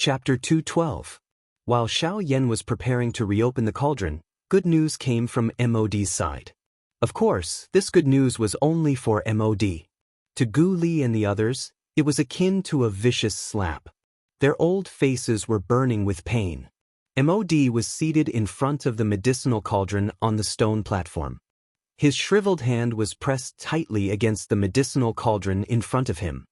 Chapter 212. While Xiao Yan was preparing to reopen the cauldron, good news came from MOD's side. Of course, this good news was only for MOD. To Gu Li and the others, it was akin to a vicious slap. Their old faces were burning with pain. MOD was seated in front of the medicinal cauldron on the stone platform. His shriveled hand was pressed tightly against the medicinal cauldron in front of him.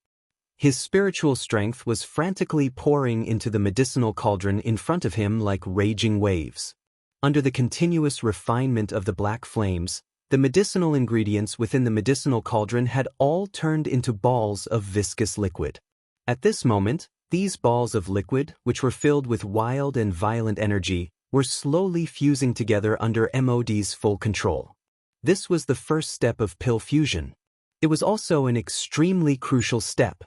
His spiritual strength was frantically pouring into the medicinal cauldron in front of him like raging waves. Under the continuous refinement of the black flames, the medicinal ingredients within the medicinal cauldron had all turned into balls of viscous liquid. At this moment, these balls of liquid, which were filled with wild and violent energy, were slowly fusing together under MOD's full control. This was the first step of pill fusion. It was also an extremely crucial step.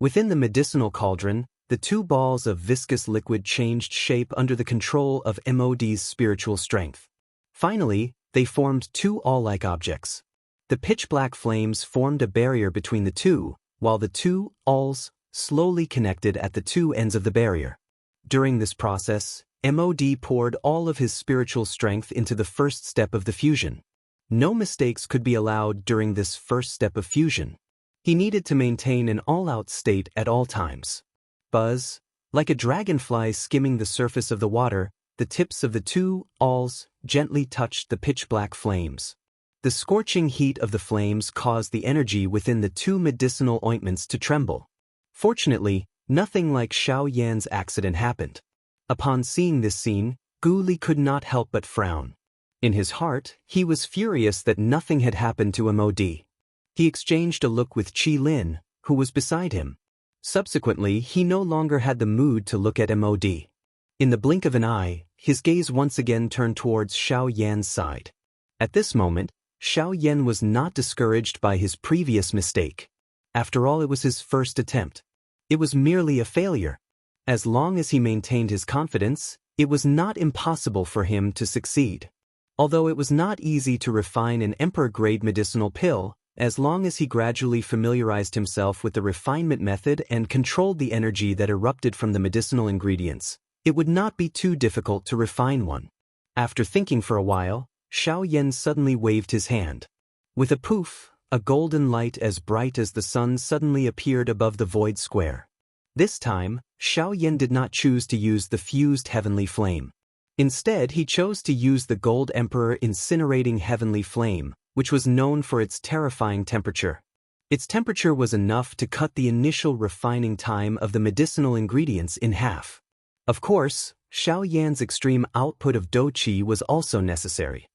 Within the medicinal cauldron, the two balls of viscous liquid changed shape under the control of MOD's spiritual strength. Finally, they formed two all-like objects. The pitch-black flames formed a barrier between the two, while the two alls slowly connected at the two ends of the barrier. During this process, MOD poured all of his spiritual strength into the first step of the fusion. No mistakes could be allowed during this first step of fusion. He needed to maintain an all-out state at all times. Buzz, like a dragonfly skimming the surface of the water, the tips of the two alls gently touched the pitch-black flames. The scorching heat of the flames caused the energy within the two medicinal ointments to tremble. Fortunately, nothing like Xiao Yan's accident happened. Upon seeing this scene, Gu Li could not help but frown. In his heart, he was furious that nothing had happened to MOD. He exchanged a look with Qi Lin, who was beside him. Subsequently, he no longer had the mood to look at MOD. In the blink of an eye, his gaze once again turned towards Xiao Yan's side. At this moment, Xiao Yan was not discouraged by his previous mistake. After all, it was his first attempt. It was merely a failure. As long as he maintained his confidence, it was not impossible for him to succeed. Although it was not easy to refine an emperor-grade medicinal pill, as long as he gradually familiarized himself with the refinement method and controlled the energy that erupted from the medicinal ingredients, it would not be too difficult to refine one. After thinking for a while, Xiao Yan suddenly waved his hand. With a poof, a golden light as bright as the sun suddenly appeared above the void square. This time, Xiao Yan did not choose to use the fused heavenly flame. Instead, he chose to use the Gold Emperor incinerating heavenly flame, which was known for its terrifying temperature. Its temperature was enough to cut the initial refining time of the medicinal ingredients in half. Of course, Xiao Yan's extreme output of dou qi was also necessary.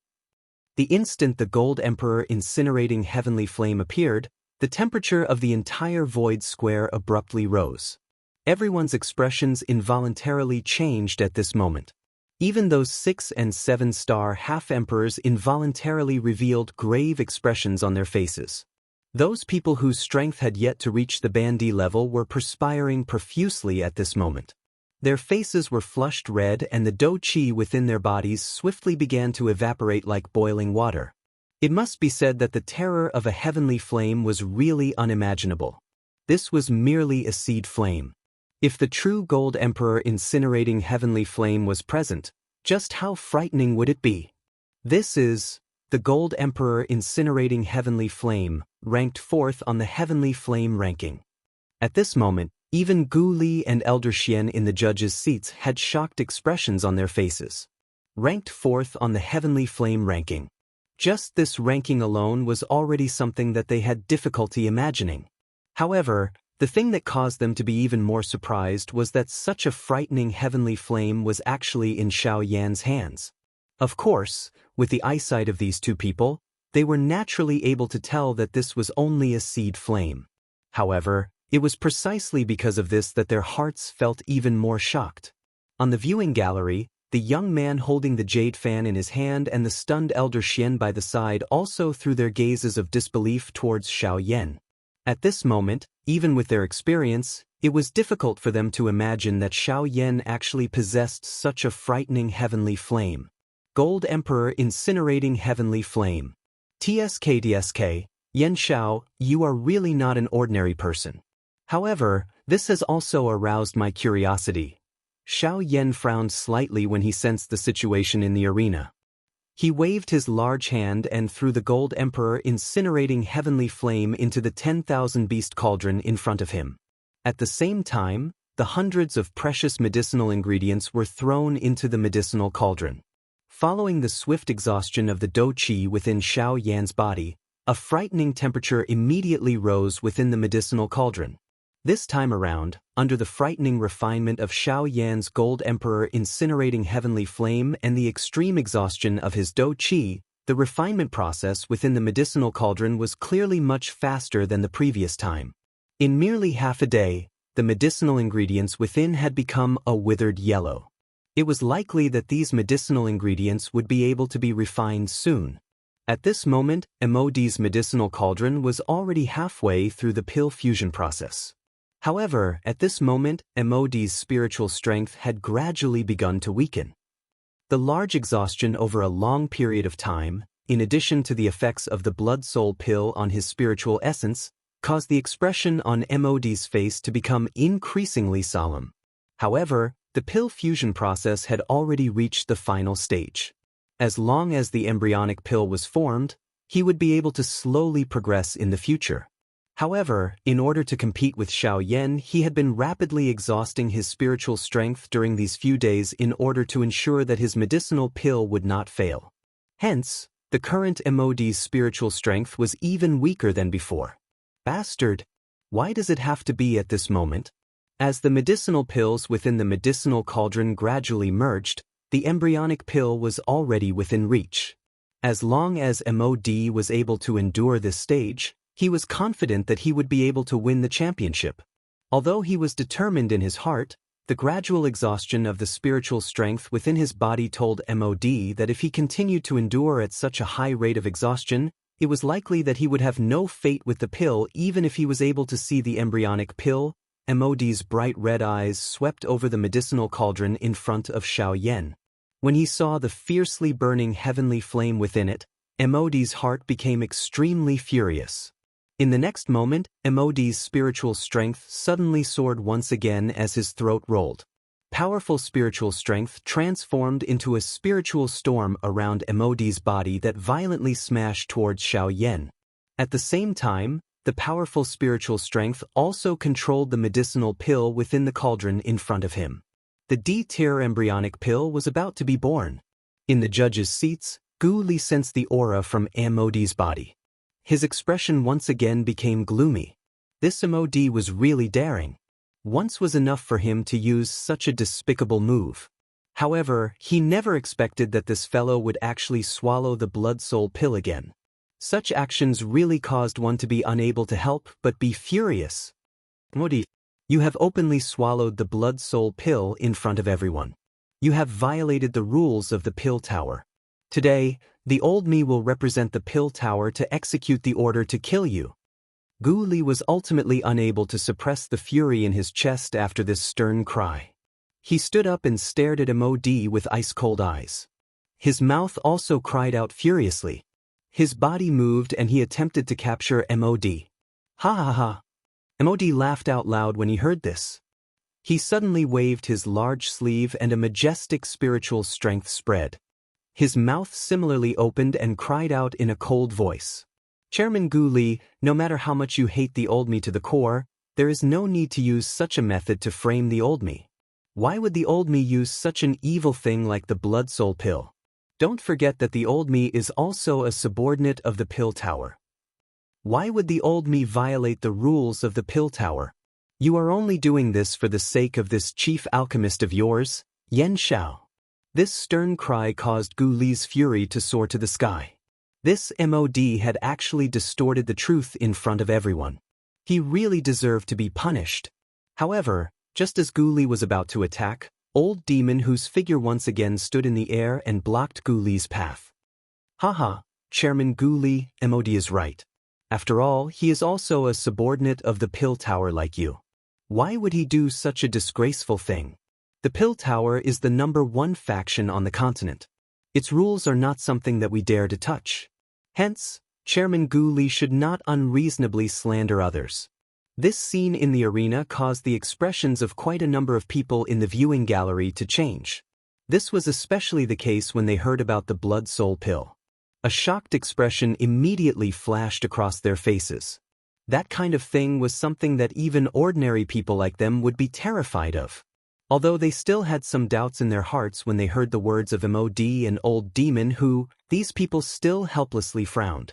The instant the Gold Emperor incinerating heavenly flame appeared, the temperature of the entire void square abruptly rose. Everyone's expressions involuntarily changed at this moment. Even those 6- and 7-star half-emperors involuntarily revealed grave expressions on their faces. Those people whose strength had yet to reach the Bandi level were perspiring profusely at this moment. Their faces were flushed red and the dou qi within their bodies swiftly began to evaporate like boiling water. It must be said that the terror of a heavenly flame was really unimaginable. This was merely a seed flame. If the true Gold Emperor incinerating heavenly flame was present, just how frightening would it be? This is the Gold Emperor incinerating heavenly flame, ranked 4th on the heavenly flame ranking. At this moment, even Gu Li and Elder Xian in the judges' seats had shocked expressions on their faces. Ranked 4th on the heavenly flame ranking. Just this ranking alone was already something that they had difficulty imagining. However, the thing that caused them to be even more surprised was that such a frightening heavenly flame was actually in Xiao Yan's hands. Of course, with the eyesight of these two people, they were naturally able to tell that this was only a seed flame. However, it was precisely because of this that their hearts felt even more shocked. On the viewing gallery, the young man holding the jade fan in his hand and the stunned Elder Xian by the side also threw their gazes of disbelief towards Xiao Yan. At this moment, even with their experience, it was difficult for them to imagine that Xiao Yan actually possessed such a frightening heavenly flame. Gold Emperor incinerating heavenly flame. TSK, Yan Xiao, you are really not an ordinary person. However, this has also aroused my curiosity. Xiao Yan frowned slightly when he sensed the situation in the arena. He waved his large hand and threw the Gold Emperor incinerating heavenly flame into the 10,000 beast cauldron in front of him. At the same time, the hundreds of precious medicinal ingredients were thrown into the medicinal cauldron. Following the swift exhaustion of the dou qi within Xiao Yan's body, a frightening temperature immediately rose within the medicinal cauldron. This time around, under the frightening refinement of Xiao Yan's Gold Emperor incinerating heavenly flame and the extreme exhaustion of his dou qi, the refinement process within the medicinal cauldron was clearly much faster than the previous time. In merely half a day, the medicinal ingredients within had become a withered yellow. It was likely that these medicinal ingredients would be able to be refined soon. At this moment, MOD's medicinal cauldron was already halfway through the pill fusion process. However, at this moment, MOD's spiritual strength had gradually begun to weaken. The large exhaustion over a long period of time, in addition to the effects of the blood-soul pill on his spiritual essence, caused the expression on MOD's face to become increasingly solemn. However, the pill fusion process had already reached the final stage. As long as the embryonic pill was formed, he would be able to slowly progress in the future. However, in order to compete with Xiao Yan, he had been rapidly exhausting his spiritual strength during these few days in order to ensure that his medicinal pill would not fail. Hence, the current MOD's spiritual strength was even weaker than before. Bastard! Why does it have to be at this moment? As the medicinal pills within the medicinal cauldron gradually merged, the embryonic pill was already within reach. As long as MOD was able to endure this stage, he was confident that he would be able to win the championship. Although he was determined in his heart, the gradual exhaustion of the spiritual strength within his body told MOD that if he continued to endure at such a high rate of exhaustion, it was likely that he would have no fate with the pill even if he was able to see the embryonic pill. MOD's bright red eyes swept over the medicinal cauldron in front of Xiao Yan. When he saw the fiercely burning heavenly flame within it, MOD's heart became extremely furious. In the next moment, MOD's spiritual strength suddenly soared once again as his throat rolled. Powerful spiritual strength transformed into a spiritual storm around MOD's body that violently smashed towards Xiao Yan. At the same time, the powerful spiritual strength also controlled the medicinal pill within the cauldron in front of him. The D-tier embryonic pill was about to be born. In the judges' seats, Gu Li sensed the aura from MOD's body. His expression once again became gloomy. This MOD was really daring. Once was enough for him to use such a despicable move. However, he never expected that this fellow would actually swallow the blood-soul pill again. Such actions really caused one to be unable to help but be furious. MOD, you have openly swallowed the blood-soul pill in front of everyone. You have violated the rules of the pill tower. Today, the old me will represent the pill tower to execute the order to kill you. Gu Li was ultimately unable to suppress the fury in his chest after this stern cry. He stood up and stared at MOD with ice-cold eyes. His mouth also cried out furiously. His body moved and he attempted to capture MOD. Ha ha ha! MOD laughed out loud when he heard this. He suddenly waved his large sleeve and a majestic spiritual strength spread. His mouth similarly opened and cried out in a cold voice. Chairman Gu Li, no matter how much you hate the old me to the core, there is no need to use such a method to frame the old me. Why would the old me use such an evil thing like the blood-soul pill? Don't forget that the old me is also a subordinate of the pill tower. Why would the old me violate the rules of the pill tower? You are only doing this for the sake of this chief alchemist of yours, Yan Xiao. This stern cry caused Gu Li's fury to soar to the sky. This MOD had actually distorted the truth in front of everyone. He really deserved to be punished. However, just as Gu Li was about to attack, Old Demon whose figure once again stood in the air and blocked Gu Li's path. Haha, Chairman Gu Li, MOD is right. After all, he is also a subordinate of the pill tower like you. Why would he do such a disgraceful thing? The pill tower is the #1 faction on the continent. Its rules are not something that we dare to touch. Hence, Chairman Gu Li should not unreasonably slander others. This scene in the arena caused the expressions of quite a number of people in the viewing gallery to change. This was especially the case when they heard about the blood soul pill. A shocked expression immediately flashed across their faces. That kind of thing was something that even ordinary people like them would be terrified of. Although they still had some doubts in their hearts when they heard the words of MOD and Old Demon who, these people still helplessly frowned.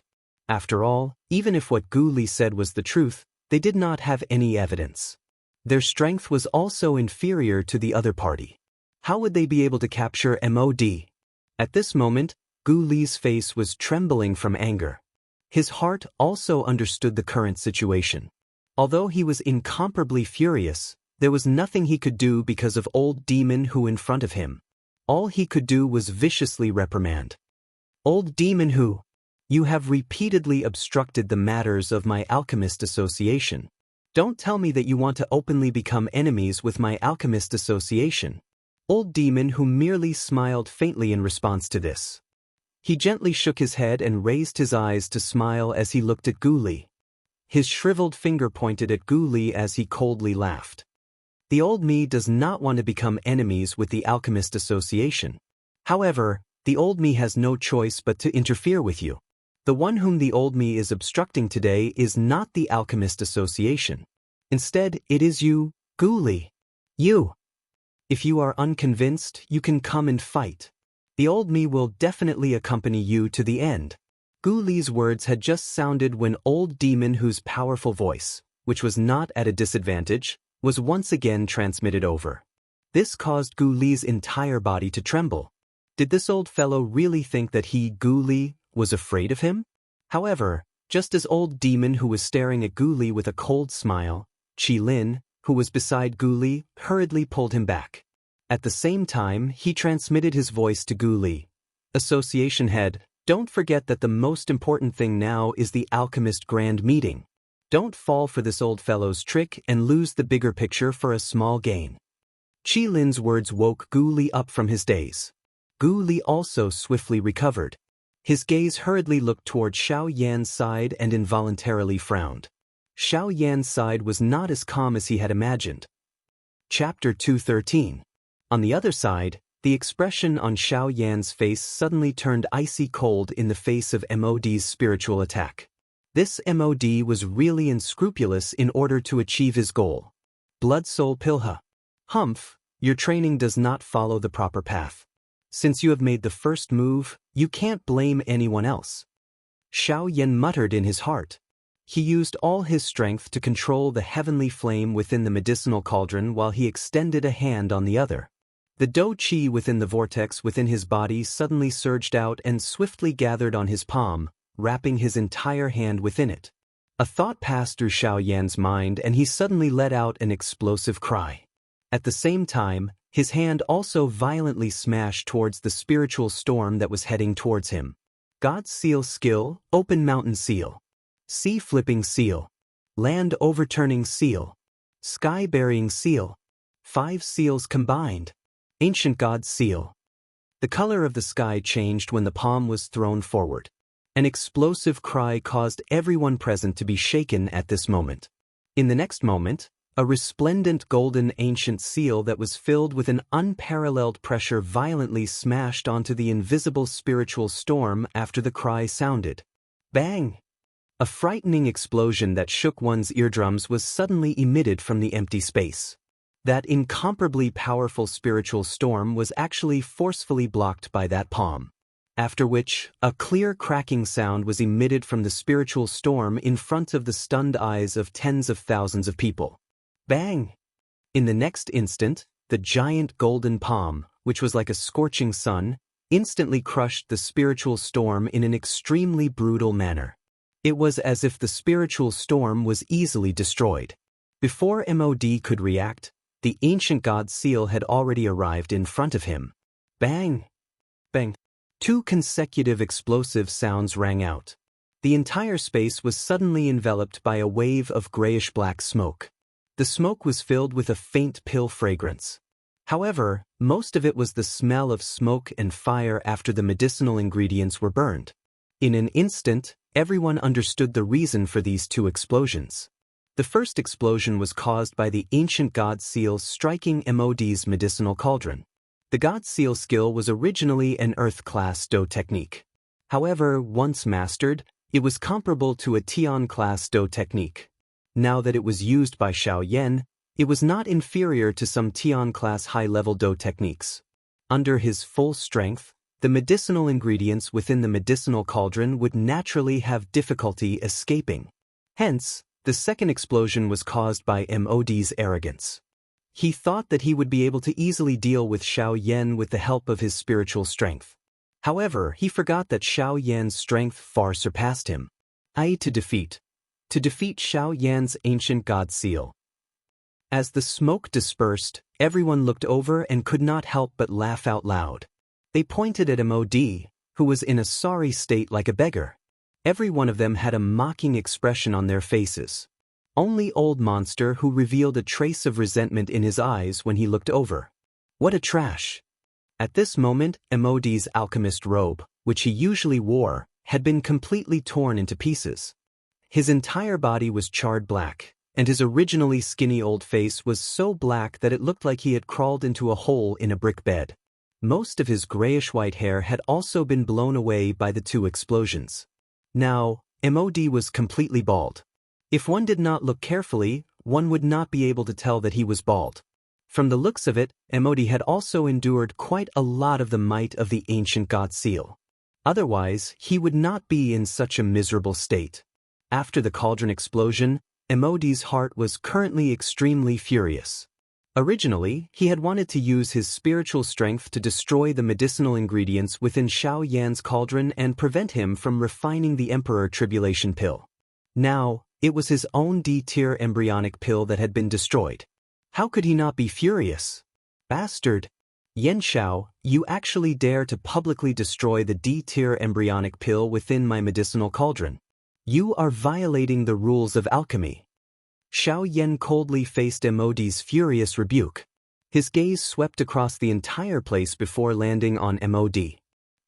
After all, even if what Gu Li said was the truth, they did not have any evidence. Their strength was also inferior to the other party. How would they be able to capture MOD? At this moment, Gu Li's face was trembling from anger. His heart also understood the current situation. Although he was incomparably furious, there was nothing he could do because of Old Demon who in front of him. All he could do was viciously reprimand. Old Demon who? You have repeatedly obstructed the matters of my alchemist association. Don't tell me that you want to openly become enemies with my alchemist association. Old Demon who merely smiled faintly in response to this. He gently shook his head and raised his eyes to smile as he looked at Gu Li. His shriveled finger pointed at Gu Li as he coldly laughed. The old me does not want to become enemies with the Alchemist Association. However, the old me has no choice but to interfere with you. The one whom the old me is obstructing today is not the Alchemist Association. Instead, it is you, Gu Li. You. If you are unconvinced, you can come and fight. The old me will definitely accompany you to the end. Gu Li's words had just sounded when Old Demon whose powerful voice, which was not at a disadvantage, was once again transmitted over. This caused Gu Li's entire body to tremble. Did this old fellow really think that he, Gu Li, was afraid of him? However, just as Old Demon who was staring at Gu Li with a cold smile, Qi Lin, who was beside Gu Li, hurriedly pulled him back. At the same time, he transmitted his voice to Gu Li. Association head, don't forget that the most important thing now is the Alchemist Grand Meeting. Don't fall for this old fellow's trick and lose the bigger picture for a small gain. Qi Lin's words woke Gu Li up from his daze. Gu Li also swiftly recovered. His gaze hurriedly looked toward Xiao Yan's side and involuntarily frowned. Xiao Yan's side was not as calm as he had imagined. Chapter 213. On the other side, the expression on Xiao Yan's face suddenly turned icy cold in the face of MOD's spiritual attack. This MOD was really unscrupulous in order to achieve his goal. Blood Soul Pilha. Humph, your training does not follow the proper path. Since you have made the first move, you can't blame anyone else. Xiao Yan muttered in his heart. He used all his strength to control the heavenly flame within the medicinal cauldron while he extended a hand on the other. The Dou Qi within the vortex within his body suddenly surged out and swiftly gathered on his palm, wrapping his entire hand within it. A thought passed through Xiao Yan's mind and he suddenly let out an explosive cry. At the same time, his hand also violently smashed towards the spiritual storm that was heading towards him. God Seal Skill, Open Mountain Seal. Sea Flipping Seal. Land Overturning Seal. Sky Burying Seal. 5 seals combined. Ancient God Seal. The color of the sky changed when the palm was thrown forward. An explosive cry caused everyone present to be shaken at this moment. In the next moment, a resplendent golden ancient seal that was filled with an unparalleled pressure violently smashed onto the invisible spiritual storm after the cry sounded. Bang! A frightening explosion that shook one's eardrums was suddenly emitted from the empty space. That incomparably powerful spiritual storm was actually forcefully blocked by that palm. After which, a clear cracking sound was emitted from the spiritual storm in front of the stunned eyes of tens of thousands of people. Bang! In the next instant, the giant golden palm, which was like a scorching sun, instantly crushed the spiritual storm in an extremely brutal manner. It was as if the spiritual storm was easily destroyed. Before MOD could react, the ancient god seal had already arrived in front of him. Bang! Bang! 2 consecutive explosive sounds rang out. The entire space was suddenly enveloped by a wave of grayish-black smoke. The smoke was filled with a faint pill fragrance. However, most of it was the smell of smoke and fire after the medicinal ingredients were burned. In an instant, everyone understood the reason for these 2 explosions. The first explosion was caused by the ancient god seal striking MOD's medicinal cauldron. The god seal skill was originally an earth-class Do technique. However, once mastered, it was comparable to a Tian-class Do technique. Now that it was used by Xiao Yan, it was not inferior to some Tian-class high-level Do techniques. Under his full strength, the medicinal ingredients within the medicinal cauldron would naturally have difficulty escaping. Hence, the second explosion was caused by MOD's arrogance. He thought that he would be able to easily deal with Xiao Yan with the help of his spiritual strength. However, he forgot that Xiao Yan's strength far surpassed him. To defeat Xiao Yan's ancient god seal. As the smoke dispersed, everyone looked over and could not help but laugh out loud. They pointed at MOD, who was in a sorry state like a beggar. Every one of them had a mocking expression on their faces. Only Old Monster, who revealed a trace of resentment in his eyes when he looked over. What a trash! At this moment, MOD's alchemist robe, which he usually wore, had been completely torn into pieces. His entire body was charred black, and his originally skinny old face was so black that it looked like he had crawled into a hole in a brick bed. Most of his grayish-white hair had also been blown away by the two explosions. Now, MOD was completely bald. If one did not look carefully, one would not be able to tell that he was bald. From the looks of it, MOD had also endured quite a lot of the might of the ancient god seal. Otherwise, he would not be in such a miserable state. After the cauldron explosion, MOD's heart was currently extremely furious. Originally, he had wanted to use his spiritual strength to destroy the medicinal ingredients within Xiao Yan's cauldron and prevent him from refining the Emperor Tribulation pill. Now, it was his own D-tier embryonic pill that had been destroyed. How could he not be furious? Bastard! Yan Xiao, you actually dare to publicly destroy the D-tier embryonic pill within my medicinal cauldron. You are violating the rules of alchemy. Xiao Yan coldly faced MOD's furious rebuke. His gaze swept across the entire place before landing on MOD.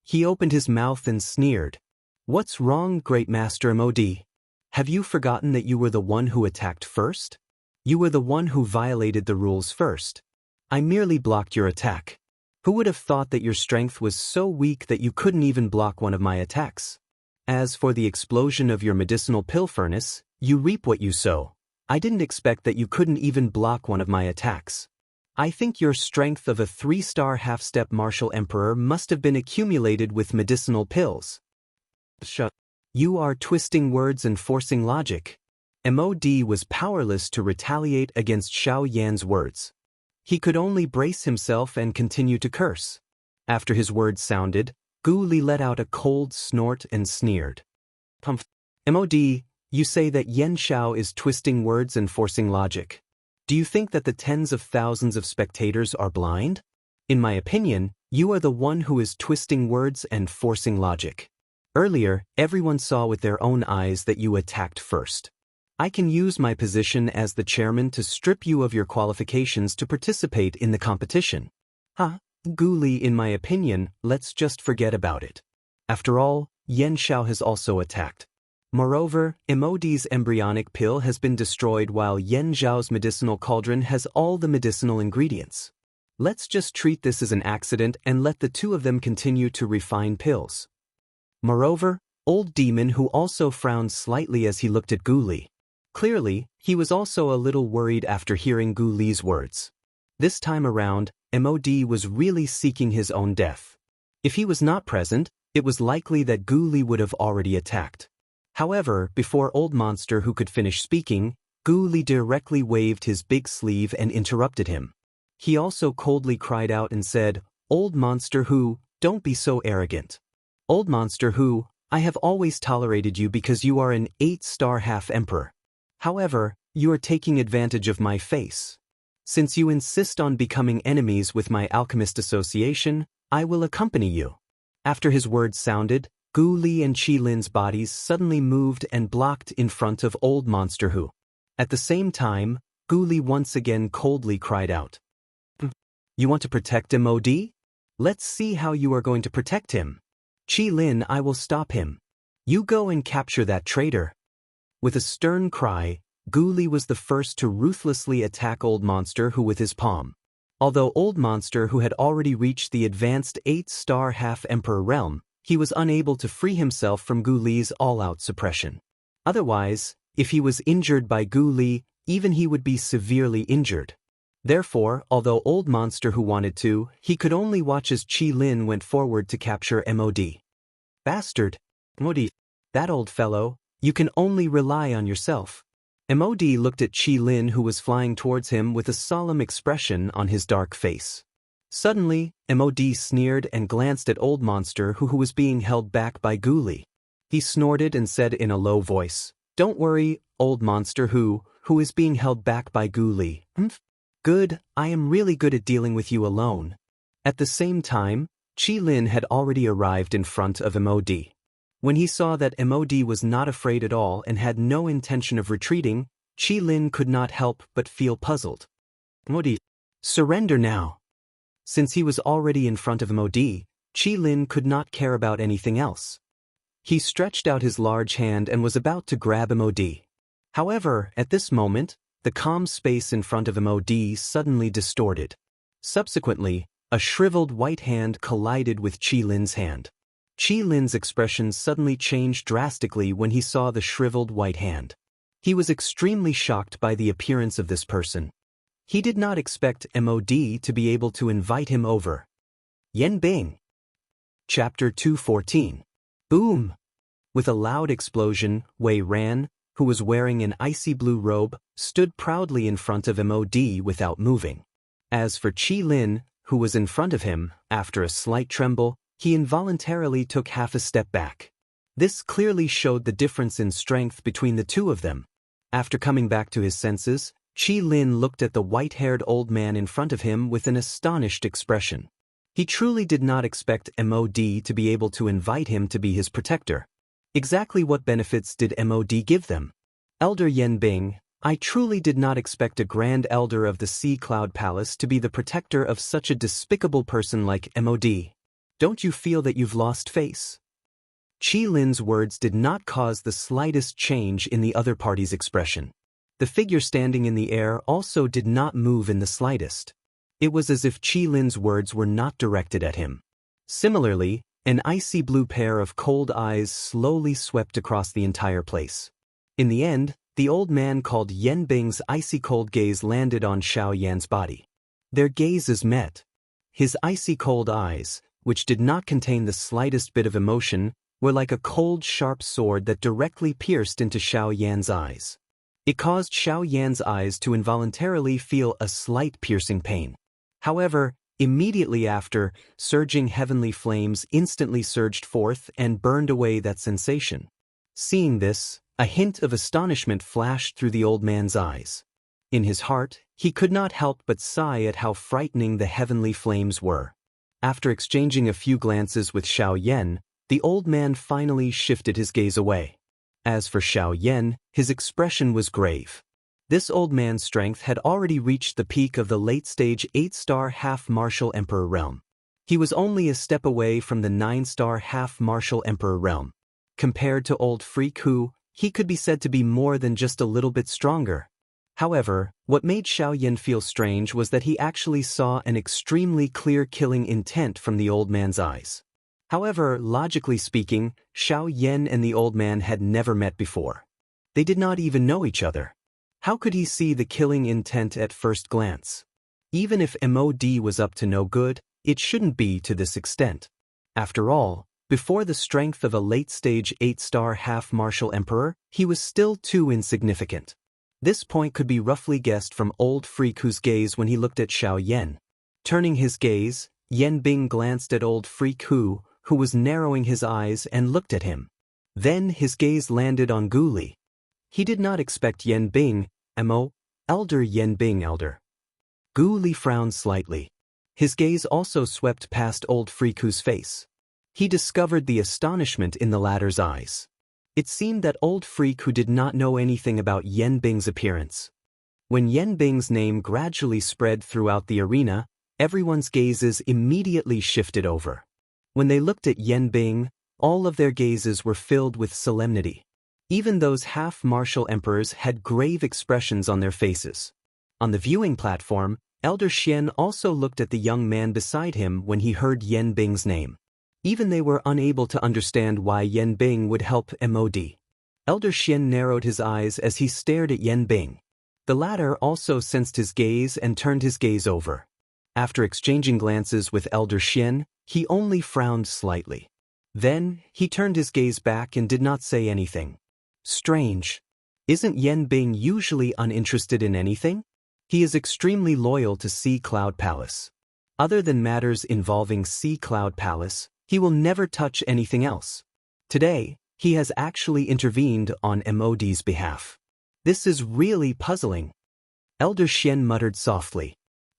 He opened his mouth and sneered. What's wrong, Great Master MOD? Have you forgotten that you were the one who attacked first? You were the one who violated the rules first. I merely blocked your attack. Who would have thought that your strength was so weak that you couldn't even block one of my attacks? As for the explosion of your medicinal pill furnace, you reap what you sow. I didn't expect that you couldn't even block one of my attacks. I think your strength of a 3-star half-step martial emperor must have been accumulated with medicinal pills. You are twisting words and forcing logic. MOD was powerless to retaliate against Xiao Yan's words. He could only brace himself and continue to curse. After his words sounded, Gu Li let out a cold snort and sneered. MOD, you say that Yan Xiao is twisting words and forcing logic. Do you think that the tens of thousands of spectators are blind? In my opinion, you are the one who is twisting words and forcing logic. Earlier, everyone saw with their own eyes that you attacked first. I can use my position as the chairman to strip you of your qualifications to participate in the competition. Gu Li, in my opinion, let's just forget about it. After all, Yan Xiao has also attacked. Moreover, MOD's embryonic pill has been destroyed while Yan Zhao's medicinal cauldron has all the medicinal ingredients. Let's just treat this as an accident and let the two of them continue to refine pills. Moreover, Old Demon who also frowned slightly as he looked at Gu Li. Clearly, he was also a little worried after hearing Gu Li's words. This time around, MOD was really seeking his own death. If he was not present, it was likely that Gu Li would have already attacked. However, before Old Monster who could finish speaking, Gu Li directly waved his big sleeve and interrupted him. He also coldly cried out and said, Old Monster who, don't be so arrogant. Old Monster who, I have always tolerated you because you are an 8-star half-emperor. However, you are taking advantage of my face. Since you insist on becoming enemies with my alchemist association, I will accompany you. After his words sounded, Gu Li and Qi Lin's bodies suddenly moved and blocked in front of Old Monster Who. At the same time, Gu Li once again coldly cried out. You want to protect MOD? Let's see how you are going to protect him. Qi Lin, I will stop him. You go and capture that traitor. With a stern cry, Gu Li was the first to ruthlessly attack Old Monster Who with his palm. Although Old Monster Who had already reached the advanced 8-star half-emperor realm, he was unable to free himself from Gu Li's all-out suppression. Otherwise, if he was injured by Gu Li, even he would be severely injured. Therefore, although Old Monster Who wanted to, he could only watch as Qi Lin went forward to capture MOD. Bastard! MOD, that old fellow, you can only rely on yourself. MOD looked at Qi Lin, who was flying towards him with a solemn expression on his dark face. Suddenly, MOD sneered and glanced at Old Monster Who was being held back by Gu Li. He snorted and said in a low voice, "Don't worry, Old Monster Who is being held back by Gu Li. Good, I am really good at dealing with you alone." At the same time, Qi Lin had already arrived in front of MOD. When he saw that MOD was not afraid at all and had no intention of retreating, Qi Lin could not help but feel puzzled. MOD, surrender now. Since he was already in front of MOD, Qi Lin could not care about anything else. He stretched out his large hand and was about to grab MOD. However, at this moment, the calm space in front of MOD suddenly distorted. Subsequently, a shriveled white hand collided with Qi Lin's hand. Qi Lin's expression suddenly changed drastically when he saw the shriveled white hand. He was extremely shocked by the appearance of this person. He did not expect MOD to be able to invite him over. Yan Bing. Chapter 214. Boom! With a loud explosion, Wei Ran, who was wearing an icy blue robe, stood proudly in front of MOD without moving. As for Qi Lin, who was in front of him, after a slight tremble, he involuntarily took half a step back. This clearly showed the difference in strength between the two of them. After coming back to his senses, Qi Lin looked at the white-haired old man in front of him with an astonished expression. He truly did not expect MOD to be able to invite him to be his protector. Exactly what benefits did MOD give them? Elder Yan Bing, I truly did not expect a Grand Elder of the Sea Cloud Palace to be the protector of such a despicable person like MOD. Don't you feel that you've lost face? Qi Lin's words did not cause the slightest change in the other party's expression. The figure standing in the air also did not move in the slightest. It was as if Qi Lin's words were not directed at him. Similarly, an icy blue pair of cold eyes slowly swept across the entire place. In the end, the old man called Yan Bing's icy cold gaze landed on Xiao Yan's body. Their gazes met. His icy cold eyes, which did not contain the slightest bit of emotion, were like a cold, sharp sword that directly pierced into Xiao Yan's eyes. It caused Xiao Yan's eyes to involuntarily feel a slight piercing pain. However, immediately after, surging heavenly flames instantly surged forth and burned away that sensation. Seeing this, a hint of astonishment flashed through the old man's eyes. In his heart, he could not help but sigh at how frightening the heavenly flames were. After exchanging a few glances with Xiao Yan, the old man finally shifted his gaze away. As for Xiao Yan, his expression was grave. This old man's strength had already reached the peak of the late-stage 8-star half-martial emperor realm. He was only a step away from the 9-star half-martial emperor realm. Compared to old Freak Hu, he could be said to be more than just a little bit stronger. However, what made Xiao Yan feel strange was that he actually saw an extremely clear killing intent from the old man's eyes. However, logically speaking, Xiao Yan and the old man had never met before. They did not even know each other. How could he see the killing intent at first glance? Even if MOD was up to no good, it shouldn't be to this extent. After all, before the strength of a late-stage 8-star half-martial emperor, he was still too insignificant. This point could be roughly guessed from old Freak Hu's gaze when he looked at Xiao Yan. Turning his gaze, Yan Bing glanced at old Freak Hu, who was narrowing his eyes and looked at him. Then his gaze landed on Gu Li. He did not expect Yan Bing, Elder Yan Bing Elder. Gu Li frowned slightly. His gaze also swept past old Freak Hu's face. He discovered the astonishment in the latter's eyes. It seemed that old Freak Hu did not know anything about Yan Bing's appearance. When Yan Bing's name gradually spread throughout the arena, everyone's gazes immediately shifted over. When they looked at Yan Bing, all of their gazes were filled with solemnity. Even those half-martial emperors had grave expressions on their faces. On the viewing platform, Elder Xian also looked at the young man beside him when he heard Yan Bing's name. Even they were unable to understand why Yan Bing would help MOD. Elder Xian narrowed his eyes as he stared at Yan Bing. The latter also sensed his gaze and turned his gaze over. After exchanging glances with Elder Xian, he only frowned slightly. Then, he turned his gaze back and did not say anything. Strange. Isn't Yan Bing usually uninterested in anything? He is extremely loyal to Sea Cloud Palace. Other than matters involving Sea Cloud Palace, he will never touch anything else. Today, he has actually intervened on MOD's behalf. This is really puzzling. Elder Xian muttered softly.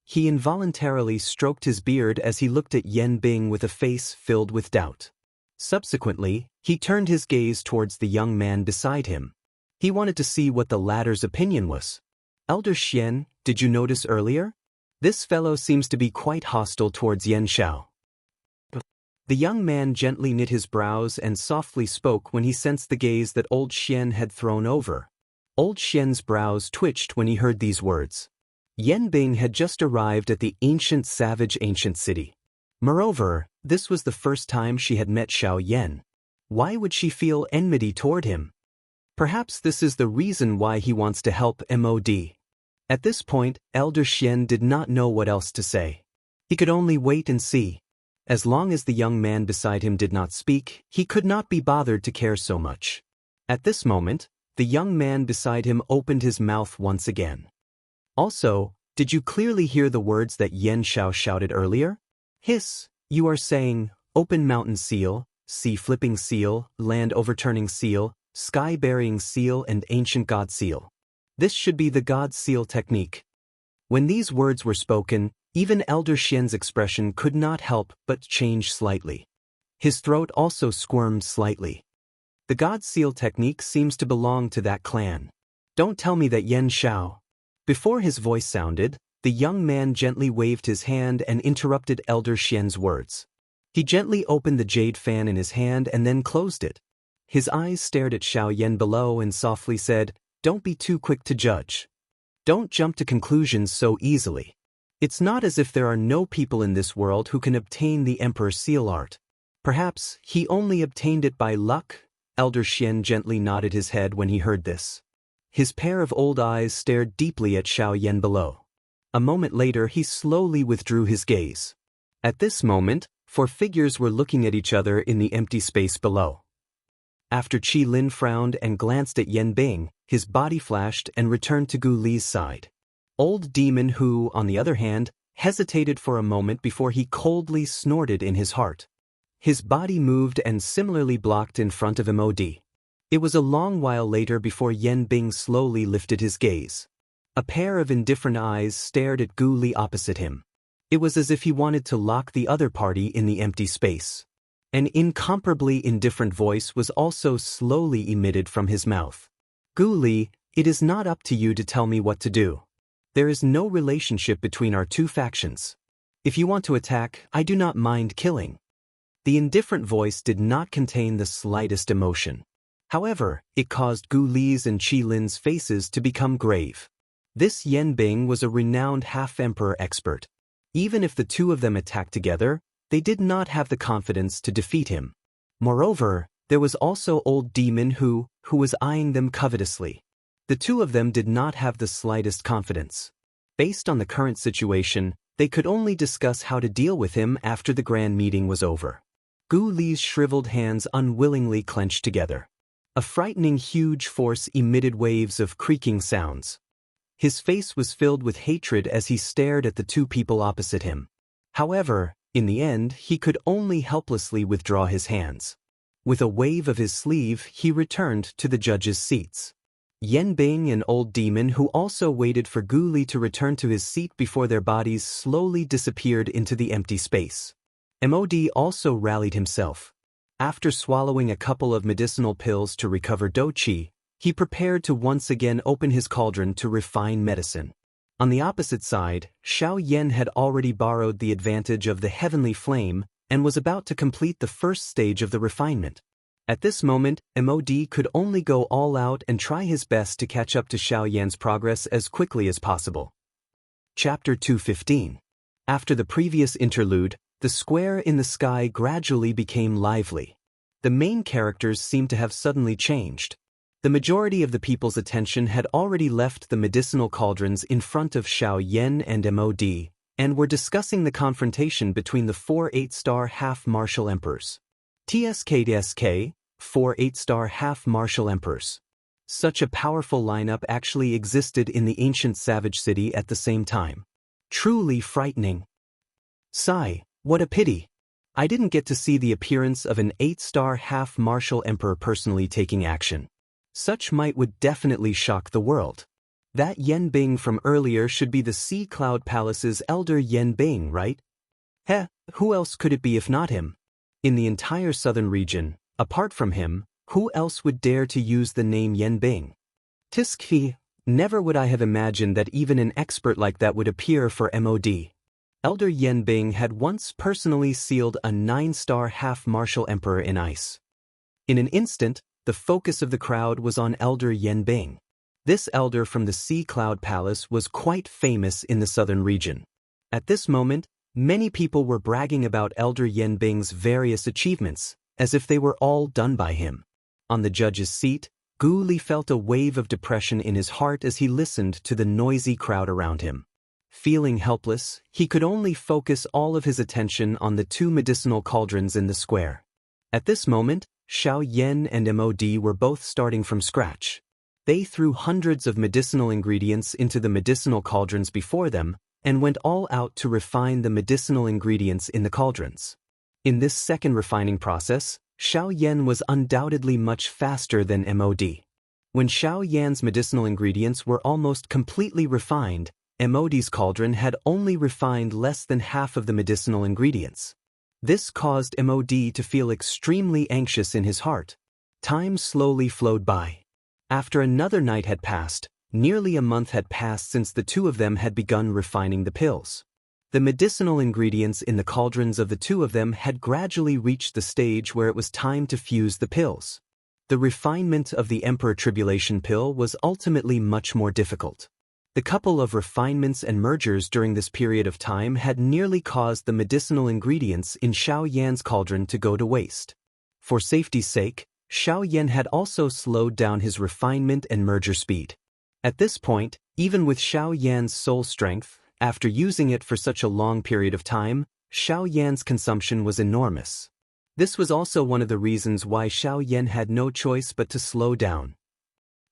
He involuntarily stroked his beard as he looked at Yan Bing with a face filled with doubt. Subsequently, he turned his gaze towards the young man beside him. He wanted to see what the latter's opinion was. Elder Xian, did you notice earlier? This fellow seems to be quite hostile towards Yan Xiao. The young man gently knit his brows and softly spoke when he sensed the gaze that Old Xian had thrown over. Old Xian's brows twitched when he heard these words. Yan Bing had just arrived at the ancient city. Moreover, this was the first time she had met Xiao Yan. Why would she feel enmity toward him? Perhaps this is the reason why he wants to help MOD. At this point, Elder Xian did not know what else to say. He could only wait and see. As long as the young man beside him did not speak, he could not be bothered to care so much. At this moment, the young man beside him opened his mouth once again. Also, did you clearly hear the words that Yan Xiao shouted earlier? Hiss, you are saying, open mountain seal, sea flipping seal, land overturning seal, sky burying seal and ancient god seal. This should be the god seal technique. When these words were spoken, even Elder Xian's expression could not help but change slightly. His throat also squirmed slightly. The god seal technique seems to belong to that clan. Don't tell me that Yan Xiao. Before his voice sounded, the young man gently waved his hand and interrupted Elder Xian's words. He gently opened the jade fan in his hand and then closed it. His eyes stared at Xiao Yan below and softly said, "Don't be too quick to judge. Don't jump to conclusions so easily. It's not as if there are no people in this world who can obtain the Emperor's seal art. Perhaps he only obtained it by luck." Elder Xian gently nodded his head when he heard this. His pair of old eyes stared deeply at Xiao Yan below. A moment later he slowly withdrew his gaze. At this moment, 4 figures were looking at each other in the empty space below. After Qi Lin frowned and glanced at Yan Bing, his body flashed and returned to Gu Li's side. Old Demon who, on the other hand, hesitated for a moment before he coldly snorted in his heart. His body moved and similarly blocked in front of MOD. It was a long while later before Yan Bing slowly lifted his gaze. A pair of indifferent eyes stared at Gu Li opposite him. It was as if he wanted to lock the other party in the empty space. An incomparably indifferent voice was also slowly emitted from his mouth. Gu Li, it is not up to you to tell me what to do. There is no relationship between our two factions. If you want to attack, I do not mind killing. The indifferent voice did not contain the slightest emotion. However, it caused Gu Li's and Qi Lin's faces to become grave. This Yan Bing was a renowned half-emperor expert. Even if the two of them attacked together, they did not have the confidence to defeat him. Moreover, there was also Old Demon who was eyeing them covetously. The two of them did not have the slightest confidence. Based on the current situation, they could only discuss how to deal with him after the grand meeting was over. Gu Li's shriveled hands unwillingly clenched together. A frightening huge force emitted waves of creaking sounds. His face was filled with hatred as he stared at the two people opposite him. However, in the end, he could only helplessly withdraw his hands. With a wave of his sleeve, he returned to the judges' seats. Yan Bing and Old Demon who also waited for Gu Li to return to his seat before their bodies slowly disappeared into the empty space. MOD also rallied himself. After swallowing a couple of medicinal pills to recover Doqi, he prepared to once again open his cauldron to refine medicine. On the opposite side, Xiao Yan had already borrowed the advantage of the heavenly flame and was about to complete the first stage of the refinement. At this moment, MOD could only go all out and try his best to catch up to Xiao Yan's progress as quickly as possible. Chapter 215. After the previous interlude, the square in the sky gradually became lively. The main characters seemed to have suddenly changed. The majority of the people's attention had already left the medicinal cauldrons in front of Xiao Yan and MOD, and were discussing the confrontation between the 4 8-star half-martial emperors. TSK, 4 8-star half-martial emperors. Such a powerful lineup actually existed in the ancient savage city at the same time. Truly frightening. Sigh, what a pity. I didn't get to see the appearance of an 8-star half-martial emperor personally taking action. Such might would definitely shock the world. That Yan Bing from earlier should be the Sea Cloud Palace's elder Yan Bing, right? Heh, who else could it be if not him? In the entire southern region, apart from him, who else would dare to use the name Yan Bing? Tiskfi, never would I have imagined that even an expert like that would appear for MOD. Elder Yan Bing had once personally sealed a 9-star half-martial emperor in ice. In an instant, the focus of the crowd was on Elder Yan Bing. This elder from the Sea Cloud Palace was quite famous in the southern region. At this moment, many people were bragging about Elder Yan Bing's various achievements, as if they were all done by him. On the judge's seat, Gu Li felt a wave of depression in his heart as he listened to the noisy crowd around him. Feeling helpless, he could only focus all of his attention on the 2 medicinal cauldrons in the square. At this moment, Xiao Yan and MOD were both starting from scratch. They threw hundreds of medicinal ingredients into the medicinal cauldrons before them, and went all out to refine the medicinal ingredients in the cauldrons. In this second refining process, Xiao Yan was undoubtedly much faster than MOD. When Xiao Yan's medicinal ingredients were almost completely refined, MOD's cauldron had only refined less than half of the medicinal ingredients. This caused MOD to feel extremely anxious in his heart. Time slowly flowed by. After another night had passed, nearly a month had passed since the 2 of them had begun refining the pills. The medicinal ingredients in the cauldrons of the 2 of them had gradually reached the stage where it was time to fuse the pills. The refinement of the Emperor Tribulation pill was ultimately much more difficult. The couple of refinements and mergers during this period of time had nearly caused the medicinal ingredients in Xiao Yan's cauldron to go to waste. For safety's sake, Xiao Yan had also slowed down his refinement and merger speed. At this point, even with Xiao Yan's soul strength, after using it for such a long period of time, Xiao Yan's consumption was enormous. This was also one of the reasons why Xiao Yan had no choice but to slow down.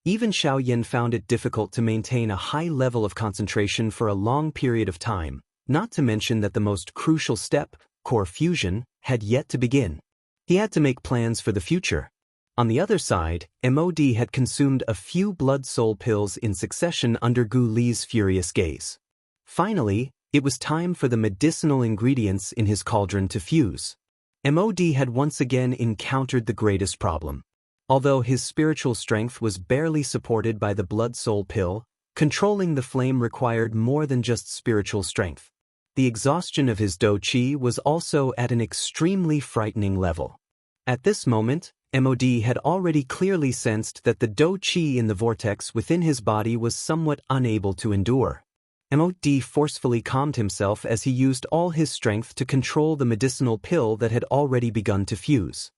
Even Xiao Yan found it difficult to maintain a high level of concentration for a long period of time, not to mention that the most crucial step, core fusion, had yet to begin. He had to make plans for the future. On the other side, MOD had consumed a few blood-soul pills in succession under Gu Li's furious gaze. Finally, it was time for the medicinal ingredients in his cauldron to fuse. MOD had once again encountered the greatest problem. Although his spiritual strength was barely supported by the blood-soul pill, controlling the flame required more than just spiritual strength. The exhaustion of his Do Qi was also at an extremely frightening level. At this moment, MOD had already clearly sensed that the Do Qi in the vortex within his body was somewhat unable to endure. MOD forcefully calmed himself as he used all his strength to control the medicinal pill that had already begun to fuse.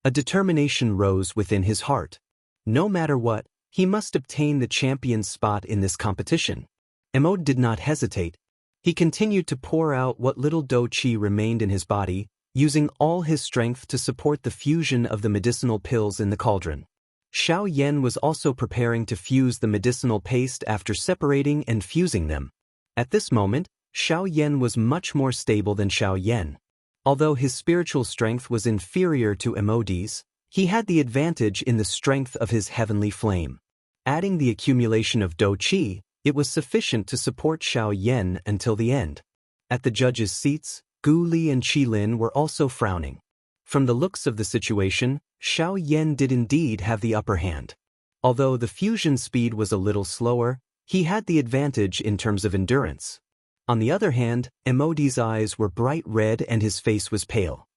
A determination rose within his heart. No matter what, he must obtain the champion's spot in this competition. MOD did not hesitate. He continued to pour out what little Do Qi remained in his body, using all his strength to support the fusion of the medicinal pills in the cauldron. Xiao Yan was also preparing to fuse the medicinal paste after separating and fusing them. At this moment, Xiao Yan was much more stable than Xiao Yan. Although his spiritual strength was inferior to MOD's, he had the advantage in the strength of his heavenly flame. Adding the accumulation of Do Qi, it was sufficient to support Xiao Yan until the end. At the judges' seats, Gu Li and Qi Lin were also frowning. From the looks of the situation, Xiao Yan did indeed have the upper hand. Although the fusion speed was a little slower, he had the advantage in terms of endurance. On the other hand, MOD's eyes were bright red and his face was pale.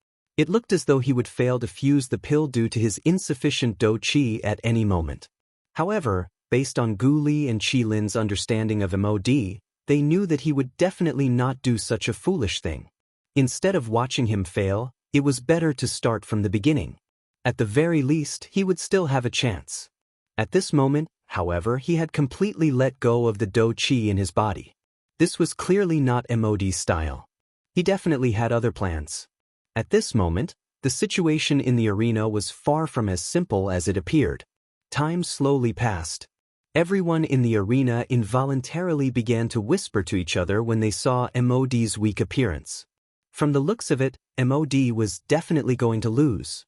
It looked as though he would fail to fuse the pill due to his insufficient dou qi at any moment. However, based on Gu Li and Qi Lin's understanding of MOD, they knew that he would definitely not do such a foolish thing. Instead of watching him fail, it was better to start from the beginning. At the very least, he would still have a chance. At this moment, however, he had completely let go of the dou qi in his body. This was clearly not MOD's style. He definitely had other plans. At this moment, the situation in the arena was far from as simple as it appeared. Time slowly passed. Everyone in the arena involuntarily began to whisper to each other when they saw MOD's weak appearance. From the looks of it, MOD was definitely going to lose.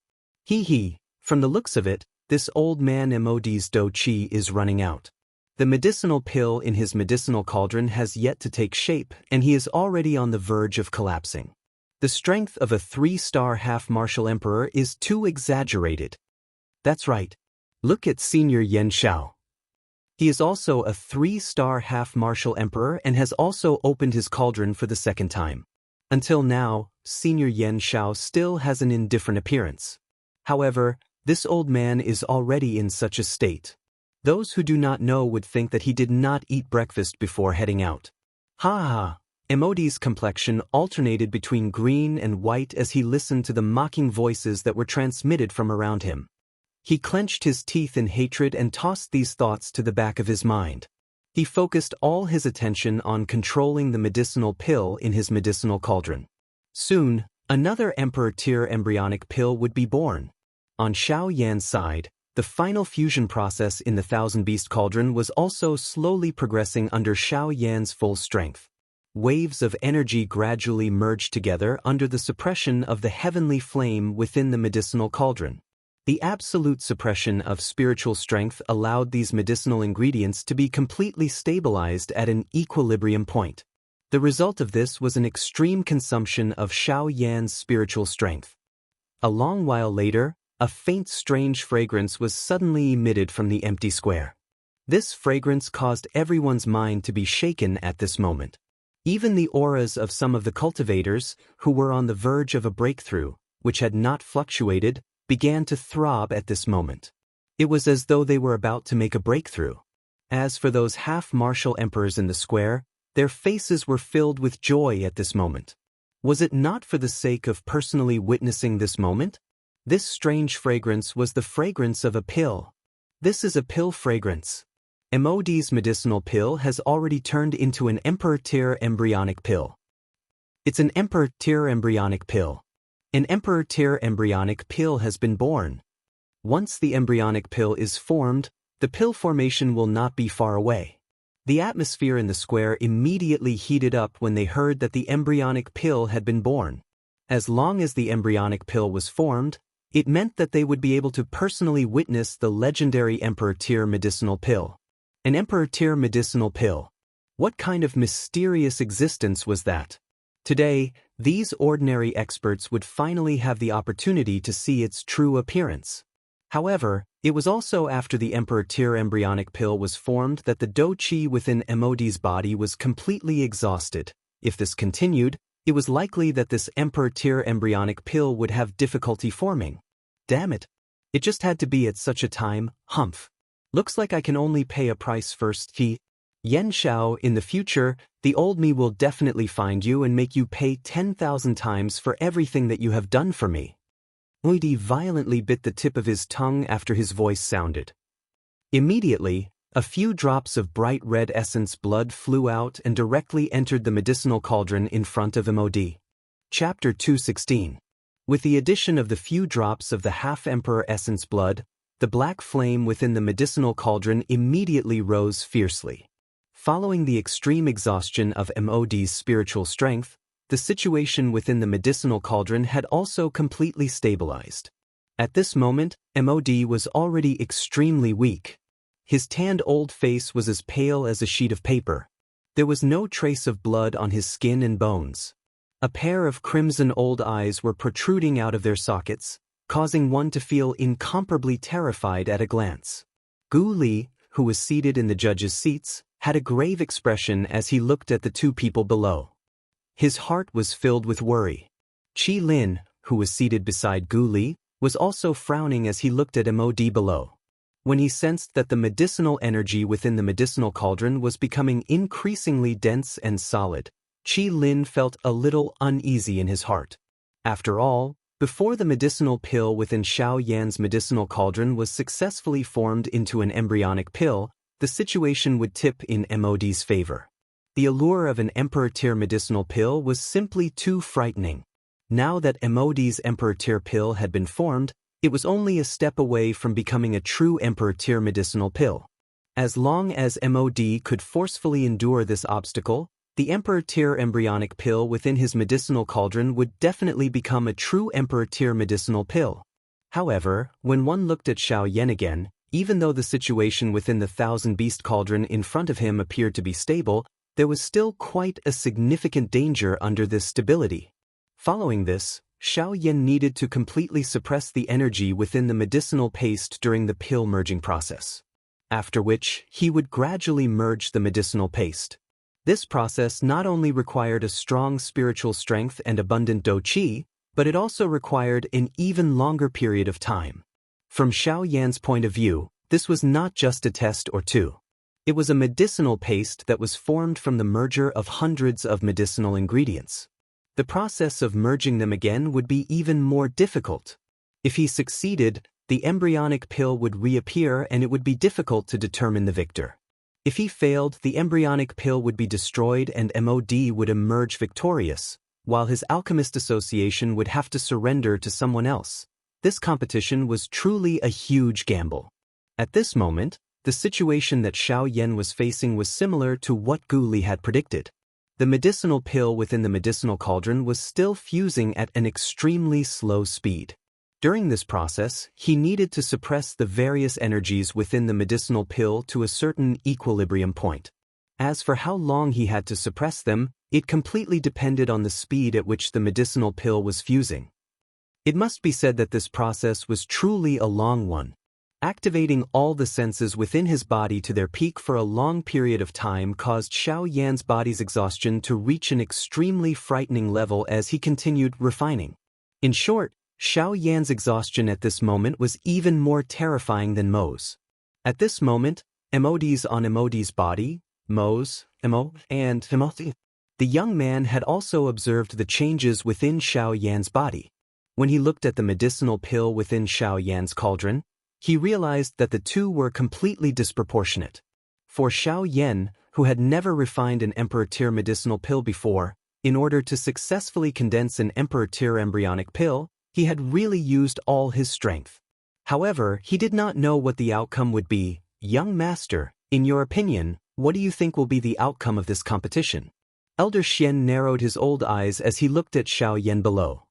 From the looks of it, this old man MOD's dou qi is running out. The medicinal pill in his medicinal cauldron has yet to take shape, and he is already on the verge of collapsing. The strength of a 3-star half-martial emperor is too exaggerated. That's right. Look at Senior Yen Xiao. He is also a 3-star half-martial emperor and has also opened his cauldron for the second time. Until now, Senior Yen Xiao still has an indifferent appearance. However, this old man is already in such a state. Those who do not know would think that he did not eat breakfast before heading out. MOD's complexion alternated between green and white as he listened to the mocking voices that were transmitted from around him. He clenched his teeth in hatred and tossed these thoughts to the back of his mind. He focused all his attention on controlling the medicinal pill in his medicinal cauldron. Soon, another Emperor-tier embryonic pill would be born. On Xiao Yan's side, the final fusion process in the Thousand Beast Cauldron was also slowly progressing under Xiao Yan's full strength. Waves of energy gradually merged together under the suppression of the heavenly flame within the medicinal cauldron. The absolute suppression of spiritual strength allowed these medicinal ingredients to be completely stabilized at an equilibrium point. The result of this was an extreme consumption of Xiao Yan's spiritual strength. A long while later, a faint strange fragrance was suddenly emitted from the empty square. This fragrance caused everyone's mind to be shaken at this moment. Even the auras of some of the cultivators, who were on the verge of a breakthrough, which had not fluctuated, began to throb at this moment. It was as though they were about to make a breakthrough. As for those half-martial emperors in the square, their faces were filled with joy at this moment. Was it not for the sake of personally witnessing this moment? This strange fragrance was the fragrance of a pill. This is a pill fragrance. MOD's medicinal pill has already turned into an Emperor-tier embryonic pill. It's an Emperor-tier embryonic pill. An Emperor-tier embryonic pill has been born. Once the embryonic pill is formed, the pill formation will not be far away. The atmosphere in the square immediately heated up when they heard that the embryonic pill had been born. As long as the embryonic pill was formed, it meant that they would be able to personally witness the legendary Emperor-tier medicinal pill. An Emperor-tier medicinal pill. What kind of mysterious existence was that? Today, these ordinary experts would finally have the opportunity to see its true appearance. However, it was also after the Emperor-tier embryonic pill was formed that the dou qi within MOD's body was completely exhausted. If this continued, it was likely that this Emperor-tier embryonic pill would have difficulty forming. Damn it. It just had to be at such a time, humph. Looks like I can only pay a price first. Yen Xiao, in the future, the old me will definitely find you and make you pay 10,000 times for everything that you have done for me. Uidi violently bit the tip of his tongue after his voice sounded. Immediately, a few drops of bright red essence blood flew out and directly entered the medicinal cauldron in front of MOD. Chapter 216. With the addition of the few drops of the half-emperor essence blood, the black flame within the medicinal cauldron immediately rose fiercely. Following the extreme exhaustion of MOD's spiritual strength, the situation within the medicinal cauldron had also completely stabilized. At this moment, MOD was already extremely weak. His tanned old face was as pale as a sheet of paper. There was no trace of blood on his skin and bones. A pair of crimson old eyes were protruding out of their sockets, causing one to feel incomparably terrified at a glance. Gu Li, who was seated in the judges' seats, had a grave expression as he looked at the two people below. His heart was filled with worry. Qi Lin, who was seated beside Gu Li, was also frowning as he looked at MOD below. When he sensed that the medicinal energy within the medicinal cauldron was becoming increasingly dense and solid, Qi Lin felt a little uneasy in his heart. After all, before the medicinal pill within Xiao Yan's medicinal cauldron was successfully formed into an embryonic pill, the situation would tip in MOD's favor. The allure of an Emperor-tier medicinal pill was simply too frightening. Now that MOD's Emperor-tier pill had been formed, it was only a step away from becoming a true Emperor-tier medicinal pill. As long as MOD could forcefully endure this obstacle, the Emperor-tier embryonic pill within his medicinal cauldron would definitely become a true Emperor-tier medicinal pill. However, when one looked at Xiao Yan again, even though the situation within the thousand-beast cauldron in front of him appeared to be stable, there was still quite a significant danger under this stability. Following this, Xiao Yan needed to completely suppress the energy within the medicinal paste during the pill merging process. After which, he would gradually merge the medicinal paste. This process not only required a strong spiritual strength and abundant dou qi, but it also required an even longer period of time. From Xiao Yan's point of view, this was not just a test or two. It was a medicinal paste that was formed from the merger of hundreds of medicinal ingredients. The process of merging them again would be even more difficult. If he succeeded, the embryonic pill would reappear and it would be difficult to determine the victor. If he failed, the embryonic pill would be destroyed and MOD would emerge victorious, while his alchemist association would have to surrender to someone else. This competition was truly a huge gamble. At this moment, the situation that Xiao Yan was facing was similar to what Gu Li had predicted. The medicinal pill within the medicinal cauldron was still fusing at an extremely slow speed. During this process, he needed to suppress the various energies within the medicinal pill to a certain equilibrium point. As for how long he had to suppress them, it completely depended on the speed at which the medicinal pill was fusing. It must be said that this process was truly a long one. Activating all the senses within his body to their peak for a long period of time caused Xiao Yan's body's exhaustion to reach an extremely frightening level as he continued refining. In short, Xiao Yan's exhaustion at this moment was even more terrifying than Mo's. At this moment, MOD's on MOD's body, Mo's, MO, and MOD. The young man had also observed the changes within Xiao Yan's body. When he looked at the medicinal pill within Xiao Yan's cauldron, he realized that the two were completely disproportionate. For Xiao Yan, who had never refined an Emperor-tier medicinal pill before, in order to successfully condense an Emperor-tier embryonic pill, he had really used all his strength. However, he did not know what the outcome would be. Young master, in your opinion, what do you think will be the outcome of this competition? Elder Xian narrowed his old eyes as he looked at Xiao Yan below.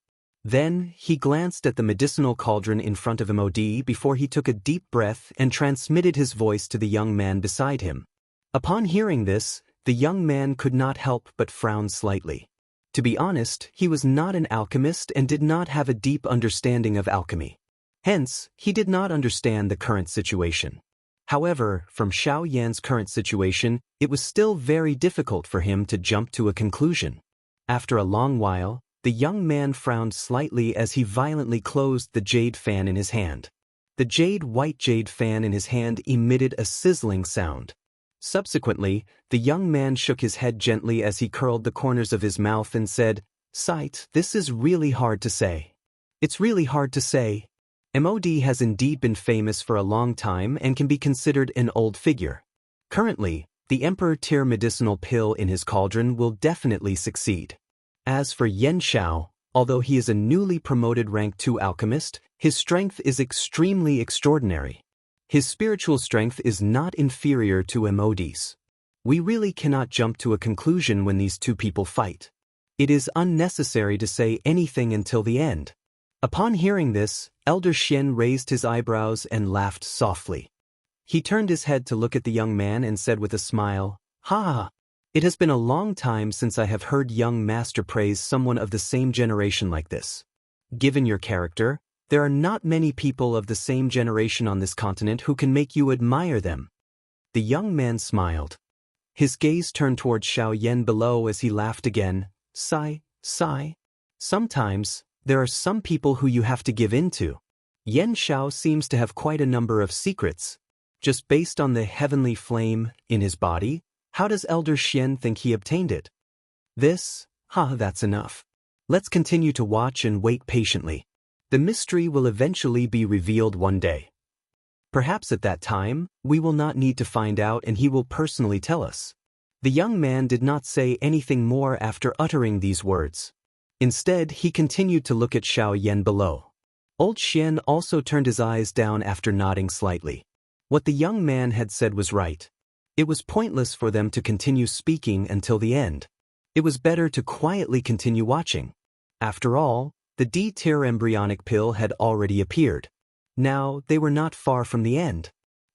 Then, he glanced at the medicinal cauldron in front of MOD before he took a deep breath and transmitted his voice to the young man beside him. Upon hearing this, the young man could not help but frown slightly. To be honest, he was not an alchemist and did not have a deep understanding of alchemy. Hence, he did not understand the current situation. However, from Xiao Yan's current situation, it was still very difficult for him to jump to a conclusion. After a long while, the young man frowned slightly as he violently closed the jade fan in his hand. The white jade fan in his hand emitted a sizzling sound. Subsequently, the young man shook his head gently as he curled the corners of his mouth and said, "Sight, this is really hard to say. It's really hard to say. MOD has indeed been famous for a long time and can be considered an old figure. Currently, the Emperor-tier medicinal pill in his cauldron will definitely succeed. As for Yan Xiao, although he is a newly promoted rank 2 alchemist, his strength is extremely extraordinary. His spiritual strength is not inferior to MOD's. We really cannot jump to a conclusion when these two people fight. It is unnecessary to say anything until the end." Upon hearing this, Elder Xian raised his eyebrows and laughed softly. He turned his head to look at the young man and said with a smile, "Ha ha! It has been a long time since I have heard young master praise someone of the same generation like this. Given your character, there are not many people of the same generation on this continent who can make you admire them." The young man smiled. His gaze turned towards Xiao Yan below as he laughed again. Sigh. Sometimes, There are some people who you have to give in to. Yan Xiao seems to have quite a number of secrets. Just based on the heavenly flame in his body, how does Elder Xian think he obtained it? That's enough. Let's continue to watch and wait patiently. The mystery will eventually be revealed one day. Perhaps at that time, we will not need to find out and he will personally tell us. The young man did not say anything more after uttering these words. Instead, he continued to look at Xiao Yan below. Old Xian also turned his eyes down after nodding slightly. What the young man had said was right. It was pointless for them to continue speaking until the end. It was better to quietly continue watching. After all, the D-tier embryonic pill had already appeared. Now, they were not far from the end.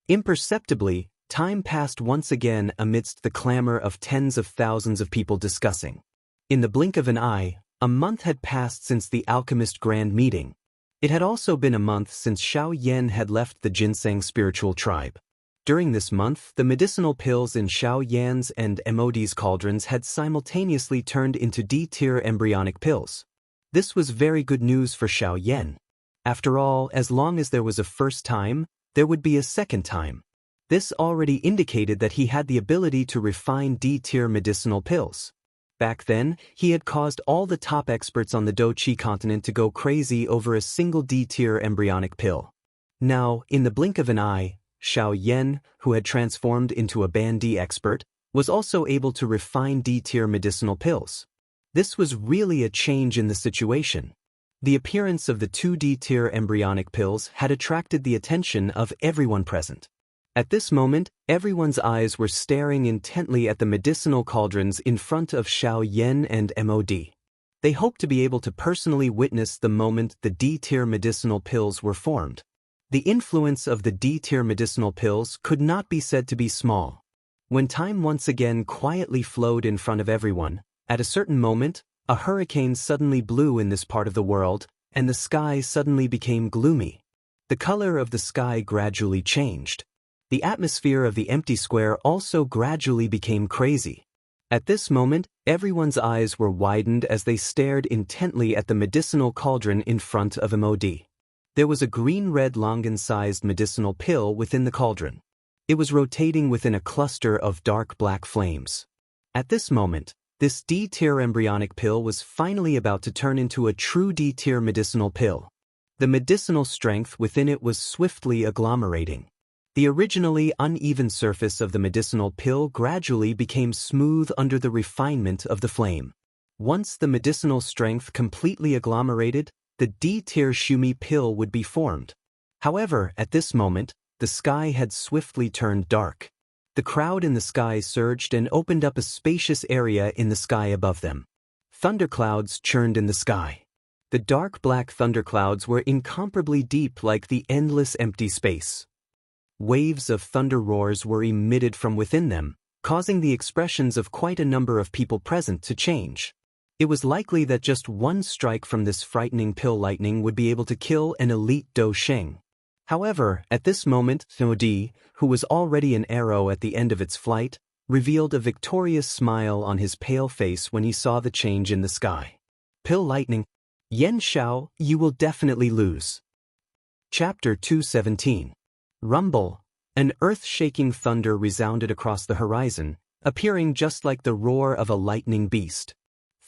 Imperceptibly, time passed once again amidst the clamor of tens of thousands of people discussing. In the blink of an eye, a month had passed since the alchemist grand meeting. It had also been a month since Xiao Yan had left the Ginseng spiritual tribe. During this month, the medicinal pills in Xiao Yan's and MOD's cauldrons had simultaneously turned into D-tier embryonic pills. This was very good news for Xiao Yan. After all, as long as there was a first time, there would be a second time. This already indicated that he had the ability to refine D-tier medicinal pills. Back then, he had caused all the top experts on the Douqi continent to go crazy over a single D-tier embryonic pill. Now, in the blink of an eye, Xiao Yan, who had transformed into a Ban D expert, was also able to refine D-tier medicinal pills. This was really a change in the situation. The appearance of the two D-tier embryonic pills had attracted the attention of everyone present. At this moment, everyone's eyes were staring intently at the medicinal cauldrons in front of Xiao Yan and MOD. They hoped to be able to personally witness the moment the D-tier medicinal pills were formed. The influence of the D-tier medicinal pills could not be said to be small. When time once again quietly flowed in front of everyone, at a certain moment, a hurricane suddenly blew in this part of the world, and the sky suddenly became gloomy. The color of the sky gradually changed. The atmosphere of the empty square also gradually became crazy. At this moment, everyone's eyes were widened as they stared intently at the medicinal cauldron in front of MOD. There was a green-red longan-sized medicinal pill within the cauldron. It was rotating within a cluster of dark black flames. At this moment, this D-tier embryonic pill was finally about to turn into a true D-tier medicinal pill. The medicinal strength within it was swiftly agglomerating. The originally uneven surface of the medicinal pill gradually became smooth under the refinement of the flame. Once the medicinal strength completely agglomerated, the D-tier Shumi pill would be formed. However, at this moment, the sky had swiftly turned dark. The crowd in the sky surged and opened up a spacious area in the sky above them. Thunderclouds churned in the sky. The dark black thunderclouds were incomparably deep like the endless empty space. Waves of thunder roars were emitted from within them, causing the expressions of quite a number of people present to change. It was likely that just one strike from this frightening pill lightning would be able to kill an elite Dou Sheng. However, at this moment, Di, who was already an arrow at the end of its flight, revealed a victorious smile on his pale face when he saw the change in the sky. Pill lightning. Yan Xiao, you will definitely lose. Chapter 217. Rumble. An earth-shaking thunder resounded across the horizon, appearing just like the roar of a lightning beast.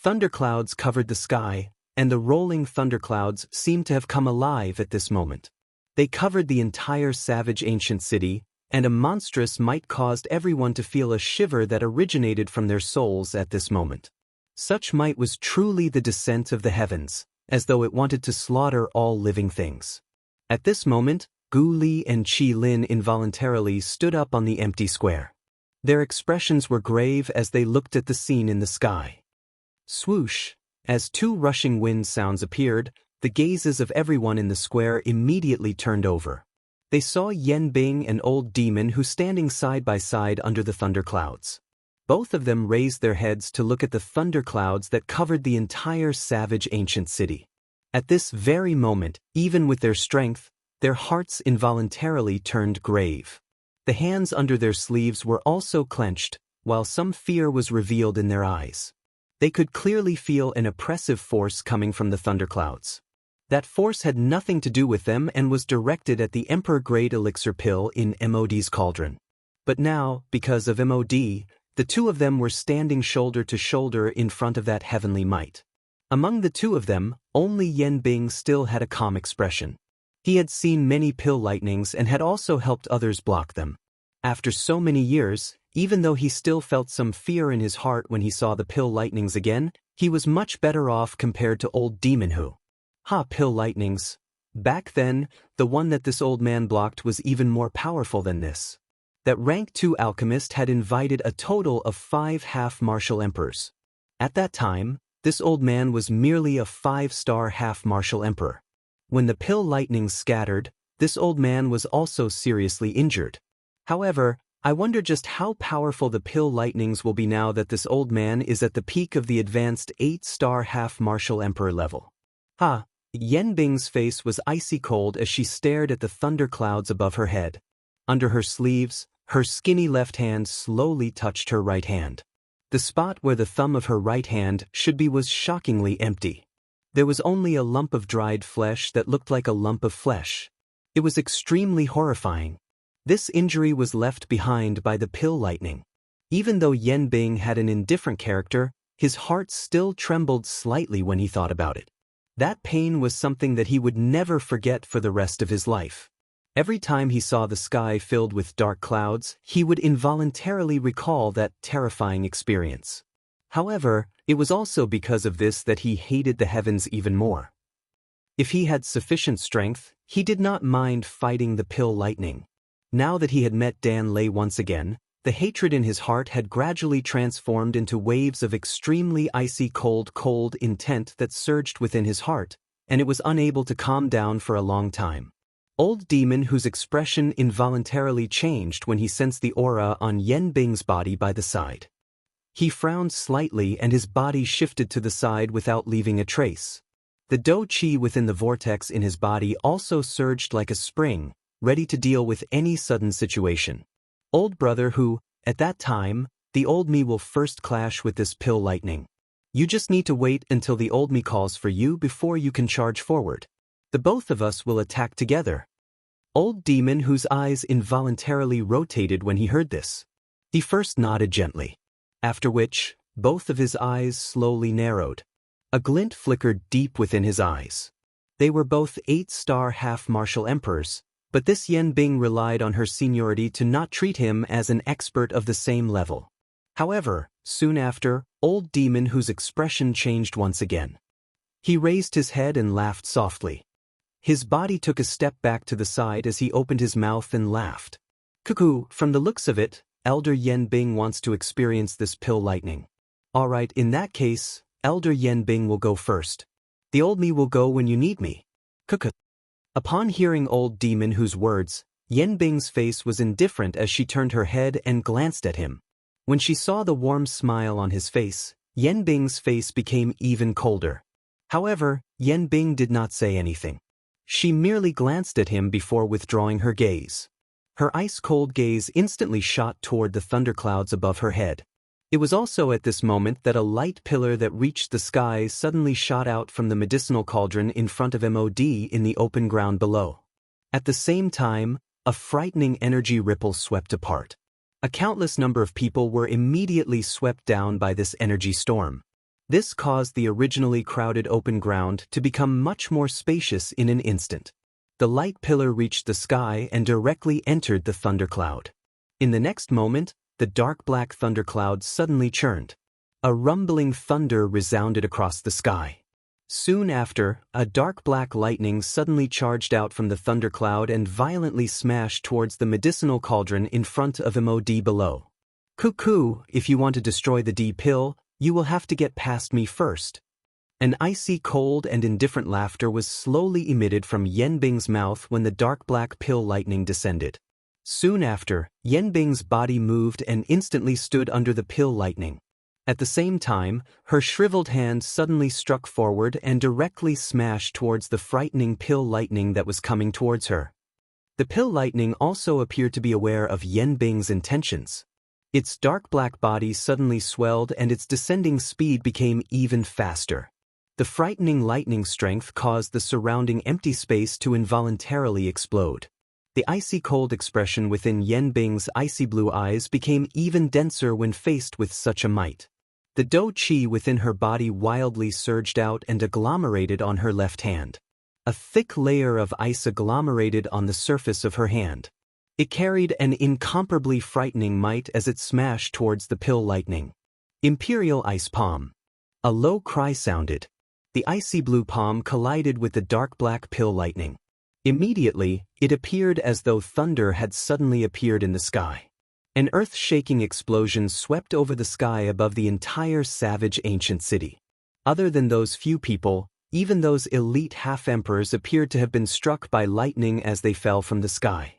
Thunderclouds covered the sky, and the rolling thunderclouds seemed to have come alive at this moment. They covered the entire savage ancient city, and a monstrous might caused everyone to feel a shiver that originated from their souls at this moment. Such might was truly the descent of the heavens, as though it wanted to slaughter all living things. At this moment, Gu Li and Qi Lin involuntarily stood up on the empty square. Their expressions were grave as they looked at the scene in the sky. Swoosh! As two rushing wind sounds appeared, the gazes of everyone in the square immediately turned over. They saw Yan Bing, an old demon who standing side by side under the thunderclouds. Both of them raised their heads to look at the thunderclouds that covered the entire savage ancient city. At this very moment, even with their strength, their hearts involuntarily turned grave. The hands under their sleeves were also clenched, while some fear was revealed in their eyes. They could clearly feel an oppressive force coming from the thunderclouds. That force had nothing to do with them and was directed at the Emperor-grade elixir pill in MOD's cauldron. But now, because of MOD, the two of them were standing shoulder to shoulder in front of that heavenly might. Among the two of them, only Yan Bing still had a calm expression. He had seen many pill lightnings and had also helped others block them. After so many years, even though he still felt some fear in his heart when he saw the pill lightnings again, he was much better off compared to old demon who. Pill lightnings. Back then, the one that this old man blocked was even more powerful than this. That rank 2 alchemist had invited a total of 5 half-martial emperors. At that time, this old man was merely a 5-star half-martial emperor. When the pill lightnings scattered, this old man was also seriously injured. However, I wonder just how powerful the pill lightnings will be now that this old man is at the peak of the advanced 8-star half-martial emperor level. Yan Bing's face was icy cold as she stared at the thunderclouds above her head. Under her sleeves, her skinny left hand slowly touched her right hand. The spot where the thumb of her right hand should be was shockingly empty. There was only a lump of dried flesh that looked like a lump of flesh. It was extremely horrifying. This injury was left behind by the pill lightning. Even though Yan Bing had an indifferent character, his heart still trembled slightly when he thought about it. That pain was something that he would never forget for the rest of his life. Every time he saw the sky filled with dark clouds, he would involuntarily recall that terrifying experience. However, it was also because of this that he hated the heavens even more. If he had sufficient strength, he did not mind fighting the pill lightning. Now that he had met Dan Lei once again, the hatred in his heart had gradually transformed into waves of extremely icy cold intent that surged within his heart, and it was unable to calm down for a long time. Old demon whose expression involuntarily changed when he sensed the aura on Yan Bing's body by the side. He frowned slightly and his body shifted to the side without leaving a trace. The Dou Qi within the vortex in his body also surged like a spring, ready to deal with any sudden situation. Old brother who, at that time, the old me will first clash with this pill lightning. You just need to wait until the old me calls for you before you can charge forward. The both of us will attack together. Old demon whose eyes involuntarily rotated when he heard this. He first nodded gently. After which, both of his eyes slowly narrowed. A glint flickered deep within his eyes. They were both 8-star half-martial emperors, but this Yan Bing relied on her seniority to not treat him as an expert of the same level. However, soon after, old demon whose expression changed once again. He raised his head and laughed softly. His body took a step back to the side as he opened his mouth and laughed. Cuckoo, from the looks of it, Elder Yan Bing wants to experience this pill lightning. Alright, in that case, Elder Yan Bing will go first. The old me will go when you need me. Cuckoo. Upon hearing old demon whose words, Yan Bing's face was indifferent as she turned her head and glanced at him. When she saw the warm smile on his face, Yan Bing's face became even colder. However, Yan Bing did not say anything. She merely glanced at him before withdrawing her gaze. Her ice-cold gaze instantly shot toward the thunderclouds above her head. It was also at this moment that a light pillar that reached the sky suddenly shot out from the medicinal cauldron in front of MOD in the open ground below. At the same time, a frightening energy ripple swept apart. A countless number of people were immediately swept down by this energy storm. This caused the originally crowded open ground to become much more spacious in an instant. The light pillar reached the sky and directly entered the thundercloud. In the next moment, the dark black thundercloud suddenly churned. A rumbling thunder resounded across the sky. Soon after, a dark black lightning suddenly charged out from the thundercloud and violently smashed towards the medicinal cauldron in front of MOD below. Cuckoo, if you want to destroy the D-pill, you will have to get past me first. An icy cold and indifferent laughter was slowly emitted from Yan Bing's mouth when the dark black pill lightning descended. Soon after, Yan Bing's body moved and instantly stood under the pill lightning. At the same time, her shriveled hand suddenly struck forward and directly smashed towards the frightening pill lightning that was coming towards her. The pill lightning also appeared to be aware of Yan Bing's intentions. Its dark black body suddenly swelled and its descending speed became even faster. The frightening lightning strength caused the surrounding empty space to involuntarily explode. The icy cold expression within Yan Bing's icy blue eyes became even denser when faced with such a might. The dou qi within her body wildly surged out and agglomerated on her left hand. A thick layer of ice agglomerated on the surface of her hand. It carried an incomparably frightening might as it smashed towards the pill lightning. Imperial Ice Palm. A low cry sounded. The icy blue palm collided with the dark black pill lightning. Immediately, it appeared as though thunder had suddenly appeared in the sky. An earth-shaking explosion swept over the sky above the entire savage ancient city. Other than those few people, even those elite half-emperors appeared to have been struck by lightning as they fell from the sky.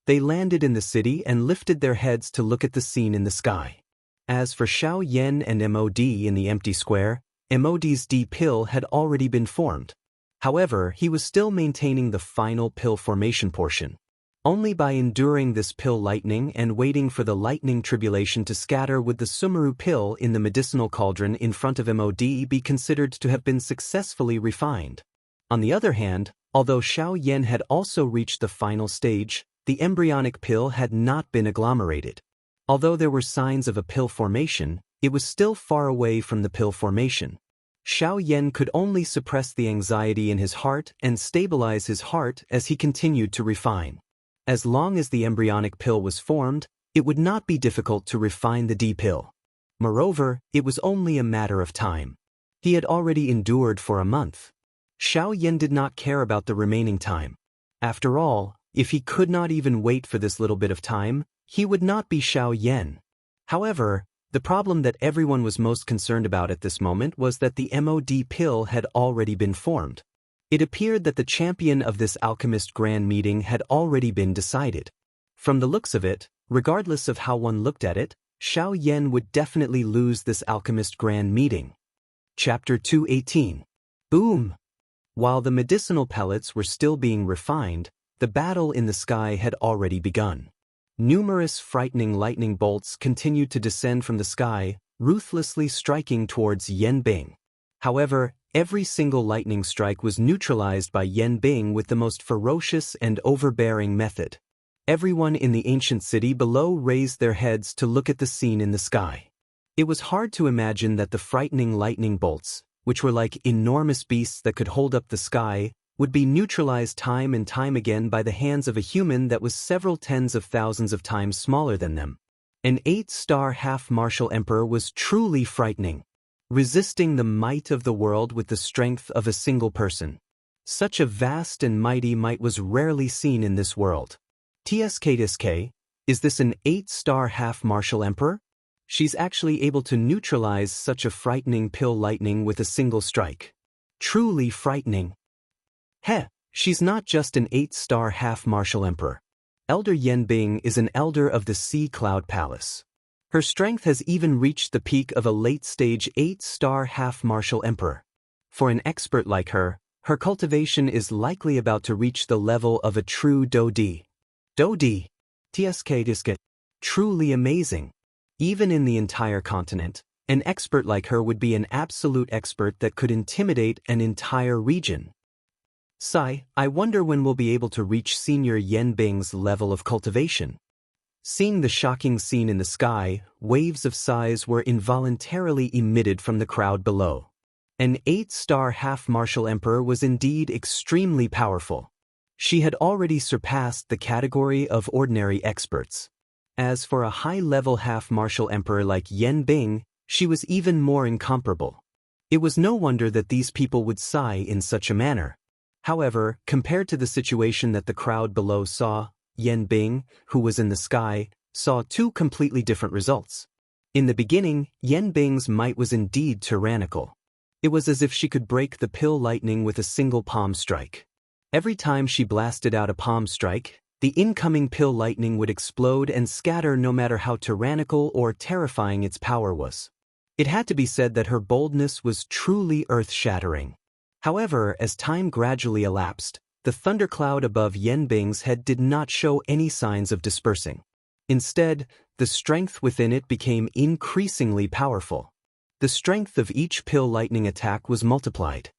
They landed in the city and lifted their heads to look at the scene in the sky. As for Xiao Yan and MOD in the empty square, MOD's D pill had already been formed. However, he was still maintaining the final pill formation portion. Only by enduring this pill lightning and waiting for the lightning tribulation to scatter would the Sumeru pill in the medicinal cauldron in front of MOD be considered to have been successfully refined. On the other hand, although Xiao Yan had also reached the final stage, the embryonic pill had not been agglomerated. Although there were signs of a pill formation, it was still far away from the pill formation. Xiao Yan could only suppress the anxiety in his heart and stabilize his heart as he continued to refine. As long as the embryonic pill was formed, it would not be difficult to refine the D pill. Moreover, it was only a matter of time. He had already endured for a month. Xiao Yan did not care about the remaining time. After all, if he could not even wait for this little bit of time, he would not be Xiao Yan. However, the problem that everyone was most concerned about at this moment was that the MOD pill had already been formed. It appeared that the champion of this alchemist grand meeting had already been decided. From the looks of it, regardless of how one looked at it, Xiao Yan would definitely lose this alchemist grand meeting. Chapter 218. Boom! While the medicinal pellets were still being refined, the battle in the sky had already begun. Numerous frightening lightning bolts continued to descend from the sky, ruthlessly striking towards Yan Bing. However, every single lightning strike was neutralized by Yan Bing with the most ferocious and overbearing method. Everyone in the ancient city below raised their heads to look at the scene in the sky. It was hard to imagine that the frightening lightning bolts, which were like enormous beasts that could hold up the sky, would be neutralized time and time again by the hands of a human that was several tens of thousands of times smaller than them. An 8-star half-martial emperor was truly frightening, resisting the might of the world with the strength of a single person. Such a vast and mighty might was rarely seen in this world. TSK, is this an 8-star half-martial emperor? She's actually able to neutralize such a frightening pill lightning with a single strike. Truly frightening. Heh, she's not just an 8-star half-martial emperor. Elder Yan Bing is an elder of the Sea Cloud Palace. Her strength has even reached the peak of a late-stage 8-star half-martial emperor. For an expert like her, her cultivation is likely about to reach the level of a true Dodi. Dodi. TSK. Truly amazing. Even in the entire continent, an expert like her would be an absolute expert that could intimidate an entire region. Sigh, I wonder when we'll be able to reach Senior Yan Bing's level of cultivation. Seeing the shocking scene in the sky, waves of sighs were involuntarily emitted from the crowd below. An 8-star half-martial emperor was indeed extremely powerful. She had already surpassed the category of ordinary experts. As for a high-level half-martial emperor like Yan Bing, she was even more incomparable. It was no wonder that these people would sigh in such a manner. However, compared to the situation that the crowd below saw, Yan Bing, who was in the sky, saw two completely different results. In the beginning, Yan Bing's might was indeed tyrannical. It was as if she could break the pill lightning with a single palm strike. Every time she blasted out a palm strike, the incoming pill lightning would explode and scatter no matter how tyrannical or terrifying its power was. It had to be said that her boldness was truly earth-shattering. However, as time gradually elapsed, the thundercloud above Yan Bing's head did not show any signs of dispersing. Instead, the strength within it became increasingly powerful. The strength of each pill lightning attack was multiplied.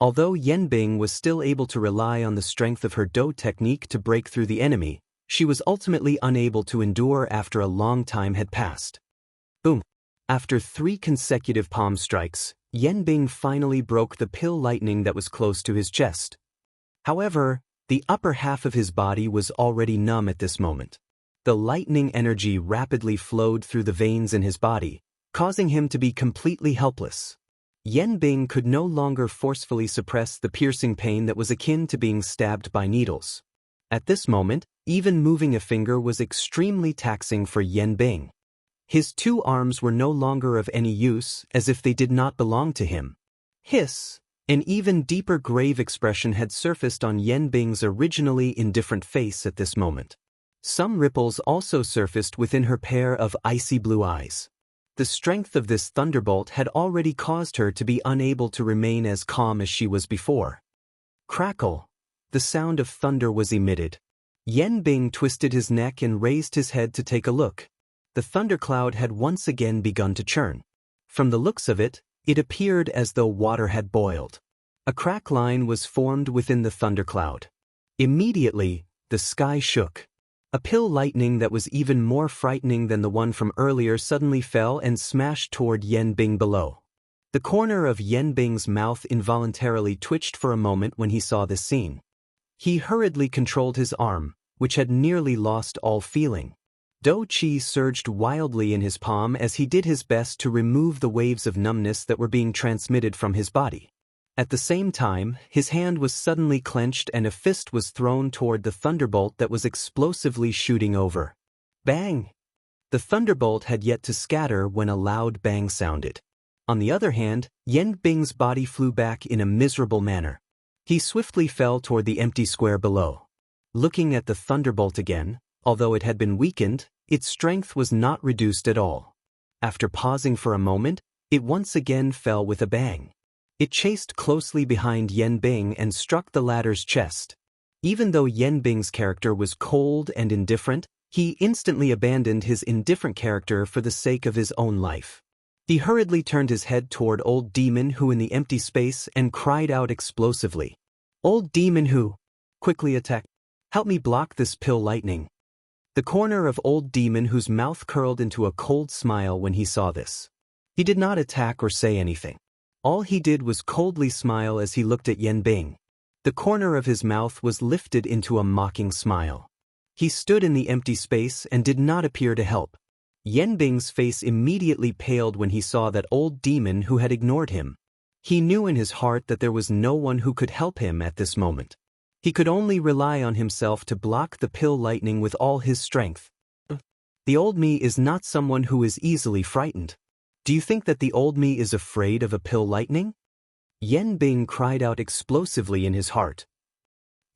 Although Yanbing was still able to rely on the strength of her Dou technique to break through the enemy, she was ultimately unable to endure after a long time had passed. Boom! After 3 consecutive palm strikes, Yanbing finally broke the pill lightning that was close to his chest. However, the upper half of his body was already numb at this moment. The lightning energy rapidly flowed through the veins in his body, causing him to be completely helpless. Yanbing could no longer forcefully suppress the piercing pain that was akin to being stabbed by needles. At this moment, even moving a finger was extremely taxing for Yanbing. His 2 arms were no longer of any use, as if they did not belong to him. Hiss! An even deeper grave expression had surfaced on Yanbing's originally indifferent face at this moment. Some ripples also surfaced within her pair of icy blue eyes. The strength of this thunderbolt had already caused her to be unable to remain as calm as she was before. Crackle! The sound of thunder was emitted. Yanbing twisted his neck and raised his head to take a look. The thundercloud had once again begun to churn. From the looks of it, it appeared as though water had boiled. A crack line was formed within the thundercloud. Immediately, the sky shook. A pill lightning that was even more frightening than the one from earlier suddenly fell and smashed toward Yanbing below. The corner of Yanbing's mouth involuntarily twitched for a moment when he saw this scene. He hurriedly controlled his arm, which had nearly lost all feeling. Dou Qi surged wildly in his palm as he did his best to remove the waves of numbness that were being transmitted from his body. At the same time, his hand was suddenly clenched and a fist was thrown toward the thunderbolt that was explosively shooting over. Bang! The thunderbolt had yet to scatter when a loud bang sounded. On the other hand, Yanbing's body flew back in a miserable manner. He swiftly fell toward the empty square below. Looking at the thunderbolt again, although it had been weakened, its strength was not reduced at all. After pausing for a moment, it once again fell with a bang. It chased closely behind Yanbing and struck the latter's chest. Even though Yanbing's character was cold and indifferent, he instantly abandoned his indifferent character for the sake of his own life. He hurriedly turned his head toward Old Demon Who in the empty space and cried out explosively. Old Demon Who! Quickly attack! Help me block this pill lightning! The corner of Old Demon Who's mouth curled into a cold smile when he saw this. He did not attack or say anything. All he did was coldly smile as he looked at Yanbing. The corner of his mouth was lifted into a mocking smile. He stood in the empty space and did not appear to help. Yanbing's face immediately paled when he saw that Old Demon Who had ignored him. He knew in his heart that there was no one who could help him at this moment. He could only rely on himself to block the pill lightning with all his strength. The old me is not someone who is easily frightened. Do you think that the old me is afraid of a pill lightning? Yanbing cried out explosively in his heart.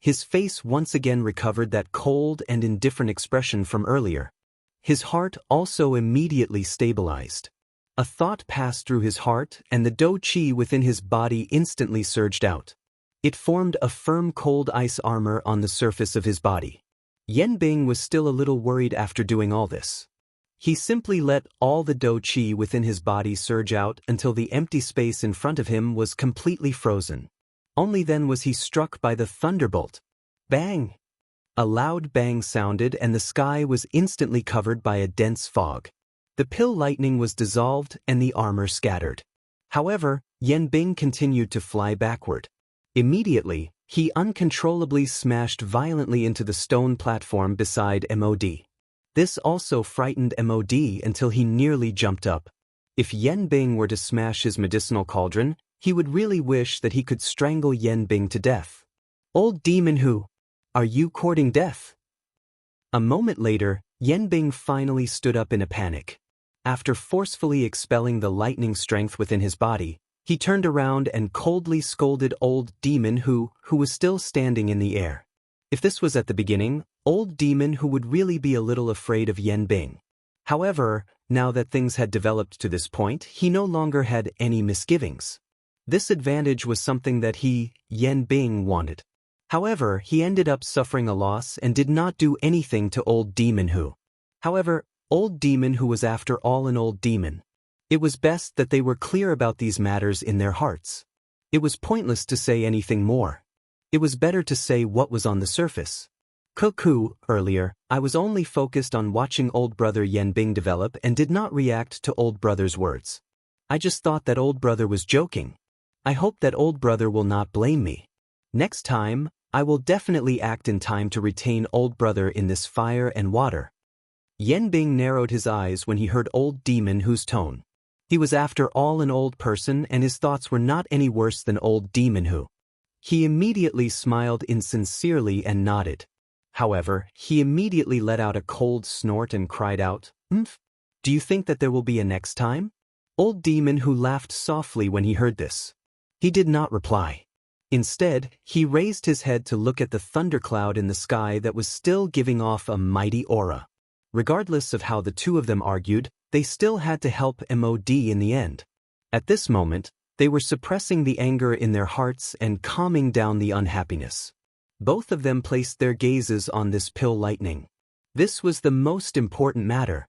His face once again recovered that cold and indifferent expression from earlier. His heart also immediately stabilized. A thought passed through his heart and the Dou Qi within his body instantly surged out. It formed a firm cold ice armor on the surface of his body. Yanbing was still a little worried after doing all this. He simply let all the Dou Qi within his body surge out until the empty space in front of him was completely frozen. Only then was he struck by the thunderbolt. Bang! A loud bang sounded and the sky was instantly covered by a dense fog. The pill lightning was dissolved and the armor scattered. However, Yanbing continued to fly backward. Immediately, he uncontrollably smashed violently into the stone platform beside MOD. This also frightened MOD until he nearly jumped up. If Yanbing were to smash his medicinal cauldron, he would really wish that he could strangle Yanbing to death. Old Demon Who! Are you courting death? A moment later, Yanbing finally stood up in a panic. After forcefully expelling the lightning strength within his body, he turned around and coldly scolded Old Demon Who was still standing in the air. If this was at the beginning, Old Demon Who would really be a little afraid of Yanbing. However, now that things had developed to this point, he no longer had any misgivings. This advantage was something that he, Yanbing, wanted. However, he ended up suffering a loss and did not do anything to Old Demon Who. However, old demon who was after all an old demon. It was best that they were clear about these matters in their hearts. It was pointless to say anything more. It was better to say what was on the surface. Cuckoo, earlier, I was only focused on watching old brother Yan Bing develop and did not react to old brother's words. I just thought that old brother was joking. I hope that old brother will not blame me. Next time, I will definitely act in time to retain old brother in this fire and water. Yan Bing narrowed his eyes when he heard old demon whose tone. He was after all an old person and his thoughts were not any worse than old demon who. He immediately smiled insincerely and nodded. However, he immediately let out a cold snort and cried out, "Umph? Do you think that there will be a next time?" Old demon who laughed softly when he heard this. He did not reply. Instead, he raised his head to look at the thundercloud in the sky that was still giving off a mighty aura. Regardless of how the two of them argued, they still had to help MOD in the end. At this moment, they were suppressing the anger in their hearts and calming down the unhappiness. Both of them placed their gazes on this pill lightning. This was the most important matter.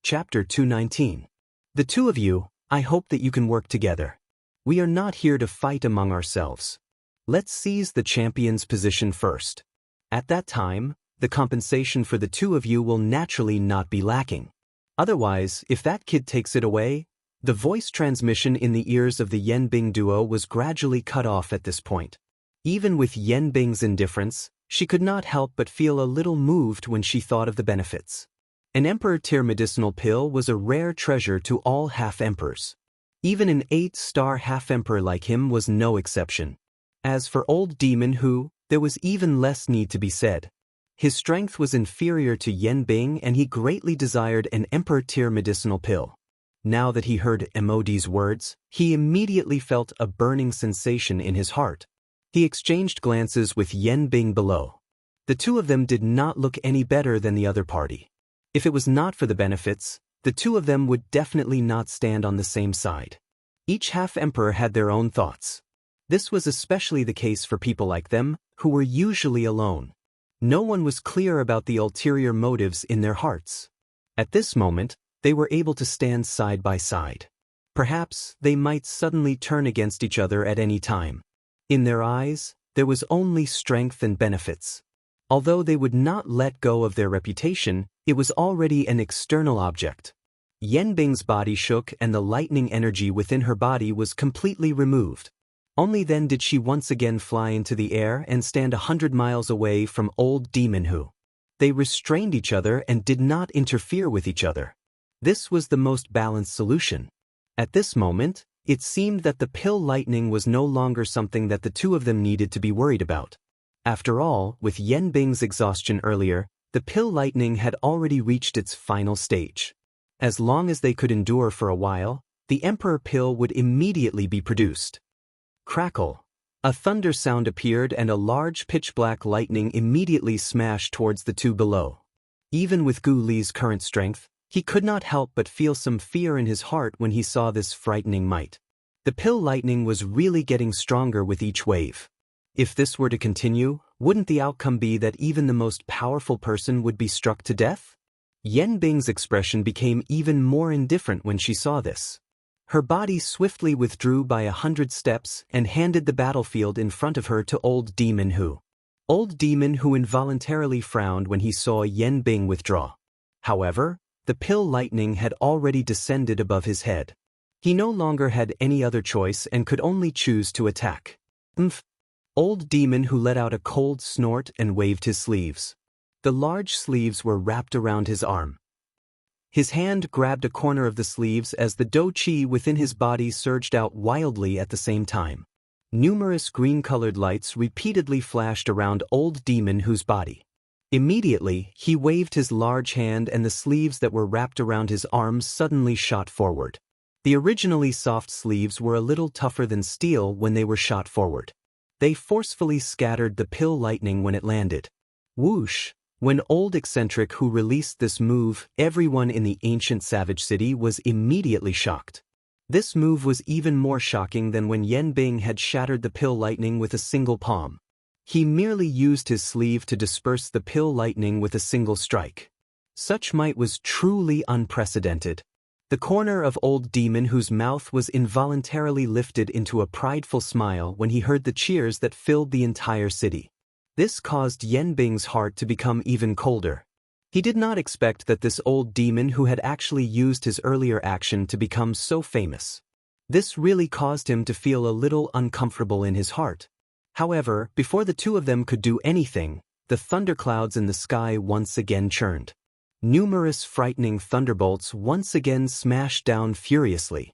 Chapter 219. The two of you, I hope that you can work together. We are not here to fight among ourselves. Let's seize the champion's position first. At that time, the compensation for the two of you will naturally not be lacking. Otherwise, if that kid takes it away, the voice transmission in the ears of the Yan Bing duo was gradually cut off at this point. Even with Yan Bing's indifference, she could not help but feel a little moved when she thought of the benefits. An Emperor-tier medicinal pill was a rare treasure to all half-emperors. Even an 8-star half-emperor like him was no exception. As for old demon who, there was even less need to be said. His strength was inferior to Yan Bing and he greatly desired an Emperor-tier medicinal pill. Now that he heard MOD's words, he immediately felt a burning sensation in his heart. He exchanged glances with Yan Bing below. The two of them did not look any better than the other party. If it was not for the benefits, the two of them would definitely not stand on the same side. Each half-emperor had their own thoughts. This was especially the case for people like them, who were usually alone. No one was clear about the ulterior motives in their hearts. At this moment, they were able to stand side by side. Perhaps they might suddenly turn against each other at any time. In their eyes, there was only strength and benefits. Although they would not let go of their reputation, it was already an external object. Yan Bing's body shook and the lightning energy within her body was completely removed. Only then did she once again fly into the air and stand 100 miles away from old demon who. They restrained each other and did not interfere with each other. This was the most balanced solution. At this moment, it seemed that the pill lightning was no longer something that the two of them needed to be worried about. After all, with Yan Bing's exhaustion earlier, the pill lightning had already reached its final stage. As long as they could endure for a while, the Emperor pill would immediately be produced. Crackle. A thunder sound appeared and a large pitch-black lightning immediately smashed towards the two below. Even with Gu Li's current strength, he could not help but feel some fear in his heart when he saw this frightening might. The pill lightning was really getting stronger with each wave. If this were to continue, wouldn't the outcome be that even the most powerful person would be struck to death? Yan Bing's expression became even more indifferent when she saw this. Her body swiftly withdrew by 100 steps and handed the battlefield in front of her to old demon who. Old demon who involuntarily frowned when he saw Yan Bing withdraw. However, the pill lightning had already descended above his head. He no longer had any other choice and could only choose to attack. Umph. Old demon who let out a cold snort and waved his sleeves. The large sleeves were wrapped around his arm. His hand grabbed a corner of the sleeves as the do chi within his body surged out wildly at the same time. Numerous green-colored lights repeatedly flashed around old demon whose body. Immediately, he waved his large hand and the sleeves that were wrapped around his arms suddenly shot forward. The originally soft sleeves were a little tougher than steel when they were shot forward. They forcefully scattered the pill lightning when it landed. Whoosh! When old eccentric who released this move, everyone in the ancient savage city was immediately shocked. This move was even more shocking than when Yan Bing had shattered the pill lightning with a single palm. He merely used his sleeve to disperse the pill lightning with a single strike. Such might was truly unprecedented. The corner of old demon whose mouth was involuntarily lifted into a prideful smile when he heard the cheers that filled the entire city. This caused Yan Bing's heart to become even colder. He did not expect that this old demon who had actually used his earlier action to become so famous. This really caused him to feel a little uncomfortable in his heart. However, before the two of them could do anything, the thunderclouds in the sky once again churned. Numerous frightening thunderbolts once again smashed down furiously.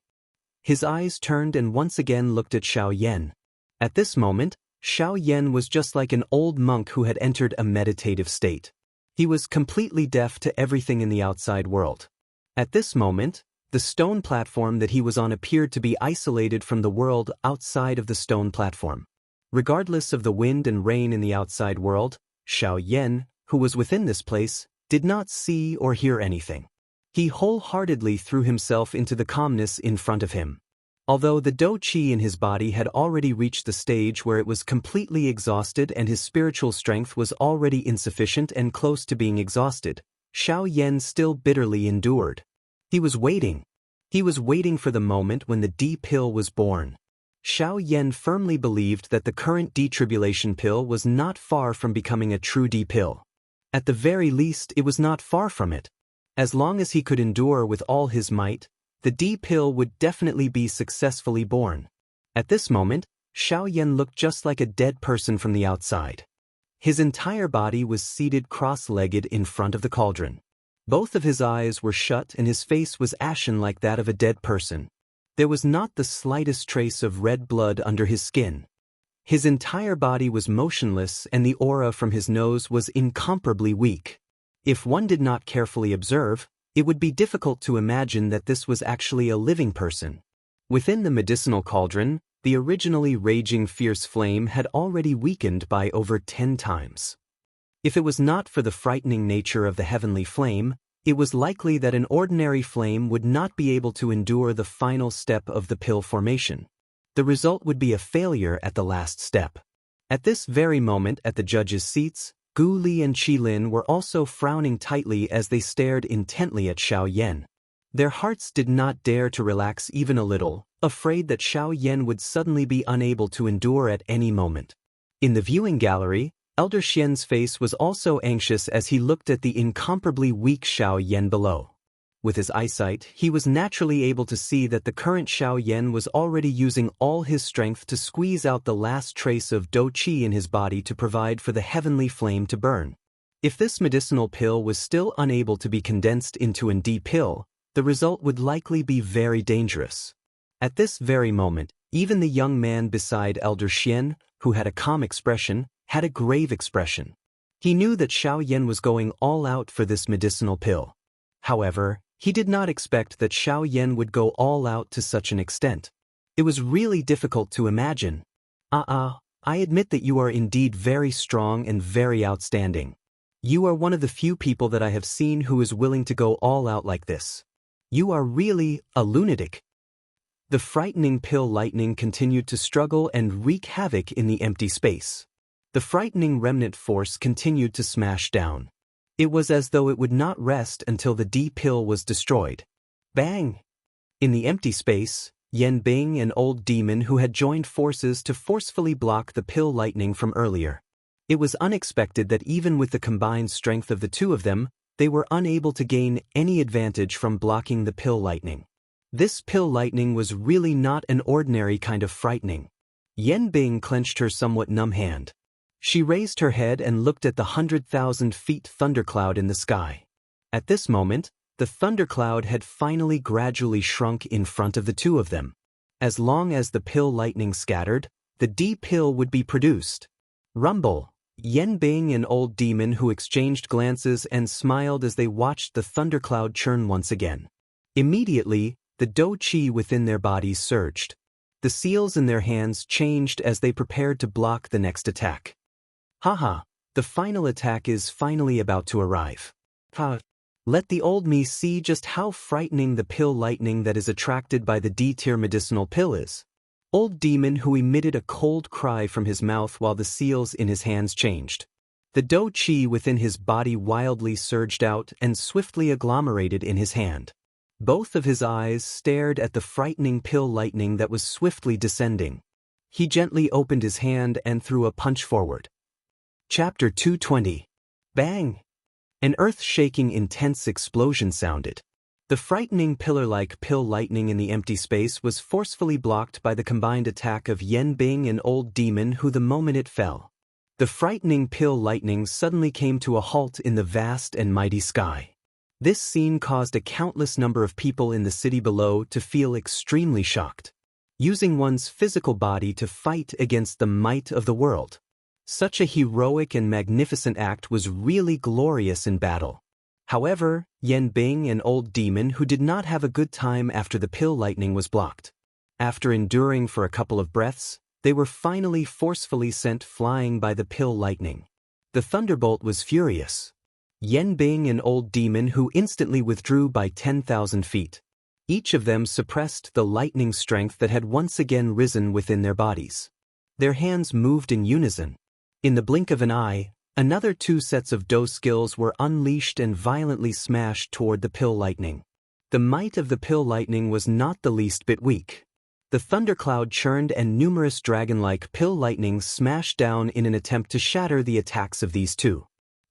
His eyes turned and once again looked at Xiao Yan. At this moment, Xiao Yan was just like an old monk who had entered a meditative state. He was completely deaf to everything in the outside world. At this moment, the stone platform that he was on appeared to be isolated from the world outside of the stone platform. Regardless of the wind and rain in the outside world, Xiao Yan, who was within this place, did not see or hear anything. He wholeheartedly threw himself into the calmness in front of him. Although the dou qi in his body had already reached the stage where it was completely exhausted and his spiritual strength was already insufficient and close to being exhausted, Xiao Yan still bitterly endured. He was waiting. He was waiting for the moment when the D pill was born. Xiao Yan firmly believed that the current D-tribulation pill was not far from becoming a true D pill. At the very least, it was not far from it. As long as he could endure with all his might, the D pill would definitely be successfully born. At this moment, Xiao Yan looked just like a dead person from the outside. His entire body was seated cross-legged in front of the cauldron. Both of his eyes were shut and his face was ashen like that of a dead person. There was not the slightest trace of red blood under his skin. His entire body was motionless and the aura from his nose was incomparably weak. If one did not carefully observe, it would be difficult to imagine that this was actually a living person. Within the medicinal cauldron, the originally raging fierce flame had already weakened by over 10 times. If it was not for the frightening nature of the heavenly flame, it was likely that an ordinary flame would not be able to endure the final step of the pill formation. The result would be a failure at the last step. At this very moment at the judges' seats, Gu Li and Qi Lin were also frowning tightly as they stared intently at Xiao Yan. Their hearts did not dare to relax even a little, afraid that Xiao Yan would suddenly be unable to endure at any moment. In the viewing gallery, Elder Xian's face was also anxious as he looked at the incomparably weak Xiao Yan below. With his eyesight, he was naturally able to see that the current Xiao Yan was already using all his strength to squeeze out the last trace of dou qi in his body to provide for the heavenly flame to burn. If this medicinal pill was still unable to be condensed into an D pill, the result would likely be very dangerous. At this very moment, even the young man beside Elder Xian, who had a calm expression, had a grave expression. He knew that Xiao Yan was going all out for this medicinal pill. However, he did not expect that Xiao Yan would go all out to such an extent. It was really difficult to imagine. I admit that you are indeed very strong and very outstanding. You are one of the few people that I have seen who is willing to go all out like this. You are really a lunatic. The frightening pill lightning continued to struggle and wreak havoc in the empty space. The frightening remnant force continued to smash down. It was as though it would not rest until the D pill was destroyed. Bang! In the empty space, Yan Bing, an old demon who had joined forces to forcefully block the pill lightning from earlier. It was unexpected that even with the combined strength of the two of them, they were unable to gain any advantage from blocking the pill lightning. This pill lightning was really not an ordinary kind of frightening. Yan Bing clenched her somewhat numb hand. She raised her head and looked at the 100,000 feet thundercloud in the sky. At this moment, the thundercloud had finally gradually shrunk in front of the two of them. As long as the pill lightning scattered, the D pill would be produced. Rumble! Yan Bing, an old demon who exchanged glances and smiled as they watched the thundercloud churn once again. Immediately, the dou qi within their bodies surged. The seals in their hands changed as they prepared to block the next attack. Haha, the final attack is finally about to arrive. Let the old me see just how frightening the pill lightning that is attracted by the D-tier medicinal pill is. Old demon who emitted a cold cry from his mouth while the seals in his hands changed. The dou qi within his body wildly surged out and swiftly agglomerated in his hand. Both of his eyes stared at the frightening pill lightning that was swiftly descending. He gently opened his hand and threw a punch forward. Chapter 220. Bang! An earth-shaking intense explosion sounded. The frightening pillar-like pill lightning in the empty space was forcefully blocked by the combined attack of Yan Bing and Old Demon who the moment it fell. The frightening pill lightning suddenly came to a halt in the vast and mighty sky. This scene caused a countless number of people in the city below to feel extremely shocked. Using one's physical body to fight against the might of the world. Such a heroic and magnificent act was really glorious in battle. However, Yan Bing and Old Demon who did not have a good time after the pill lightning was blocked. After enduring for a couple of breaths, they were finally forcefully sent flying by the pill lightning. The thunderbolt was furious. Yan Bing and Old Demon who instantly withdrew by 10,000 feet. Each of them suppressed the lightning strength that had once again risen within their bodies. Their hands moved in unison. In the blink of an eye, another 2 sets of dou skills were unleashed and violently smashed toward the pill lightning. The might of the pill lightning was not the least bit weak. The thundercloud churned and numerous dragon-like pill lightnings smashed down in an attempt to shatter the attacks of these two.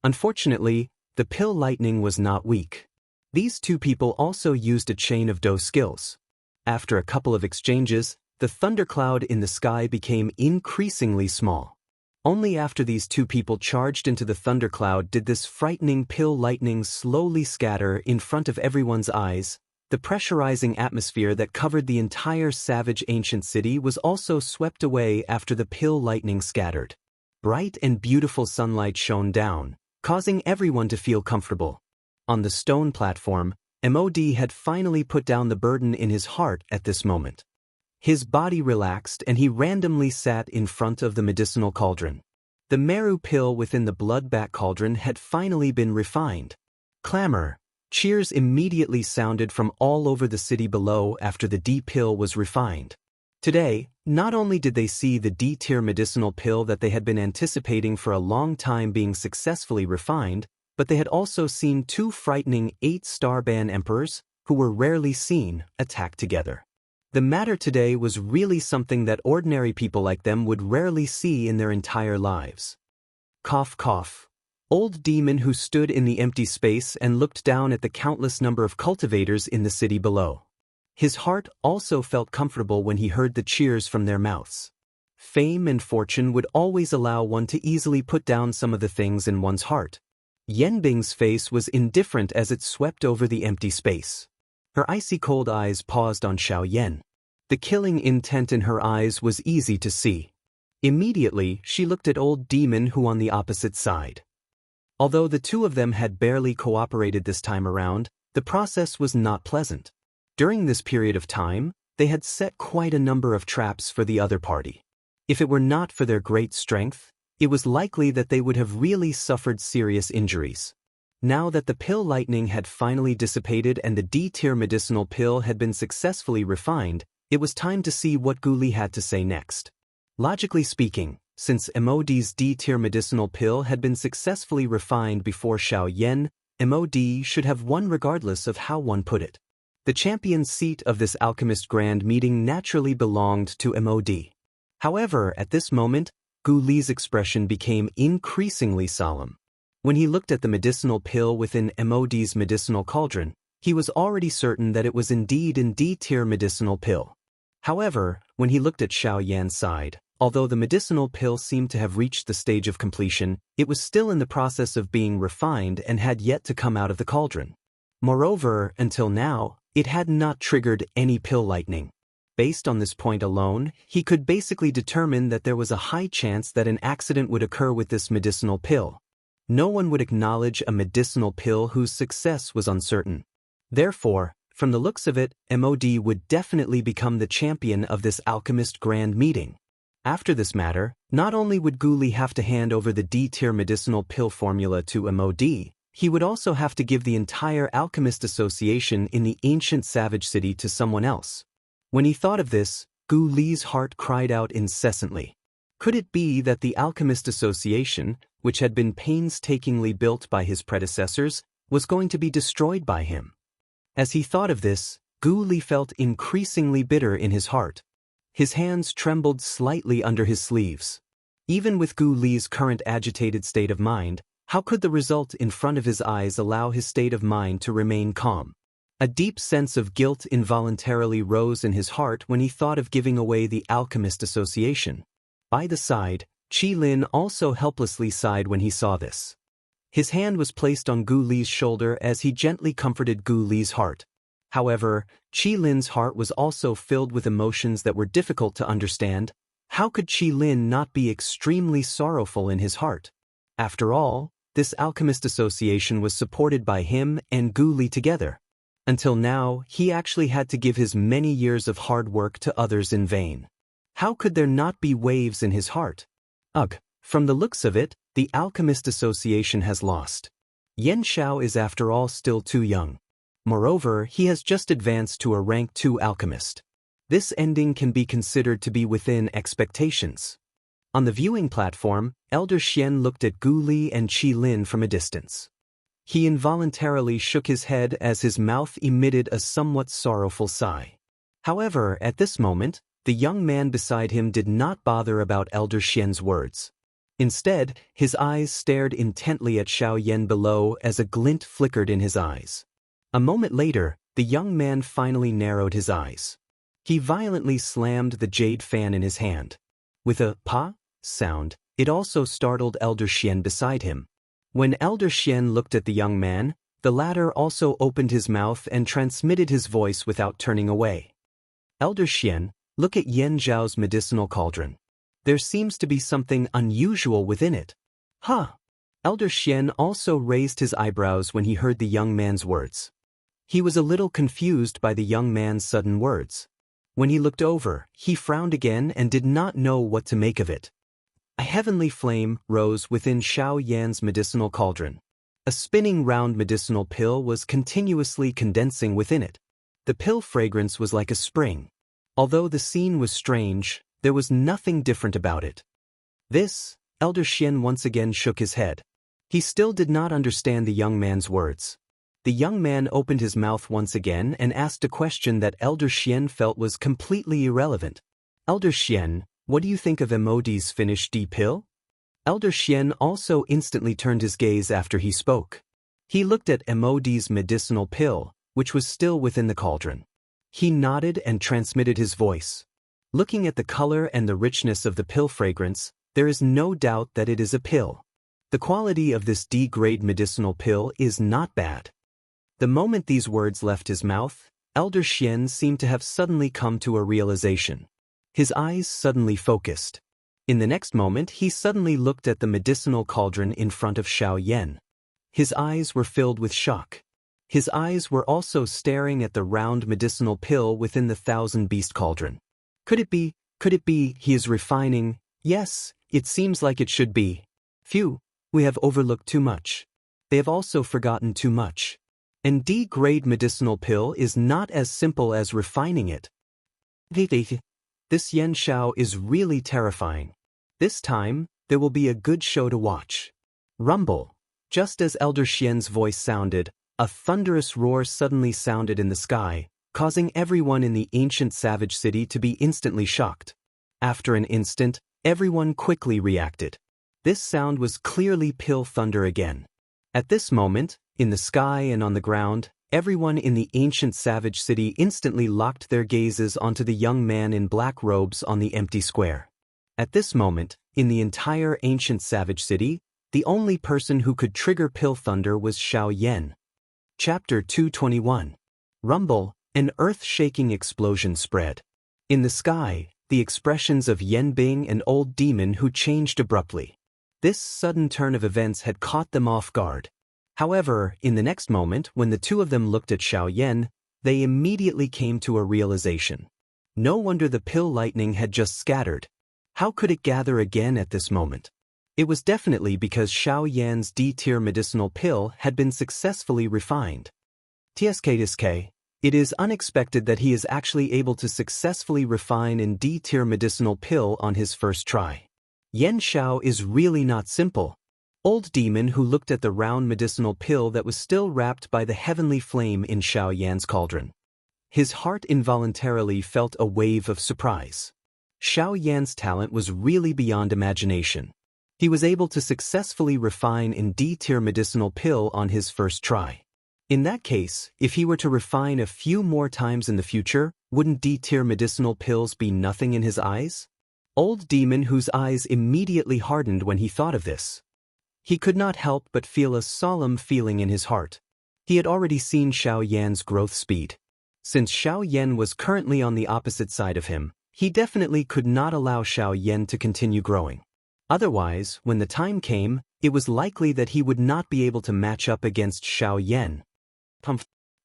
Unfortunately, the pill lightning was not weak. These two people also used a chain of dou skills. After a couple of exchanges, the thundercloud in the sky became increasingly small. Only after these two people charged into the thundercloud did this frightening pill lightning slowly scatter in front of everyone's eyes. The pressurizing atmosphere that covered the entire savage ancient city was also swept away after the pill lightning scattered. Bright and beautiful sunlight shone down, causing everyone to feel comfortable. On the stone platform, Mod had finally put down the burden in his heart at this moment. His body relaxed and he randomly sat in front of the medicinal cauldron. The Meru pill within the blood-bat cauldron had finally been refined. Clamor. Cheers immediately sounded from all over the city below after the D pill was refined. Today, not only did they see the D-tier medicinal pill that they had been anticipating for a long time being successfully refined, but they had also seen 2 frightening 8-star ban emperors, who were rarely seen, attack together. The matter today was really something that ordinary people like them would rarely see in their entire lives. Cough cough. Old Demon who stood in the empty space and looked down at the countless number of cultivators in the city below. His heart also felt comfortable when he heard the cheers from their mouths. Fame and fortune would always allow one to easily put down some of the things in one's heart. Yan Bing's face was indifferent as it swept over the empty space. Her icy cold eyes paused on Xiao Yan. The killing intent in her eyes was easy to see. Immediately, she looked at Old Demon who on the opposite side. Although the two of them had barely cooperated this time around, the process was not pleasant. During this period of time, they had set quite a number of traps for the other party. If it were not for their great strength, it was likely that they would have really suffered serious injuries. Now that the pill lightning had finally dissipated and the D-tier medicinal pill had been successfully refined, it was time to see what Gu Li had to say next. Logically speaking, since Mod's D-tier medicinal pill had been successfully refined before Xiao Yan, Mod should have won regardless of how one put it. The champion's seat of this alchemist grand meeting naturally belonged to Mod. However, at this moment, Gu Li's expression became increasingly solemn. When he looked at the medicinal pill within Mod's medicinal cauldron, he was already certain that it was indeed a D-tier medicinal pill. However, when he looked at Xiao Yan's side, although the medicinal pill seemed to have reached the stage of completion, it was still in the process of being refined and had yet to come out of the cauldron. Moreover, until now, it had not triggered any pill lightning. Based on this point alone, he could basically determine that there was a high chance that an accident would occur with this medicinal pill. No one would acknowledge a medicinal pill whose success was uncertain. Therefore, from the looks of it, Mod would definitely become the champion of this alchemist grand meeting. After this matter, not only would Gu Li have to hand over the D-tier medicinal pill formula to Mod, he would also have to give the entire alchemist association in the ancient savage city to someone else. When he thought of this, Gu Li's heart cried out incessantly. Could it be that the alchemist association, which had been painstakingly built by his predecessors, was going to be destroyed by him. As he thought of this, Gu Li felt increasingly bitter in his heart. His hands trembled slightly under his sleeves. Even with Gu Li's current agitated state of mind, how could the result in front of his eyes allow his state of mind to remain calm? A deep sense of guilt involuntarily rose in his heart when he thought of giving away the Alchemist Association. By the side, Qi Lin also helplessly sighed when he saw this. His hand was placed on Gu Li's shoulder as he gently comforted Gu Li's heart. However, Qi Lin's heart was also filled with emotions that were difficult to understand. How could Qi Lin not be extremely sorrowful in his heart? After all, this Alchemist Association was supported by him and Gu Li together. Until now, he actually had to give his many years of hard work to others in vain. How could there not be waves in his heart? Ugh, from the looks of it, the Alchemist Association has lost. Yan Xiao is after all still too young. Moreover, he has just advanced to a rank 2 alchemist. This ending can be considered to be within expectations. On the viewing platform, Elder Xian looked at Gu Li and Qi Lin from a distance. He involuntarily shook his head as his mouth emitted a somewhat sorrowful sigh. However, at this moment, the young man beside him did not bother about Elder Xian's words. Instead, his eyes stared intently at Xiao Yan below as a glint flickered in his eyes. A moment later, the young man finally narrowed his eyes. He violently slammed the jade fan in his hand. With a pa sound, it also startled Elder Xian beside him. When Elder Xian looked at the young man, the latter also opened his mouth and transmitted his voice without turning away. Elder Xian, look at Yan Zhao's medicinal cauldron. There seems to be something unusual within it. Huh? Elder Xian also raised his eyebrows when he heard the young man's words. He was a little confused by the young man's sudden words. When he looked over, he frowned again and did not know what to make of it. A heavenly flame rose within Xiao Yan's medicinal cauldron. A spinning round medicinal pill was continuously condensing within it. The pill fragrance was like a spring. Although the scene was strange, there was nothing different about it. This, Elder Xian once again shook his head. He still did not understand the young man's words. The young man opened his mouth once again and asked a question that Elder Xian felt was completely irrelevant. Elder Xian, what do you think of MOD's finished D pill? Elder Xian also instantly turned his gaze after he spoke. He looked at MOD's medicinal pill, which was still within the cauldron. He nodded and transmitted his voice. Looking at the color and the richness of the pill fragrance, there is no doubt that it is a pill. The quality of this D-grade medicinal pill is not bad. The moment these words left his mouth, Elder Xian seemed to have suddenly come to a realization. His eyes suddenly focused. In the next moment, he suddenly looked at the medicinal cauldron in front of Xiao Yan. His eyes were filled with shock. His eyes were also staring at the round medicinal pill within the thousand-beast cauldron. Could it be he is refining? Yes, it seems like it should be. Phew, we have overlooked too much. They have also forgotten too much. And D-grade medicinal pill is not as simple as refining it. This Yan Xiao is really terrifying. This time, there will be a good show to watch. Rumble. Just as Elder Xian's voice sounded, a thunderous roar suddenly sounded in the sky, causing everyone in the ancient savage city to be instantly shocked. After an instant, everyone quickly reacted. This sound was clearly pill thunder again. At this moment, in the sky and on the ground, everyone in the ancient savage city instantly locked their gazes onto the young man in black robes on the empty square. At this moment, in the entire ancient savage city, the only person who could trigger pill thunder was Xiao Yan. Chapter 221. Rumble, an earth-shaking explosion spread. In the sky, the expressions of Yan Bing and Old Demon who changed abruptly. This sudden turn of events had caught them off guard. However, in the next moment, when the two of them looked at Xiao Yan, they immediately came to a realization. No wonder the pill lightning had just scattered. How could it gather again at this moment? It was definitely because Xiao Yan's D-tier medicinal pill had been successfully refined. TSK, it is unexpected that he is actually able to successfully refine an D-tier medicinal pill on his first try. Yan Xiao is really not simple. Old demon who looked at the round medicinal pill that was still wrapped by the heavenly flame in Xiao Yan's cauldron. His heart involuntarily felt a wave of surprise. Xiao Yan's talent was really beyond imagination. He was able to successfully refine a D-tier medicinal pill on his first try. In that case, if he were to refine a few more times in the future, wouldn't D-tier medicinal pills be nothing in his eyes? Old demon whose eyes immediately hardened when he thought of this. He could not help but feel a solemn feeling in his heart. He had already seen Xiao Yan's growth speed. Since Xiao Yan was currently on the opposite side of him, he definitely could not allow Xiao Yan to continue growing. Otherwise, when the time came, it was likely that he would not be able to match up against Xiao Yan.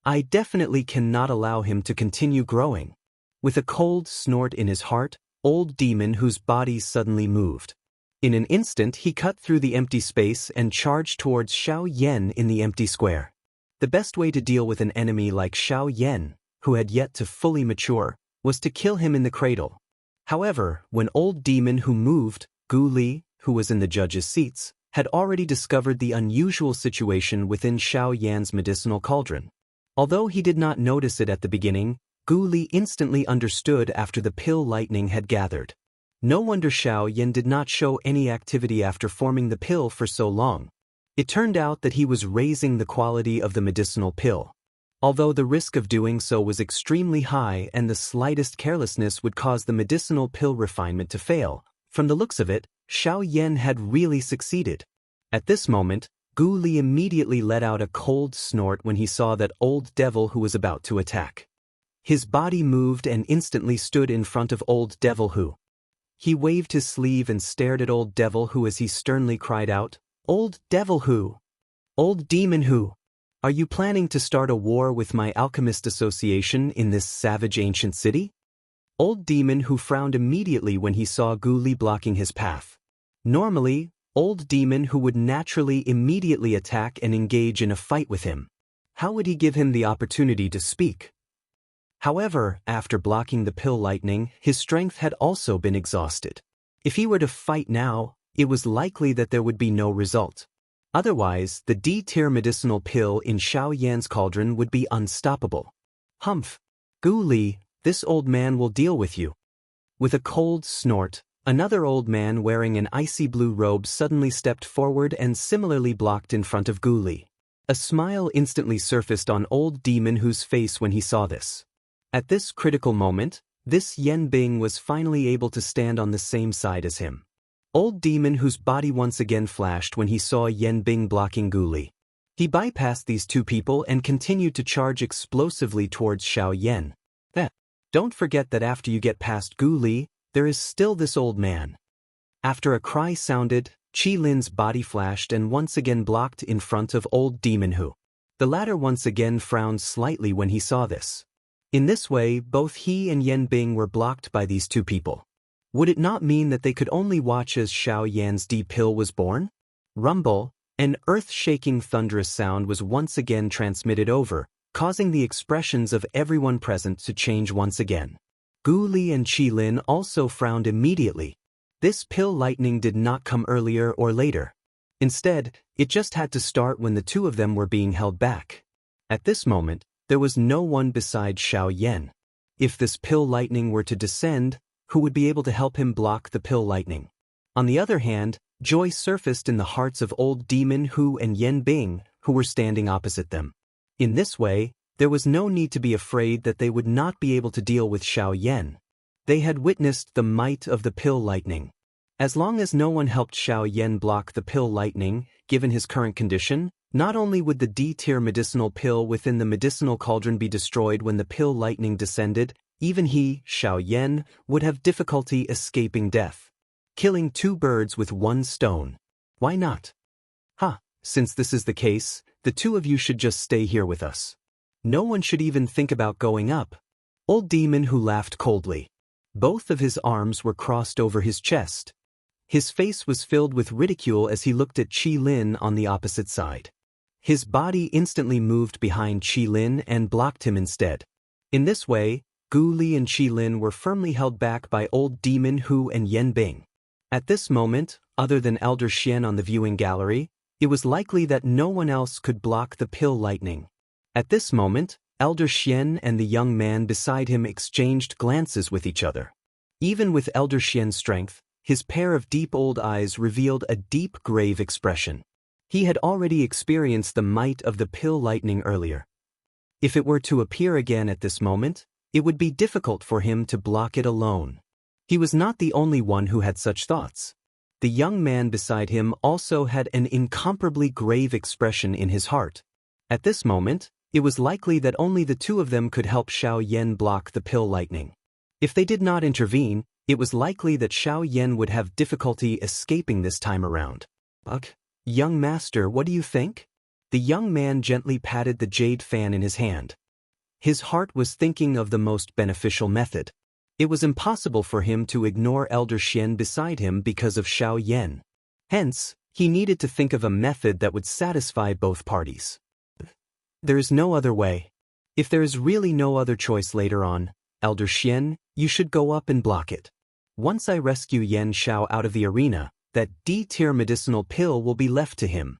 I definitely cannot allow him to continue growing. With a cold snort in his heart, old demon whose body suddenly moved. In an instant he cut through the empty space and charged towards Xiao Yan in the empty square. The best way to deal with an enemy like Xiao Yan, who had yet to fully mature, was to kill him in the cradle. However, when old demon who moved, Gu Li, who was in the judges' seats, had already discovered the unusual situation within Xiao Yan's medicinal cauldron. Although he did not notice it at the beginning, Gu Li instantly understood after the pill lightning had gathered. No wonder Xiao Yan did not show any activity after forming the pill for so long. It turned out that he was raising the quality of the medicinal pill. Although the risk of doing so was extremely high and the slightest carelessness would cause the medicinal pill refinement to fail, from the looks of it, Xiao Yan had really succeeded. At this moment, Gu Li immediately let out a cold snort when he saw that old devil who was about to attack. His body moved and instantly stood in front of old devil who. He waved his sleeve and stared at old devil who as he sternly cried out, "Old devil who? Old demon who? Are you planning to start a war with my alchemist association in this savage ancient city?" Old demon who frowned immediately when he saw Gu Li blocking his path. Normally, old demon who would naturally immediately attack and engage in a fight with him. How would he give him the opportunity to speak? However, after blocking the pill lightning, his strength had also been exhausted. If he were to fight now, it was likely that there would be no result. Otherwise, the D-tier medicinal pill in Xiao Yan's cauldron would be unstoppable. Humph! Gu Li, this old man will deal with you. With a cold snort, another old man wearing an icy blue robe suddenly stepped forward and similarly blocked in front of Gu Li. A smile instantly surfaced on old demon whose face when he saw this. At this critical moment, this Yen Bing was finally able to stand on the same side as him. Old demon whose body once again flashed when he saw Yen Bing blocking Gu Li. He bypassed these two people and continued to charge explosively towards Xiao Yan. Don't forget that after you get past Gu Li, there is still this old man. After a cry sounded, Qi Lin's body flashed and once again blocked in front of old demon who. The latter once again frowned slightly when he saw this. In this way, both he and Yen Bing were blocked by these two people. Would it not mean that they could only watch as Xiao Yan's D-pill was born? Rumble, an earth-shaking thunderous sound was once again transmitted over, causing the expressions of everyone present to change once again. Gu Li and Qi Lin also frowned immediately. This pill lightning did not come earlier or later. Instead, it just had to start when the two of them were being held back. At this moment, there was no one besides Xiao Yan. If this pill lightning were to descend, who would be able to help him block the pill lightning? On the other hand, joy surfaced in the hearts of old demon Hu and Yen Bing, who were standing opposite them. In this way, there was no need to be afraid that they would not be able to deal with Xiao Yan. They had witnessed the might of the pill lightning. As long as no one helped Xiao Yan block the pill lightning, given his current condition, not only would the D-tier medicinal pill within the medicinal cauldron be destroyed when the pill lightning descended, even he, Xiao Yan, would have difficulty escaping death. Killing two birds with one stone. Why not? Since this is the case, the two of you should just stay here with us. No one should even think about going up. Old demon who laughed coldly. Both of his arms were crossed over his chest. His face was filled with ridicule as he looked at Qi Lin on the opposite side. His body instantly moved behind Qi Lin and blocked him instead. In this way, Gu Li and Qi Lin were firmly held back by old demon Hu and Yen Bing. At this moment, other than Elder Xian on the viewing gallery, it was likely that no one else could block the pill lightning. At this moment, Elder Xian and the young man beside him exchanged glances with each other. Even with Elder Xian's strength, his pair of deep old eyes revealed a deep grave expression. He had already experienced the might of the pill lightning earlier. If it were to appear again at this moment, it would be difficult for him to block it alone. He was not the only one who had such thoughts. The young man beside him also had an incomparably grave expression in his heart. At this moment, it was likely that only the two of them could help Xiao Yan block the pill lightning. If they did not intervene, it was likely that Xiao Yan would have difficulty escaping this time around. Young master, what do you think? The young man gently patted the jade fan in his hand. His heart was thinking of the most beneficial method. It was impossible for him to ignore Elder Xian beside him because of Xiao Yan. Hence, he needed to think of a method that would satisfy both parties. There is no other way. If there is really no other choice later on, Elder Xian, you should go up and block it. Once I rescue Yan Xiao out of the arena, that D-tier medicinal pill will be left to him.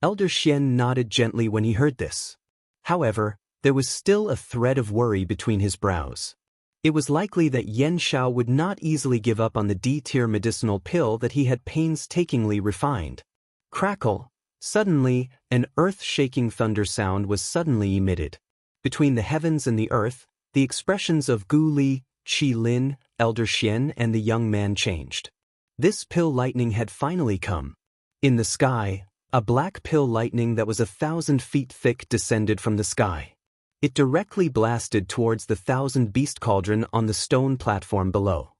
Elder Xian nodded gently when he heard this. However, there was still a thread of worry between his brows. It was likely that Yan Xiao would not easily give up on the D-tier medicinal pill that he had painstakingly refined. Crackle! Suddenly, an earth-shaking thunder sound was suddenly emitted. Between the heavens and the earth, the expressions of Gu Li, Qi Lin, Elder Xian and the young man changed. This pill lightning had finally come. In the sky, a black pill lightning that was 1,000 feet thick descended from the sky. It directly blasted towards the 1,000-beast cauldron on the stone platform below.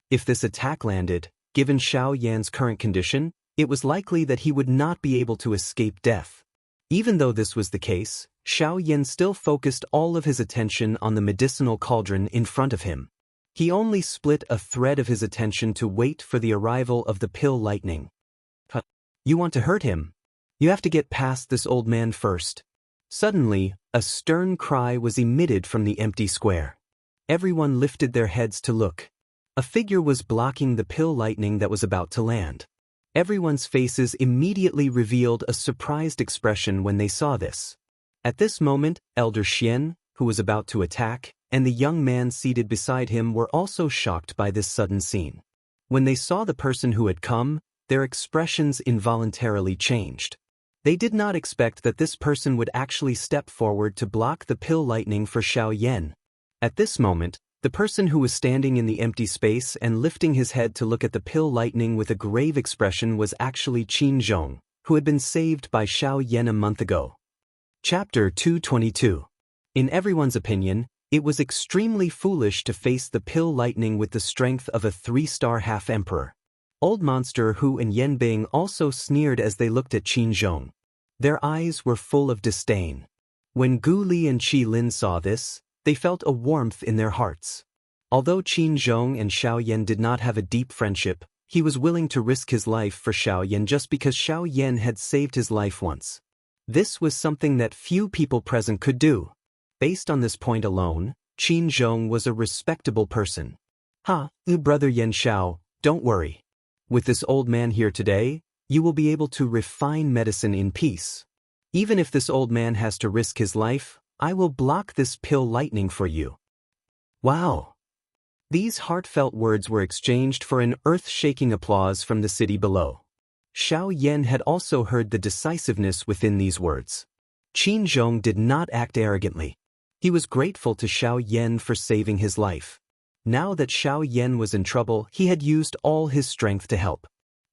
If this attack landed, given Xiao Yan's current condition, it was likely that he would not be able to escape death. Even though this was the case, Xiao Yan still focused all of his attention on the medicinal cauldron in front of him. He only split a thread of his attention to wait for the arrival of the pill lightning. You want to hurt him? You have to get past this old man first. Suddenly, a stern cry was emitted from the empty square. Everyone lifted their heads to look. A figure was blocking the pill lightning that was about to land. Everyone's faces immediately revealed a surprised expression when they saw this. At this moment, Elder Xian, who was about to attack, and the young man seated beside him were also shocked by this sudden scene. When they saw the person who had come, their expressions involuntarily changed. They did not expect that this person would actually step forward to block the pill lightning for Xiao Yan. At this moment, the person who was standing in the empty space and lifting his head to look at the pill lightning with a grave expression was actually Qin Zhong, who had been saved by Xiao Yan a month ago. Chapter 222. In everyone's opinion, it was extremely foolish to face the pill lightning with the strength of a 3-star half-emperor. Old Monster Hu and Yan Bing also sneered as they looked at Qin Zhong. Their eyes were full of disdain. When Gu Li and Qi Lin saw this, they felt a warmth in their hearts. Although Qin Zhong and Xiao Yan did not have a deep friendship, he was willing to risk his life for Xiao Yan just because Xiao Yan had saved his life once. This was something that few people present could do. Based on this point alone, Qin Zhong was a respectable person. Brother Yan Xiao, don't worry. With this old man here today, you will be able to refine medicine in peace. Even if this old man has to risk his life, I will block this pill lightning for you. Wow! These heartfelt words were exchanged for an earth-shaking applause from the city below. Xiao Yan had also heard the decisiveness within these words. Qin Zhong did not act arrogantly. He was grateful to Xiao Yan for saving his life. Now that Xiao Yan was in trouble, he had used all his strength to help.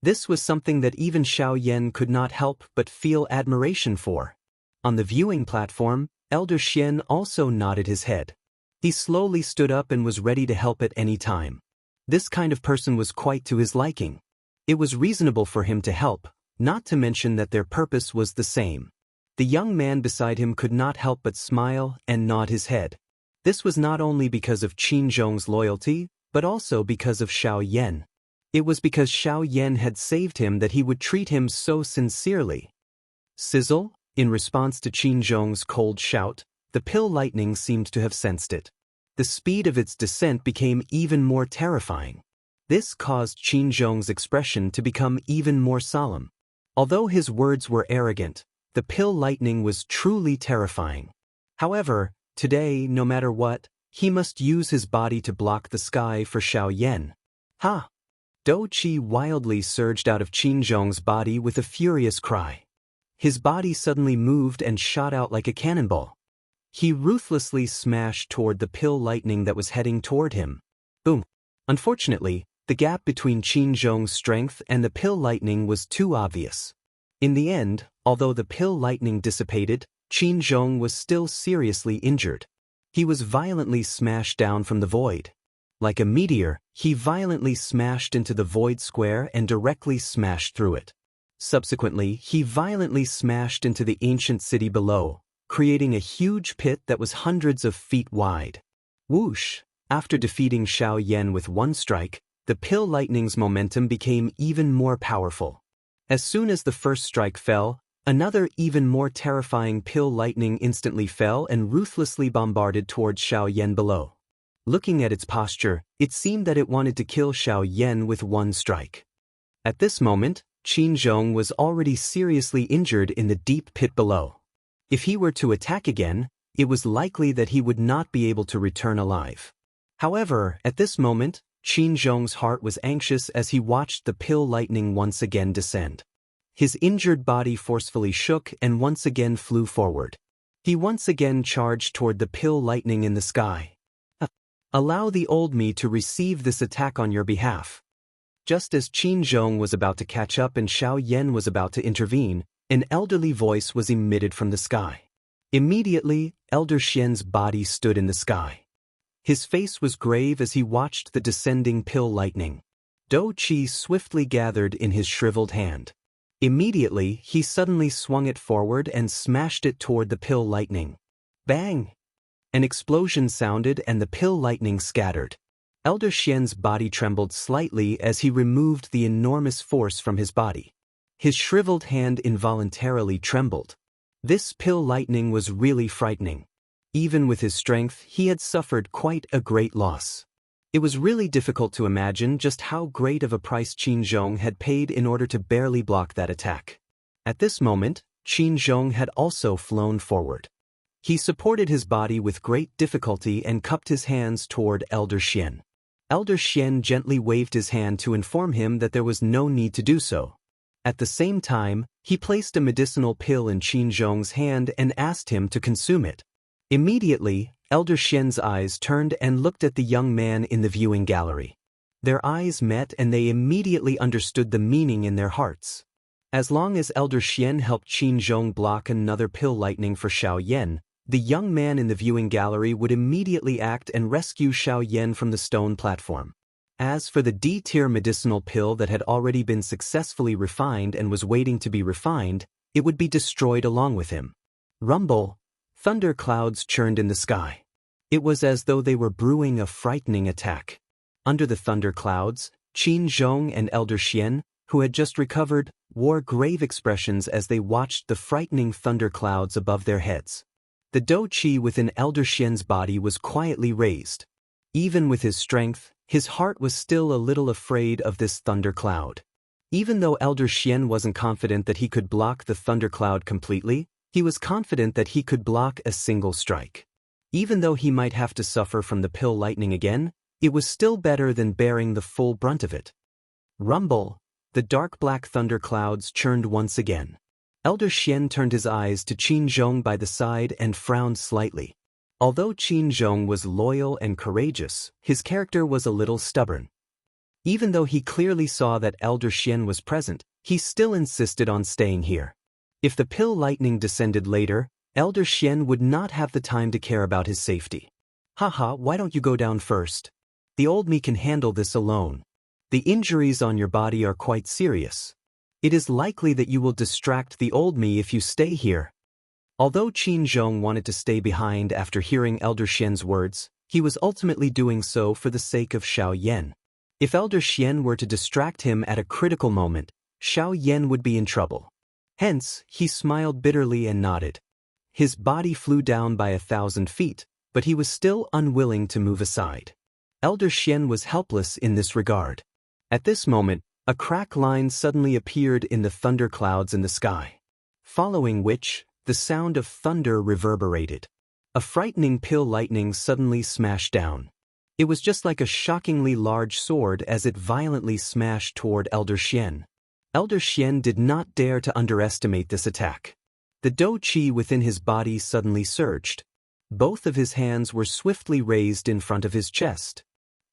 This was something that even Xiao Yan could not help but feel admiration for. On the viewing platform, Elder Xian also nodded his head. He slowly stood up and was ready to help at any time. This kind of person was quite to his liking. It was reasonable for him to help, not to mention that their purpose was the same. The young man beside him could not help but smile and nod his head. This was not only because of Qin Zhong's loyalty, but also because of Xiao Yan. It was because Xiao Yan had saved him that he would treat him so sincerely. Sizzle? In response to Qin Zhong's cold shout, the pill lightning seemed to have sensed it. The speed of its descent became even more terrifying. This caused Qin Zhong's expression to become even more solemn. Although his words were arrogant, the pill lightning was truly terrifying. However, today, no matter what, he must use his body to block the sky for Xiao Yan. Ha! Dou Qi wildly surged out of Qin Zhong's body with a furious cry. His body suddenly moved and shot out like a cannonball. He ruthlessly smashed toward the pill lightning that was heading toward him. Boom! Unfortunately, the gap between Qin Zhong's strength and the pill lightning was too obvious. In the end, although the pill lightning dissipated, Qin Zhong was still seriously injured. He was violently smashed down from the void. Like a meteor, he violently smashed into the void square and directly smashed through it. Subsequently, he violently smashed into the ancient city below, creating a huge pit that was hundreds of feet wide. Whoosh! After defeating Xiao Yan with one strike, the pill lightning's momentum became even more powerful. As soon as the first strike fell, another even more terrifying pill lightning instantly fell and ruthlessly bombarded towards Xiao Yan below. Looking at its posture, it seemed that it wanted to kill Xiao Yan with one strike. At this moment, Qin Zhong was already seriously injured in the deep pit below. If he were to attack again, it was likely that he would not be able to return alive. However, at this moment, Qin Zhong's heart was anxious as he watched the pill lightning once again descend. His injured body forcefully shook and once again flew forward. He once again charged toward the pill lightning in the sky. Allow the old me to receive this attack on your behalf. Just as Qin Zhong was about to catch up and Xiao Yan was about to intervene, an elderly voice was emitted from the sky. Immediately, Elder Xian's body stood in the sky. His face was grave as he watched the descending pill lightning. Dou Qi swiftly gathered in his shriveled hand. Immediately, he suddenly swung it forward and smashed it toward the pill lightning. Bang! An explosion sounded and the pill lightning scattered. Elder Xian's body trembled slightly as he removed the enormous force from his body. His shriveled hand involuntarily trembled. This pill lightning was really frightening. Even with his strength, he had suffered quite a great loss. It was really difficult to imagine just how great of a price Qin Zhong had paid in order to barely block that attack. At this moment, Qin Zhong had also flown forward. He supported his body with great difficulty and cupped his hands toward Elder Xian. Elder Xian gently waved his hand to inform him that there was no need to do so. At the same time, he placed a medicinal pill in Qin Zhong's hand and asked him to consume it. Immediately, Elder Xian's eyes turned and looked at the young man in the viewing gallery. Their eyes met and they immediately understood the meaning in their hearts. As long as Elder Xian helped Qin Zhong block another pill lightning for Xiao Yan, the young man in the viewing gallery would immediately act and rescue Xiao Yan from the stone platform. As for the D-tier medicinal pill that had already been successfully refined and was waiting to be refined, it would be destroyed along with him. Rumble! Thunder clouds churned in the sky. It was as though they were brewing a frightening attack. Under the thunder clouds, Qin Zhong and Elder Xian, who had just recovered, wore grave expressions as they watched the frightening thunder clouds above their heads. The Dou Qi within Elder Xian's body was quietly raised. Even with his strength, his heart was still a little afraid of this thunder cloud. Even though Elder Xian wasn't confident that he could block the thunder cloud completely, he was confident that he could block a single strike. Even though he might have to suffer from the pill lightning again, it was still better than bearing the full brunt of it. Rumble! The dark black thunder clouds churned once again. Elder Xian turned his eyes to Qin Zhong by the side and frowned slightly. Although Qin Zhong was loyal and courageous, his character was a little stubborn. Even though he clearly saw that Elder Xian was present, he still insisted on staying here. If the pill lightning descended later, Elder Xian would not have the time to care about his safety. Haha, why don't you go down first? The old me can handle this alone. The injuries on your body are quite serious. It is likely that you will distract the old me if you stay here. Although Qin Zhong wanted to stay behind after hearing Elder Xian's words, he was ultimately doing so for the sake of Xiao Yan. If Elder Xian were to distract him at a critical moment, Xiao Yan would be in trouble. Hence, he smiled bitterly and nodded. His body flew down by 1,000 feet, but he was still unwilling to move aside. Elder Xian was helpless in this regard. At this moment, a crack line suddenly appeared in the thunderclouds in the sky, following which, the sound of thunder reverberated. A frightening pill lightning suddenly smashed down. It was just like a shockingly large sword as it violently smashed toward Elder Xian. Elder Xian did not dare to underestimate this attack. The dou qi within his body suddenly surged. Both of his hands were swiftly raised in front of his chest.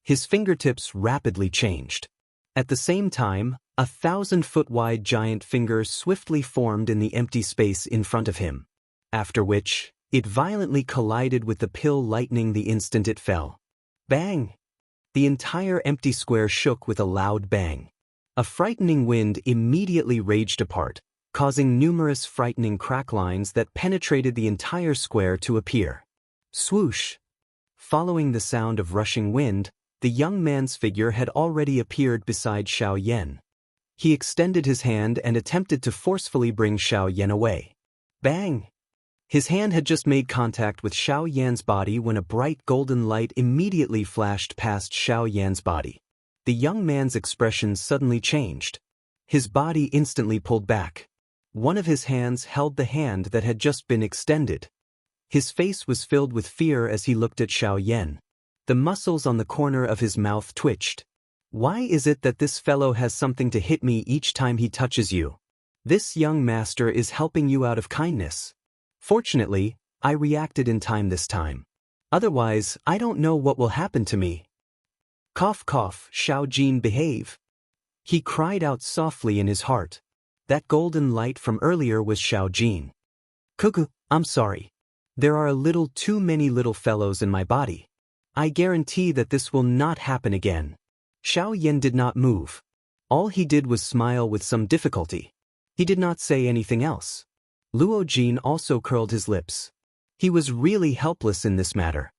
His fingertips rapidly changed. At the same time, a 1,000-foot-wide giant finger swiftly formed in the empty space in front of him. After which, it violently collided with the pill lightning the instant it fell. Bang! The entire empty square shook with a loud bang. A frightening wind immediately raged apart, causing numerous frightening crack lines that penetrated the entire square to appear. Swoosh! Following the sound of rushing wind, the young man's figure had already appeared beside Xiao Yan. He extended his hand and attempted to forcefully bring Xiao Yan away. Bang! His hand had just made contact with Xiao Yan's body when a bright golden light immediately flashed past Xiao Yan's body. The young man's expression suddenly changed. His body instantly pulled back. One of his hands held the hand that had just been extended. His face was filled with fear as he looked at Xiao Yan. The muscles on the corner of his mouth twitched. Why is it that this fellow has something to hit me each time he touches you? This young master is helping you out of kindness. Fortunately, I reacted in time this time. Otherwise, I don't know what will happen to me. Cough cough, Xiao Jin, behave. He cried out softly in his heart. That golden light from earlier was Xiao Jin. Cuckoo, I'm sorry. There are a little too many little fellows in my body. I guarantee that this will not happen again. Xiao Yan did not move. All he did was smile with some difficulty. He did not say anything else. Luo Jin also curled his lips. He was really helpless in this matter.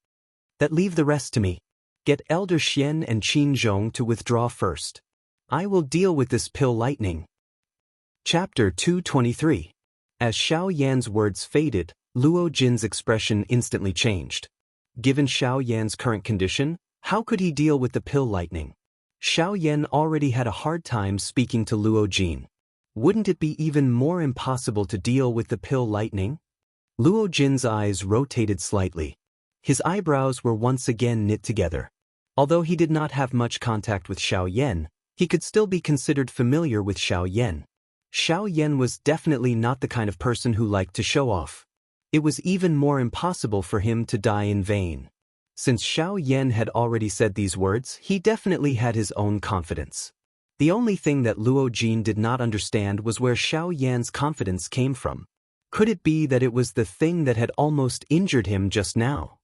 That leave the rest to me. Get Elder Xian and Qin Zhong to withdraw first. I will deal with this pill lightning. Chapter 223. As Xiao Yan's words faded, Luo Jin's expression instantly changed. Given Xiao Yan's current condition, how could he deal with the pill lightning? Xiao Yan already had a hard time speaking to Luo Jin. Wouldn't it be even more impossible to deal with the pill lightning? Luo Jin's eyes rotated slightly. His eyebrows were once again knit together. Although he did not have much contact with Xiao Yan, he could still be considered familiar with Xiao Yan. Xiao Yan was definitely not the kind of person who liked to show off. It was even more impossible for him to die in vain. Since Xiao Yan had already said these words, he definitely had his own confidence. The only thing that Luo Jin did not understand was where Xiao Yan's confidence came from. Could it be that it was the thing that had almost injured him just now?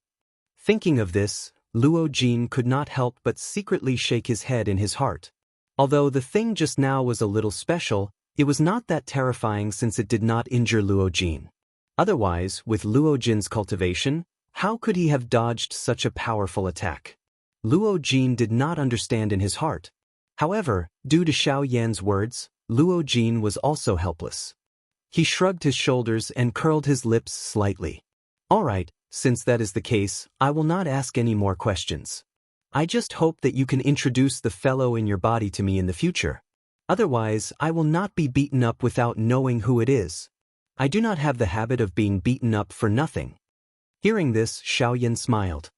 Thinking of this, Luo Jin could not help but secretly shake his head in his heart. Although the thing just now was a little special, it was not that terrifying since it did not injure Luo Jin. Otherwise, with Luo Jin's cultivation, how could he have dodged such a powerful attack? Luo Jin did not understand in his heart. However, due to Xiao Yan's words, Luo Jin was also helpless. He shrugged his shoulders and curled his lips slightly. All right, since that is the case, I will not ask any more questions. I just hope that you can introduce the fellow in your body to me in the future. Otherwise, I will not be beaten up without knowing who it is. I do not have the habit of being beaten up for nothing. Hearing this, Xiao Yan smiled.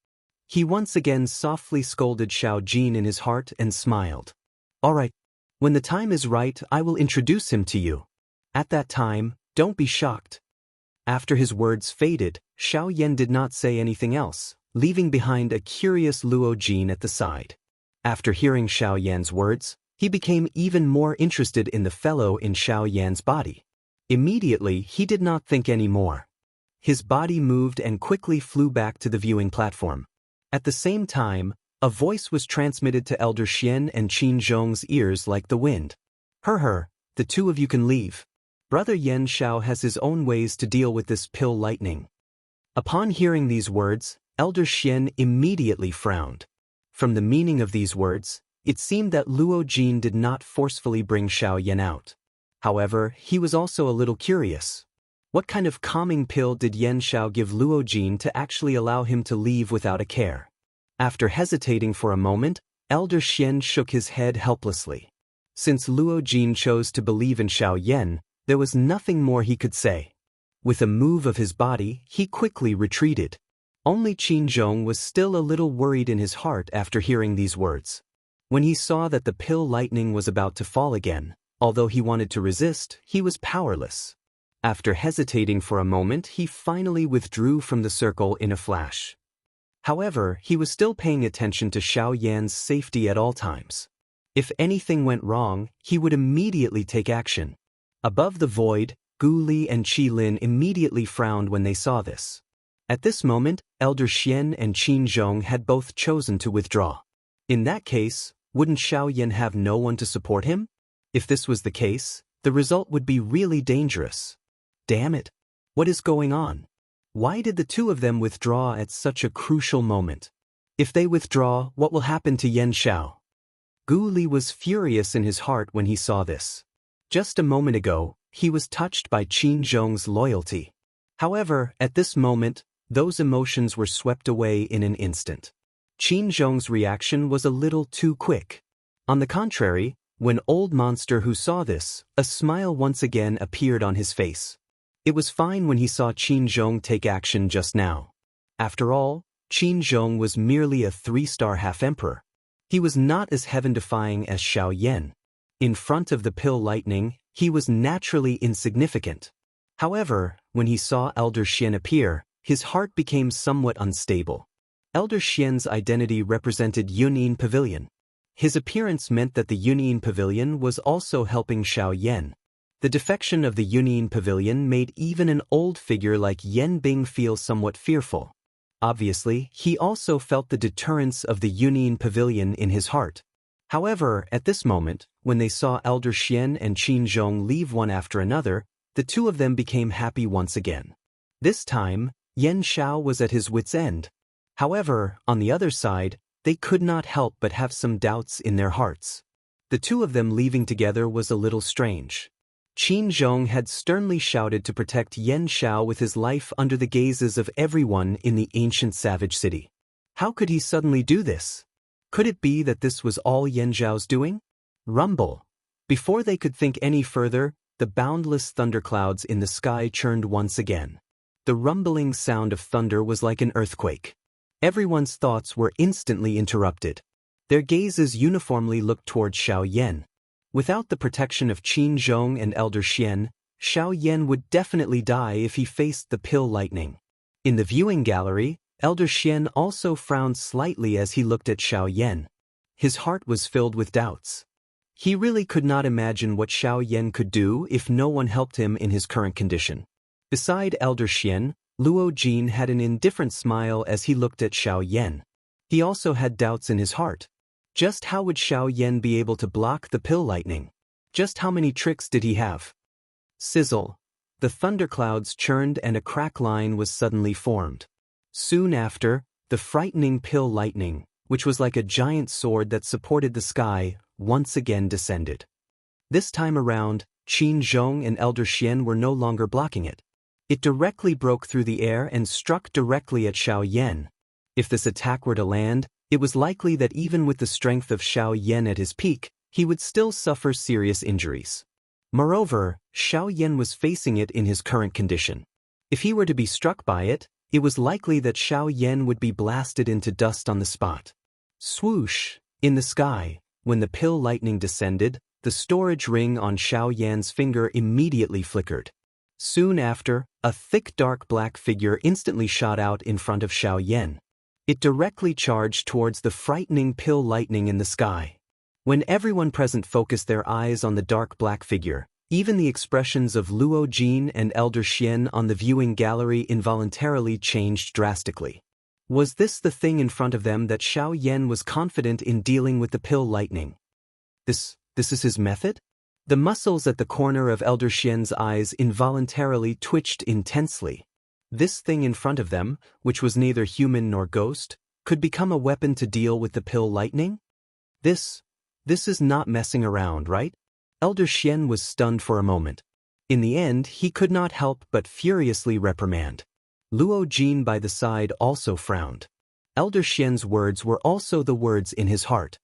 He once again softly scolded Xiao Jin in his heart and smiled. All right, when the time is right, I will introduce him to you. At that time, don't be shocked. After his words faded, Xiao Yan did not say anything else, leaving behind a curious Luo Jin at the side. After hearing Xiao Yan's words, he became even more interested in the fellow in Xiao Yan's body. Immediately, he did not think any more. His body moved and quickly flew back to the viewing platform. At the same time, a voice was transmitted to Elder Xian and Qin Zhong's ears like the wind. The two of you can leave. Brother Yan Xiao has his own ways to deal with this pill lightning. Upon hearing these words, Elder Xian immediately frowned. From the meaning of these words, it seemed that Luo Jin did not forcefully bring Xiao Yan out. However, he was also a little curious. What kind of calming pill did Yan Xiao give Luo Jin to actually allow him to leave without a care? After hesitating for a moment, Elder Xian shook his head helplessly. Since Luo Jin chose to believe in Xiaoyan, there was nothing more he could say. With a move of his body, he quickly retreated. Only Qin Zhong was still a little worried in his heart after hearing these words. When he saw that the pill lightning was about to fall again, although he wanted to resist, he was powerless. After hesitating for a moment, he finally withdrew from the circle in a flash. However, he was still paying attention to Xiaoyan's safety at all times. If anything went wrong, he would immediately take action. Above the void, Gu Li and Qi Lin immediately frowned when they saw this. At this moment, Elder Xian and Qin Zhong had both chosen to withdraw. In that case, wouldn't Xiaoyan have no one to support him? If this was the case, the result would be really dangerous. Damn it! What is going on? Why did the two of them withdraw at such a crucial moment? If they withdraw, what will happen to Yan Xiao? Gu Li was furious in his heart when he saw this. Just a moment ago, he was touched by Qin Zhong's loyalty. However, at this moment, those emotions were swept away in an instant. Qin Zhong's reaction was a little too quick. On the contrary, when Old Monster who saw this, a smile once again appeared on his face. It was fine when he saw Qin Zhong take action just now. After all, Qin Zhong was merely a 3-star half-emperor. He was not as heaven-defying as Xiaoyan. In front of the pill lightning, he was naturally insignificant. However, when he saw Elder Xian appear, his heart became somewhat unstable. Elder Xian's identity represented Yunyin Pavilion. His appearance meant that the Yunyin Pavilion was also helping Xiaoyan. The defection of the Yunyin Pavilion made even an old figure like Yan Bing feel somewhat fearful. Obviously, he also felt the deterrence of the Yunyin Pavilion in his heart. However, at this moment, when they saw Elder Xian and Qin Zhong leave one after another, the two of them became happy once again. This time, Yan Xiao was at his wit's end. However, on the other side, they could not help but have some doubts in their hearts. The two of them leaving together was a little strange. Qin Zhong had sternly shouted to protect Yan Xiao with his life under the gazes of everyone in the ancient savage city. How could he suddenly do this? Could it be that this was all Yan Xiao's doing? Rumble! Before they could think any further, the boundless thunderclouds in the sky churned once again. The rumbling sound of thunder was like an earthquake. Everyone's thoughts were instantly interrupted. Their gazes uniformly looked toward Xiaoyan. Without the protection of Qin Zhong and Elder Xian, Xiaoyan would definitely die if he faced the pill lightning. In the viewing gallery, Elder Xian also frowned slightly as he looked at Xiaoyan. His heart was filled with doubts. He really could not imagine what Xiaoyan could do if no one helped him in his current condition. Beside Elder Xian, Luo Jin had an indifferent smile as he looked at Xiaoyan. He also had doubts in his heart. Just how would Xiaoyan be able to block the pill lightning? Just how many tricks did he have? Sizzle! The thunderclouds churned and a crack line was suddenly formed. Soon after, the frightening pill lightning, which was like a giant sword that supported the sky, once again descended. This time around, Qin Zhong and Elder Xian were no longer blocking it. It directly broke through the air and struck directly at Xiaoyan. If this attack were to land, it was likely that even with the strength of Xiaoyan at his peak, he would still suffer serious injuries. Moreover, Xiaoyan was facing it in his current condition. If he were to be struck by it, it was likely that Xiaoyan would be blasted into dust on the spot. Swoosh! In the sky, when the pill lightning descended, the storage ring on Xiaoyan's finger immediately flickered. Soon after, a thick dark black figure instantly shot out in front of Xiaoyan. It directly charged towards the frightening pill lightning in the sky. When everyone present focused their eyes on the dark black figure, even the expressions of Luo Jin and Elder Xian on the viewing gallery involuntarily changed drastically. Was this the thing in front of them that Xiaoyan was confident in dealing with the pill lightning? This is his method? The muscles at the corner of Elder Xian's eyes involuntarily twitched intensely. This thing in front of them, which was neither human nor ghost, could become a weapon to deal with the pill lightning? This is not messing around, right? Elder Xian was stunned for a moment. In the end, he could not help but furiously reprimand. Luo Jin by the side also frowned. Elder Xian's words were also the words in his heart.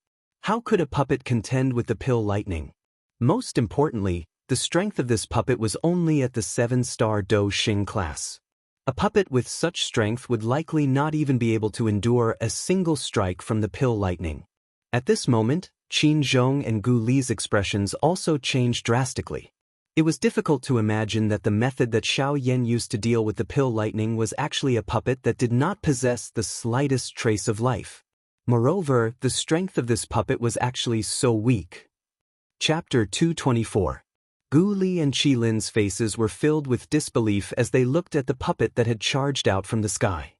How could a puppet contend with the pill lightning? Most importantly, the strength of this puppet was only at the 7-star Daoist class. A puppet with such strength would likely not even be able to endure a single strike from the pill lightning. At this moment, Qin Zhong and Gu Li's expressions also changed drastically. It was difficult to imagine that the method that Xiao Yan used to deal with the pill lightning was actually a puppet that did not possess the slightest trace of life. Moreover, the strength of this puppet was actually so weak. Chapter 224. Gu Li and Qi Lin's faces were filled with disbelief as they looked at the puppet that had charged out from the sky.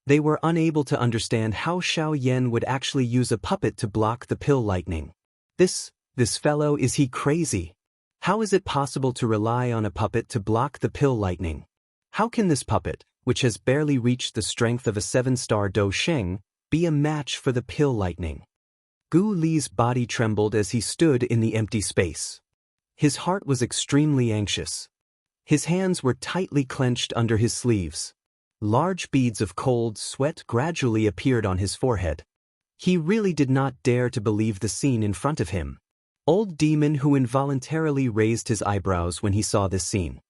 They were unable to understand how Xiao Yan would actually use a puppet to block the pill lightning. This fellow, is he crazy? How is it possible to rely on a puppet to block the pill lightning? How can this puppet, which has barely reached the strength of a 7-star Daoist, be a match for the pill lightning? Gu Li's body trembled as he stood in the empty space. His heart was extremely anxious. His hands were tightly clenched under his sleeves. Large beads of cold sweat gradually appeared on his forehead. He really did not dare to believe the scene in front of him. Old demon who involuntarily raised his eyebrows when he saw this scene.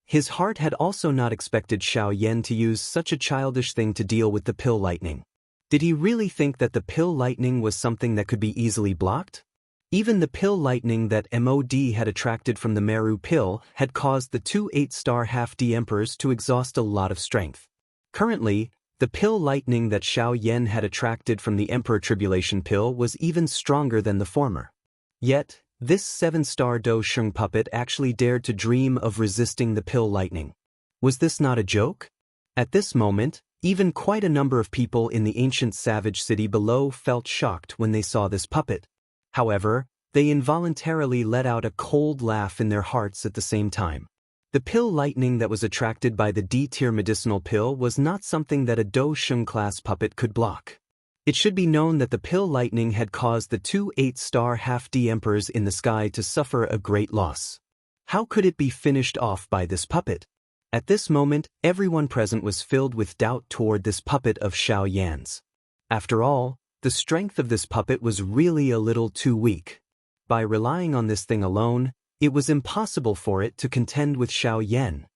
His heart had also not expected Xiao Yan to use such a childish thing to deal with the pill lightning. Did he really think that the pill lightning was something that could be easily blocked? Even the pill lightning that MOD had attracted from the Meru pill had caused the 2 8-star half-D emperors to exhaust a lot of strength. Currently, the pill lightning that Xiao Yan had attracted from the Emperor Tribulation pill was even stronger than the former. Yet, this 7-star Daoist puppet actually dared to dream of resisting the pill lightning. Was this not a joke? At this moment, even quite a number of people in the ancient savage city below felt shocked when they saw this puppet. However, they involuntarily let out a cold laugh in their hearts at the same time. The pill lightning that was attracted by the D-tier medicinal pill was not something that a Daoist class puppet could block. It should be known that the pill lightning had caused the 2 8-star half-D emperors in the sky to suffer a great loss. How could it be finished off by this puppet? At this moment, everyone present was filled with doubt toward this puppet of Xiao Yan's. After all, the strength of this puppet was really a little too weak. By relying on this thing alone, it was impossible for it to contend with Xiao Yan.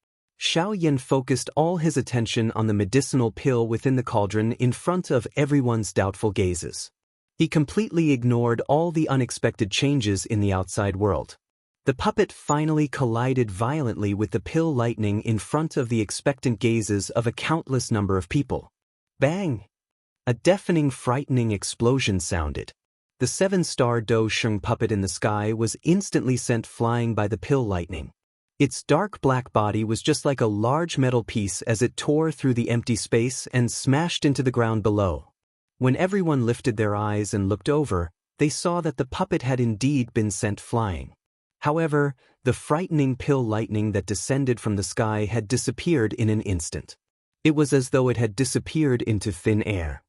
Xiao Yan focused all his attention on the medicinal pill within the cauldron in front of everyone's doubtful gazes. He completely ignored all the unexpected changes in the outside world. The puppet finally collided violently with the pill lightning in front of the expectant gazes of a countless number of people. Bang! A deafening, frightening explosion sounded. The 7-star Daoist puppet in the sky was instantly sent flying by the pill lightning. Its dark black body was just like a large metal piece as it tore through the empty space and smashed into the ground below. When everyone lifted their eyes and looked over, they saw that the puppet had indeed been sent flying. However, the frightening pill lightning that descended from the sky had disappeared in an instant. It was as though it had disappeared into thin air.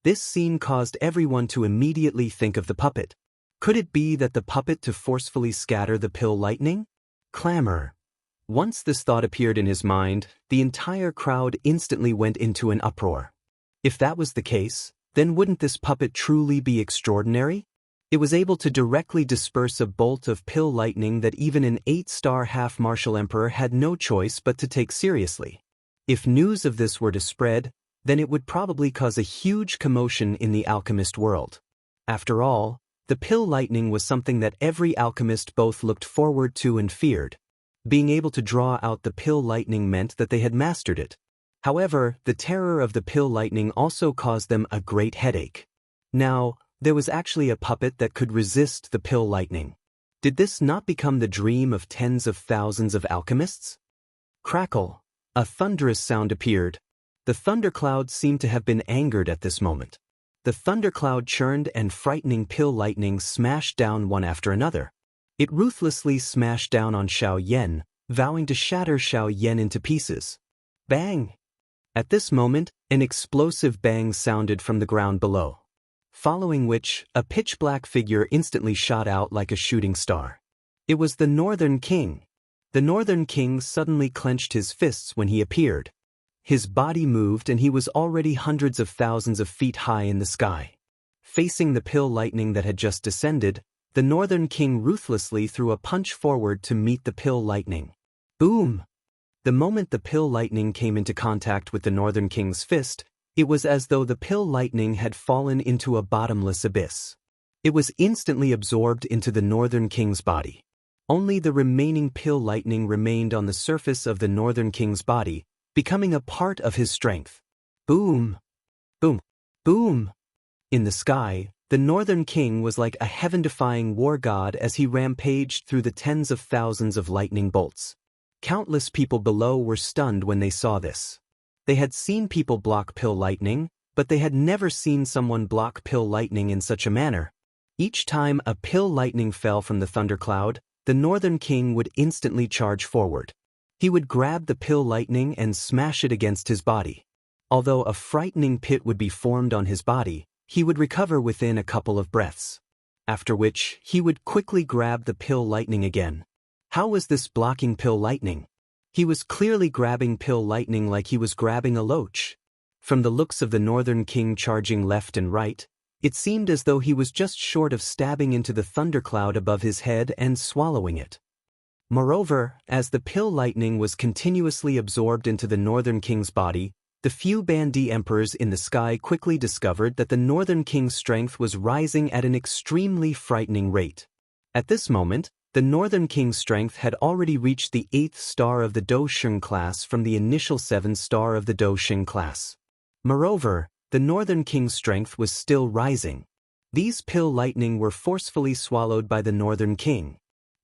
This scene caused everyone to immediately think of the puppet. Could it be that the puppet to forcefully scatter the pill lightning? Clamor. Once this thought appeared in his mind, the entire crowd instantly went into an uproar. If that was the case, then wouldn't this puppet truly be extraordinary? It was able to directly disperse a bolt of pill lightning that even an 8-star half-martial emperor had no choice but to take seriously. If news of this were to spread, then it would probably cause a huge commotion in the alchemist world. After all, the pill lightning was something that every alchemist both looked forward to and feared. Being able to draw out the pill lightning meant that they had mastered it. However, the terror of the pill lightning also caused them a great headache. Now, there was actually a puppet that could resist the pill lightning. Did this not become the dream of tens of thousands of alchemists? Crackle! A thunderous sound appeared. The thundercloud seemed to have been angered at this moment. The thundercloud churned and frightening pill lightning smashed down one after another. It ruthlessly smashed down on Xiao Yan, vowing to shatter Xiao Yan into pieces. Bang! At this moment, an explosive bang sounded from the ground below, following which, a pitch-black figure instantly shot out like a shooting star. It was the Northern King. The Northern King suddenly clenched his fists when he appeared. His body moved and he was already hundreds of thousands of feet high in the sky. Facing the pill lightning that had just descended, the Northern King ruthlessly threw a punch forward to meet the pill lightning. Boom! The moment the pill lightning came into contact with the Northern King's fist, it was as though the pill lightning had fallen into a bottomless abyss. It was instantly absorbed into the Northern King's body. Only the remaining pill lightning remained on the surface of the Northern King's body, becoming a part of his strength. Boom! Boom! Boom! In the sky, the Northern King was like a heaven-defying war god as he rampaged through the tens of thousands of lightning bolts. Countless people below were stunned when they saw this. They had seen people block pill lightning, but they had never seen someone block pill lightning in such a manner. Each time a pill lightning fell from the thundercloud, the Northern King would instantly charge forward. He would grab the pill lightning and smash it against his body. Although a frightening pit would be formed on his body, he would recover within a couple of breaths. After which, he would quickly grab the pill lightning again. How was this blocking pill lightning? He was clearly grabbing pill lightning like he was grabbing a loach. From the looks of the Northern King charging left and right, it seemed as though he was just short of stabbing into the thundercloud above his head and swallowing it. Moreover, as the pill lightning was continuously absorbed into the Northern King's body, the few Bandi emperors in the sky quickly discovered that the Northern King's strength was rising at an extremely frightening rate. At this moment, the Northern King's strength had already reached the 8th star of the Daoist class from the initial 7th star of the Daoist class. Moreover, the Northern King's strength was still rising. These pill lightning were forcefully swallowed by the Northern King.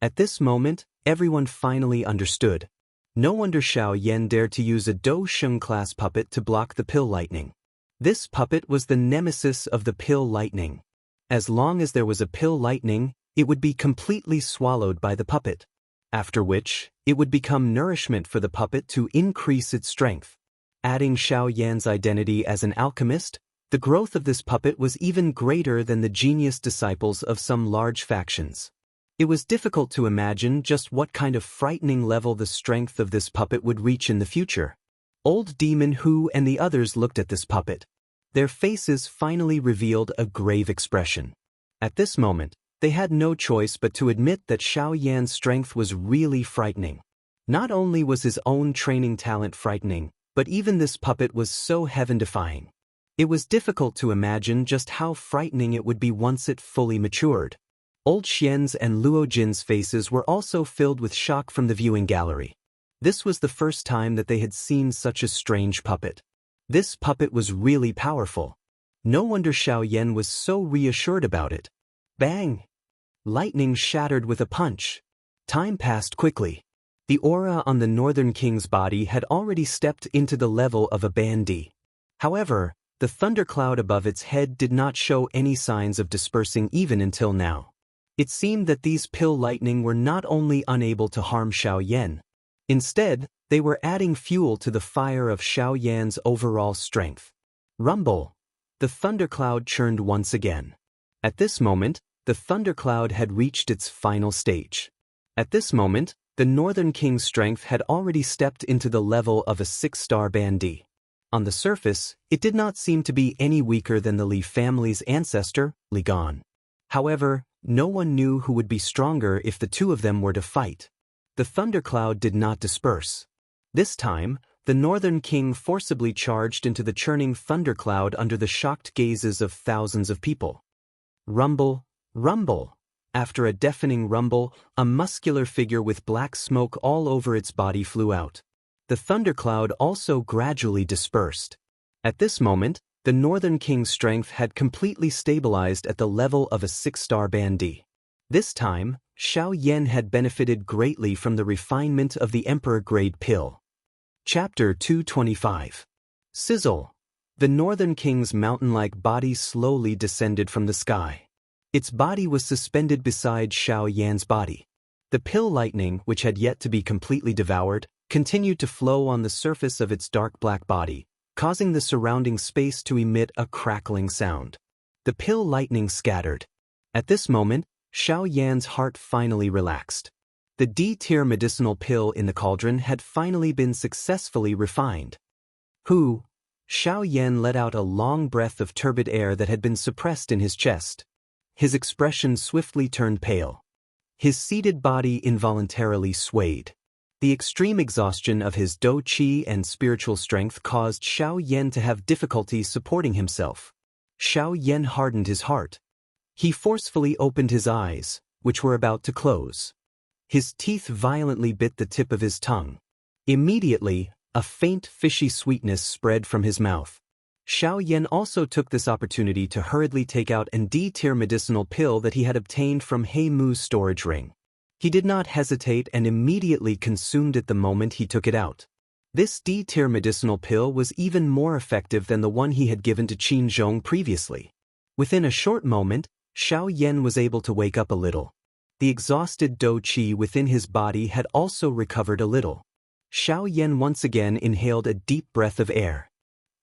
At this moment, everyone finally understood. No wonder Xiao Yan dared to use a Daoist class puppet to block the pill lightning. This puppet was the nemesis of the pill lightning. As long as there was a pill lightning, it would be completely swallowed by the puppet. After which, it would become nourishment for the puppet to increase its strength. Adding Xiao Yan's identity as an alchemist, the growth of this puppet was even greater than the genius disciples of some large factions. It was difficult to imagine just what kind of frightening level the strength of this puppet would reach in the future. Old Demon Hu and the others looked at this puppet. Their faces finally revealed a grave expression. At this moment, they had no choice but to admit that Xiao Yan's strength was really frightening. Not only was his own training talent frightening, but even this puppet was so heaven-defying. It was difficult to imagine just how frightening it would be once it fully matured. Old Xian's and Luo Jin's faces were also filled with shock from the viewing gallery. This was the first time that they had seen such a strange puppet. This puppet was really powerful. No wonder Xiao Yan was so reassured about it. Bang! Lightning shattered with a punch. Time passed quickly. The aura on the Northern King's body had already stepped into the level of a Bandi. However, the thundercloud above its head did not show any signs of dispersing even until now. It seemed that these pill lightning were not only unable to harm Xiao Yan. Instead, they were adding fuel to the fire of Xiao Yan's overall strength. Rumble! The thundercloud churned once again. At this moment, the thundercloud had reached its final stage. At this moment, the Northern King's strength had already stepped into the level of a 6-star Bandi. On the surface, it did not seem to be any weaker than the Li family's ancestor, Li Gan. However, no one knew who would be stronger if the two of them were to fight. The thundercloud did not disperse. This time, the Northern King forcibly charged into the churning thundercloud under the shocked gazes of thousands of people. Rumble, rumble. After a deafening rumble, a muscular figure with black smoke all over its body flew out. The thundercloud also gradually dispersed. At this moment, the Northern King's strength had completely stabilized at the level of a 6-star Bandi. This time, Xiao Yan had benefited greatly from the refinement of the Emperor-grade pill. Chapter 225. Sizzle. The Northern King's mountain-like body slowly descended from the sky. Its body was suspended beside Xiao Yan's body. The pill lightning, which had yet to be completely devoured, continued to flow on the surface of its dark black body, causing the surrounding space to emit a crackling sound. The pill lightning scattered. At this moment, Xiao Yan's heart finally relaxed. The D-tier medicinal pill in the cauldron had finally been successfully refined. Who? Xiao Yan let out a long breath of turbid air that had been suppressed in his chest. His expression swiftly turned pale. His seated body involuntarily swayed. The extreme exhaustion of his dou qi and spiritual strength caused Xiao Yan to have difficulty supporting himself. Xiao Yan hardened his heart. He forcefully opened his eyes, which were about to close. His teeth violently bit the tip of his tongue. Immediately, a faint fishy sweetness spread from his mouth. Xiao Yan also took this opportunity to hurriedly take out an D-tier medicinal pill that he had obtained from He Mu's storage ring. He did not hesitate and immediately consumed it the moment he took it out. This D-tier medicinal pill was even more effective than the one he had given to Qin Zhong previously. Within a short moment, Xiao Yan was able to wake up a little. The exhausted dou qi within his body had also recovered a little. Xiao Yan once again inhaled a deep breath of air.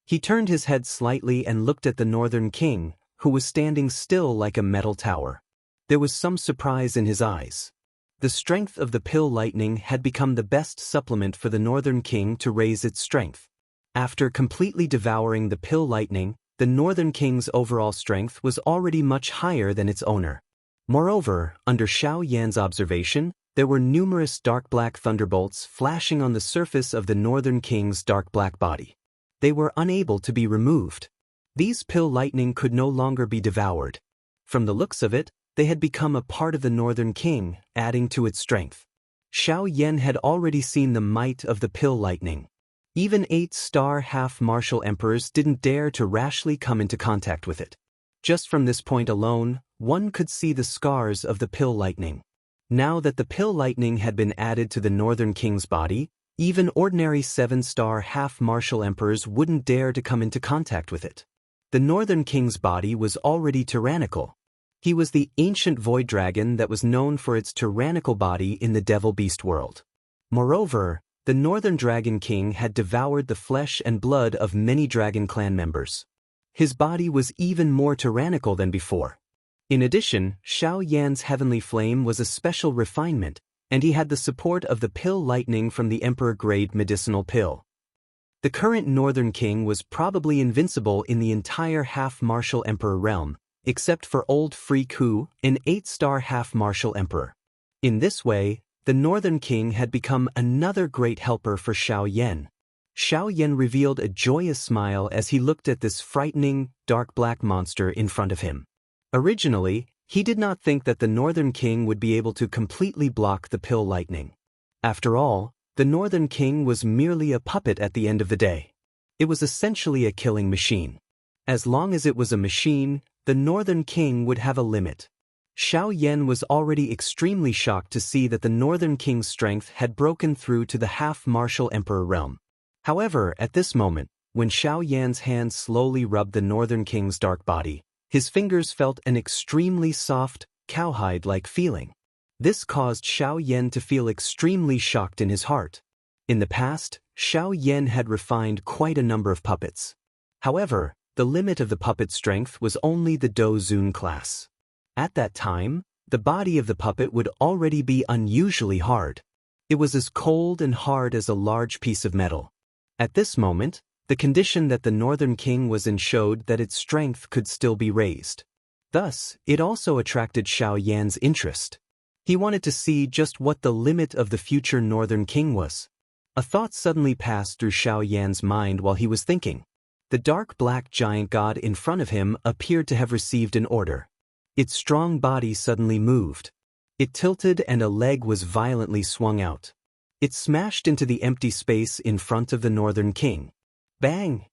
He turned his head slightly and looked at the Northern King, who was standing still like a metal tower. There was some surprise in his eyes. The strength of the pill lightning had become the best supplement for the Northern King to raise its strength. After completely devouring the pill lightning, the Northern King's overall strength was already much higher than its owner. Moreover, under Xiao Yan's observation, there were numerous dark black thunderbolts flashing on the surface of the Northern King's dark black body. They were unable to be removed. These pill lightning could no longer be devoured. From the looks of it, they had become a part of the Northern King, adding to its strength. Xiao Yan had already seen the might of the pill lightning. Even 8-star half-martial emperors didn't dare to rashly come into contact with it. Just from this point alone, one could see the scars of the pill lightning. Now that the pill lightning had been added to the Northern King's body, even ordinary 7-star half-martial emperors wouldn't dare to come into contact with it. The Northern King's body was already tyrannical. He was the ancient void dragon that was known for its tyrannical body in the devil beast world. Moreover, the Northern Dragon King had devoured the flesh and blood of many Dragon Clan members. His body was even more tyrannical than before. In addition, Xiao Yan's heavenly flame was a special refinement, and he had the support of the pill lightning from the Emperor-grade medicinal pill. The current Northern King was probably invincible in the entire half-martial emperor realm, except for old Freak Hu, an 8-star half-martial emperor. In this way, the Northern King had become another great helper for Xiao Yan. Xiao Yan revealed a joyous smile as he looked at this frightening, dark black monster in front of him. Originally, he did not think that the Northern King would be able to completely block the pill lightning. After all, the Northern King was merely a puppet at the end of the day. It was essentially a killing machine. As long as it was a machine, the Northern King would have a limit. Xiao Yan was already extremely shocked to see that the Northern King's strength had broken through to the half-martial emperor realm. However, at this moment, when Xiao Yan's hand slowly rubbed the Northern King's dark body, his fingers felt an extremely soft, cowhide-like feeling. This caused Xiao Yan to feel extremely shocked in his heart. In the past, Xiao Yan had refined quite a number of puppets. However, the limit of the puppet strength was only the Dou Zun class. At that time, the body of the puppet would already be unusually hard. It was as cold and hard as a large piece of metal. At this moment, the condition that the Northern King was in showed that its strength could still be raised. Thus, it also attracted Xiao Yan's interest. He wanted to see just what the limit of the future Northern King was. A thought suddenly passed through Xiao Yan's mind while he was thinking. The dark black giant god in front of him appeared to have received an order. Its strong body suddenly moved. It tilted and a leg was violently swung out. It smashed into the empty space in front of the Northern King. Bang!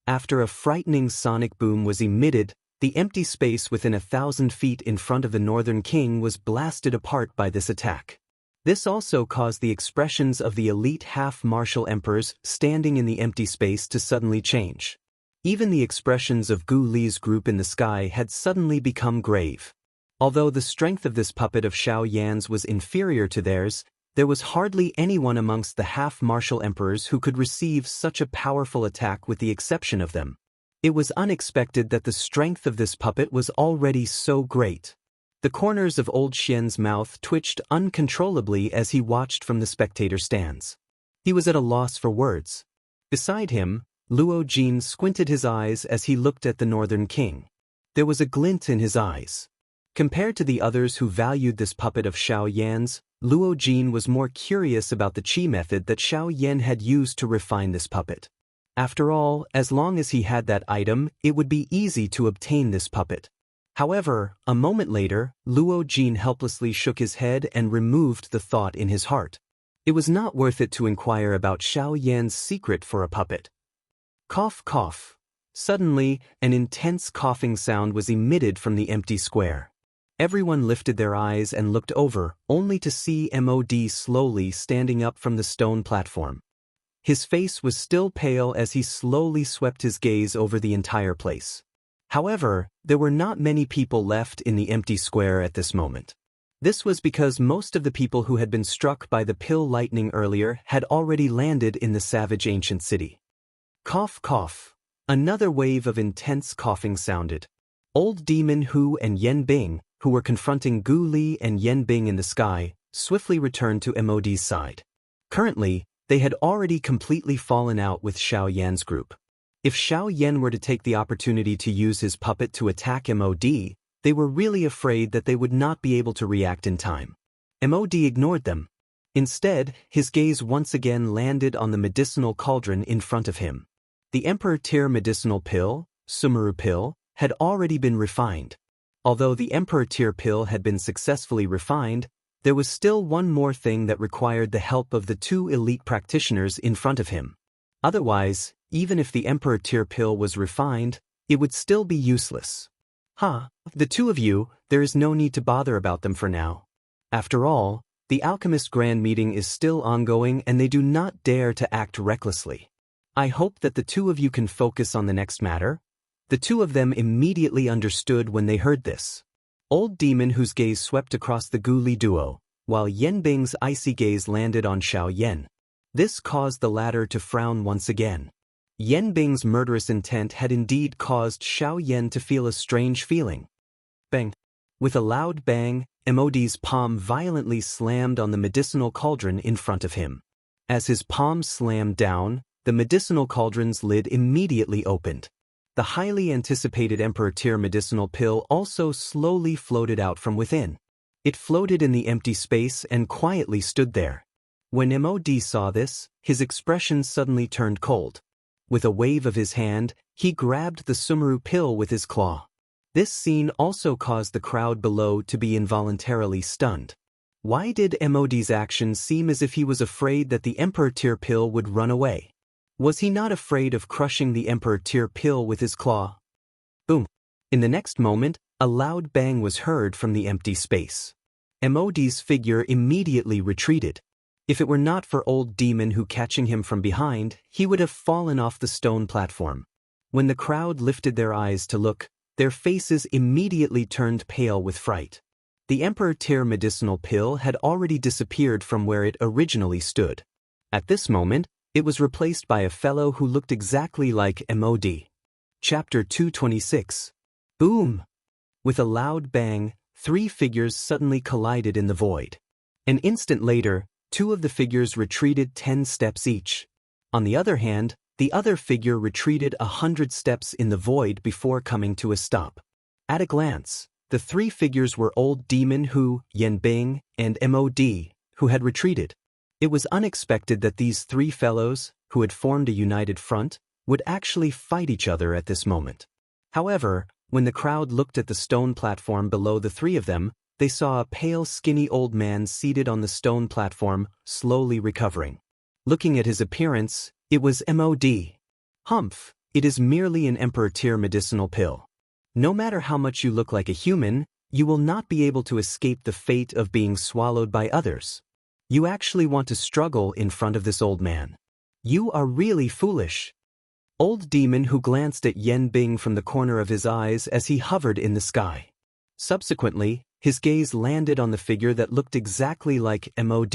After a frightening sonic boom was emitted, the empty space within 1,000 feet in front of the Northern King was blasted apart by this attack. This also caused the expressions of the elite half-martial emperors standing in the empty space to suddenly change. Even the expressions of Gu Li's group in the sky had suddenly become grave. Although the strength of this puppet of Xiao Yan's was inferior to theirs, there was hardly anyone amongst the half-martial emperors who could receive such a powerful attack with the exception of them. It was unexpected that the strength of this puppet was already so great. The corners of old Xian's mouth twitched uncontrollably as he watched from the spectator stands. He was at a loss for words. Beside him, Luo Jin squinted his eyes as he looked at the Northern King. There was a glint in his eyes. Compared to the others who valued this puppet of Xiao Yan's, Luo Jin was more curious about the qi method that Xiao Yan had used to refine this puppet. After all, as long as he had that item, it would be easy to obtain this puppet. However, a moment later, Luo Jin helplessly shook his head and removed the thought in his heart. It was not worth it to inquire about Xiao Yan's secret for a puppet. Cough, cough. Suddenly, an intense coughing sound was emitted from the empty square. Everyone lifted their eyes and looked over, only to see Mod slowly standing up from the stone platform. His face was still pale as he slowly swept his gaze over the entire place. However, there were not many people left in the empty square at this moment. This was because most of the people who had been struck by the pill lightning earlier had already landed in the savage ancient city. Cough, cough. Another wave of intense coughing sounded. Old Demon Hu and Yen Bing, who were confronting Gu Li and Yen Bing in the sky, swiftly returned to Mod's side. Currently, they had already completely fallen out with Xiao Yan's group. If Xiao Yan were to take the opportunity to use his puppet to attack Mod, they were really afraid that they would not be able to react in time. Mod ignored them. Instead, his gaze once again landed on the medicinal cauldron in front of him. The Emperor Tier medicinal pill, Sumeru pill, had already been refined. Although the Emperor Tier pill had been successfully refined, there was still one more thing that required the help of the two elite practitioners in front of him. Otherwise, even if the Emperor Tier pill was refined, it would still be useless. The two of you, there is no need to bother about them for now. After all, the Alchemist Grand Meeting is still ongoing and they do not dare to act recklessly. I hope that the two of you can focus on the next matter. The two of them immediately understood when they heard this. Old Demon whose gaze swept across the Gu Li duo, while Yen Bing's icy gaze landed on Xiao Yan. This caused the latter to frown once again. Yen Bing's murderous intent had indeed caused Xiao Yan to feel a strange feeling. Bang! With a loud bang, Mod's palm violently slammed on the medicinal cauldron in front of him. As his palm slammed down, the medicinal cauldron's lid immediately opened. The highly anticipated Emperor Tier medicinal pill also slowly floated out from within. It floated in the empty space and quietly stood there. When Mod saw this, his expression suddenly turned cold. With a wave of his hand, he grabbed the Sumeru pill with his claw. This scene also caused the crowd below to be involuntarily stunned. Why did Mod's actions seem as if he was afraid that the Emperor Tier pill would run away? Was he not afraid of crushing the Emperor Tier pill with his claw? Boom! In the next moment, a loud bang was heard from the empty space. Mod's figure immediately retreated. If it were not for Old Demon who catching him from behind, he would have fallen off the stone platform. When the crowd lifted their eyes to look, their faces immediately turned pale with fright. The Emperor Tier medicinal pill had already disappeared from where it originally stood. At this moment, it was replaced by a fellow who looked exactly like Mod. Chapter 226. Boom! With a loud bang, three figures suddenly collided in the void. An instant later, two of the figures retreated 10 steps each. On the other hand, the other figure retreated 100 steps in the void before coming to a stop. At a glance, the three figures were Old Demon Hu, Yen Bing, and Mod, who had retreated. It was unexpected that these three fellows, who had formed a united front, would actually fight each other at this moment. However, when the crowd looked at the stone platform below the three of them, they saw a pale, skinny old man seated on the stone platform, slowly recovering. Looking at his appearance, it was Mod. Humph, it is merely an Emperor Tier medicinal pill. No matter how much you look like a human, you will not be able to escape the fate of being swallowed by others. You actually want to struggle in front of this old man. You are really foolish. Old Demon who glanced at Yen Bing from the corner of his eyes as he hovered in the sky. Subsequently, his gaze landed on the figure that looked exactly like Mod,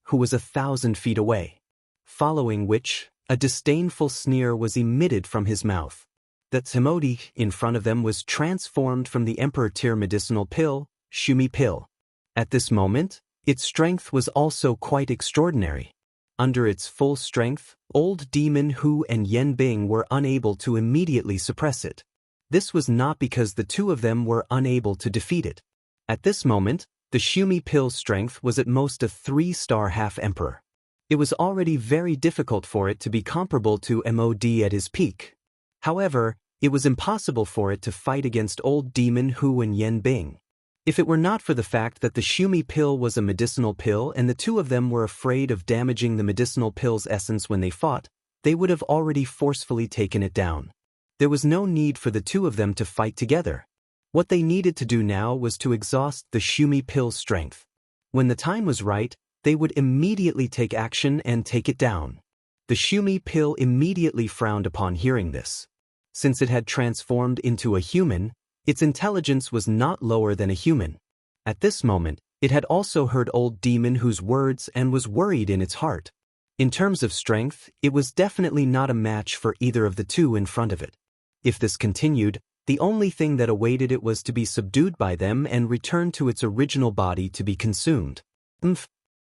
who was 1,000 feet away. Following which, a disdainful sneer was emitted from his mouth. That Mod in front of them was transformed from the Emperor Tier medicinal pill, Shumi pill. At this moment, its strength was also quite extraordinary. Under its full strength, old demon Hu and Yan Bing were unable to immediately suppress it. This was not because the two of them were unable to defeat it. At this moment, the Shumi Pill's strength was at most a 3-star half-emperor. It was already very difficult for it to be comparable to Mod at his peak. However, it was impossible for it to fight against old demon Hu and Yan Bing. If it were not for the fact that the Shumi pill was a medicinal pill and the two of them were afraid of damaging the medicinal pill's essence when they fought, they would have already forcefully taken it down. There was no need for the two of them to fight together. What they needed to do now was to exhaust the Shumi pill's strength. When the time was right, they would immediately take action and take it down. The Shumi pill immediately frowned upon hearing this. Since it had transformed into a human, its intelligence was not lower than a human. At this moment, it had also heard old demon Hu's words and was worried in its heart. In terms of strength, it was definitely not a match for either of the two in front of it. If this continued, the only thing that awaited it was to be subdued by them and return to its original body to be consumed.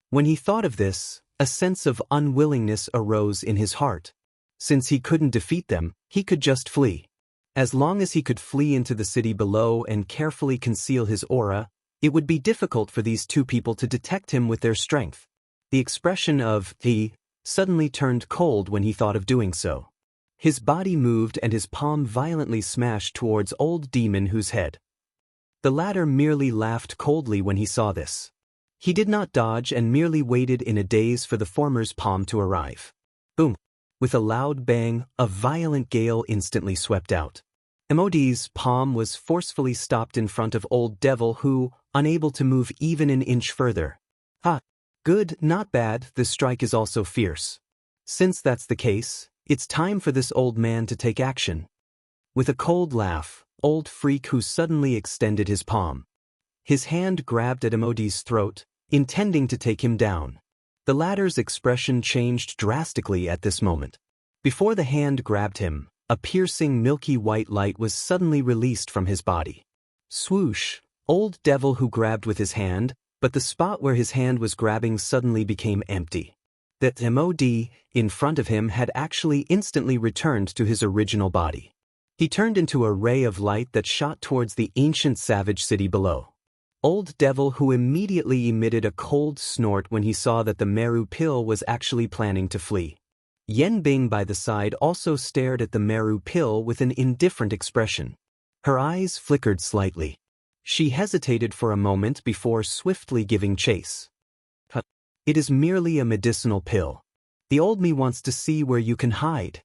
When he thought of this, a sense of unwillingness arose in his heart. Since he couldn't defeat them, he could just flee. As long as he could flee into the city below and carefully conceal his aura, it would be difficult for these two people to detect him with their strength. The expression of he suddenly turned cold when he thought of doing so. His body moved and his palm violently smashed towards old demon Hu's head. The latter merely laughed coldly when he saw this. He did not dodge and merely waited in a daze for the former's palm to arrive. Boom! With a loud bang, a violent gale instantly swept out. Mod's palm was forcefully stopped in front of old devil Hu, unable to move even an inch further. Good, not bad, this strike is also fierce. Since that's the case, it's time for this old man to take action. With a cold laugh, old freak Hu suddenly extended his palm. His hand grabbed at Mod's throat, intending to take him down. The latter's expression changed drastically at this moment. Before the hand grabbed him, a piercing milky white light was suddenly released from his body. Swoosh! Old devil Hu grabbed with his hand, but the spot where his hand was grabbing suddenly became empty. That Mod in front of him had actually instantly returned to his original body. He turned into a ray of light that shot towards the ancient savage city below. Old devil Hu immediately emitted a cold snort when he saw that the Meru pill was actually planning to flee. Yan Bing by the side also stared at the Meru pill with an indifferent expression. Her eyes flickered slightly. She hesitated for a moment before swiftly giving chase. It is merely a medicinal pill. The old me wants to see where you can hide.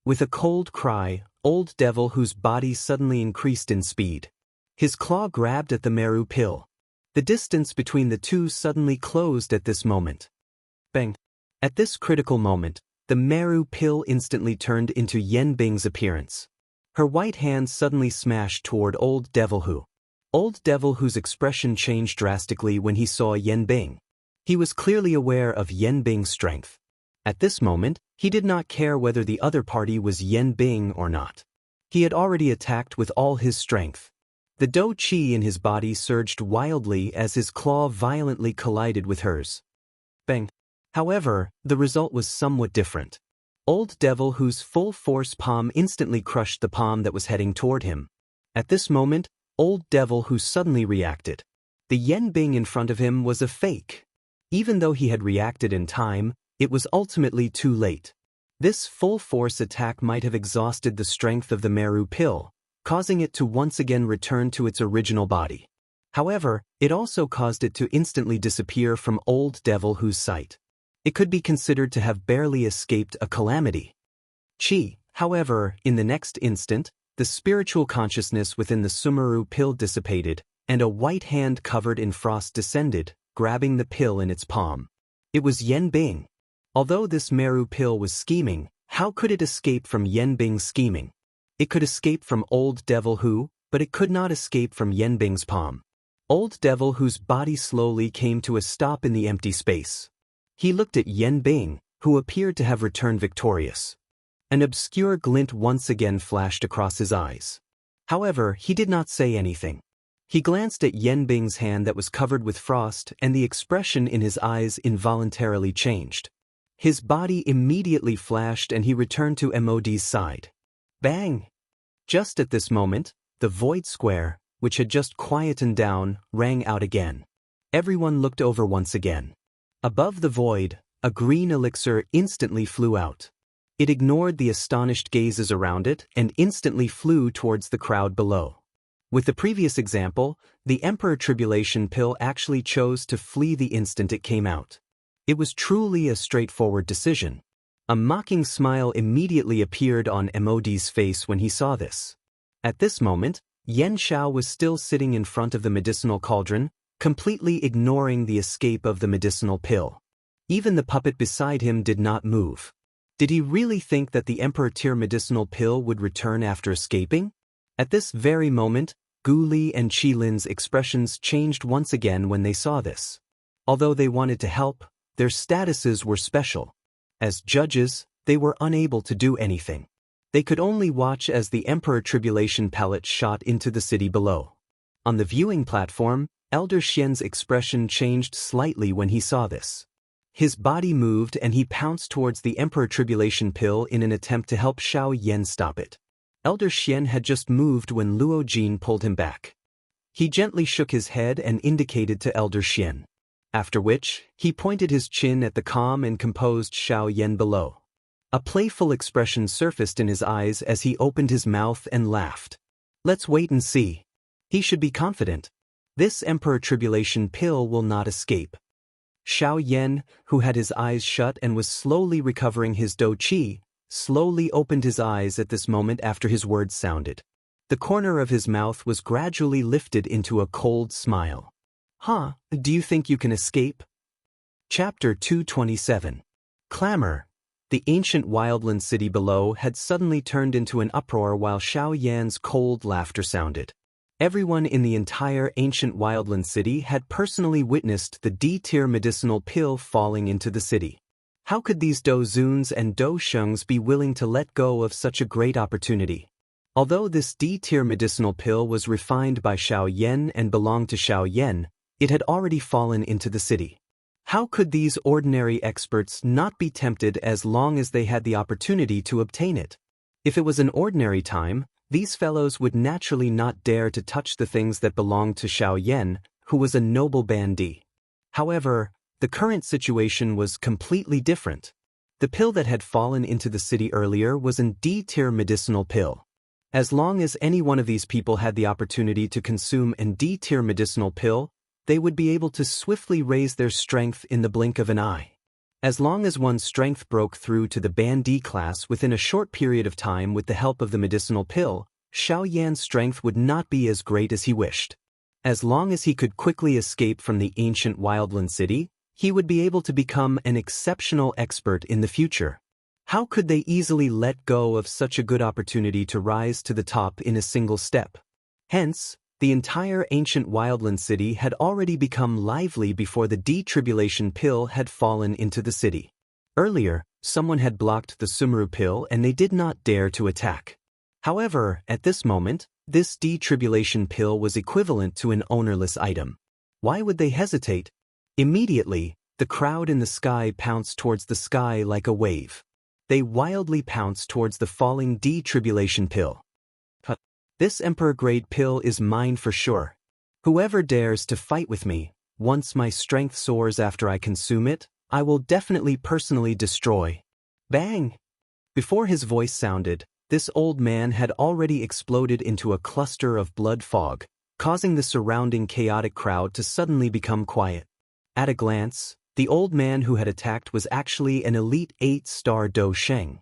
With a cold cry, old devil Hu's body suddenly increased in speed. His claw grabbed at the Meru pill. The distance between the two suddenly closed at this moment. Bang! At this critical moment, the Meru pill instantly turned into Yan Bing's appearance. Her white hand suddenly smashed toward old devil Hu. Old devil Hu's expression changed drastically when he saw Yan Bing. He was clearly aware of Yan Bing's strength. At this moment, he did not care whether the other party was Yan Bing or not. He had already attacked with all his strength. The Dou Qi in his body surged wildly as his claw violently collided with hers. Bang! However, the result was somewhat different. Old devil Hu's full force palm instantly crushed the palm that was heading toward him. At this moment, old devil Hu suddenly reacted. The Yan Bing in front of him was a fake. Even though he had reacted in time, it was ultimately too late. This full-force attack might have exhausted the strength of the Meru pill, causing it to once again return to its original body. However, it also caused it to instantly disappear from old devil Hu's sight. It could be considered to have barely escaped a calamity. Qi, however, in the next instant, the spiritual consciousness within the Sumeru pill dissipated, and a white hand covered in frost descended, grabbing the pill in its palm. It was Yan Bing. Although this Meru pill was scheming, how could it escape from Yan Bing's scheming? It could escape from old devil Hu, but it could not escape from Yan Bing's palm. Old devil Hu's body slowly came to a stop in the empty space. He looked at Yan Bing, who appeared to have returned victorious. An obscure glint once again flashed across his eyes. However, he did not say anything. He glanced at Yan Bing's hand that was covered with frost, and the expression in his eyes involuntarily changed. His body immediately flashed and he returned to MOD's side. Bang! Just at this moment, the void square, which had just quietened down, rang out again. Everyone looked over once again. Above the void, a green elixir instantly flew out. It ignored the astonished gazes around it and instantly flew towards the crowd below. With the previous example, the Emperor Tribulation pill actually chose to flee the instant it came out. It was truly a straightforward decision. A mocking smile immediately appeared on MOD's face when he saw this. At this moment, Yan Xiao was still sitting in front of the medicinal cauldron, completely ignoring the escape of the medicinal pill. Even the puppet beside him did not move. Did he really think that the Emperor Tier medicinal pill would return after escaping? At this very moment, Gu Li and Qi Lin's expressions changed once again when they saw this. Although they wanted to help, their statuses were special. As judges, they were unable to do anything. They could only watch as the Emperor Tribulation pellet shot into the city below. On the viewing platform, Elder Xian's expression changed slightly when he saw this. His body moved and he pounced towards the Emperor Tribulation pill in an attempt to help Xiao Yan stop it. Elder Xian had just moved when Luo Jin pulled him back. He gently shook his head and indicated to Elder Xian. After which, he pointed his chin at the calm and composed Xiao Yan below. A playful expression surfaced in his eyes as he opened his mouth and laughed. Let's wait and see. He should be confident. This Emperor Tribulation pill will not escape. Xiao Yan, who had his eyes shut and was slowly recovering his dou qi, slowly opened his eyes at this moment after his words sounded. The corner of his mouth was gradually lifted into a cold smile. Huh, do you think you can escape? Chapter 227. Clamor. The ancient wildland city below had suddenly turned into an uproar while Xiao Yan's cold laughter sounded. Everyone in the entire ancient wildland city had personally witnessed the D-tier medicinal pill falling into the city. How could these Dozuns and Doshungs be willing to let go of such a great opportunity? Although this D-tier medicinal pill was refined by Xiao Yan and belonged to Xiao Yan, it had already fallen into the city. How could these ordinary experts not be tempted as long as they had the opportunity to obtain it? If it was an ordinary time, these fellows would naturally not dare to touch the things that belonged to Xiao Yan, who was a noble bandit. However, the current situation was completely different. The pill that had fallen into the city earlier was an D-tier medicinal pill. As long as any one of these people had the opportunity to consume an D-tier medicinal pill, they would be able to swiftly raise their strength in the blink of an eye. As long as one's strength broke through to the Band D class within a short period of time with the help of the medicinal pill, Xiao Yan's strength would not be as great as he wished. As long as he could quickly escape from the ancient wildland city, he would be able to become an exceptional expert in the future. How could they easily let go of such a good opportunity to rise to the top in a single step? Hence, the entire ancient wildland city had already become lively before the D-tribulation pill had fallen into the city. Earlier, someone had blocked the Sumru pill and they did not dare to attack. However, at this moment, this D-tribulation pill was equivalent to an ownerless item. Why would they hesitate? Immediately, the crowd in the sky pounced towards the sky like a wave. They wildly pounced towards the falling D-tribulation pill. This Emperor-grade pill is mine for sure. Whoever dares to fight with me, once my strength soars after I consume it, I will definitely personally destroy. Bang! Before his voice sounded, this old man had already exploded into a cluster of blood fog, causing the surrounding chaotic crowd to suddenly become quiet. At a glance, the old man who had attacked was actually an elite 8-star Do Sheng.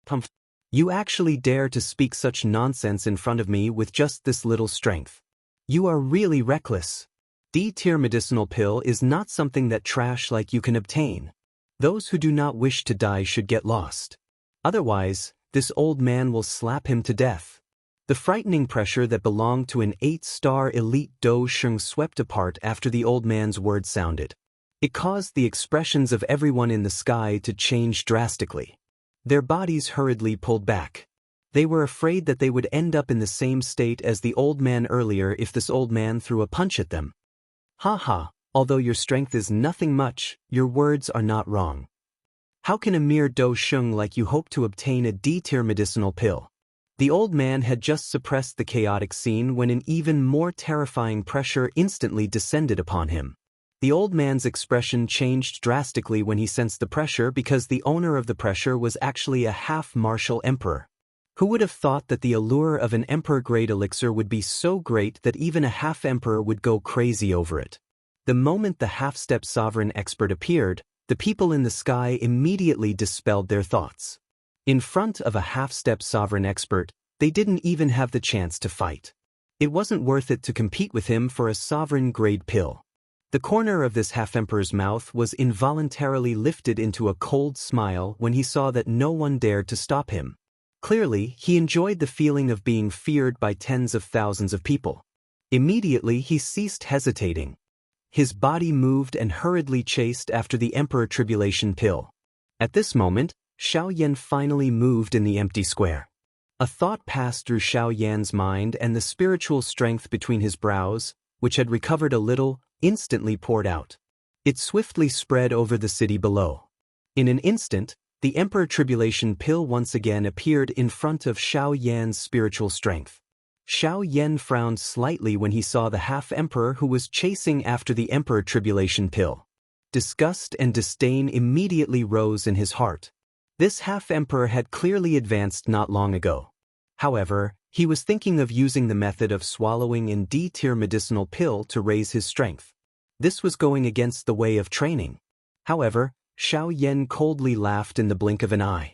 Pumph. You actually dare to speak such nonsense in front of me with just this little strength. You are really reckless. D-tier medicinal pill is not something that trash like you can obtain. Those who do not wish to die should get lost. Otherwise, this old man will slap him to death. The frightening pressure that belonged to an 8-star elite Do Sheng swept apart after the old man's words sounded. It caused the expressions of everyone in the sky to change drastically. Their bodies hurriedly pulled back. They were afraid that they would end up in the same state as the old man earlier if this old man threw a punch at them. Ha ha, although your strength is nothing much, your words are not wrong. How can a mere Do Sheng like you hope to obtain a D-tier medicinal pill? The old man had just suppressed the chaotic scene when an even more terrifying pressure instantly descended upon him. The old man's expression changed drastically when he sensed the pressure because the owner of the pressure was actually a half-martial emperor. Who would have thought that the allure of an emperor-grade elixir would be so great that even a half-emperor would go crazy over it? The moment the half-step sovereign expert appeared, the people in the sky immediately dispelled their thoughts. In front of a half-step sovereign expert, they didn't even have the chance to fight. It wasn't worth it to compete with him for a sovereign-grade pill. The corner of this half-emperor's mouth was involuntarily lifted into a cold smile when he saw that no one dared to stop him. Clearly, he enjoyed the feeling of being feared by tens of thousands of people. Immediately, he ceased hesitating. His body moved and hurriedly chased after the Emperor Tribulation pill. At this moment, Xiao Yan finally moved in the empty square. A thought passed through Xiao Yan's mind, and the spiritual strength between his brows, which had recovered a little, instantly poured out. It swiftly spread over the city below. In an instant, the Emperor Tribulation pill once again appeared in front of Xiao Yan's spiritual strength. Xiao Yan frowned slightly when he saw the half-emperor who was chasing after the Emperor Tribulation pill. Disgust and disdain immediately rose in his heart. This half-emperor had clearly advanced not long ago. However, he was thinking of using the method of swallowing an D-tier medicinal pill to raise his strength. This was going against the way of training. However, Xiao Yan coldly laughed in the blink of an eye.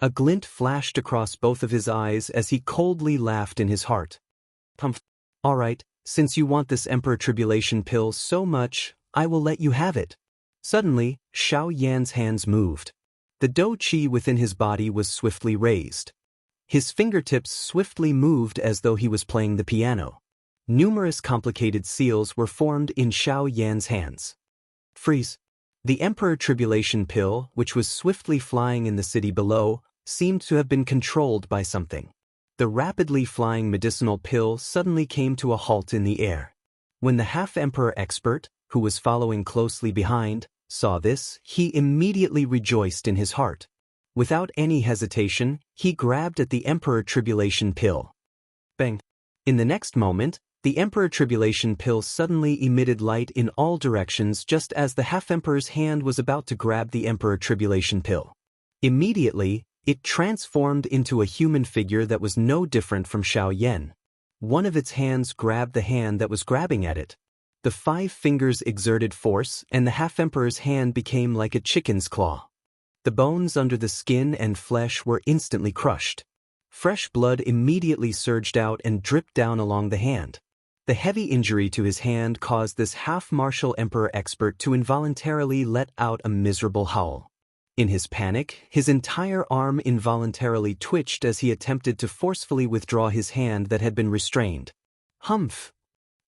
A glint flashed across both of his eyes as he coldly laughed in his heart. All right, since you want this Emperor Tribulation pill so much, I will let you have it. Suddenly, Xiao Yan's hands moved. The Do Qi within his body was swiftly raised. His fingertips swiftly moved as though he was playing the piano. Numerous complicated seals were formed in Xiao Yan's hands. Freeze. The Emperor Tribulation pill, which was swiftly flying in the city below, seemed to have been controlled by something. The rapidly flying medicinal pill suddenly came to a halt in the air. When the half-emperor expert, who was following closely behind, saw this, he immediately rejoiced in his heart. Without any hesitation, he grabbed at the Emperor Tribulation pill. Bang! In the next moment, the Emperor Tribulation pill suddenly emitted light in all directions just as the half-emperor's hand was about to grab the Emperor Tribulation pill. Immediately, it transformed into a human figure that was no different from Xiao Yan. One of its hands grabbed the hand that was grabbing at it. The 5 fingers exerted force, and the half-emperor's hand became like a chicken's claw. The bones under the skin and flesh were instantly crushed. Fresh blood immediately surged out and dripped down along the hand. The heavy injury to his hand caused this half-martial emperor expert to involuntarily let out a miserable howl. In his panic, his entire arm involuntarily twitched as he attempted to forcefully withdraw his hand that had been restrained. Humph!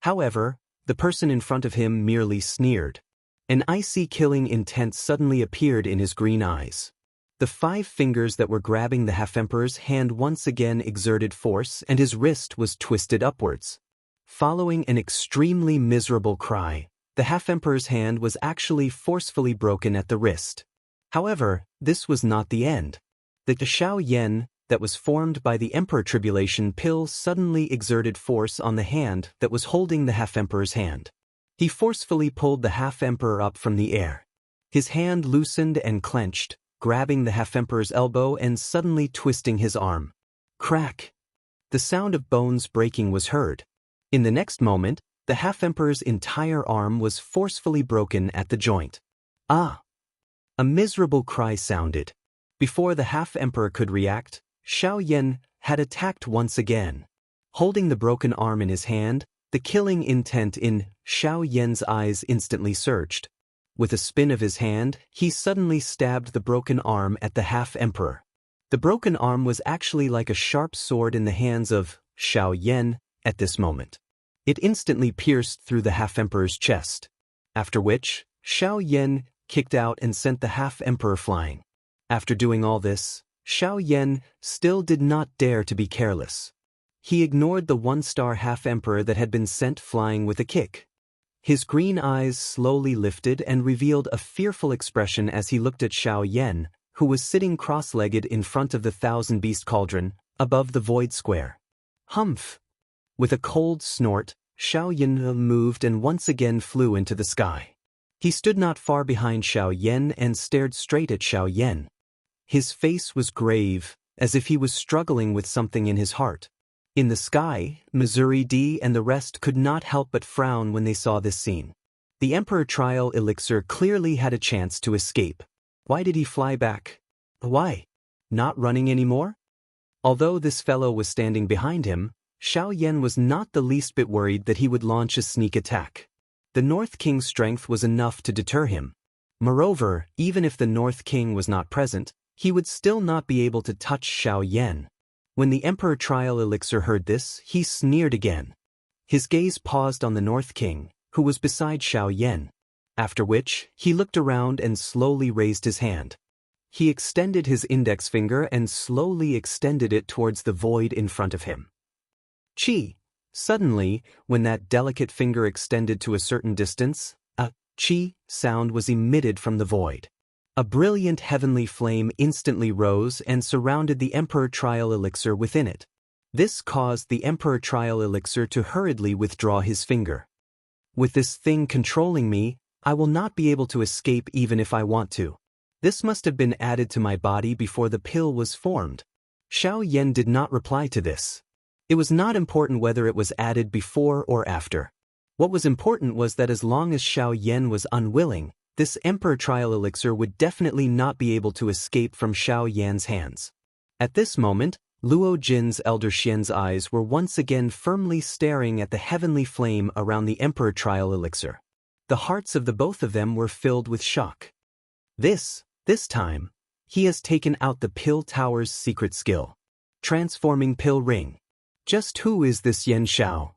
However, the person in front of him merely sneered. An icy killing intent suddenly appeared in his green eyes. The 5 fingers that were grabbing the half-emperor's hand once again exerted force, and his wrist was twisted upwards. Following an extremely miserable cry, the half-emperor's hand was actually forcefully broken at the wrist. However, this was not the end. The Xiao Yan that was formed by the Emperor Tribulation pill suddenly exerted force on the hand that was holding the half-emperor's hand. He forcefully pulled the half-emperor up from the air. His hand loosened and clenched, grabbing the half-emperor's elbow and suddenly twisting his arm. Crack! The sound of bones breaking was heard. In the next moment, the half-emperor's entire arm was forcefully broken at the joint. Ah! A miserable cry sounded. Before the half-emperor could react, Xiao Yan had attacked once again. Holding the broken arm in his hand, the killing intent in Xiao Yan's eyes instantly surged. With a spin of his hand, he suddenly stabbed the broken arm at the half-emperor. The broken arm was actually like a sharp sword in the hands of Xiao Yan at this moment. It instantly pierced through the half-emperor's chest. After which, Xiao Yan kicked out and sent the half-emperor flying. After doing all this, Xiao Yan still did not dare to be careless. He ignored the 1-star half-emperor that had been sent flying with a kick. His green eyes slowly lifted and revealed a fearful expression as he looked at Xiao Yan, who was sitting cross-legged in front of the thousand-beast cauldron, above the void square. Humph! With a cold snort, Xiao Yan moved and once again flew into the sky. He stood not far behind Xiao Yan and stared straight at Xiao Yan. His face was grave, as if he was struggling with something in his heart. In the sky, Missouri D and the rest could not help but frown when they saw this scene. The Emperor Trial Elixir clearly had a chance to escape. Why did he fly back? Why? Not running anymore? Although this fellow was standing behind him, Xiao Yan was not the least bit worried that he would launch a sneak attack. The North King's strength was enough to deter him. Moreover, even if the North King was not present, he would still not be able to touch Xiao Yan. When the Emperor Trial Elixir heard this, he sneered again. His gaze paused on the North King, who was beside Xiao Yan. After which, he looked around and slowly raised his hand. He extended his index finger and slowly extended it towards the void in front of him. Chi! Suddenly, when that delicate finger extended to a certain distance, a chi sound was emitted from the void. A brilliant heavenly flame instantly rose and surrounded the Emperor Trial Elixir within it. This caused the Emperor Trial Elixir to hurriedly withdraw his finger. With this thing controlling me, I will not be able to escape even if I want to. This must have been added to my body before the pill was formed. Xiao Yan did not reply to this. It was not important whether it was added before or after. What was important was that as long as Xiao Yan was unwilling, this Emperor Trial Elixir would definitely not be able to escape from Xiao Yan's hands. At this moment, Luo Jin's elder Xian's eyes were once again firmly staring at the heavenly flame around the Emperor Trial Elixir. The hearts of the both of them were filled with shock. This time, he has taken out the Pill Tower's secret skill. Transforming Pill Ring. Just who is this Yan Xiao?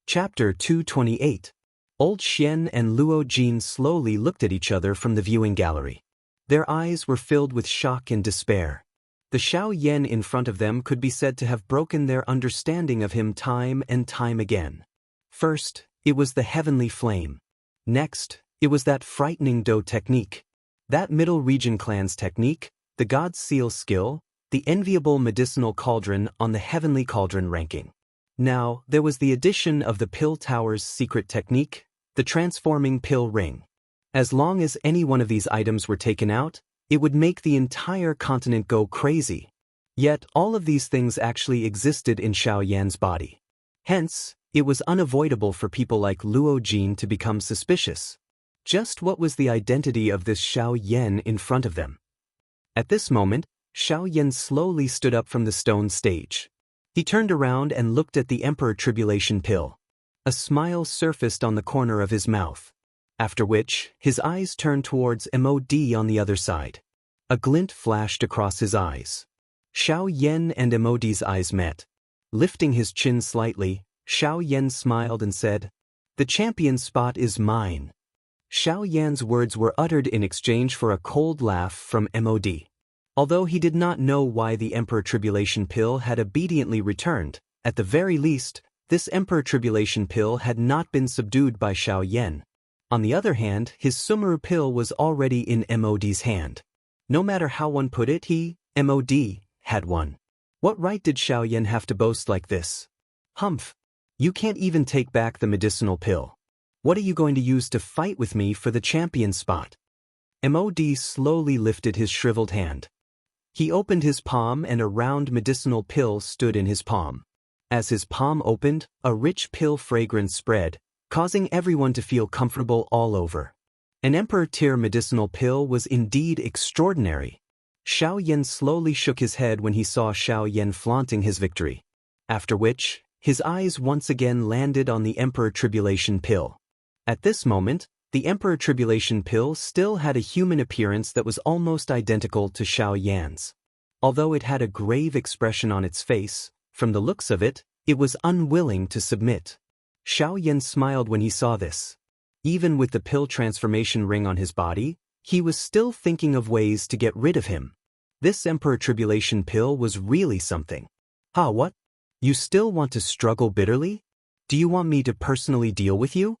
Chapter 228. Old Xian and Luo Jin slowly looked at each other from the viewing gallery. Their eyes were filled with shock and despair. The Xiao Yan in front of them could be said to have broken their understanding of him time and time again. First, it was the heavenly flame. Next, it was that frightening Do technique. That Middle Region clan's technique, the God's Seal skill, the enviable medicinal cauldron on the heavenly cauldron ranking. Now, there was the addition of the Pill Tower's secret technique, the transforming pill ring. As long as any one of these items were taken out, it would make the entire continent go crazy. Yet, all of these things actually existed in Xiao Yan's body. Hence, it was unavoidable for people like Luo Jin to become suspicious. Just what was the identity of this Xiao Yan in front of them? At this moment, Xiao Yan slowly stood up from the stone stage. He turned around and looked at the Emperor Tribulation pill. A smile surfaced on the corner of his mouth. After which, his eyes turned towards MOD on the other side. A glint flashed across his eyes. Xiao Yan and MOD's eyes met. Lifting his chin slightly, Xiao Yan smiled and said, "The champion spot is mine." Xiao Yan's words were uttered in exchange for a cold laugh from MOD. Although he did not know why the Emperor Tribulation pill had obediently returned, at the very least, this Emperor Tribulation pill had not been subdued by Xiao Yan. On the other hand, his Sumeru pill was already in MOD's hand. No matter how one put it, he, MOD, had one. What right did Xiao Yan have to boast like this? Humph! You can't even take back the medicinal pill. What are you going to use to fight with me for the champion spot? MOD slowly lifted his shriveled hand. He opened his palm and a round medicinal pill stood in his palm. As his palm opened, a rich pill fragrance spread, causing everyone to feel comfortable all over. An Emperor-tier medicinal pill was indeed extraordinary. Xiao Yan slowly shook his head when he saw Xiao Yan flaunting his victory. After which, his eyes once again landed on the Emperor Tribulation pill. At this moment, the Emperor Tribulation pill still had a human appearance that was almost identical to Xiao Yan's. Although it had a grave expression on its face, from the looks of it, it was unwilling to submit. Xiao Yan smiled when he saw this. Even with the pill transformation ring on his body, he was still thinking of ways to get rid of him. This Emperor Tribulation pill was really something. What? You still want to struggle bitterly? Do you want me to personally deal with you?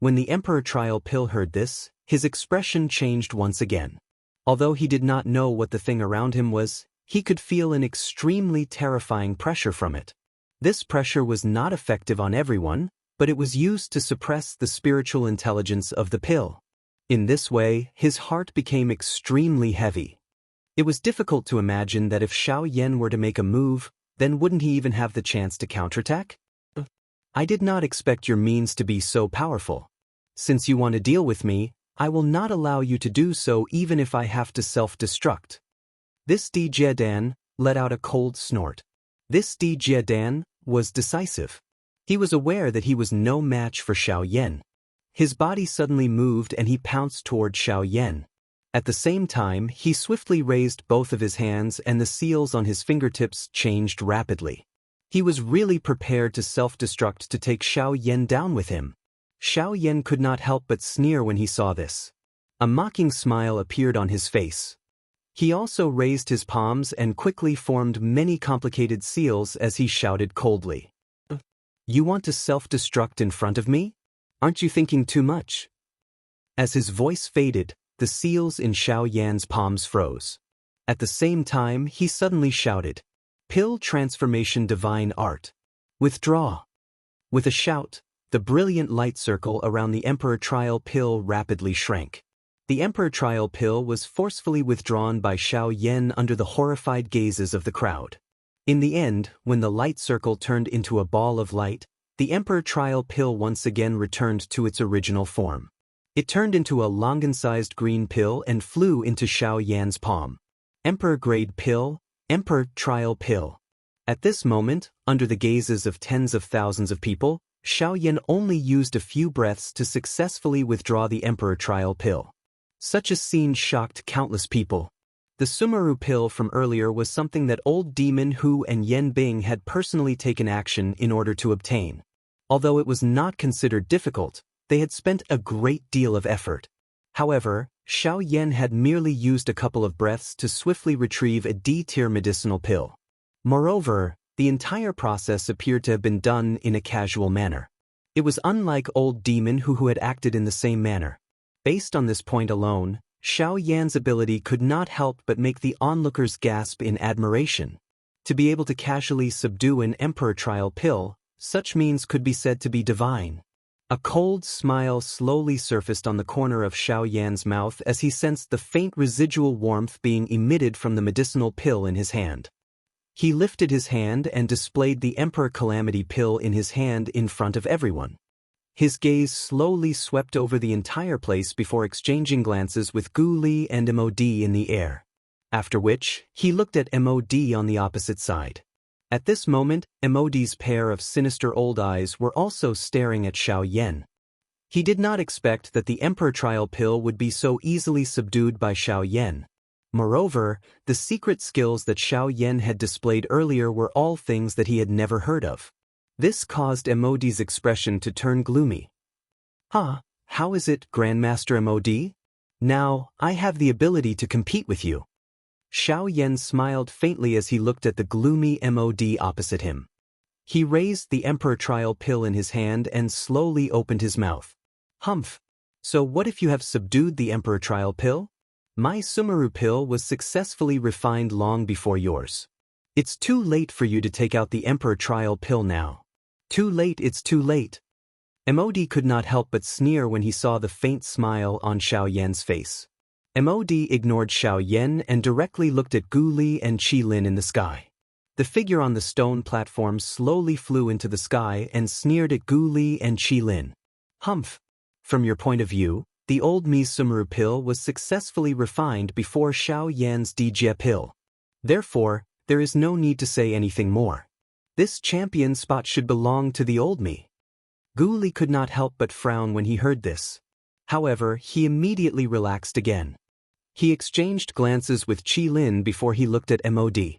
When the Emperor Trial pill heard this, his expression changed once again. Although he did not know what the thing around him was, he could feel an extremely terrifying pressure from it. This pressure was not effective on everyone, but it was used to suppress the spiritual intelligence of the pill. In this way, his heart became extremely heavy. It was difficult to imagine that if Xiao Yan were to make a move, then wouldn't he even have the chance to counterattack? I did not expect your means to be so powerful. Since you want to deal with me, I will not allow you to do so even if I have to self-destruct. This Di Jiedan let out a cold snort. This Di Jiedan was decisive. He was aware that he was no match for Xiao Yan. His body suddenly moved and he pounced toward Xiao Yan. At the same time, he swiftly raised both of his hands and the seals on his fingertips changed rapidly. He was really prepared to self-destruct to take Xiao Yan down with him. Xiao Yan could not help but sneer when he saw this. A mocking smile appeared on his face. He also raised his palms and quickly formed many complicated seals as he shouted coldly. You want to self-destruct in front of me? Aren't you thinking too much? As his voice faded, the seals in Xiao Yan's palms froze. At the same time, he suddenly shouted, Pill transformation divine art. Withdraw. With a shout, the brilliant light circle around the Emperor Trial Pill rapidly shrank. The Emperor Trial Pill was forcefully withdrawn by Xiao Yan under the horrified gazes of the crowd. In the end, when the light circle turned into a ball of light, the Emperor Trial Pill once again returned to its original form. It turned into a longan-sized green pill and flew into Xiao Yan's palm. Emperor Grade Pill, Emperor Trial Pill. At this moment, under the gazes of tens of thousands of people, Xiao Yan only used a few breaths to successfully withdraw the Emperor Trial Pill. Such a scene shocked countless people. The Sumeru pill from earlier was something that old demon Hu and Yen Bing had personally taken action in order to obtain. Although it was not considered difficult, they had spent a great deal of effort. However, Xiao Yan had merely used a couple of breaths to swiftly retrieve a D-tier medicinal pill. Moreover, the entire process appeared to have been done in a casual manner. It was unlike old demon who had acted in the same manner. Based on this point alone, Xiao Yan's ability could not help but make the onlookers gasp in admiration. To be able to casually subdue an Emperor Trial Pill, such means could be said to be divine. A cold smile slowly surfaced on the corner of Xiao Yan's mouth as he sensed the faint residual warmth being emitted from the medicinal pill in his hand. He lifted his hand and displayed the Emperor Calamity Pill in his hand in front of everyone. His gaze slowly swept over the entire place before exchanging glances with Gu Li and MOD in the air. After which, he looked at MOD on the opposite side. At this moment, MOD's pair of sinister old eyes were also staring at Xiao Yan. He did not expect that the Emperor Trial Pill would be so easily subdued by Xiao Yan. Moreover, the secret skills that Xiao Yan had displayed earlier were all things that he had never heard of. This caused MOD's expression to turn gloomy. How is it, Grandmaster MOD? Now, I have the ability to compete with you. Xiao Yan smiled faintly as he looked at the gloomy MOD opposite him. He raised the Emperor Trial Pill in his hand and slowly opened his mouth. Humph. So what if you have subdued the Emperor Trial Pill? My Sumeru pill was successfully refined long before yours. It's too late for you to take out the Emperor Trial Pill now. Too late, it's too late. MOD could not help but sneer when he saw the faint smile on Xiao Yan's face. MOD ignored Xiao Yan and directly looked at Gu Li and Qi Lin in the sky. The figure on the stone platform slowly flew into the sky and sneered at Gu Li and Qi Lin. Humph. From your point of view, the old Mi Sumeru pill was successfully refined before Xiao Yan's Dijie pill. Therefore, there is no need to say anything more. This champion spot should belong to the old me. Gu Li could not help but frown when he heard this. However, he immediately relaxed again. He exchanged glances with Qi Lin before he looked at MOD.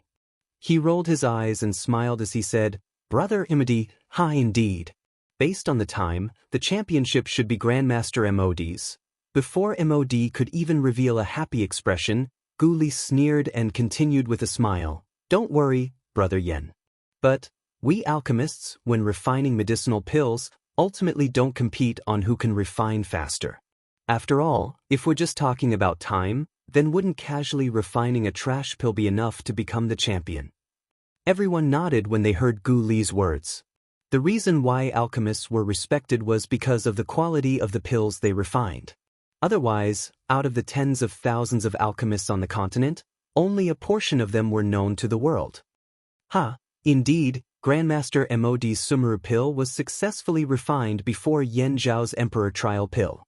He rolled his eyes and smiled as he said, Brother MOD, hi indeed. Based on the time, the championship should be Grandmaster MOD's. Before MOD could even reveal a happy expression, Gu Li sneered and continued with a smile. Don't worry, Brother Yen. But, we alchemists, when refining medicinal pills, ultimately don't compete on who can refine faster. After all, if we're just talking about time, then wouldn't casually refining a trash pill be enough to become the champion? Everyone nodded when they heard Gu Li's words. The reason why alchemists were respected was because of the quality of the pills they refined. Otherwise, out of the tens of thousands of alchemists on the continent, only a portion of them were known to the world. Indeed, Grandmaster Mod's Sumeru pill was successfully refined before Yen Zhao's Emperor Trial pill.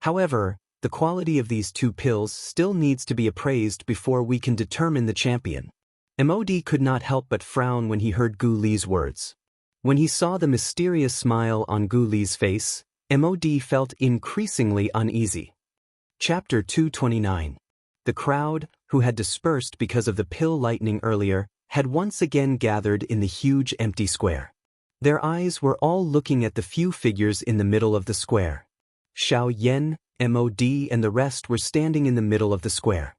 However, the quality of these two pills still needs to be appraised before we can determine the champion. Mod could not help but frown when he heard Gu Li's words. When he saw the mysterious smile on Gu Li's face, Mod felt increasingly uneasy. Chapter 229. The crowd, who had dispersed because of the pill lightning earlier, had once again gathered in the huge empty square. Their eyes were all looking at the few figures in the middle of the square. Xiao Yan, Mod and the rest were standing in the middle of the square.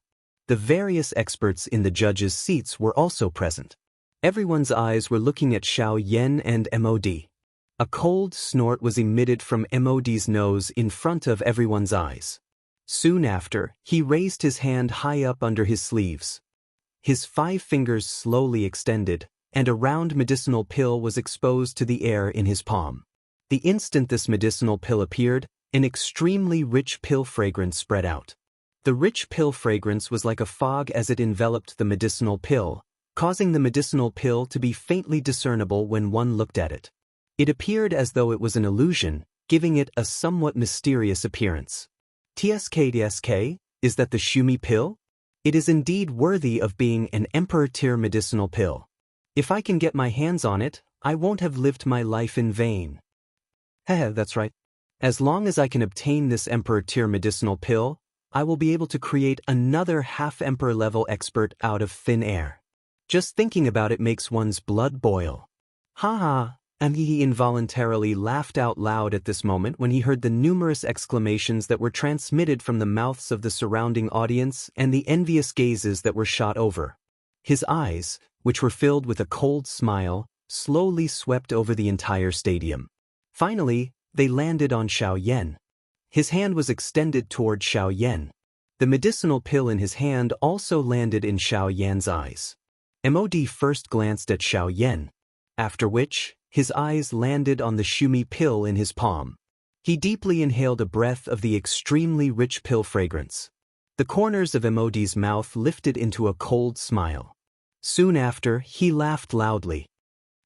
The various experts in the judges' seats were also present. Everyone's eyes were looking at Xiao Yan and Mod. A cold snort was emitted from Mod's nose in front of everyone's eyes. Soon after, he raised his hand high up under his sleeves. His 5 fingers slowly extended, and a round medicinal pill was exposed to the air in his palm. The instant this medicinal pill appeared, an extremely rich pill fragrance spread out. The rich pill fragrance was like a fog as it enveloped the medicinal pill, causing the medicinal pill to be faintly discernible when one looked at it. It appeared as though it was an illusion, giving it a somewhat mysterious appearance. TSK, is that the Shumi pill? It is indeed worthy of being an Emperor-tier medicinal pill. If I can get my hands on it, I won't have lived my life in vain. That's right. As long as I can obtain this Emperor-tier medicinal pill, I will be able to create another half-Emperor-level expert out of thin air. Just thinking about it makes one's blood boil. And he involuntarily laughed out loud at this moment when he heard the numerous exclamations that were transmitted from the mouths of the surrounding audience and the envious gazes that were shot over. His eyes, which were filled with a cold smile, slowly swept over the entire stadium. Finally, they landed on Xiao Yan. His hand was extended toward Xiao Yan. The medicinal pill in his hand also landed in Xiao Yan's eyes. Mod first glanced at Xiao Yan, after which, his eyes landed on the Shumi pill in his palm. He deeply inhaled a breath of the extremely rich pill fragrance. The corners of Mod's mouth lifted into a cold smile. Soon after, he laughed loudly.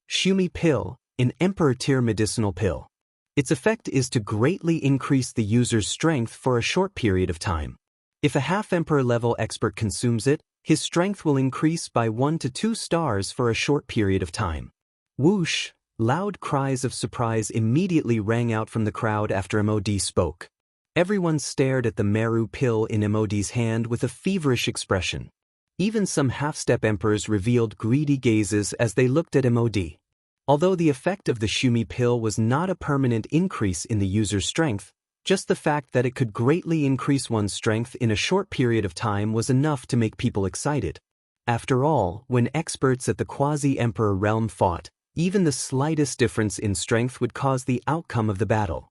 Shumi pill, an Emperor-tier medicinal pill. Its effect is to greatly increase the user's strength for a short period of time. If a half-Emperor level expert consumes it, his strength will increase by 1 to 2 stars for a short period of time. Whoosh! Loud cries of surprise immediately rang out from the crowd after Mod spoke. Everyone stared at the Meru pill in Mod's hand with a feverish expression. Even some half-step emperors revealed greedy gazes as they looked at Mod. Although the effect of the Shumi pill was not a permanent increase in the user's strength, just the fact that it could greatly increase one's strength in a short period of time was enough to make people excited. After all, when experts at the quasi-emperor realm fought, even the slightest difference in strength would cause the outcome of the battle.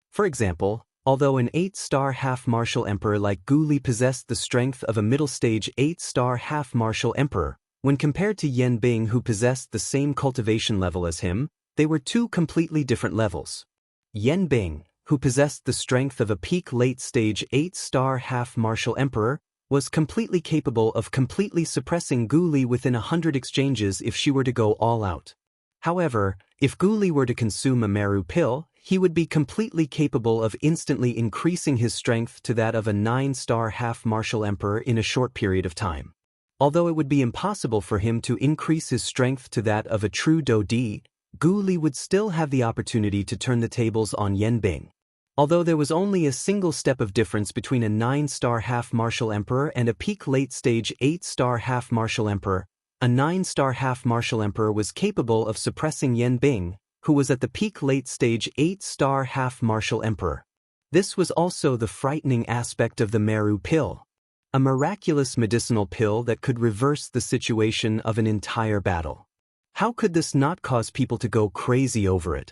For example, although an 8-star half-martial emperor like Gu Li possessed the strength of a middle-stage 8-star half-martial emperor, when compared to Yan Bing who possessed the same cultivation level as him, they were 2 completely different levels. Yan Bing, who possessed the strength of a peak late-stage 8-star half-martial emperor, was completely capable of completely suppressing Gu Li within 100 exchanges if she were to go all out. However, if Gu Li were to consume a Meru pill, he would be completely capable of instantly increasing his strength to that of a 9-star half-martial emperor in a short period of time. Although it would be impossible for him to increase his strength to that of a true Dodi, Gu Li would still have the opportunity to turn the tables on Yan Bing. Although there was only a single step of difference between a 9-star half-martial emperor and a peak late-stage 8-star half-martial emperor, a 9-star half-martial emperor was capable of suppressing Yan Bing, who was at the peak late-stage 8-star half-martial emperor. This was also the frightening aspect of the Meru pill. A miraculous medicinal pill that could reverse the situation of an entire battle. How could this not cause people to go crazy over it?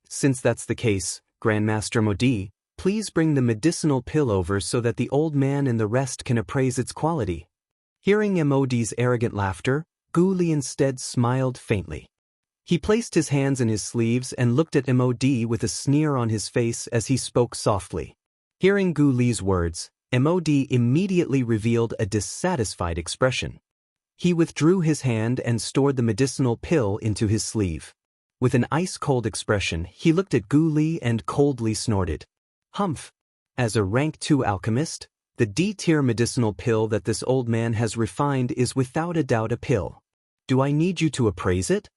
Since that's the case, Grandmaster Modi, please bring the medicinal pill over so that the old man and the rest can appraise its quality." Hearing MOD's arrogant laughter, Gu Li instead smiled faintly. He placed his hands in his sleeves and looked at MOD with a sneer on his face as he spoke softly. Hearing Gu Li's words, MOD immediately revealed a dissatisfied expression. He withdrew his hand and stored the medicinal pill into his sleeve. With an ice-cold expression, he looked at Gu Li and coldly snorted. "Humph! As a rank 2 alchemist, the D-tier medicinal pill that this old man has refined is without a doubt a pill. Do I need you to appraise it?"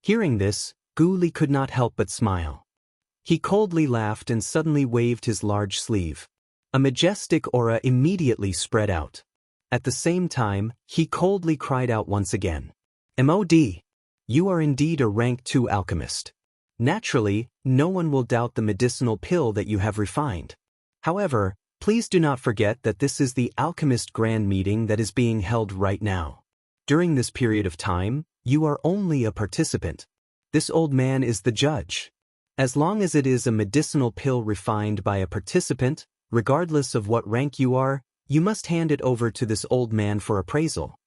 Hearing this, Gu Li could not help but smile. He coldly laughed and suddenly waved his large sleeve. A majestic aura immediately spread out. At the same time, he coldly cried out once again. "MOD, you are indeed a rank 2 alchemist. Naturally, no one will doubt the medicinal pill that you have refined. However, please do not forget that this is the Alchemist Grand Meeting that is being held right now. During this period of time, you are only a participant. This old man is the judge. As long as it is a medicinal pill refined by a participant, regardless of what rank you are, you must hand it over to this old man for appraisal."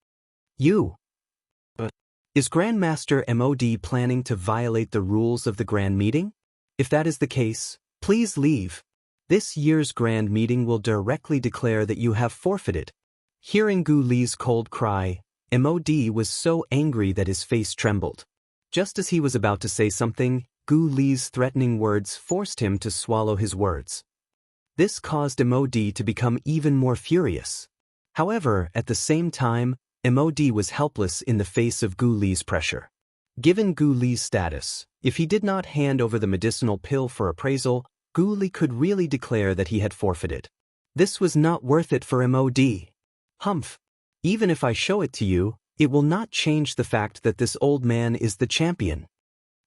But is Grandmaster MOD planning to violate the rules of the Grand Meeting? If that is the case, please leave. This year's Grand Meeting will directly declare that you have forfeited. Hearing Gu Li's cold cry, MOD was so angry that his face trembled. Just as he was about to say something, Gu Li's threatening words forced him to swallow his words. This caused MOD to become even more furious. However, at the same time, MOD was helpless in the face of Gu Li's pressure. Given Gu Li's status, if he did not hand over the medicinal pill for appraisal, Gu Li could really declare that he had forfeited. This was not worth it for MOD. "Humph! Even if I show it to you, it will not change the fact that this old man is the champion."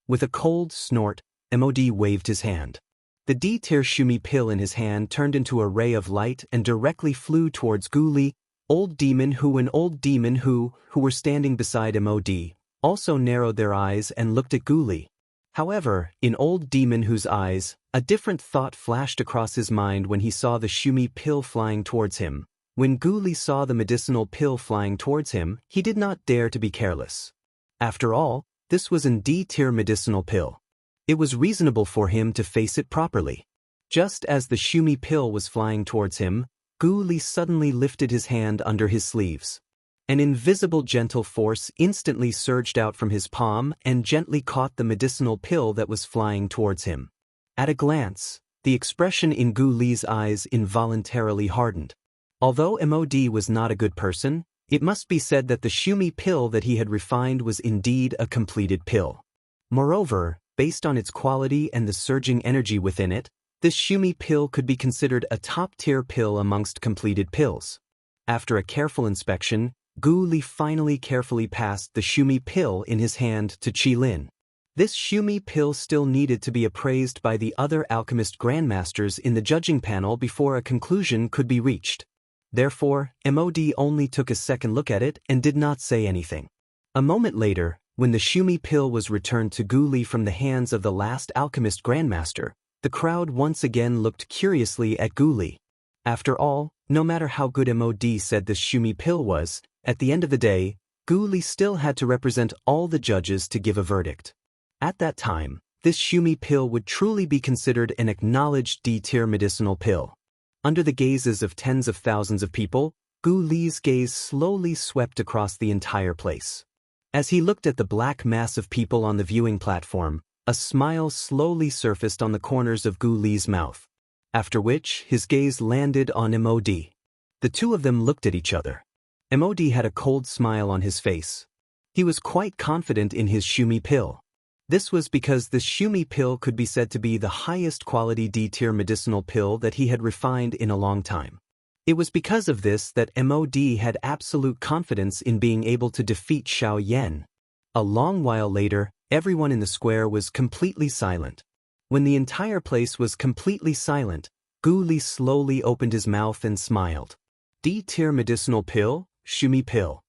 With a cold snort, MOD waved his hand. The D-tier Shumi pill in his hand turned into a ray of light and directly flew towards Gu Li. Old Demon Who and Old Demon Who were standing beside MOD, also narrowed their eyes and looked at Gu Li. However, in Old Demon Who's eyes, a different thought flashed across his mind when he saw the Shumi pill flying towards him. When Gu Li saw the medicinal pill flying towards him, he did not dare to be careless. After all, this was an D-tier medicinal pill. It was reasonable for him to face it properly. Just as the Shumi pill was flying towards him, Gu Li suddenly lifted his hand under his sleeves. An invisible gentle force instantly surged out from his palm and gently caught the medicinal pill that was flying towards him. At a glance, the expression in Gu Li's eyes involuntarily hardened. Although MOD was not a good person, it must be said that the Shumi pill that he had refined was indeed a completed pill. Moreover, based on its quality and the surging energy within it, this Shumi pill could be considered a top-tier pill amongst completed pills. After a careful inspection, Gu Li finally carefully passed the Shumi pill in his hand to Qi Lin. This Shumi pill still needed to be appraised by the other alchemist grandmasters in the judging panel before a conclusion could be reached. Therefore, MOD only took a second look at it and did not say anything. A moment later, when the Shumi pill was returned to Gu Li from the hands of the last alchemist grandmaster, the crowd once again looked curiously at Gu Li. After all, no matter how good MOD said this Shumi pill was, at the end of the day, Gu Li still had to represent all the judges to give a verdict. At that time, this Shumi pill would truly be considered an acknowledged D-tier medicinal pill. Under the gazes of tens of thousands of people, Gu Li's gaze slowly swept across the entire place. As he looked at the black mass of people on the viewing platform, a smile slowly surfaced on the corners of Gu Li's mouth. After which, his gaze landed on MOD. The two of them looked at each other. MOD had a cold smile on his face. He was quite confident in his Shumi pill. This was because the Shumi pill could be said to be the highest quality D-tier medicinal pill that he had refined in a long time. It was because of this that MOD had absolute confidence in being able to defeat Xiao Yan. A long while later, everyone in the square was completely silent. When the entire place was completely silent, Gu Li slowly opened his mouth and smiled. D-tier medicinal pill, Shumi pill.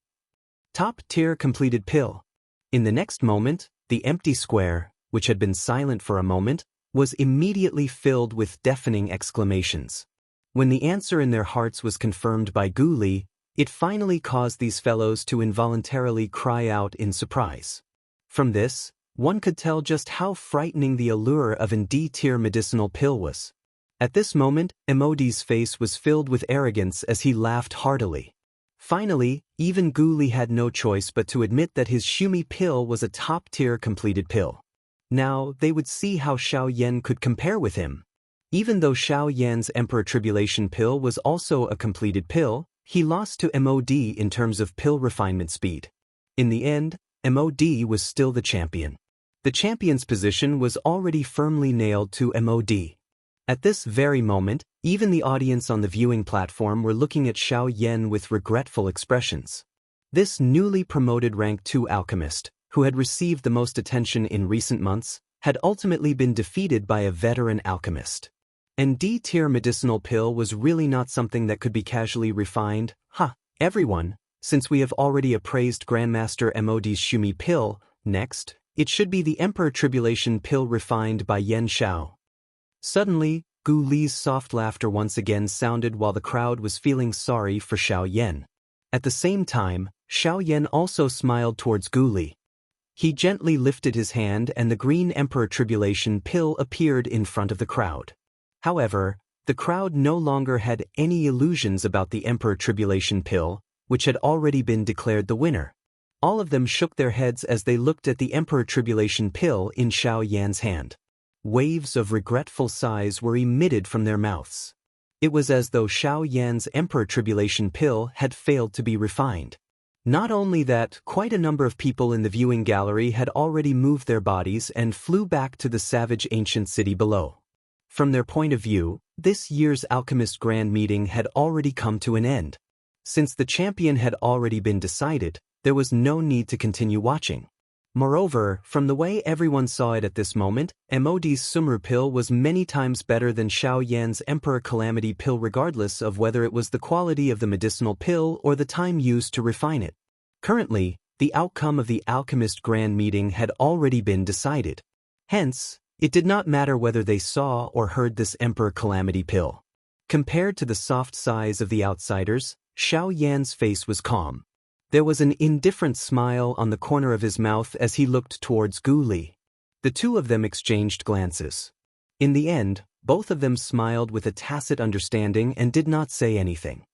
Top-tier completed pill. In the next moment, the empty square, which had been silent for a moment, was immediately filled with deafening exclamations. When the answer in their hearts was confirmed by Gu Li, it finally caused these fellows to involuntarily cry out in surprise. From this, one could tell just how frightening the allure of an D-tier medicinal pill was. At this moment, Emodi's face was filled with arrogance as he laughed heartily. Finally, even Gu Li had no choice but to admit that his Shumi pill was a top-tier completed pill. Now, they would see how Xiao Yan could compare with him. Even though Xiao Yan's Emperor Tribulation pill was also a completed pill, he lost to MOD in terms of pill refinement speed. In the end, MOD was still the champion. The champion's position was already firmly nailed to MOD. At this very moment, even the audience on the viewing platform were looking at Xiao Yan with regretful expressions. This newly promoted rank 2 alchemist, who had received the most attention in recent months, had ultimately been defeated by a veteran alchemist. And D-tier medicinal pill was really not something that could be casually refined. Everyone, since we have already appraised Grandmaster MOD's Shumi pill, next, it should be the Emperor Tribulation pill refined by Yan Xiao. Suddenly, Gu Li's soft laughter once again sounded while the crowd was feeling sorry for Xiao Yan. At the same time, Xiao Yan also smiled towards Gu Li. He gently lifted his hand and the green Emperor Tribulation pill appeared in front of the crowd. However, the crowd no longer had any illusions about the Emperor Tribulation pill, which had already been declared the winner. All of them shook their heads as they looked at the Emperor Tribulation pill in Xiao Yan's hand. Waves of regretful sighs were emitted from their mouths. It was as though Xiao Yan's Emperor Tribulation pill had failed to be refined. Not only that, quite a number of people in the viewing gallery had already moved their bodies and flew back to the savage ancient city below. From their point of view, this year's Alchemist Grand Meeting had already come to an end. Since the champion had already been decided, there was no need to continue watching. Moreover, from the way everyone saw it at this moment, MOD's Sumru pill was many times better than Xiao Yan's Emperor Calamity pill regardless of whether it was the quality of the medicinal pill or the time used to refine it. Currently, the outcome of the Alchemist Grand Meeting had already been decided. Hence, it did not matter whether they saw or heard this Emperor Calamity pill. Compared to the soft sighs of the outsiders, Xiao Yan's face was calm. There was an indifferent smile on the corner of his mouth as he looked towards Gu Li. The two of them exchanged glances. In the end, both of them smiled with a tacit understanding and did not say anything.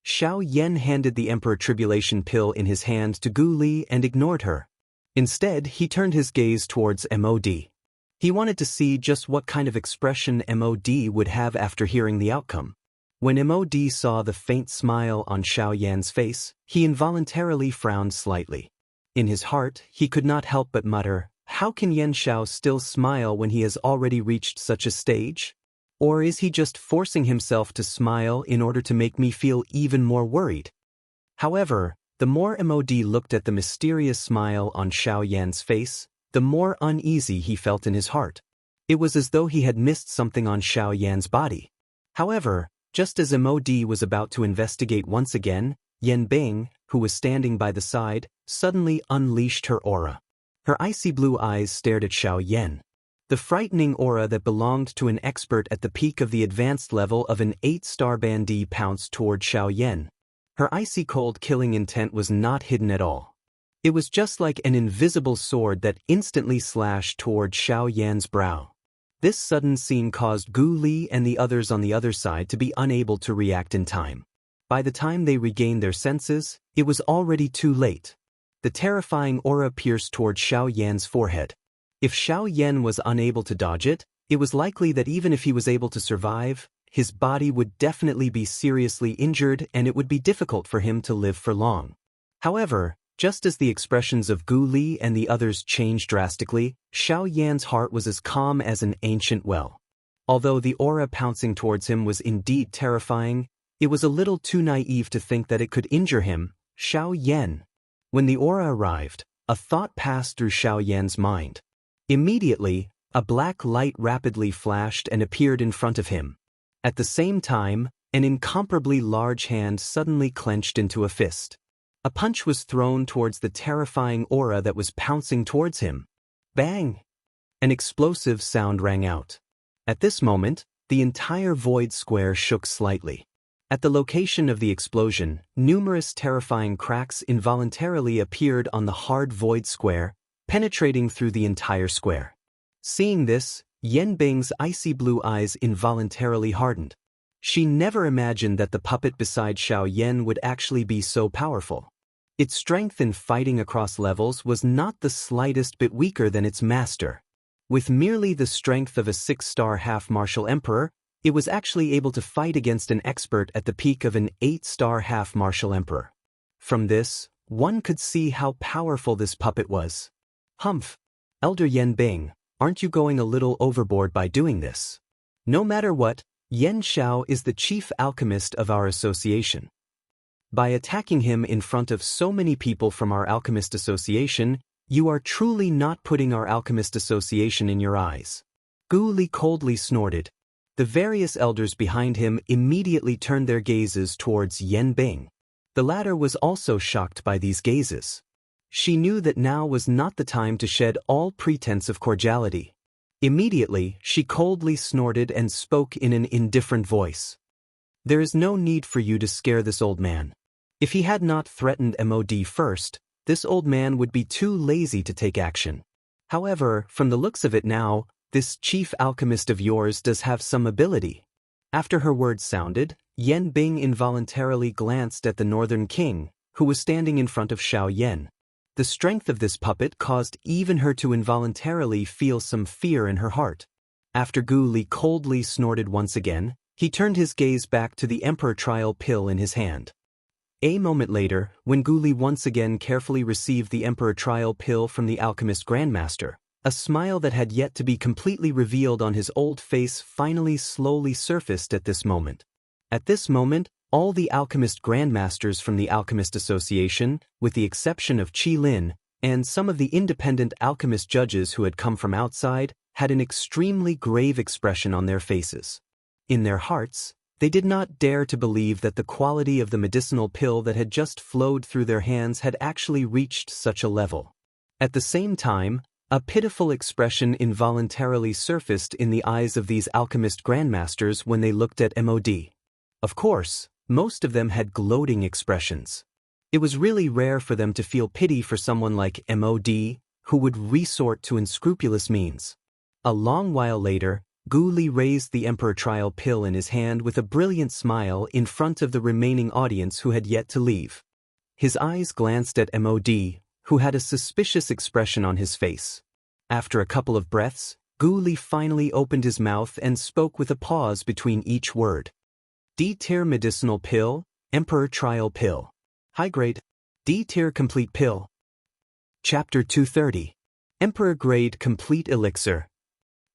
Xiao Yan handed the Emperor Tribulation pill in his hand to Gu Li and ignored her. Instead, he turned his gaze towards MOD. He wanted to see just what kind of expression MOD would have after hearing the outcome. When MOD saw the faint smile on Xiao Yan's face, he involuntarily frowned slightly. In his heart, he could not help but mutter, "How can Yan Xiao still smile when he has already reached such a stage? Or is he just forcing himself to smile in order to make me feel even more worried?" However, the more MOD looked at the mysterious smile on Xiao Yan's face, the more uneasy he felt in his heart. It was as though he had missed something on Xiao Yan's body. However, just as MOD was about to investigate once again, Yan Bing, who was standing by the side, suddenly unleashed her aura. Her icy blue eyes stared at Xiao Yan. The frightening aura that belonged to an expert at the peak of the advanced level of an 8-star bandit pounced toward Xiao Yan. Her icy cold killing intent was not hidden at all. It was just like an invisible sword that instantly slashed toward Xiao Yan's brow. This sudden scene caused Gu Li and the others on the other side to be unable to react in time. By the time they regained their senses, it was already too late. The terrifying aura pierced toward Xiao Yan's forehead. If Xiao Yan was unable to dodge it, it was likely that even if he was able to survive, his body would definitely be seriously injured and it would be difficult for him to live for long. However, just as the expressions of Gu Li and the others changed drastically, Xiao Yan's heart was as calm as an ancient well. Although the aura pouncing towards him was indeed terrifying, it was a little too naive to think that it could injure him, Xiao Yan. When the aura arrived, a thought passed through Xiao Yan's mind. Immediately, a black light rapidly flashed and appeared in front of him. At the same time, an incomparably large hand suddenly clenched into a fist. A punch was thrown towards the terrifying aura that was pouncing towards him. Bang! An explosive sound rang out. At this moment, the entire void square shook slightly. At the location of the explosion, numerous terrifying cracks involuntarily appeared on the hard void square, penetrating through the entire square. Seeing this, Yan Bing's icy blue eyes involuntarily hardened. She never imagined that the puppet beside Xiao Yan would actually be so powerful. Its strength in fighting across levels was not the slightest bit weaker than its master. With merely the strength of a 6-star half-martial emperor, it was actually able to fight against an expert at the peak of an 8-star half-martial emperor. From this, one could see how powerful this puppet was. Humph! Elder Yan Bing, aren't you going a little overboard by doing this? No matter what, Yan Xiao is the chief alchemist of our association. By attacking him in front of so many people from our alchemist association, you are truly not putting our alchemist association in your eyes. Gu Li coldly snorted. The various elders behind him immediately turned their gazes towards Yan Bing. The latter was also shocked by these gazes. She knew that now was not the time to shed all pretense of cordiality. Immediately, she coldly snorted and spoke in an indifferent voice. There is no need for you to scare this old man. If he had not threatened MOD first, this old man would be too lazy to take action. However, from the looks of it now, this chief alchemist of yours does have some ability. After her words sounded, Yan Bing involuntarily glanced at the Northern King, who was standing in front of Xiao Yan. The strength of this puppet caused even her to involuntarily feel some fear in her heart. After Gu Li coldly snorted once again, he turned his gaze back to the Emperor Trial pill in his hand. A moment later, when Gu Li once again carefully received the Emperor Trial pill from the Alchemist Grandmaster, a smile that had yet to be completely revealed on his old face finally slowly surfaced at this moment. At this moment, all the Alchemist Grandmasters from the Alchemist Association, with the exception of Qi Lin, and some of the independent alchemist judges who had come from outside, had an extremely grave expression on their faces. In their hearts, they did not dare to believe that the quality of the medicinal pill that had just flowed through their hands had actually reached such a level. At the same time, a pitiful expression involuntarily surfaced in the eyes of these alchemist grandmasters when they looked at MOD. Of course, most of them had gloating expressions. It was really rare for them to feel pity for someone like MOD, who would resort to unscrupulous means. A long while later, Gu Li raised the Emperor Trial pill in his hand with a brilliant smile in front of the remaining audience who had yet to leave. His eyes glanced at MOD, who had a suspicious expression on his face. After a couple of breaths, Gu Li finally opened his mouth and spoke with a pause between each word. D-tier medicinal pill, Emperor Trial pill. High-grade, D-tier complete pill. Chapter 230. Emperor-grade complete elixir.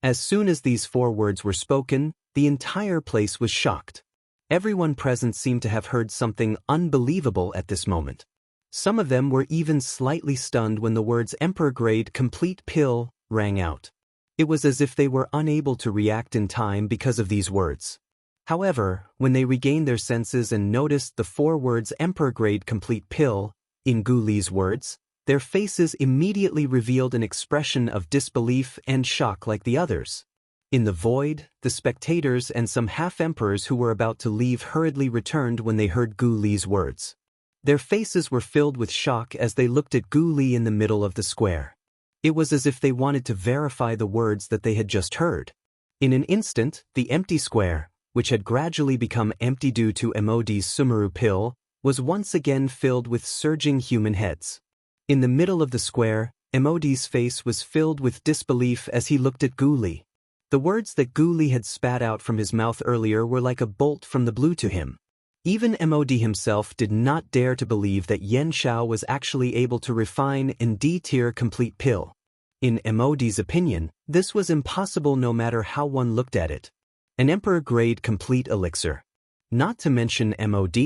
As soon as these 4 words were spoken, the entire place was shocked. Everyone present seemed to have heard something unbelievable at this moment. Some of them were even slightly stunned when the words Emperor-grade complete pill rang out. It was as if they were unable to react in time because of these words. However, when they regained their senses and noticed the 4 words Emperor-grade complete pill, in Gu Li's words, their faces immediately revealed an expression of disbelief and shock like the others. In the void, the spectators and some half-emperors who were about to leave hurriedly returned when they heard Gu Li's words. Their faces were filled with shock as they looked at Gu Li in the middle of the square. It was as if they wanted to verify the words that they had just heard. In an instant, the empty square, which had gradually become empty due to MOD's Sumeru pill, was once again filled with surging human heads. In the middle of the square, MOD's face was filled with disbelief as he looked at Gu Li. The words that Gu Li had spat out from his mouth earlier were like a bolt from the blue to him. Even MOD himself did not dare to believe that Yan Xiao was actually able to refine an D-tier complete pill. In MOD's opinion, this was impossible no matter how one looked at it. An Emperor-grade complete elixir. Not to mention MOD,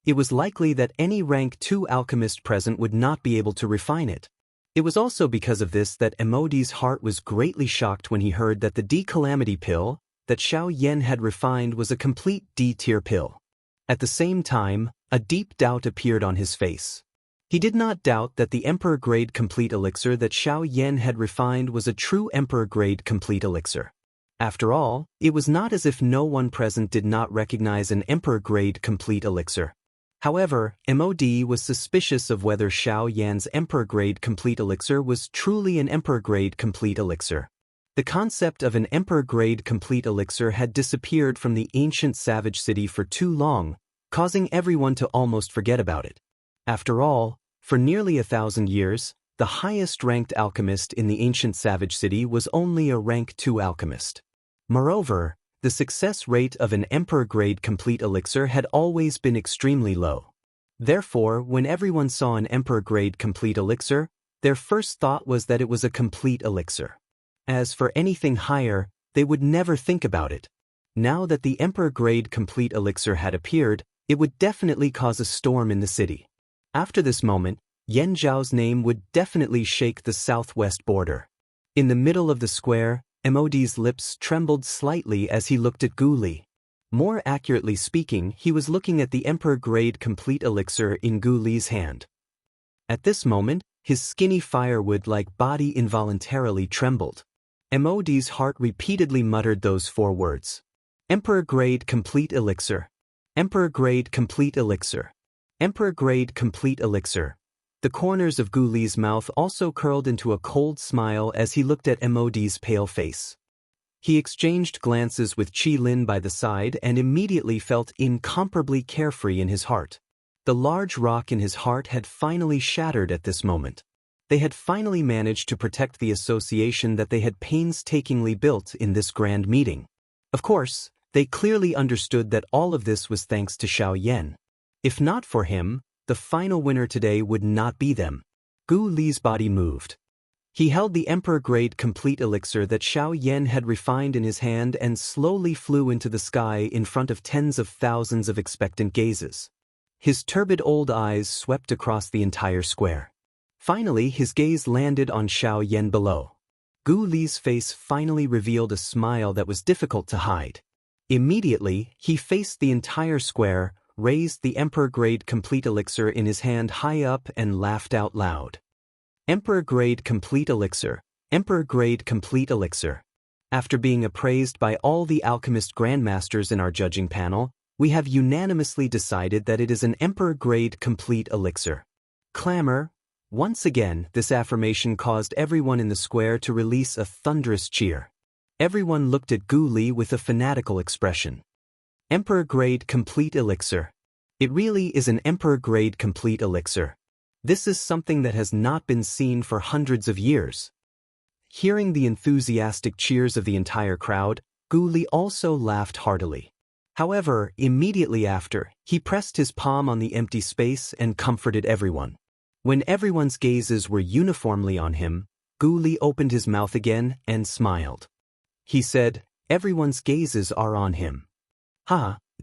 it was likely that any rank 2 alchemist present would not be able to refine it. It was also because of this that MOD's heart was greatly shocked when he heard that the D-calamity pill that Xiao Yan had refined was a complete D-tier pill. At the same time, a deep doubt appeared on his face. He did not doubt that the Emperor-grade complete elixir that Xiao Yan had refined was a true Emperor-grade complete elixir. After all, it was not as if no one present did not recognize an Emperor-grade complete elixir. However, MOD was suspicious of whether Xiao Yan's Emperor-grade complete elixir was truly an Emperor-grade complete elixir. The concept of an Emperor-grade complete elixir had disappeared from the ancient savage city for too long, causing everyone to almost forget about it. After all, for nearly 1,000 years, the highest-ranked alchemist in the ancient savage city was only a rank 2 alchemist. Moreover, the success rate of an Emperor-grade complete elixir had always been extremely low. Therefore, when everyone saw an Emperor-grade complete elixir, their first thought was that it was a complete elixir. As for anything higher, they would never think about it. Now that the Emperor-grade complete elixir had appeared, it would definitely cause a storm in the city. After this moment, Yan Zhao's name would definitely shake the southwest border. In the middle of the square, MOD's lips trembled slightly as he looked at Gu Li. More accurately speaking, he was looking at the Emperor-grade complete elixir in Gu Li's hand. At this moment, his skinny firewood-like body involuntarily trembled. MOD's heart repeatedly muttered those 4 words. Emperor-grade complete elixir. Emperor-grade complete elixir. Emperor-grade complete elixir. The corners of Gu Li's mouth also curled into a cold smile as he looked at MOD's pale face. He exchanged glances with Qi Lin by the side and immediately felt incomparably carefree in his heart. The large rock in his heart had finally shattered at this moment. They had finally managed to protect the association that they had painstakingly built in this grand meeting. Of course, they clearly understood that all of this was thanks to Xiao Yan. If not for him, the final winner today would not be them. Gu Li's body moved. He held the Emperor-grade complete elixir that Xiao Yan had refined in his hand and slowly flew into the sky in front of tens of thousands of expectant gazes. His turbid old eyes swept across the entire square. Finally, his gaze landed on Xiao Yan below. Gu Li's face finally revealed a smile that was difficult to hide. Immediately, he faced the entire square, raised the Emperor-grade complete elixir in his hand high up and laughed out loud. Emperor-grade complete elixir, Emperor-grade complete elixir. After being appraised by all the alchemist grandmasters in our judging panel, we have unanimously decided that it is an Emperor-grade complete elixir. Clamor. Once again, this affirmation caused everyone in the square to release a thunderous cheer. Everyone looked at Gu Li with a fanatical expression. Emperor-grade complete elixir. It really is an Emperor-grade complete elixir. This is something that has not been seen for hundreds of years. Hearing the enthusiastic cheers of the entire crowd, Gu Li also laughed heartily. However, immediately after, he pressed his palm on the empty space and comforted everyone. When everyone's gazes were uniformly on him, Gu Li opened his mouth again and smiled. He said, "Everyone's gazes are on him."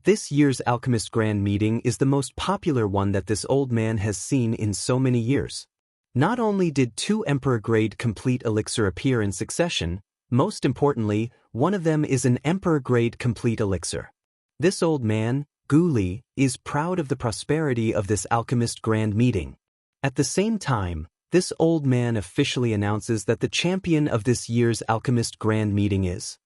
This year's Alchemist Grand Meeting is the most popular one that this old man has seen in so many years. Not only did 2 Emperor-grade complete elixir appear in succession, most importantly, one of them is an Emperor-grade complete elixir. This old man, Gu Li, is proud of the prosperity of this Alchemist Grand Meeting. At the same time, this old man officially announces that the champion of this year's Alchemist Grand Meeting is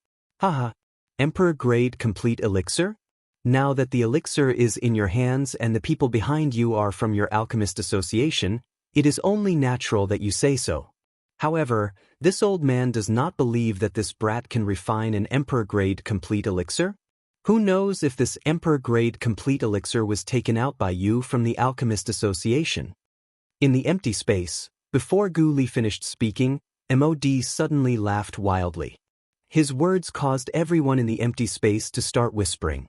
Emperor-grade complete elixir? Now that the elixir is in your hands and the people behind you are from your alchemist association, it is only natural that you say so. However, this old man does not believe that this brat can refine an Emperor-grade complete elixir. Who knows if this Emperor-grade complete elixir was taken out by you from the alchemist association? In the empty space, before Gu Li finished speaking, MOD suddenly laughed wildly. His words caused everyone in the empty space to start whispering.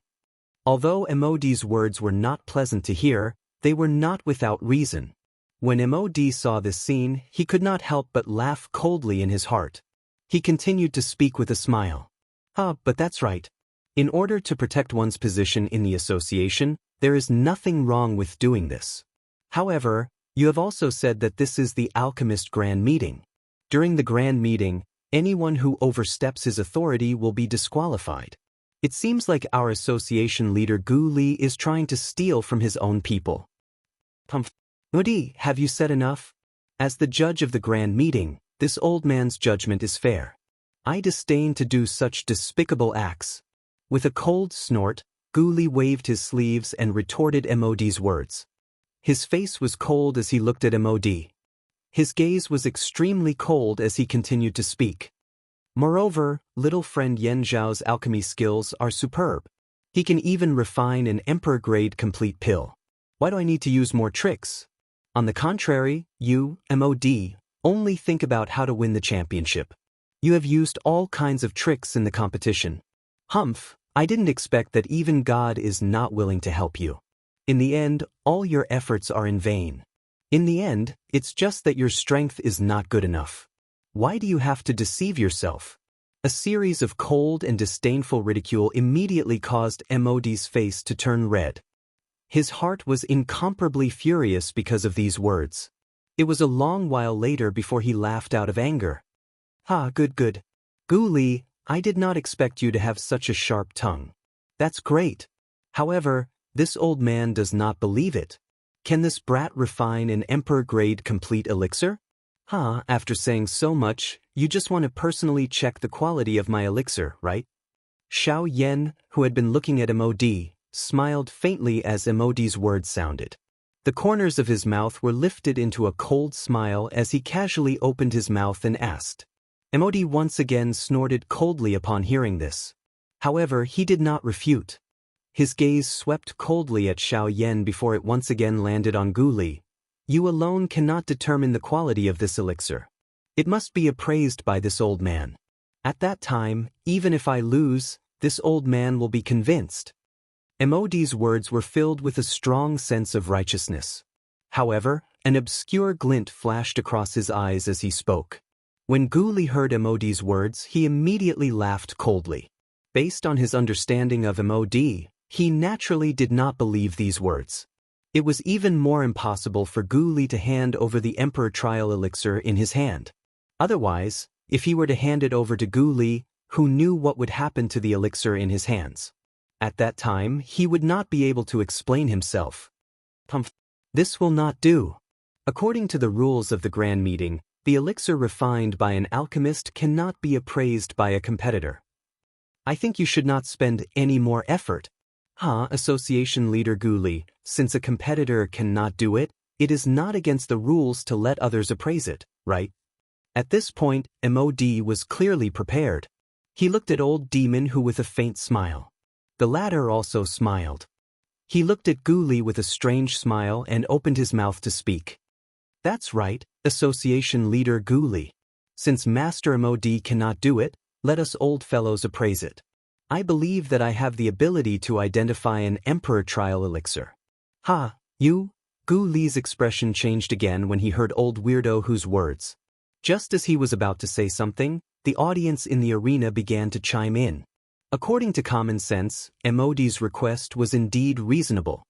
Although MOD's words were not pleasant to hear, they were not without reason. When MOD saw this scene, he could not help but laugh coldly in his heart. He continued to speak with a smile. But that's right. In order to protect one's position in the association, there is nothing wrong with doing this. However, you have also said that this is the Alchemist Grand Meeting. During the Grand Meeting, anyone who oversteps his authority will be disqualified. It seems like our association leader Gu Li is trying to steal from his own people. Odi, have you said enough? As the judge of the grand meeting, this old man's judgment is fair. I disdain to do such despicable acts. With a cold snort, Gu Li waved his sleeves and retorted Mod's words. His face was cold as he looked at Mod. His gaze was extremely cold as he continued to speak. Moreover, little friend Yan Zhao's alchemy skills are superb. He can even refine an emperor-grade complete pill. Why do I need to use more tricks? On the contrary, you, Mod, only think about how to win the championship. You have used all kinds of tricks in the competition. Humph, I didn't expect that even God is not willing to help you. In the end, all your efforts are in vain. In the end, it's just that your strength is not good enough. Why do you have to deceive yourself? A series of cold and disdainful ridicule immediately caused Mod's face to turn red. His heart was incomparably furious because of these words. It was a long while later before he laughed out of anger. Ha, good. Gu Li, I did not expect you to have such a sharp tongue. That's great. However, this old man does not believe it. Can this brat refine an emperor-grade complete elixir? After saying so much, you just want to personally check the quality of my elixir, right? Xiao Yan, who had been looking at Mod, smiled faintly as Mod's words sounded. The corners of his mouth were lifted into a cold smile as he casually opened his mouth and asked. Mod once again snorted coldly upon hearing this. However, he did not refute. His gaze swept coldly at Xiao Yan before it once again landed on Gu Li. You alone cannot determine the quality of this elixir. It must be appraised by this old man. At that time, even if I lose, this old man will be convinced. Mod's words were filled with a strong sense of righteousness. However, an obscure glint flashed across his eyes as he spoke. When Gu Li heard Mod's words, he immediately laughed coldly. Based on his understanding of Mod, he naturally did not believe these words. It was even more impossible for Gu Li to hand over the Emperor Trial Elixir in his hand. Otherwise, if he were to hand it over to Gu Li, who knew what would happen to the elixir in his hands? At that time, he would not be able to explain himself. This will not do. According to the rules of the Grand Meeting, the elixir refined by an alchemist cannot be appraised by a competitor. I think you should not spend any more effort. Association leader Gu Li, since a competitor cannot do it, it is not against the rules to let others appraise it, right? At this point, Mod was clearly prepared. He looked at Old Demon Who with a faint smile. The latter also smiled. He looked at Gu Li with a strange smile and opened his mouth to speak. That's right, Association leader Gu Li. Since Master Mod cannot do it, let us old fellows appraise it. I believe that I have the ability to identify an Emperor Trial Elixir. You? Gu Li's expression changed again when he heard Old Weirdo Who's words. Just as he was about to say something, the audience in the arena began to chime in. According to common sense, Mod's request was indeed reasonable.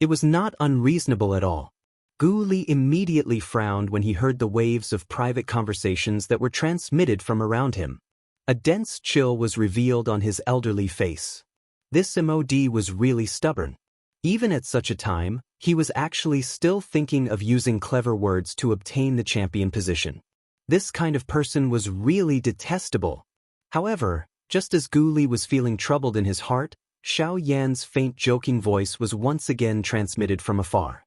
It was not unreasonable at all. Gu Li immediately frowned when he heard the waves of private conversations that were transmitted from around him. A dense chill was revealed on his elderly face. This Mod was really stubborn. Even at such a time, he was actually still thinking of using clever words to obtain the champion position. This kind of person was really detestable. However, just as Gu Li was feeling troubled in his heart, Xiao Yan's faint joking voice was once again transmitted from afar.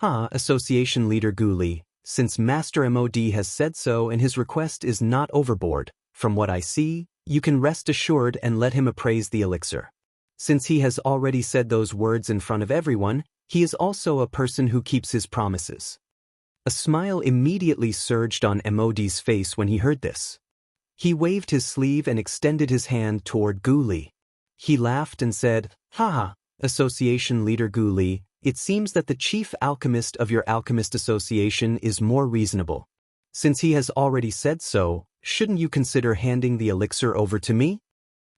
Association leader Gu Li, since Master Mod has said so and his request is not overboard, from what I see, you can rest assured and let him appraise the elixir. Since he has already said those words in front of everyone, he is also a person who keeps his promises. A smile immediately surged on Mod's face when he heard this. He waved his sleeve and extended his hand toward Gu Li. He laughed and said, Association leader Gu Li, it seems that the chief alchemist of your alchemist association is more reasonable. Since he has already said so, shouldn't you consider handing the elixir over to me?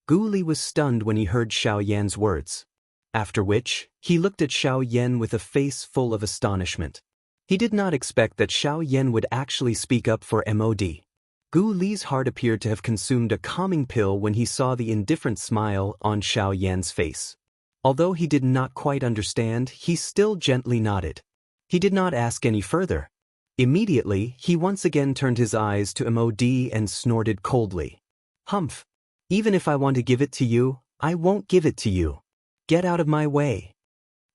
Gu Li was stunned when he heard Xiao Yan's words. After which, he looked at Xiao Yan with a face full of astonishment. He did not expect that Xiao Yan would actually speak up for Mod. Gu Li's heart appeared to have consumed a calming pill when he saw the indifferent smile on Xiao Yan's face. Although he did not quite understand, he still gently nodded. He did not ask any further. Immediately, he once again turned his eyes to Mod and snorted coldly. Humph! Even if I want to give it to you, I won't give it to you. Get out of my way.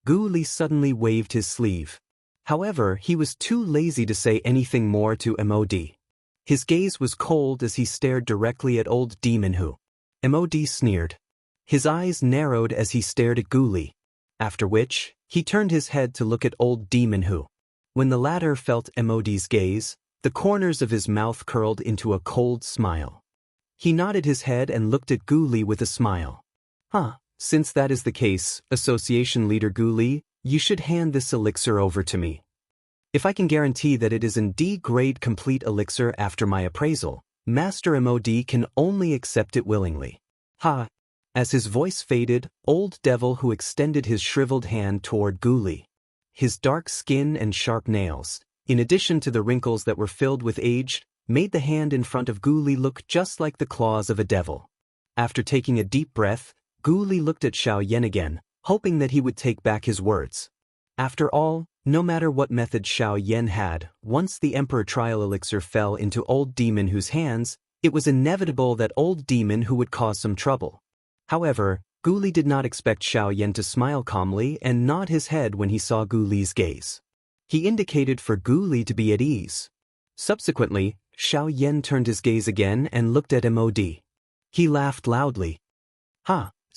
Gu Li suddenly waved his sleeve. However, he was too lazy to say anything more to Mod. His gaze was cold as he stared directly at old demon Hu. Mod sneered. His eyes narrowed as he stared at Gu Li. After which, he turned his head to look at old demon Hu. When the latter felt Mod's gaze, the corners of his mouth curled into a cold smile. He nodded his head and looked at Gu Li with a smile. Since that is the case, Association Leader Gu Li, you should hand this elixir over to me. If I can guarantee that it is in D-grade complete elixir after my appraisal, Master Mod can only accept it willingly. As his voice faded, old devil Hu extended his shriveled hand toward Gu Li. His dark skin and sharp nails, in addition to the wrinkles that were filled with age, made the hand in front of Gu Li look just like the claws of a devil. After taking a deep breath, Gu Li looked at Xiaoyan again, hoping that he would take back his words. After all, no matter what method Xiaoyan had, once the Emperor Trial Elixir fell into Old Demon Hu's hands, it was inevitable that Old Demon Hu would cause some trouble. However, Gu Li did not expect Xiaoyan to smile calmly and nod his head when he saw Gu Li's gaze. He indicated for Gu Li to be at ease. Subsequently, Xiaoyan turned his gaze again and looked at Mod. He laughed loudly.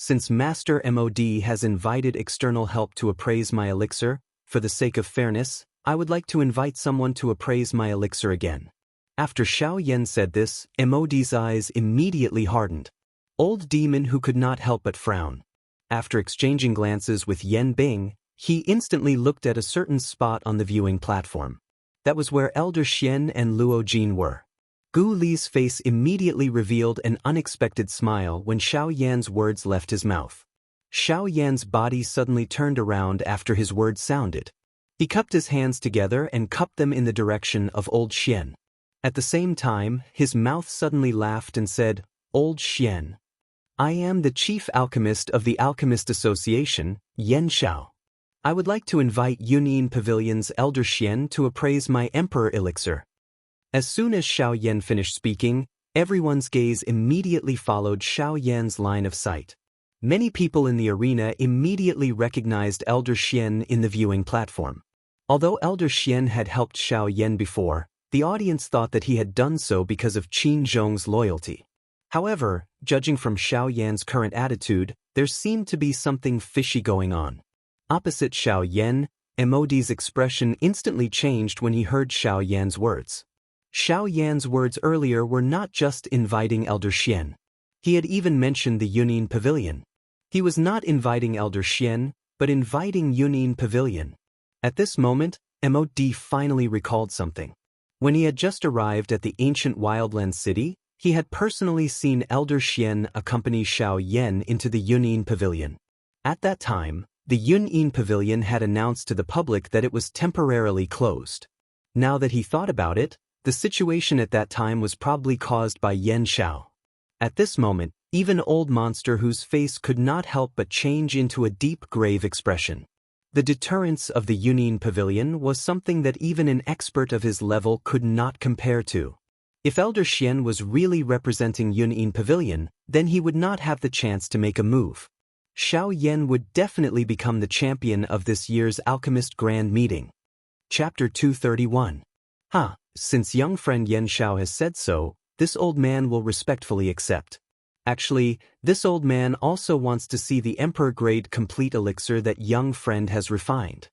Since Master Mod has invited external help to appraise my elixir, for the sake of fairness, I would like to invite someone to appraise my elixir again. After Xiaoyan said this, Mod's eyes immediately hardened. Old Demon Hu could not help but frown. After exchanging glances with Yan Bing, he instantly looked at a certain spot on the viewing platform. That was where Elder Xian and Luo Jin were. Gu Li's face immediately revealed an unexpected smile when Xiaoyan's words left his mouth. Xiaoyan's body suddenly turned around after his words sounded. He cupped his hands together and cupped them in the direction of Old Xian. At the same time, his mouth suddenly laughed and said, Old Xian. I am the chief alchemist of the Alchemist Association, Yan Xiao. I would like to invite Yunin Pavilion's Elder Xian to appraise my Emperor Elixir. As soon as Xiaoyan finished speaking, everyone's gaze immediately followed Xiaoyan's line of sight. Many people in the arena immediately recognized Elder Xian in the viewing platform. Although Elder Xian had helped Xiaoyan before, the audience thought that he had done so because of Qin Zhong's loyalty. However, judging from Xiaoyan's current attitude, there seemed to be something fishy going on. Opposite Xiaoyan, Mod's expression instantly changed when he heard Xiaoyan's words. Xiaoyan's words earlier were not just inviting Elder Xian. He had even mentioned the Yunin Pavilion. He was not inviting Elder Xian, but inviting Yunin Pavilion. At this moment, Mod finally recalled something. When he had just arrived at the ancient Wildland city, he had personally seen Elder Xian accompany Xiaoyan into the Yunin Pavilion. At that time, the Yunin Pavilion had announced to the public that it was temporarily closed. Now that he thought about it, the situation at that time was probably caused by Yan Xiao. At this moment, even Old Monster Whose face could not help but change into a deep grave expression. The deterrence of the Yunin Pavilion was something that even an expert of his level could not compare to. If Elder Xian was really representing Yunin Pavilion, then he would not have the chance to make a move. Xiaoyan would definitely become the champion of this year's Alchemist Grand Meeting. Chapter 231. Since young friend Yan Xiao has said so, this old man will respectfully accept. Actually, this old man also wants to see the Emperor Grade Complete Elixir that young friend has refined.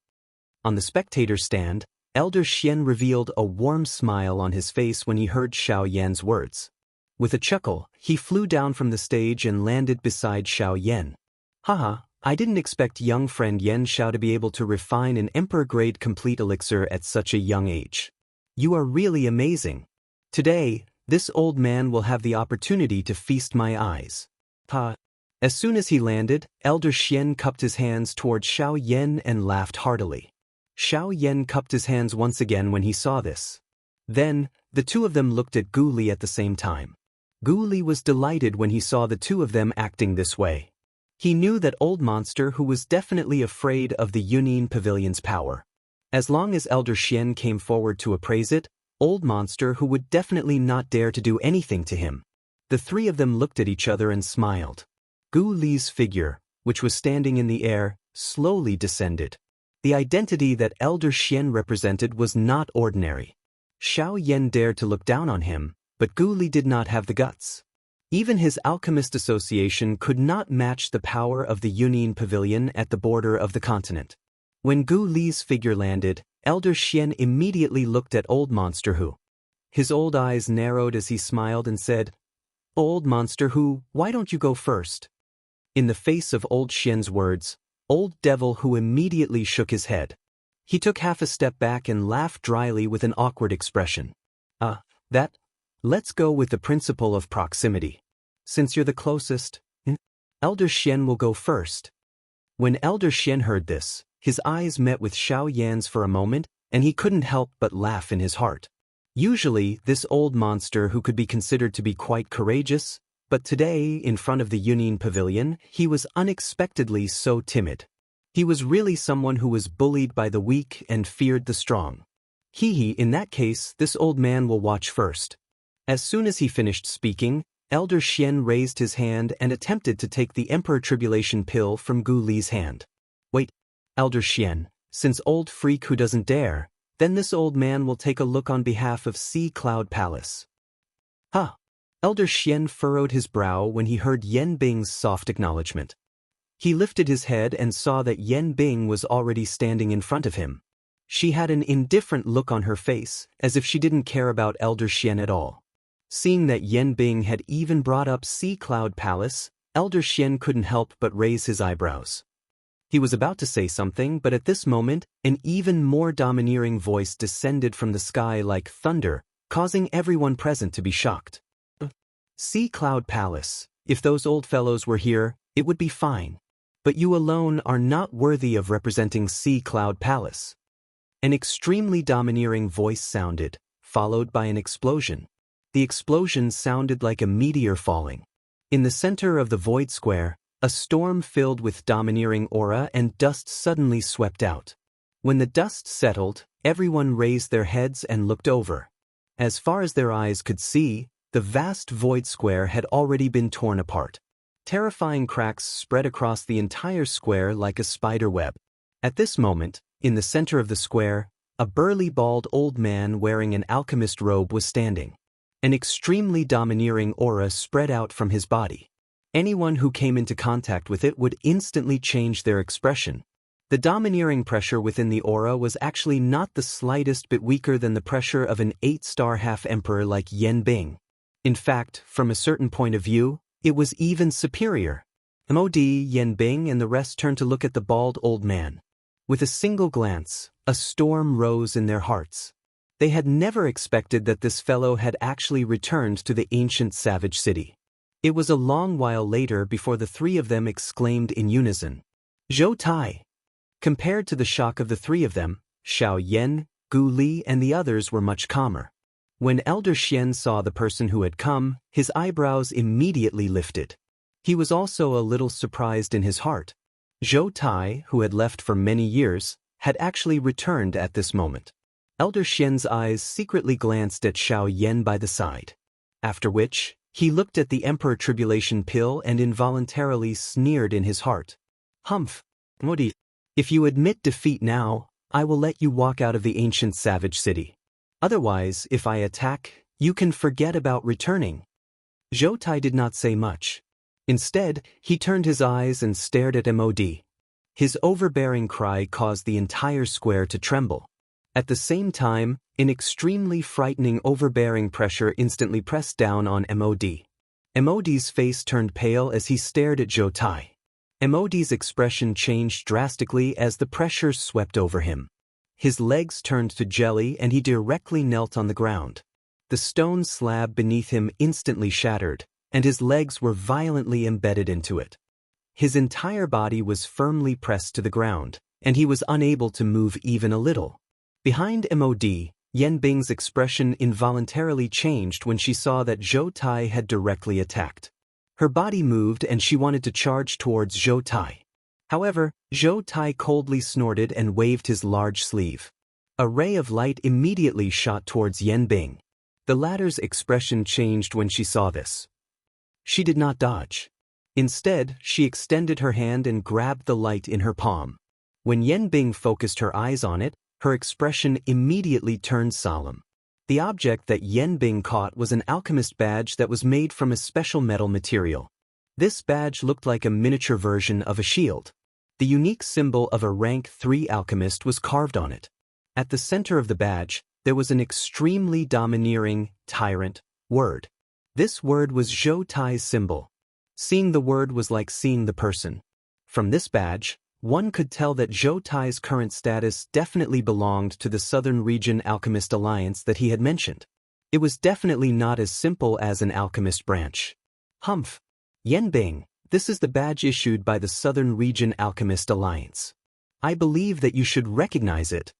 On the spectator stand, Elder Xian revealed a warm smile on his face when he heard Xiaoyan's words. With a chuckle, he flew down from the stage and landed beside Xiaoyan. I didn't expect young friend Yan Xiao to be able to refine an Emperor Grade Complete Elixir at such a young age. You are really amazing. Today, this old man will have the opportunity to feast my eyes. As soon as he landed, Elder Xian cupped his hands toward Xiaoyan and laughed heartily. Xiaoyan cupped his hands once again when he saw this. Then, the two of them looked at Gu Li at the same time. Gu Li was delighted when he saw the two of them acting this way. He knew that Old Monster Who was definitely afraid of the Yunin Pavilion's power. As long as Elder Xian came forward to appraise it, old monster who would definitely not dare to do anything to him. The three of them looked at each other and smiled. Gu Li's figure, which was standing in the air, slowly descended. The identity that Elder Xian represented was not ordinary. Xiao Yan dared to look down on him, but Gu Li did not have the guts. Even his alchemist association could not match the power of the Union Pavilion at the border of the continent. When Gu Li's figure landed, Elder Xian immediately looked at Old Monster Hu. His old eyes narrowed as he smiled and said, "Old Monster Hu, why don't you go first?" In the face of Old Xian's words, Old Devil Hu immediately shook his head. He took half a step back and laughed dryly with an awkward expression. Let's go with the principle of proximity. Since you're the closest, Elder Xian will go first." When Elder Xian heard this, his eyes met with Xiao Yan's for a moment, and he couldn't help but laugh in his heart. Usually, this old monster who could be considered to be quite courageous, but today, in front of the Union Pavilion, he was unexpectedly so timid. He was really someone who was bullied by the weak and feared the strong. In that case, this old man will watch first. As soon as he finished speaking, Elder Xian raised his hand and attempted to take the Emperor Tribulation pill from Gu Li's hand. "Wait, Elder Xian, since old freak who doesn't dare, then this old man will take a look on behalf of Sea Cloud Palace." Elder Xian furrowed his brow when he heard Yan Bing's soft acknowledgement. He lifted his head and saw that Yan Bing was already standing in front of him. She had an indifferent look on her face, as if she didn't care about Elder Xian at all. Seeing that Yan Bing had even brought up Sea Cloud Palace, Elder Xian couldn't help but raise his eyebrows. He was about to say something, but at this moment, an even more domineering voice descended from the sky like thunder, causing everyone present to be shocked. "Sea Cloud Palace, if those old fellows were here, it would be fine. But you alone are not worthy of representing Sea Cloud Palace." An extremely domineering voice sounded, followed by an explosion. The explosion sounded like a meteor falling. In the center of the void square, a storm filled with domineering aura and dust suddenly swept out. When the dust settled, everyone raised their heads and looked over. As far as their eyes could see, the vast void square had already been torn apart. Terrifying cracks spread across the entire square like a spider web. At this moment, in the center of the square, a burly bald old man wearing an alchemist robe was standing. An extremely domineering aura spread out from his body. Anyone who came into contact with it would instantly change their expression. The domineering pressure within the aura was actually not the slightest bit weaker than the pressure of an 8-star half-emperor like Yan Bing. In fact, from a certain point of view, it was even superior. Yan Bing and the rest turned to look at the bald old man. With a single glance, a storm rose in their hearts. They had never expected that this fellow had actually returned to the ancient savage city. It was a long while later before the three of them exclaimed in unison, "Zhou Tai!" Compared to the shock of the three of them, Xiao Yan, Gu Li and the others were much calmer. When Elder Xian saw the person who had come, his eyebrows immediately lifted. He was also a little surprised in his heart. Zhou Tai, who had left for many years, had actually returned at this moment. Elder Xian's eyes secretly glanced at Xiao Yan by the side. After which, he looked at the Emperor Tribulation pill and involuntarily sneered in his heart. "Humph, Modi, if you admit defeat now, I will let you walk out of the ancient savage city. Otherwise, if I attack, you can forget about returning." Zhou Tai did not say much. Instead, he turned his eyes and stared at Mod. His overbearing cry caused the entire square to tremble. At the same time, an extremely frightening overbearing pressure instantly pressed down on Mod. Mod's face turned pale as he stared at Zhou Tai. Mod's expression changed drastically as the pressure swept over him. His legs turned to jelly and he directly knelt on the ground. The stone slab beneath him instantly shattered, and his legs were violently embedded into it. His entire body was firmly pressed to the ground, and he was unable to move even a little. Behind Mod, Yan Bing's expression involuntarily changed when she saw that Zhou Tai had directly attacked. Her body moved and she wanted to charge towards Zhou Tai. However, Zhou Tai coldly snorted and waved his large sleeve. A ray of light immediately shot towards Yan Bing. The latter's expression changed when she saw this. She did not dodge. Instead, she extended her hand and grabbed the light in her palm. When Yan Bing focused her eyes on it, her expression immediately turned solemn. The object that Yan Bing caught was an alchemist badge that was made from a special metal material. This badge looked like a miniature version of a shield. The unique symbol of a rank 3 alchemist was carved on it. At the center of the badge, there was an extremely domineering, tyrant word. This word was Zhou Tai's symbol. Seeing the word was like seeing the person. From this badge, one could tell that Zhou Tai's current status definitely belonged to the Southern Region Alchemist Alliance that he had mentioned. It was definitely not as simple as an alchemist branch. Humph. Yan Bing, this is the badge issued by the Southern Region Alchemist Alliance. I believe that you should recognize it.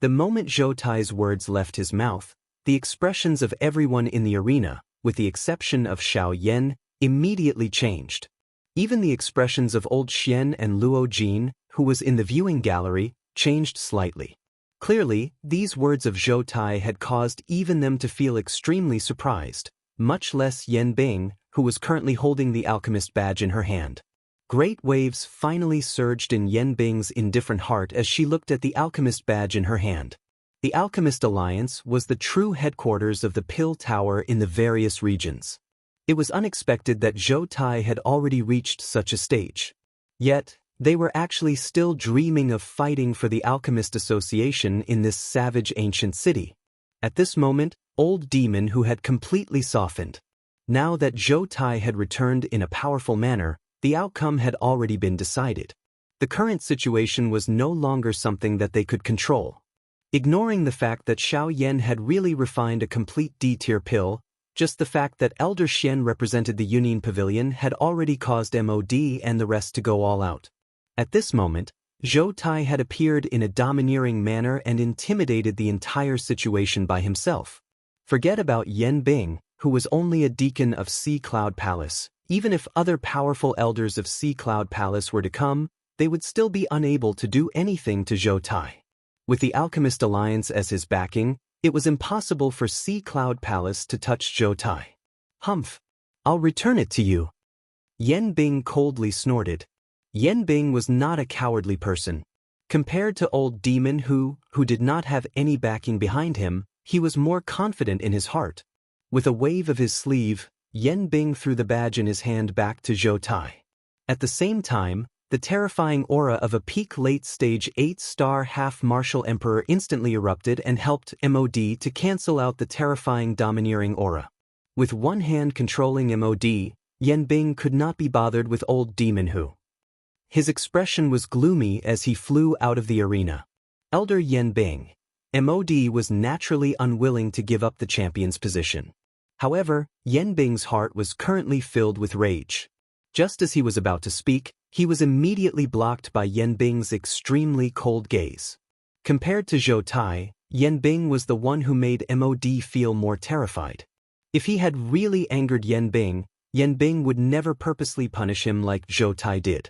The moment Zhou Tai's words left his mouth, the expressions of everyone in the arena, with the exception of Xiao Yan, immediately changed. Even the expressions of old Xian and Luo Jin, who was in the viewing gallery, changed slightly. Clearly, these words of Zhou Tai had caused even them to feel extremely surprised, much less Yan Bing, who was currently holding the alchemist badge in her hand. Great waves finally surged in Yan Bing's indifferent heart as she looked at the alchemist badge in her hand. The Alchemist Alliance was the true headquarters of the Pill Tower in the various regions. It was unexpected that Zhou Tai had already reached such a stage. Yet, they were actually still dreaming of fighting for the Alchemist Association in this savage ancient city. At this moment, old demon who had completely softened. Now that Zhou Tai had returned in a powerful manner, the outcome had already been decided. The current situation was no longer something that they could control. Ignoring the fact that Xiao Yan had really refined a complete D-tier pill, just the fact that Elder Xian represented the Union Pavilion had already caused MOD and the rest to go all out. At this moment, Zhou Tai had appeared in a domineering manner and intimidated the entire situation by himself. Forget about Yan Bing, who was only a deacon of Sea Cloud Palace. Even if other powerful elders of Sea Cloud Palace were to come, they would still be unable to do anything to Zhou Tai. With the Alchemist Alliance as his backing, it was impossible for Sea Cloud Palace to touch Zhou Tai. Humph. I'll return it to you. Yan Bing coldly snorted. Yan Bing was not a cowardly person. Compared to old demon who did not have any backing behind him, he was more confident in his heart. With a wave of his sleeve, Yan Bing threw the badge in his hand back to Zhou Tai. At the same time, the terrifying aura of a peak late-stage 8-star half-martial emperor instantly erupted and helped MOD to cancel out the terrifying domineering aura. With one hand controlling MOD, Yan Bing could not be bothered with old demon who. His expression was gloomy as he flew out of the arena. Elder Yan Bing. MOD was naturally unwilling to give up the champion's position. However, Yan Bing's heart was currently filled with rage. Just as he was about to speak, he was immediately blocked by Yan Bing's extremely cold gaze. Compared to Zhou Tai, Yan Bing was the one who made MOD feel more terrified. If he had really angered Yan Bing would never purposely punish him like Zhou Tai did.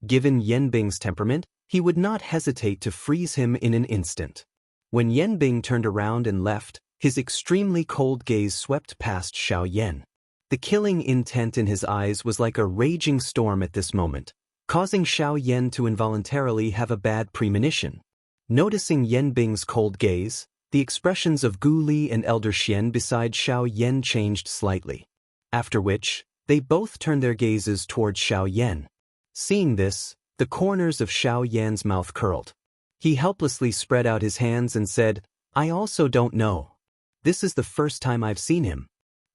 Given Yan Bing's temperament, he would not hesitate to freeze him in an instant. When Yan Bing turned around and left, his extremely cold gaze swept past Xiao Yan. The killing intent in his eyes was like a raging storm at this moment, causing Xiao Yan to involuntarily have a bad premonition. Noticing Yan Bing's cold gaze, the expressions of Gu Li and Elder Xian beside Xiao Yan changed slightly. After which, they both turned their gazes towards Xiao Yan. Seeing this, the corners of Xiao Yan's mouth curled. He helplessly spread out his hands and said, "I also don't know. This is the first time I've seen him.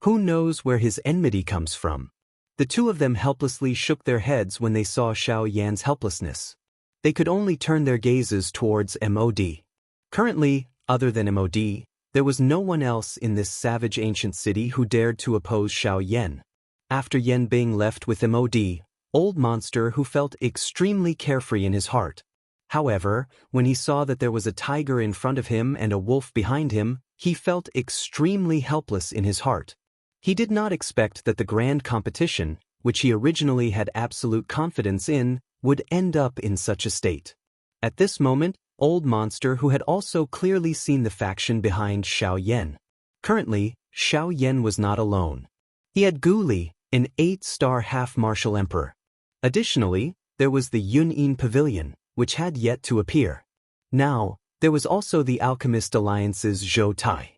Who knows where his enmity comes from?" The two of them helplessly shook their heads when they saw Xiao Yan's helplessness. They could only turn their gazes towards MOD. Currently, other than MOD, there was no one else in this savage ancient city who dared to oppose Xiao Yan. After Yan Bing left with MOD, old monster who felt extremely carefree in his heart. However, when he saw that there was a tiger in front of him and a wolf behind him, he felt extremely helpless in his heart. He did not expect that the grand competition, which he originally had absolute confidence in, would end up in such a state. At this moment, old monster who had also clearly seen the faction behind Xiao Yan. Currently, Xiao Yan was not alone. He had Gu Li, an 8-star half-martial emperor. Additionally, there was the Yun'in Pavilion, which had yet to appear. Now, there was also the Alchemist Alliance's Zhou Tai.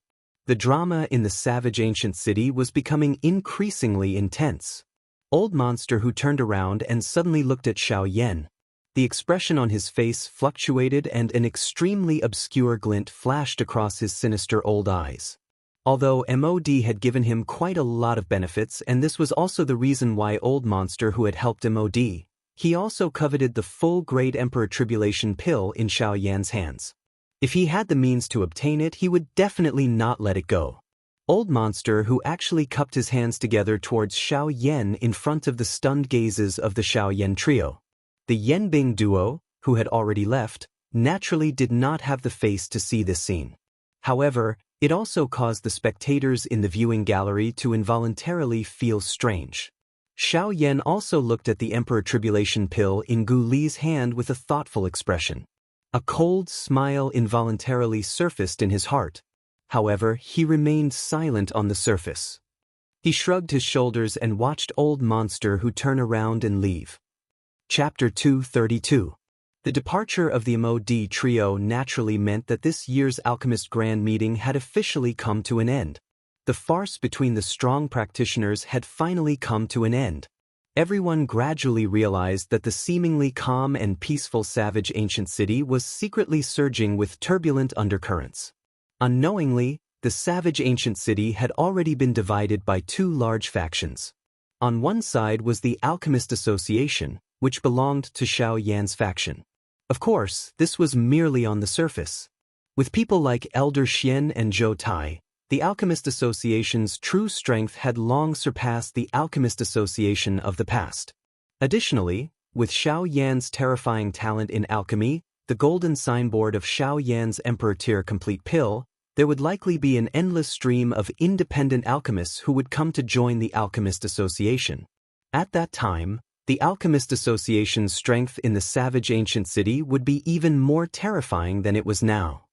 The drama in the savage ancient city was becoming increasingly intense. Old monster who turned around and suddenly looked at Xiao Yan. The expression on his face fluctuated and an extremely obscure glint flashed across his sinister old eyes. Although MOD had given him quite a lot of benefits, and this was also the reason why old monster who had helped MOD, he also coveted the full Great Emperor Tribulation pill in Xiao Yan's hands. If he had the means to obtain it, he would definitely not let it go. Old monster who actually cupped his hands together towards Xiao Yan in front of the stunned gazes of the Xiao Yan trio. The Yanbing duo, who had already left, naturally did not have the face to see this scene. However, it also caused the spectators in the viewing gallery to involuntarily feel strange. Xiao Yan also looked at the Emperor Tribulation pill in Gu Li's hand with a thoughtful expression. A cold smile involuntarily surfaced in his heart. However, he remained silent on the surface. He shrugged his shoulders and watched old monster who turn around and leave. Chapter 232. The departure of the MOD trio naturally meant that this year's Alchemist Grand Meeting had officially come to an end. The farce between the strong practitioners had finally come to an end. Everyone gradually realized that the seemingly calm and peaceful savage ancient city was secretly surging with turbulent undercurrents. Unknowingly, the savage ancient city had already been divided by two large factions. On one side was the Alchemist Association, which belonged to Xiao Yan's faction. Of course, this was merely on the surface. With people like Elder Xian and Zhou Tai, the Alchemist Association's true strength had long surpassed the Alchemist Association of the past. Additionally, with Xiao Yan's terrifying talent in alchemy, the golden signboard of Xiao Yan's Emperor Tier Complete Pill, there would likely be an endless stream of independent alchemists who would come to join the Alchemist Association. At that time, the Alchemist Association's strength in the savage ancient city would be even more terrifying than it was now.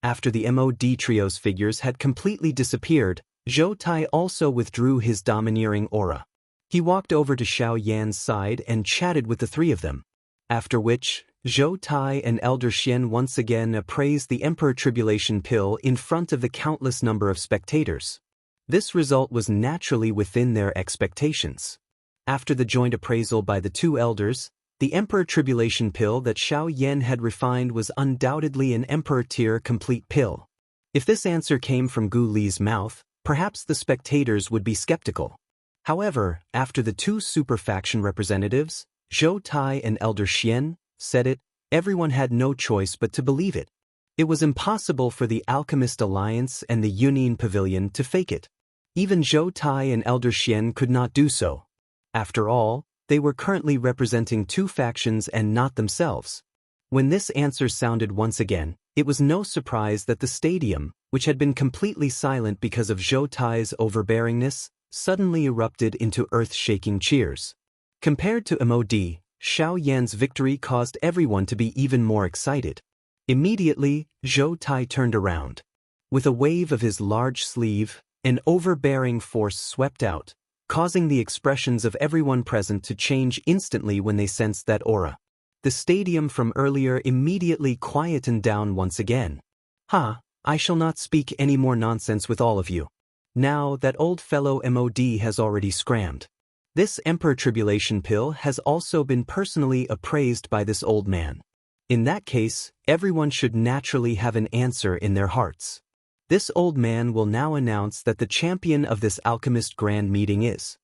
After the MOD trio's figures had completely disappeared, Zhou Tai also withdrew his domineering aura. He walked over to Xiao Yan's side and chatted with the three of them. After which, Zhou Tai and Elder Xian once again appraised the Emperor Tribulation pill in front of the countless number of spectators. This result was naturally within their expectations. After the joint appraisal by the two elders, the Emperor Tribulation pill that Xiao Yan had refined was undoubtedly an Emperor Tier Complete pill. If this answer came from Gu Li's mouth, perhaps the spectators would be skeptical. However, after the two super faction representatives, Zhou Tai and Elder Xian, said it, everyone had no choice but to believe it. It was impossible for the Alchemist Alliance and the Yun'in Pavilion to fake it. Even Zhou Tai and Elder Xian could not do so. After all, they were currently representing two factions and not themselves. When this answer sounded once again, it was no surprise that the stadium, which had been completely silent because of Zhou Tai's overbearingness, suddenly erupted into earth-shaking cheers. Compared to MOD, Xiao Yan's victory caused everyone to be even more excited. Immediately, Zhou Tai turned around. With a wave of his large sleeve, an overbearing force swept out, causing the expressions of everyone present to change instantly when they sensed that aura. The stadium from earlier immediately quietened down once again. I shall not speak any more nonsense with all of you. Now that old fellow MOD has already scrammed. This Emperor Tribulation pill has also been personally appraised by this old man. In that case, everyone should naturally have an answer in their hearts. This old man will now announce that the champion of this Alchemist Grand Meeting is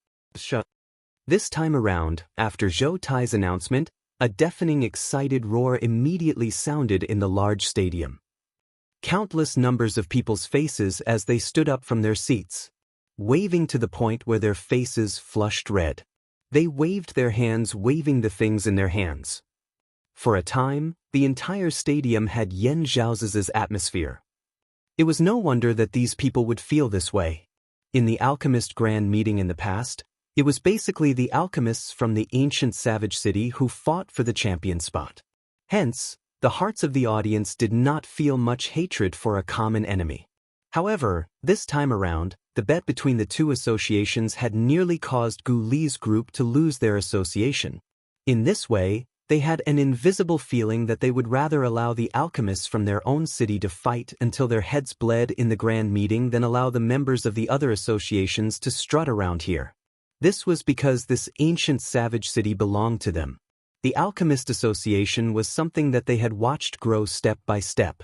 This time around, after Zhou Tai's announcement, a deafening excited roar immediately sounded in the large stadium. Countless numbers of people's faces as they stood up from their seats, waving to the point where their faces flushed red. They waved their hands, waving the things in their hands. For a time, the entire stadium had Yan Zhaoz's atmosphere. It was no wonder that these people would feel this way. In the Alchemist Grand Meeting in the past, it was basically the alchemists from the ancient savage city who fought for the champion spot. Hence, the hearts of the audience did not feel much hatred for a common enemy. However, this time around, the bet between the two associations had nearly caused Gu Li's group to lose their association. In this way, they had an invisible feeling that they would rather allow the alchemists from their own city to fight until their heads bled in the grand meeting than allow the members of the other associations to strut around here. This was because this ancient savage city belonged to them. The Alchemist Association was something that they had watched grow step by step.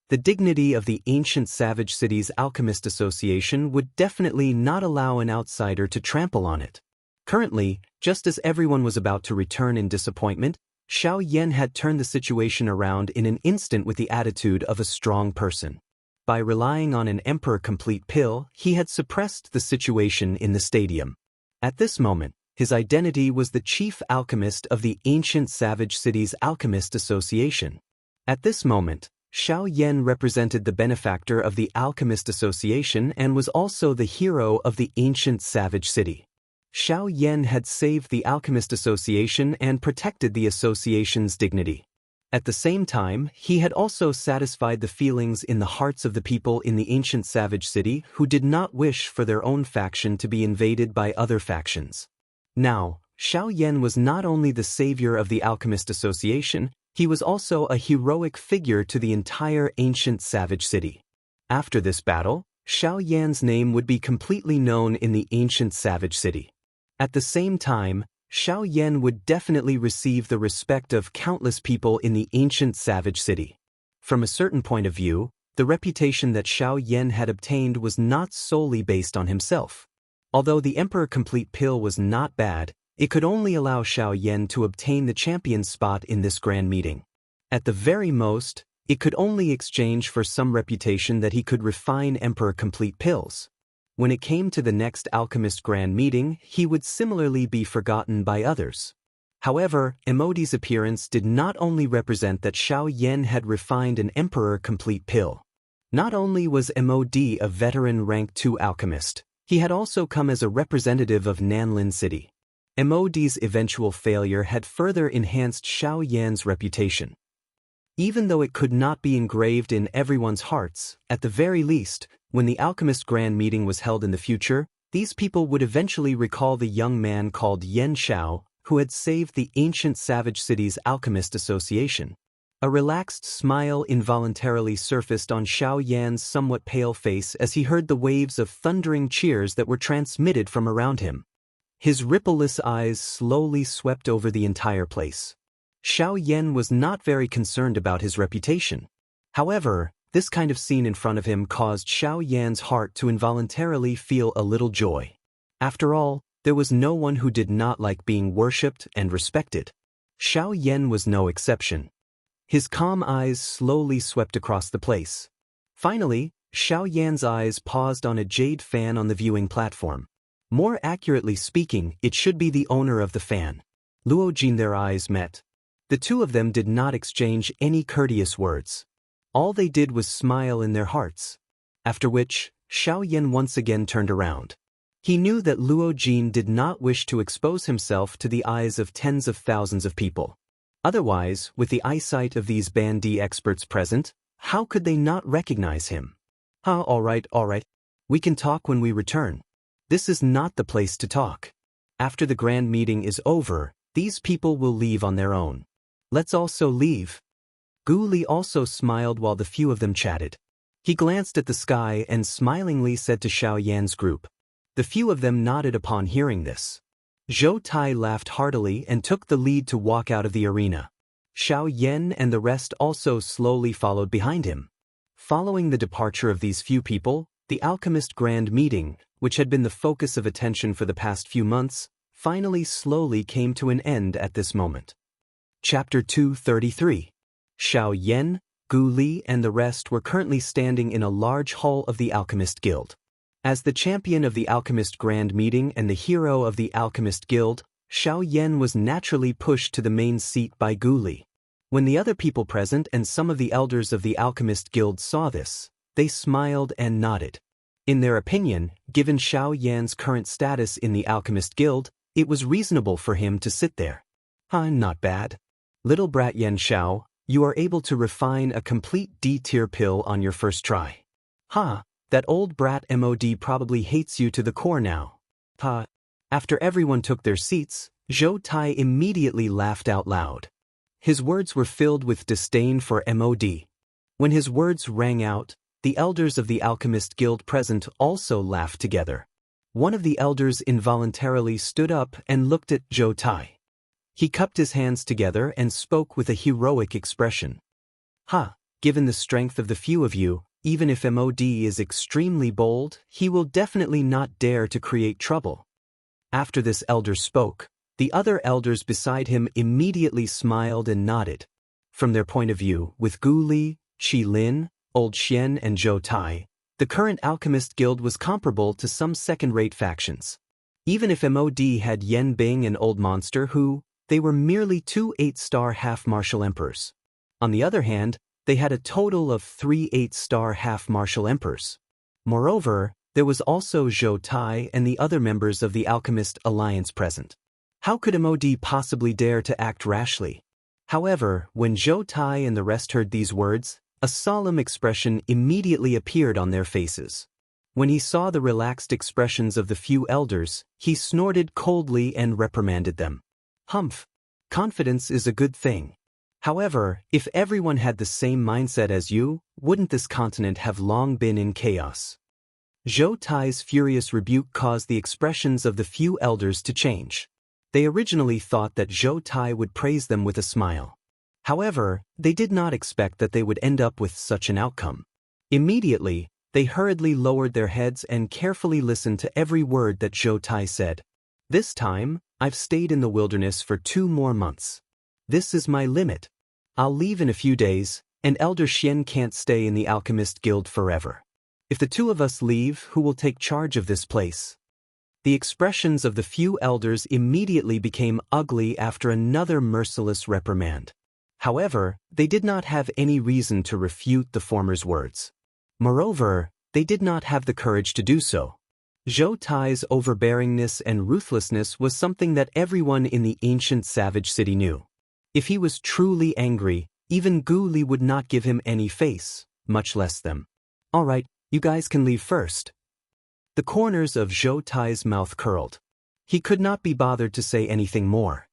The dignity of the ancient savage city's Alchemist Association would definitely not allow an outsider to trample on it. Currently, just as everyone was about to return in disappointment, Xiao Yan had turned the situation around in an instant with the attitude of a strong person. By relying on an Emperor Complete pill, he had suppressed the situation in the stadium. At this moment, his identity was the chief alchemist of the ancient savage city's Alchemist Association. At this moment, Xiao Yan represented the benefactor of the Alchemist Association and was also the hero of the ancient savage city. Xiao Yan had saved the Alchemist Association and protected the association's dignity. At the same time, he had also satisfied the feelings in the hearts of the people in the ancient savage city who did not wish for their own faction to be invaded by other factions. Now, Xiao Yan was not only the savior of the Alchemist Association, he was also a heroic figure to the entire ancient savage city. After this battle, Xiao Yan's name would be completely known in the ancient savage city. At the same time, Xiao Yan would definitely receive the respect of countless people in the ancient savage city. From a certain point of view, the reputation that Xiao Yan had obtained was not solely based on himself. Although the Emperor Complete pill was not bad, it could only allow Xiao Yan to obtain the champion's spot in this grand meeting. At the very most, it could only exchange for some reputation that he could refine Emperor Complete pills. When it came to the next Alchemist Grand Meeting, he would similarly be forgotten by others. However, Emodi's appearance did not only represent that Xiao Yan had refined an Emperor Complete pill. Not only was Emodi a veteran rank 2 alchemist, he had also come as a representative of Nanlin City. Emodi's eventual failure had further enhanced Xiao Yan's reputation. Even though it could not be engraved in everyone's hearts, at the very least, when the Alchemist Grand Meeting was held in the future, these people would eventually recall the young man called Yan Xiao, who had saved the ancient savage city's Alchemist Association. A relaxed smile involuntarily surfaced on Xiao Yan's somewhat pale face as he heard the waves of thundering cheers that were transmitted from around him. His rippleless eyes slowly swept over the entire place. Xiao Yan was not very concerned about his reputation. However, this kind of scene in front of him caused Xiao Yan's heart to involuntarily feel a little joy. After all, there was no one who did not like being worshipped and respected. Xiao Yan was no exception. His calm eyes slowly swept across the place. Finally, Xiao Yan's eyes paused on a jade fan on the viewing platform. More accurately speaking, it should be the owner of the fan. Luo Jin. Their eyes met. The two of them did not exchange any courteous words. All they did was smile in their hearts. After which, Xiao Yan once again turned around. He knew that Luo Jin did not wish to expose himself to the eyes of tens of thousands of people. Otherwise, with the eyesight of these Bandi experts present, how could they not recognize him? All right. We can talk when we return. This is not the place to talk. After the grand meeting is over, these people will leave on their own. Let's also leave. Gu Li also smiled while the few of them chatted. He glanced at the sky and smilingly said to Xiao Yan's group. The few of them nodded upon hearing this. Zhou Tai laughed heartily and took the lead to walk out of the arena. Xiao Yan and the rest also slowly followed behind him. Following the departure of these few people, the Alchemist Grand Meeting, which had been the focus of attention for the past few months, finally slowly came to an end at this moment. Chapter 233. Xiao Yan, Gu Li and the rest were currently standing in a large hall of the Alchemist Guild. As the champion of the Alchemist Grand Meeting and the hero of the Alchemist Guild, Xiao Yan was naturally pushed to the main seat by Gu Li. When the other people present and some of the elders of the Alchemist Guild saw this, they smiled and nodded. In their opinion, given Xiao Yan's current status in the Alchemist Guild, it was reasonable for him to sit there. Not bad. Little brat Yan Xiao, You are able to refine a complete D-tier pill on your first try. Ha, that old brat MOD probably hates you to the core now. Ha. After everyone took their seats, Zhou Tai immediately laughed out loud. His words were filled with disdain for MOD. When his words rang out, the elders of the Alchemist Guild present also laughed together. One of the elders involuntarily stood up and looked at Zhou Tai. He cupped his hands together and spoke with a heroic expression. Ha, given the strength of the few of you, even if MOD is extremely bold, he will definitely not dare to create trouble. After this elder spoke, the other elders beside him immediately smiled and nodded. From their point of view, with Gu Li, Qi Lin, Old Xian and Zhou Tai, the current Alchemist Guild was comparable to some second-rate factions. Even if MOD had Yan Bing and Old Monster who, they were merely 2 8-star half-martial emperors. On the other hand, they had a total of 3 8-star half-martial emperors. Moreover, there was also Zhou Tai and the other members of the Alchemist Alliance present. How could MOD possibly dare to act rashly? However, when Zhou Tai and the rest heard these words, a solemn expression immediately appeared on their faces. When he saw the relaxed expressions of the few elders, he snorted coldly and reprimanded them. Humph! Confidence is a good thing. However, if everyone had the same mindset as you, wouldn't this continent have long been in chaos? Zhou Tai's furious rebuke caused the expressions of the few elders to change. They originally thought that Zhou Tai would praise them with a smile. However, they did not expect that they would end up with such an outcome. Immediately, they hurriedly lowered their heads and carefully listened to every word that Zhou Tai said. This time, I've stayed in the wilderness for 2 more months. This is my limit. I'll leave in a few days, and Elder Xian can't stay in the Alchemist Guild forever. If the 2 of us leave, who will take charge of this place? The expressions of the few elders immediately became ugly after another merciless reprimand. However, they did not have any reason to refute the former's words. Moreover, they did not have the courage to do so. Zhou Tai's overbearingness and ruthlessness was something that everyone in the ancient savage city knew. If he was truly angry, even Gu Li would not give him any face, much less them. All right, you guys can leave first. The corners of Zhou Tai's mouth curled. He could not be bothered to say anything more.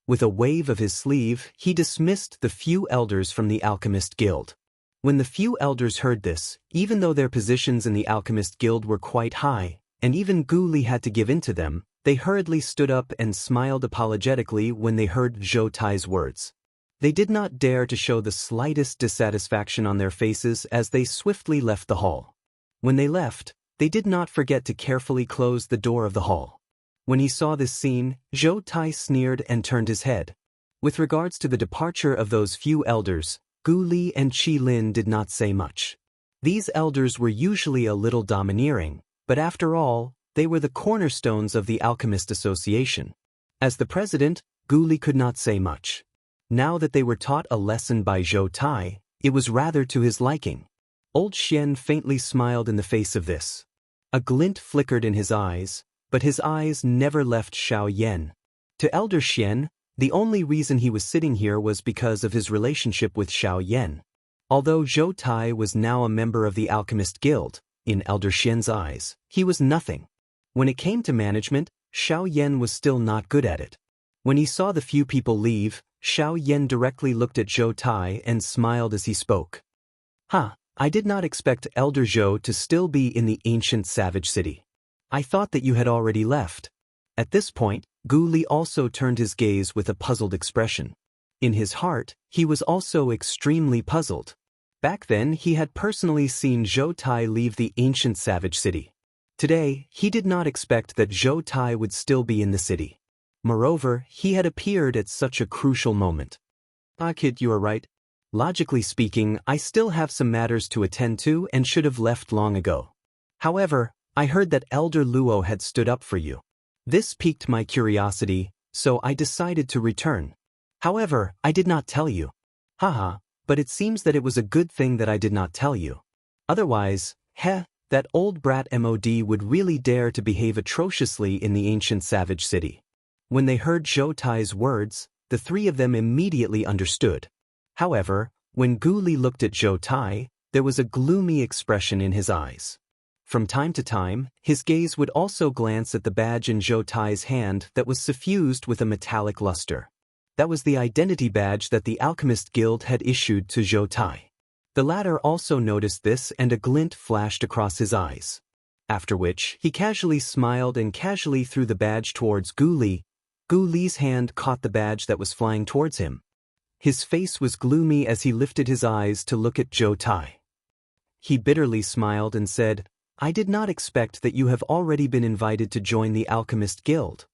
With a wave of his sleeve, he dismissed the few elders from the Alchemist Guild. When the few elders heard this, even though their positions in the Alchemist Guild were quite high, and even Gu Li had to give in to them, they hurriedly stood up and smiled apologetically when they heard Zhou Tai's words. They did not dare to show the slightest dissatisfaction on their faces as they swiftly left the hall. When they left, they did not forget to carefully close the door of the hall. When he saw this scene, Zhou Tai sneered and turned his head. With regards to the departure of those few elders, Gu Li and Qi Lin did not say much. These elders were usually a little domineering, but after all, they were the cornerstones of the Alchemist Association. As the president, Gu Li could not say much. Now that they were taught a lesson by Zhou Tai, it was rather to his liking. Old Xian faintly smiled in the face of this. A glint flickered in his eyes, but his eyes never left Xiao Yan. To Elder Xian, the only reason he was sitting here was because of his relationship with Xiao Yan. Although Zhou Tai was now a member of the Alchemist Guild, in Elder Xian's eyes, he was nothing. When it came to management, Xiao Yan was still not good at it. When he saw the few people leave, Xiao Yan directly looked at Zhou Tai and smiled as he spoke. I did not expect Elder Zhou to still be in the ancient savage city. I thought that you had already left. At this point, Gu Li also turned his gaze with a puzzled expression. In his heart, he was also extremely puzzled. Back then, he had personally seen Zhou Tai leave the ancient savage city. Today, he did not expect that Zhou Tai would still be in the city. Moreover, he had appeared at such a crucial moment. Kid, you are right. Logically speaking, I still have some matters to attend to and should have left long ago. However, I heard that Elder Luo had stood up for you. This piqued my curiosity, so I decided to return. However, I did not tell you. But it seems that it was a good thing that I did not tell you. Otherwise, that old brat MOD would really dare to behave atrociously in the ancient savage city. When they heard Zhou Tai's words, the 3 of them immediately understood. However, when Gu Li looked at Zhou Tai, there was a gloomy expression in his eyes. From time to time, his gaze would also glance at the badge in Zhou Tai's hand that was suffused with a metallic luster. That was the identity badge that the Alchemist Guild had issued to Zhou Tai. The latter also noticed this, and a glint flashed across his eyes. After which, he casually smiled and casually threw the badge towards Gu Li. Gu Li's hand caught the badge that was flying towards him. His face was gloomy as he lifted his eyes to look at Zhou Tai. He bitterly smiled and said, "I did not expect that you have already been invited to join the Alchemist Guild."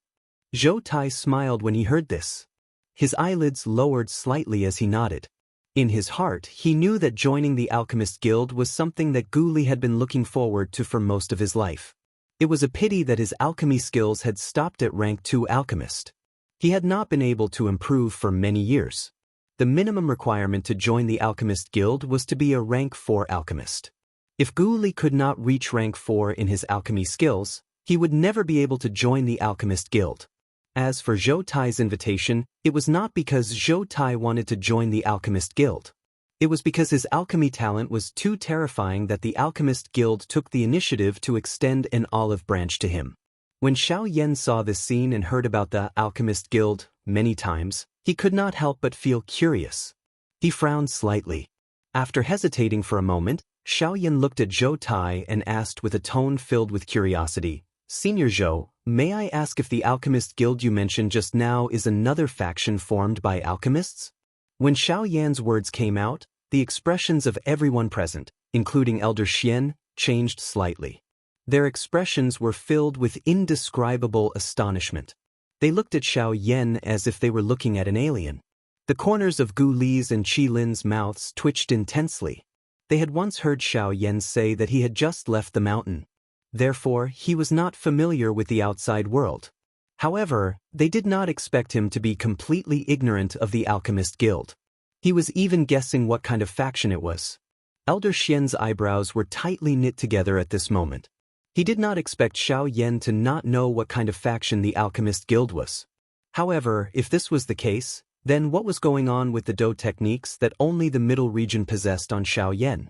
Zhou Tai smiled when he heard this. His eyelids lowered slightly as he nodded. In his heart, he knew that joining the Alchemist Guild was something that Gu Li had been looking forward to for most of his life. It was a pity that his alchemy skills had stopped at rank 2 alchemist. He had not been able to improve for many years. The minimum requirement to join the Alchemist Guild was to be a rank 4 alchemist. If Gu Li could not reach rank 4 in his alchemy skills, he would never be able to join the Alchemist Guild. As for Zhou Tai's invitation, it was not because Zhou Tai wanted to join the Alchemist Guild. It was because his alchemy talent was too terrifying that the Alchemist Guild took the initiative to extend an olive branch to him. When Xiaoyan saw this scene and heard about the Alchemist Guild many times, he could not help but feel curious. He frowned slightly. After hesitating for a moment, Xiaoyan looked at Zhou Tai and asked with a tone filled with curiosity, "Senior Zhou, may I ask if the Alchemist Guild you mentioned just now is another faction formed by alchemists?" When Xiaoyan's words came out, the expressions of everyone present, including Elder Xian, changed slightly. Their expressions were filled with indescribable astonishment. They looked at Xiaoyan as if they were looking at an alien. The corners of Gu Li's and Qi Lin's mouths twitched intensely. They had once heard Xiaoyan say that he had just left the mountain. Therefore, he was not familiar with the outside world. However, they did not expect him to be completely ignorant of the Alchemist Guild. He was even guessing what kind of faction it was. Elder Xian's eyebrows were tightly knit together at this moment. He did not expect Xiaoyan to not know what kind of faction the Alchemist Guild was. However, if this was the case, then what was going on with the Dou techniques that only the middle region possessed on Xiaoyan?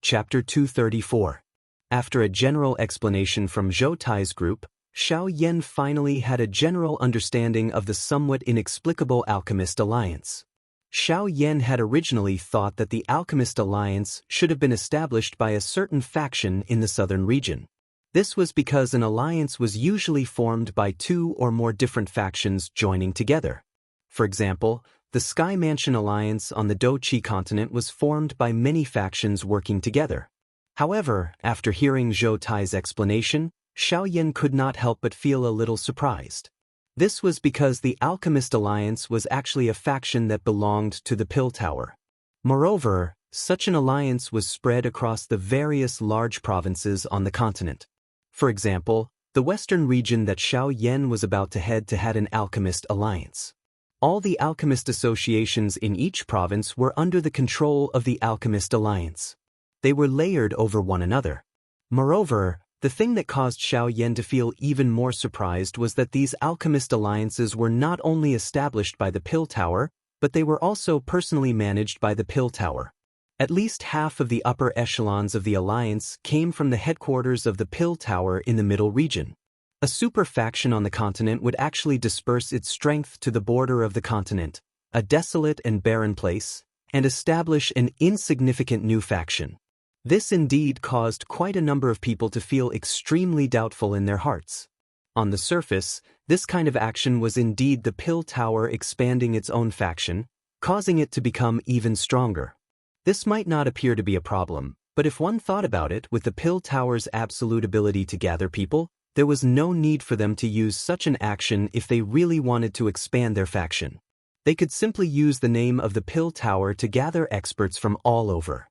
Chapter 234. After a general explanation from Zhou Tai's group, Xiaoyan finally had a general understanding of the somewhat inexplicable Alchemist Alliance. Xiaoyan had originally thought that the Alchemist Alliance should have been established by a certain faction in the southern region. This was because an alliance was usually formed by 2 or more different factions joining together. For example, the Sky Mansion Alliance on the Douqi continent was formed by many factions working together. However, after hearing Zhou Tai's explanation, Xiaoyan could not help but feel a little surprised. This was because the Alchemist Alliance was actually a faction that belonged to the Pill Tower. Moreover, such an alliance was spread across the various large provinces on the continent. For example, the western region that Xiaoyan was about to head to had an Alchemist Alliance. All the Alchemist associations in each province were under the control of the Alchemist Alliance. They were layered over one another. Moreover, the thing that caused Xiaoyan to feel even more surprised was that these alchemist alliances were not only established by the Pill Tower, but they were also personally managed by the Pill Tower. At least half of the upper echelons of the alliance came from the headquarters of the Pill Tower in the middle region. A super faction on the continent would actually disperse its strength to the border of the continent, a desolate and barren place, and establish an insignificant new faction. This indeed caused quite a number of people to feel extremely doubtful in their hearts. On the surface, this kind of action was indeed the Pill Tower expanding its own faction, causing it to become even stronger. This might not appear to be a problem, but if one thought about it, with the Pill Tower's absolute ability to gather people, there was no need for them to use such an action if they really wanted to expand their faction. They could simply use the name of the Pill Tower to gather experts from all over.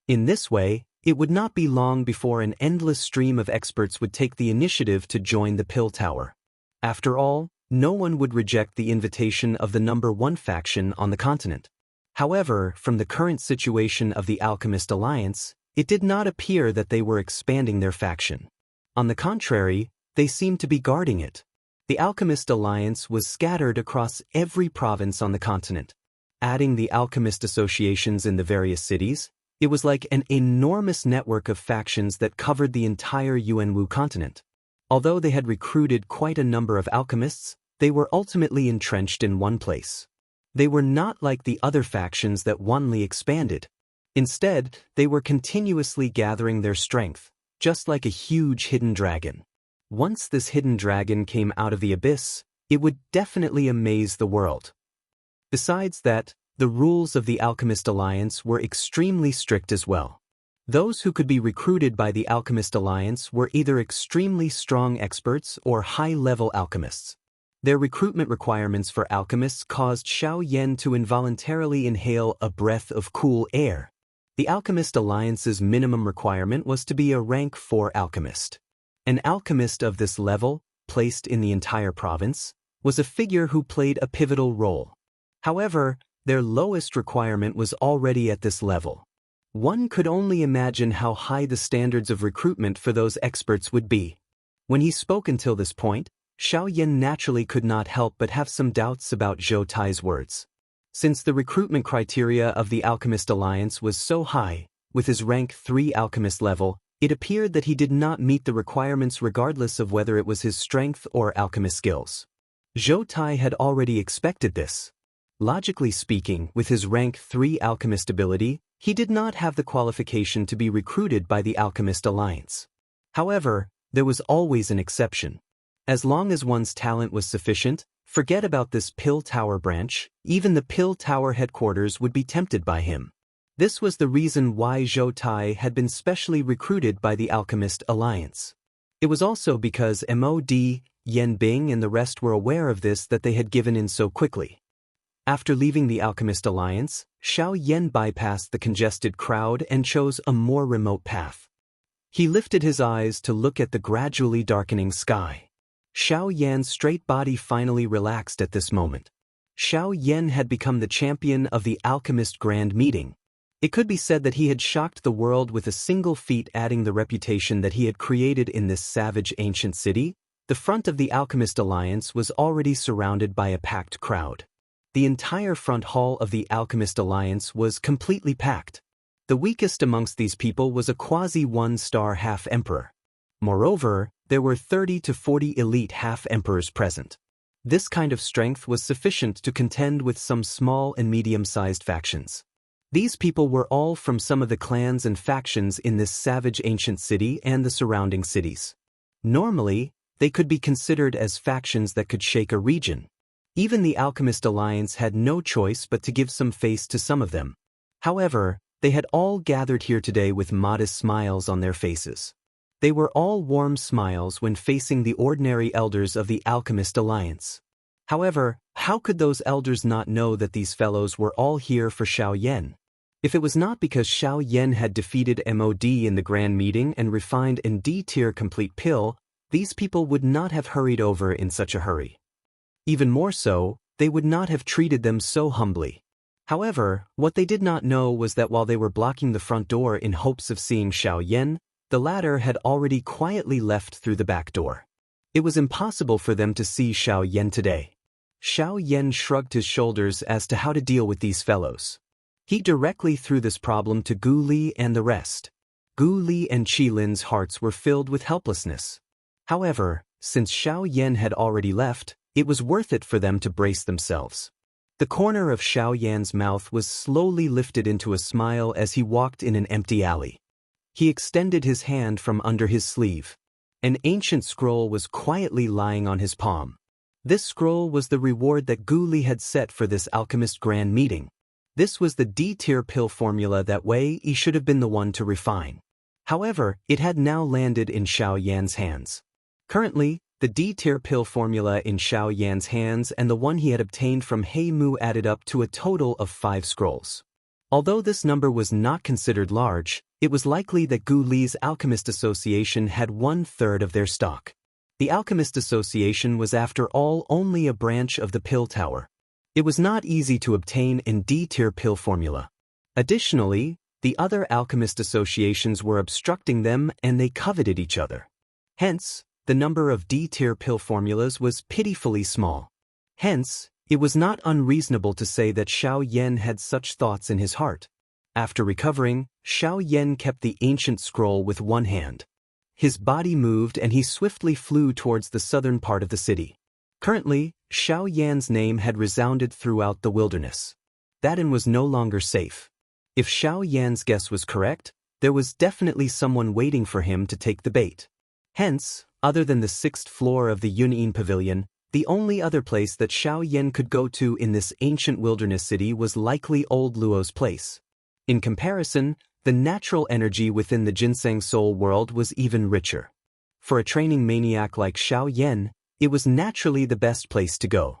In this way, it would not be long before an endless stream of experts would take the initiative to join the Pill Tower. After all, no one would reject the invitation of the number 1 faction on the continent. However, from the current situation of the Alchemist Alliance, it did not appear that they were expanding their faction. On the contrary, they seemed to be guarding it. The Alchemist Alliance was scattered across every province on the continent. Adding the alchemist associations in the various cities, it was like an enormous network of factions that covered the entire Yuanwu continent. Although they had recruited quite a number of alchemists, they were ultimately entrenched in one place. They were not like the other factions that Wanli expanded. Instead, they were continuously gathering their strength, just like a huge hidden dragon. Once this hidden dragon came out of the abyss, it would definitely amaze the world. Besides that, the rules of the Alchemist Alliance were extremely strict as well. Those who could be recruited by the Alchemist Alliance were either extremely strong experts or high-level alchemists. Their recruitment requirements for alchemists caused Xiao Yan to involuntarily inhale a breath of cool air. The Alchemist Alliance's minimum requirement was to be a rank 4 alchemist. An alchemist of this level, placed in the entire province, was a figure who played a pivotal role. However, their lowest requirement was already at this level. One could only imagine how high the standards of recruitment for those experts would be. When he spoke until this point, Xiao Yan naturally could not help but have some doubts about Zhou Tai's words. Since the recruitment criteria of the Alchemist Alliance was so high, with his rank 3 alchemist level, it appeared that he did not meet the requirements regardless of whether it was his strength or alchemist skills. Zhou Tai had already expected this. Logically speaking, with his rank 3 alchemist ability, he did not have the qualification to be recruited by the Alchemist Alliance. However, there was always an exception. As long as one's talent was sufficient, forget about this Pill Tower branch, even the Pill Tower headquarters would be tempted by him. This was the reason why Zhou Tai had been specially recruited by the Alchemist Alliance. It was also because Mod, Yan Bing and the rest were aware of this that they had given in so quickly. After leaving the Alchemist Alliance, Xiao Yan bypassed the congested crowd and chose a more remote path. He lifted his eyes to look at the gradually darkening sky. Xiao Yan's straight body finally relaxed at this moment. Xiao Yan had become the champion of the Alchemist Grand Meeting. It could be said that he had shocked the world with a single feat, adding the reputation that he had created in this savage ancient city. The front of the Alchemist Alliance was already surrounded by a packed crowd. The entire front hall of the Alchemist Alliance was completely packed. The weakest amongst these people was a quasi-1-star half-emperor. Moreover, there were 30 to 40 elite half-emperors present. This kind of strength was sufficient to contend with some small and medium-sized factions. These people were all from some of the clans and factions in this savage ancient city and the surrounding cities. Normally, they could be considered as factions that could shake a region. Even the Alchemist Alliance had no choice but to give some face to some of them. However, they had all gathered here today with modest smiles on their faces. They were all warm smiles when facing the ordinary elders of the Alchemist Alliance. However, how could those elders not know that these fellows were all here for Xiao Yan? If it was not because Xiao Yan had defeated Mod in the Grand Meeting and refined an D-tier complete pill, these people would not have hurried over in such a hurry. Even more so, they would not have treated them so humbly. However, what they did not know was that while they were blocking the front door in hopes of seeing Xiao Yan, the latter had already quietly left through the back door. It was impossible for them to see Xiao Yan today. Xiao Yan shrugged his shoulders as to how to deal with these fellows. He directly threw this problem to Gu Li and the rest. Gu Li and Qi Lin's hearts were filled with helplessness. However, since Xiao Yan had already left, it was worth it for them to brace themselves. The corner of Xiao Yan's mouth was slowly lifted into a smile as he walked in an empty alley. He extended his hand from under his sleeve. An ancient scroll was quietly lying on his palm. This scroll was the reward that Gu Li had set for this Alchemist Grand Meeting. This was the D-tier pill formula that Wei Yi should have been the one to refine. However, it had now landed in Xiao Yan's hands. Currently, the D-tier pill formula in Xiao Yan's hands and the one he had obtained from He Mu added up to a total of 5 scrolls. Although this number was not considered large, it was likely that Gu Li's Alchemist Association had 1/3 of their stock. The Alchemist Association was after all only a branch of the Pill Tower. It was not easy to obtain an D-tier pill formula. Additionally, the other Alchemist Associations were obstructing them and they coveted each other. Hence, the number of D-tier pill formulas was pitifully small. Hence, It was not unreasonable to say that Xiao Yan had such thoughts in his heart. After recovering, Xiao Yan kept the ancient scroll with one hand. His body moved and he swiftly flew towards the southern part of the city. Currently, Xiao Yan's name had resounded throughout the wilderness. That inn was no longer safe. If Xiao Yan's guess was correct, there was definitely someone waiting for him to take the bait. Hence, other than the 6th floor of the Yunyin Pavilion, the only other place that Xiao Yan could go to in this ancient wilderness city was likely Old Luo's place. In comparison, the natural energy within the ginseng soul world was even richer. For a training maniac like Xiao Yan, it was naturally the best place to go.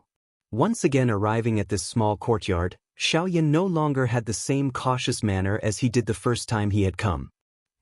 Once again arriving at this small courtyard, Xiao Yan no longer had the same cautious manner as he did the first time he had come.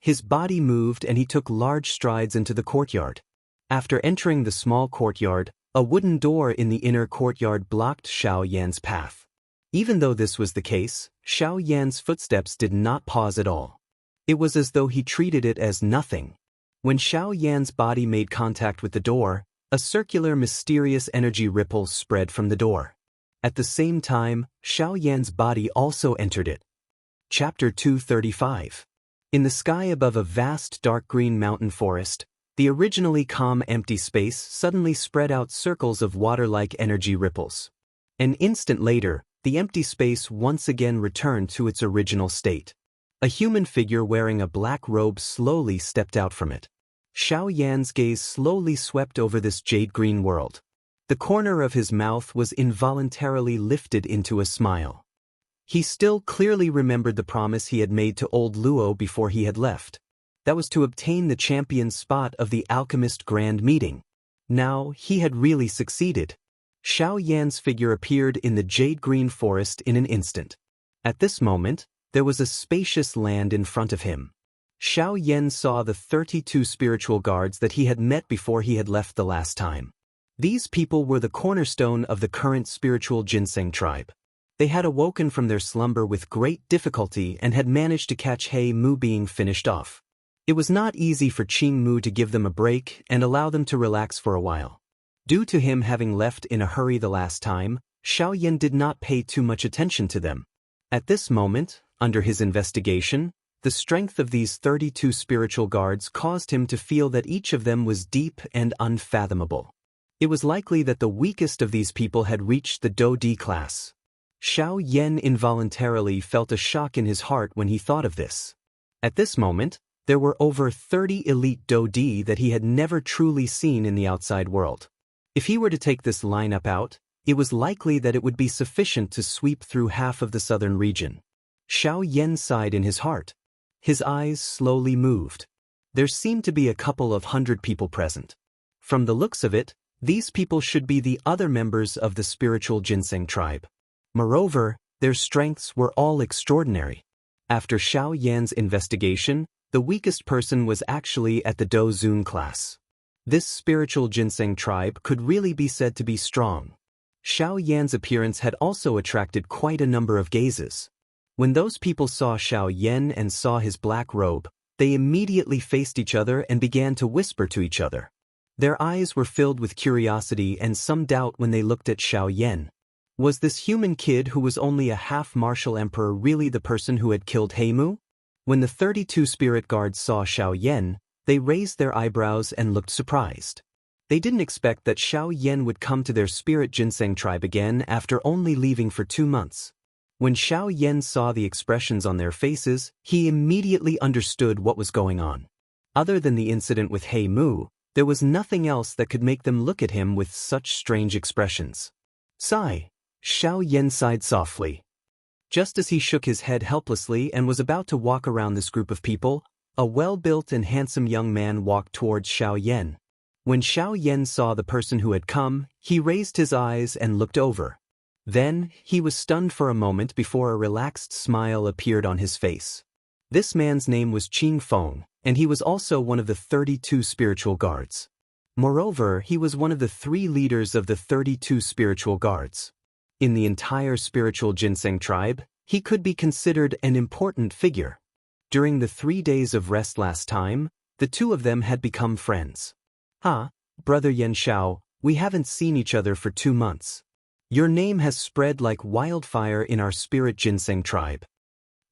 His body moved and he took large strides into the courtyard. After entering the small courtyard, a wooden door in the inner courtyard blocked Xiao Yan's path. Even though this was the case, Xiao Yan's footsteps did not pause at all. It was as though he treated it as nothing. When Xiao Yan's body made contact with the door, a circular mysterious energy ripple spread from the door. At the same time, Xiao Yan's body also entered it. Chapter 235. In the sky above a vast dark green mountain forest, the originally calm empty space suddenly spread out circles of water-like energy ripples. An instant later, the empty space once again returned to its original state. A human figure wearing a black robe slowly stepped out from it. Xiao Yan's gaze slowly swept over this jade-green world. The corner of his mouth was involuntarily lifted into a smile. He still clearly remembered the promise he had made to Old Luo before he had left. That was to obtain the champion spot of the Alchemist Grand Meeting. Now, he had really succeeded. Xiao Yan's figure appeared in the jade-green forest in an instant. At this moment, there was a spacious land in front of him. Xiao Yan saw the 32 spiritual guards that he had met before he had left the last time. These people were the cornerstone of the current spiritual ginseng tribe. They had awoken from their slumber with great difficulty and had managed to catch He Mu being finished off. It was not easy for Qing Mu to give them a break and allow them to relax for a while. Due to him having left in a hurry the last time, Xiao Yan did not pay too much attention to them. At this moment, under his investigation, the strength of these 32 spiritual guards caused him to feel that each of them was deep and unfathomable. It was likely that the weakest of these people had reached the Do D class. Xiao Yan involuntarily felt a shock in his heart when he thought of this. At this moment, there were over 30 elite Do D that he had never truly seen in the outside world. If he were to take this lineup out, it was likely that it would be sufficient to sweep through half of the southern region. Xiao Yan sighed in his heart. His eyes slowly moved. There seemed to be a couple of hundred people present. From the looks of it, these people should be the other members of the spiritual ginseng tribe. Moreover, their strengths were all extraordinary. After Xiao Yan's investigation, the weakest person was actually at the Do Zun class. This spiritual ginseng tribe could really be said to be strong. Xiao Yan's appearance had also attracted quite a number of gazes. When those people saw Xiao Yan and saw his black robe, they immediately faced each other and began to whisper to each other. Their eyes were filled with curiosity and some doubt when they looked at Xiao Yan. Was this human kid who was only a half-martial emperor really the person who had killed He Mu? When the 32 spirit guards saw Xiao Yan, they raised their eyebrows and looked surprised. They didn't expect that Xiao Yan would come to their spirit ginseng tribe again after only leaving for 2 months. When Xiao Yan saw the expressions on their faces, he immediately understood what was going on. Other than the incident with He Mu, there was nothing else that could make them look at him with such strange expressions. Sigh. Xiao Yan sighed softly. Just as he shook his head helplessly and was about to walk around this group of people, a well-built and handsome young man walked towards Xiao Yan. When Xiao Yan saw the person who had come, he raised his eyes and looked over. Then, he was stunned for a moment before a relaxed smile appeared on his face. This man's name was Qing Feng, and he was also one of the 32 spiritual guards. Moreover, he was one of the 3 leaders of the 32 spiritual guards. In the entire spiritual ginseng tribe, he could be considered an important figure. During the 3 days of rest last time, the two of them had become friends. Brother Yan Xiao, we haven't seen each other for 2 months. Your name has spread like wildfire in our spirit ginseng tribe.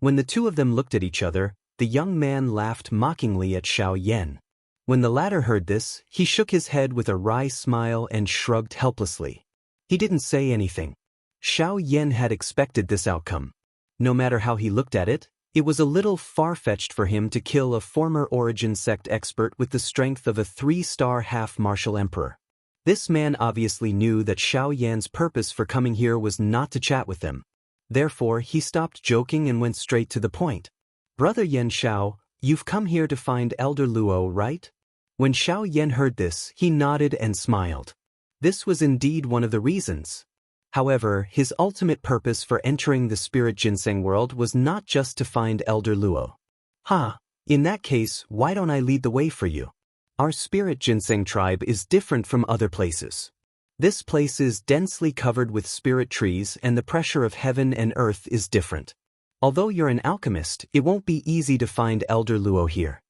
When the two of them looked at each other, the young man laughed mockingly at Xiao Yan. When the latter heard this, he shook his head with a wry smile and shrugged helplessly. He didn't say anything. Xiao Yan had expected this outcome. No matter how he looked at it, it was a little far-fetched for him to kill a former origin sect expert with the strength of a 3-star half-martial emperor. This man obviously knew that Xiao Yan's purpose for coming here was not to chat with them. Therefore, he stopped joking and went straight to the point. Brother Yan Xiao, you've come here to find Elder Luo, right? When Xiao Yan heard this, he nodded and smiled. This was indeed one of the reasons. However, his ultimate purpose for entering the spirit ginseng world was not just to find Elder Luo. In that case, why don't I lead the way for you? Our spirit ginseng tribe is different from other places. This place is densely covered with spirit trees and the pressure of heaven and earth is different. Although you're an alchemist, it won't be easy to find Elder Luo here.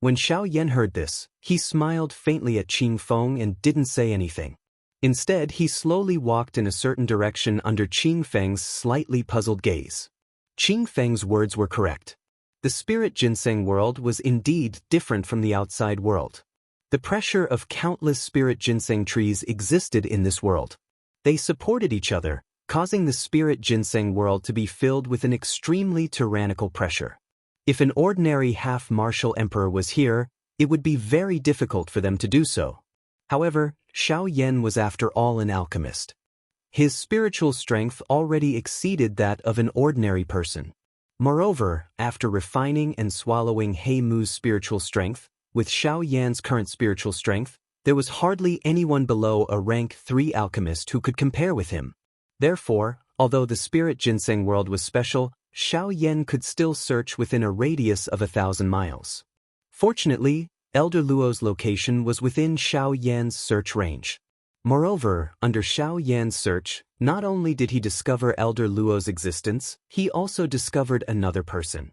When Xiao Yan heard this, he smiled faintly at Qing Feng and didn't say anything. Instead, he slowly walked in a certain direction under Qing Feng's slightly puzzled gaze. Qing Feng's words were correct. The spirit ginseng world was indeed different from the outside world. The pressure of countless spirit ginseng trees existed in this world. They supported each other, causing the spirit ginseng world to be filled with an extremely tyrannical pressure. If an ordinary half-martial emperor was here, it would be very difficult for them to do so. However, Xiao Yan was after all an alchemist. His spiritual strength already exceeded that of an ordinary person. Moreover, after refining and swallowing He Mu's spiritual strength, with Xiao Yan's current spiritual strength, there was hardly anyone below a rank 3 alchemist who could compare with him. Therefore, although the spirit ginseng world was special, Xiao Yan could still search within a radius of 1,000 miles. Fortunately, Elder Luo's location was within Xiao Yan's search range. Moreover, under Xiao Yan's search, not only did he discover Elder Luo's existence, he also discovered another person.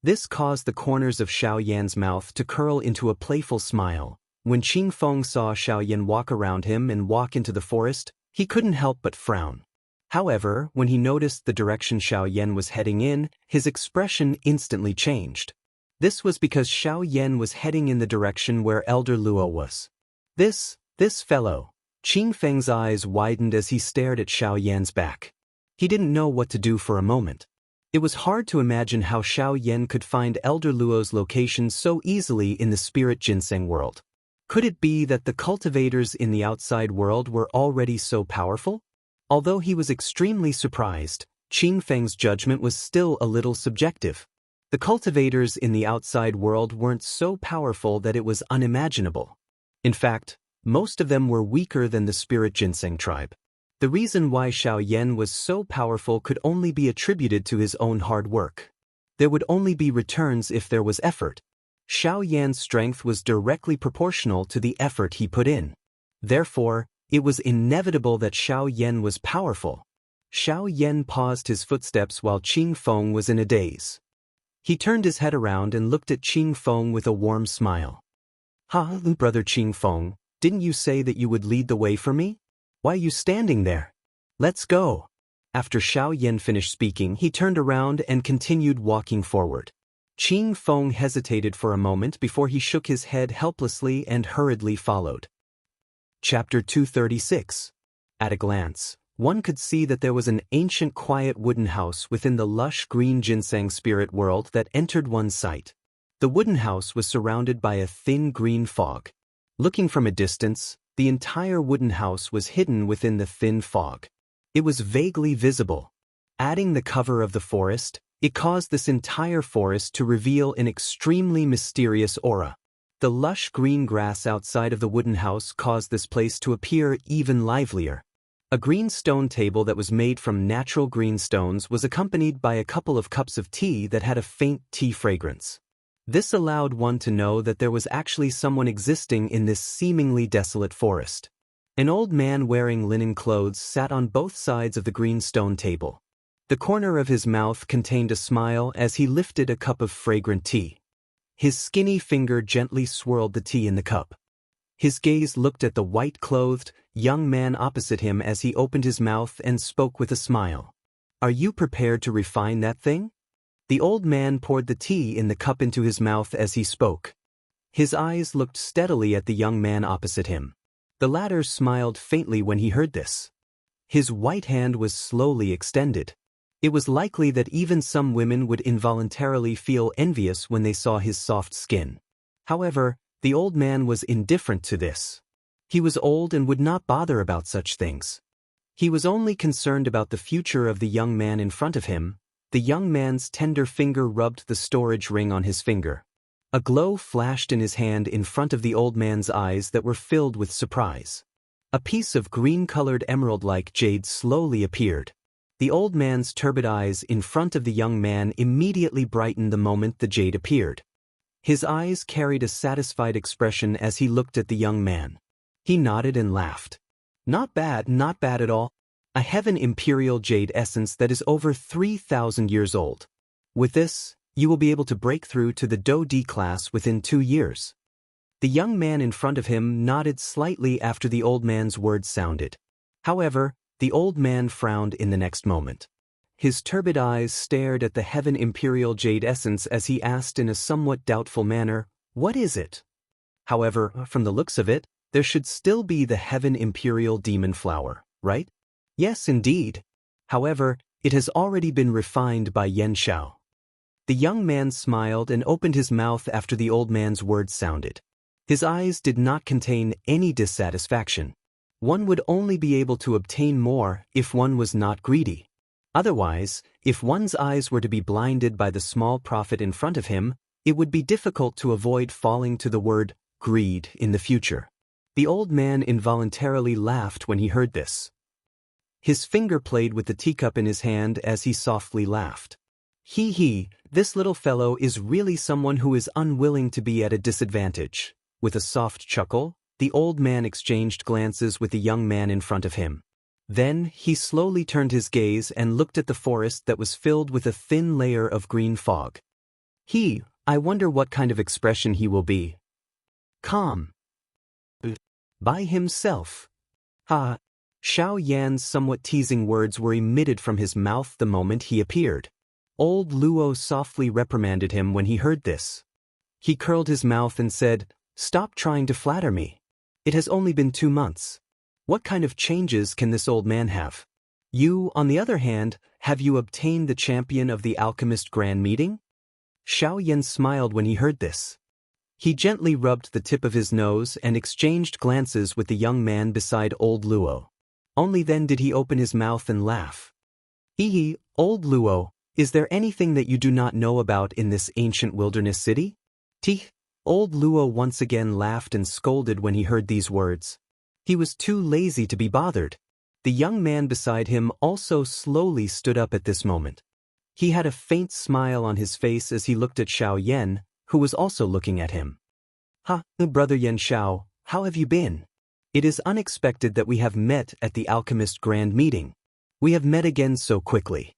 This caused the corners of Xiao Yan's mouth to curl into a playful smile. When Qing Feng saw Xiao Yan walk around him and walk into the forest, he couldn't help but frown. However, when he noticed the direction Xiao Yan was heading in, his expression instantly changed. This was because Xiao Yan was heading in the direction where Elder Luo was. This fellow. Qing Feng's eyes widened as he stared at Xiao Yan's back. He didn't know what to do for a moment. It was hard to imagine how Xiao Yan could find Elder Luo's location so easily in the spirit ginseng world. Could it be that the cultivators in the outside world were already so powerful? Although he was extremely surprised, Qing Feng's judgment was still a little subjective. The cultivators in the outside world weren't so powerful that it was unimaginable. In fact, most of them were weaker than the spirit ginseng tribe. The reason why Xiao Yan was so powerful could only be attributed to his own hard work. There would only be returns if there was effort. Xiao Yan's strength was directly proportional to the effort he put in. Therefore, it was inevitable that Xiao Yan was powerful. Xiao Yan paused his footsteps while Qing Feng was in a daze. He turned his head around and looked at Qing Feng with a warm smile. Brother Qing Feng, didn't you say that you would lead the way for me? Why are you standing there? Let's go. After Xiao Yan finished speaking, he turned around and continued walking forward. Qing Feng hesitated for a moment before he shook his head helplessly and hurriedly followed. Chapter 236. At a glance, one could see that there was an ancient quiet wooden house within the lush green ginseng spirit world that entered one's sight. The wooden house was surrounded by a thin green fog. Looking from a distance, the entire wooden house was hidden within the thin fog. It was vaguely visible. Adding the cover of the forest, it caused this entire forest to reveal an extremely mysterious aura. The lush green grass outside of the wooden house caused this place to appear even livelier. A green stone table that was made from natural green stones was accompanied by a couple of cups of tea that had a faint tea fragrance. This allowed one to know that there was actually someone existing in this seemingly desolate forest. An old man wearing linen clothes sat on both sides of the green stone table. The corner of his mouth contained a smile as he lifted a cup of fragrant tea. His skinny finger gently swirled the tea in the cup. His gaze looked at the white-clothed, young man opposite him as he opened his mouth and spoke with a smile. "Are you prepared to refine that thing?" The old man poured the tea in the cup into his mouth as he spoke. His eyes looked steadily at the young man opposite him. The latter smiled faintly when he heard this. His white hand was slowly extended. It was likely that even some women would involuntarily feel envious when they saw his soft skin. However, the old man was indifferent to this. He was old and would not bother about such things. He was only concerned about the future of the young man in front of him. The young man's tender finger rubbed the storage ring on his finger. A glow flashed in his hand in front of the old man's eyes that were filled with surprise. A piece of green-colored emerald-like jade slowly appeared. The old man's turbid eyes in front of the young man immediately brightened the moment the jade appeared. His eyes carried a satisfied expression as he looked at the young man. He nodded and laughed. Not bad at all. A heaven imperial jade essence that is over 3,000 years old. With this, you will be able to break through to the Do-D class within 2 years. The young man in front of him nodded slightly after the old man's words sounded. However, the old man frowned in the next moment. His turbid eyes stared at the heaven imperial jade essence as he asked in a somewhat doubtful manner, "What is it?" However, from the looks of it, there should still be the heaven imperial demon flower, right? Yes, indeed. However, it has already been refined by Yen Xiao. The young man smiled and opened his mouth after the old man's words sounded. His eyes did not contain any dissatisfaction. One would only be able to obtain more if one was not greedy. Otherwise, if one's eyes were to be blinded by the small profit in front of him, it would be difficult to avoid falling to the word greed in the future. The old man involuntarily laughed when he heard this. His finger played with the teacup in his hand as he softly laughed. He, this little fellow is really someone who is unwilling to be at a disadvantage. With a soft chuckle, the old man exchanged glances with the young man in front of him. Then, he slowly turned his gaze and looked at the forest that was filled with a thin layer of green fog. I wonder what kind of expression he will be. Calm. By himself. Ha. Xiao Yan's somewhat teasing words were emitted from his mouth the moment he appeared. Old Luo softly reprimanded him when he heard this. He curled his mouth and said, "Stop trying to flatter me. It has only been 2 months. What kind of changes can this old man have? You, on the other hand, have you obtained the champion of the alchemist grand meeting?" Xiao Yan smiled when he heard this. He gently rubbed the tip of his nose and exchanged glances with the young man beside old Luo. Only then did he open his mouth and laugh. Old Luo, is there anything that you do not know about in this ancient wilderness city? Old Luo once again laughed and scolded when he heard these words. He was too lazy to be bothered. The young man beside him also slowly stood up at this moment. He had a faint smile on his face as he looked at Xiao Yan, who was also looking at him. Brother Yen Xiao, how have you been? It is unexpected that we have met at the alchemist grand meeting. We have met again so quickly.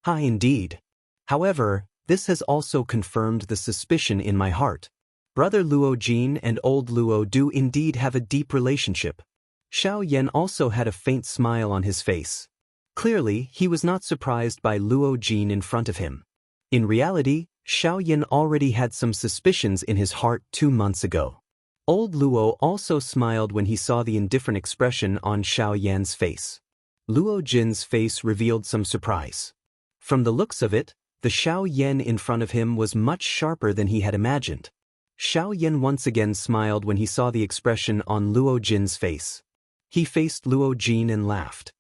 Indeed. However, this has also confirmed the suspicion in my heart. Brother Luo Jin and old Luo do indeed have a deep relationship. Xiao Yan also had a faint smile on his face. Clearly, he was not surprised by Luo Jin in front of him. In reality, Xiao Yan already had some suspicions in his heart 2 months ago. Old Luo also smiled when he saw the indifferent expression on Xiao Yan's face. Luo Jin's face revealed some surprise. From the looks of it, the Xiao Yan in front of him was much sharper than he had imagined. Xiao Yan once again smiled when he saw the expression on Luo Jin's face. He faced Luo Jin and laughed.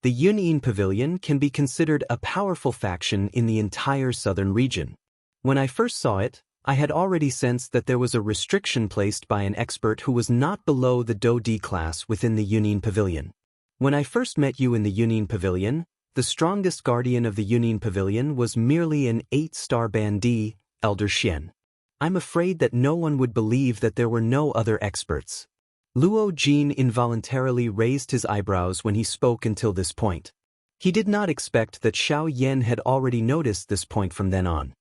The Yunyin Pavilion can be considered a powerful faction in the entire southern region. When I first saw it, I had already sensed that there was a restriction placed by an expert who was not below the Do-D class within the Yunyin Pavilion. When I first met you in the Yunyin Pavilion, the strongest guardian of the Yunyin Pavilion was merely an 8-star bandee, Elder Xian. I'm afraid that no one would believe that there were no other experts. Luo Jin involuntarily raised his eyebrows when he spoke until this point. He did not expect that Xiao Yan had already noticed this point from then on.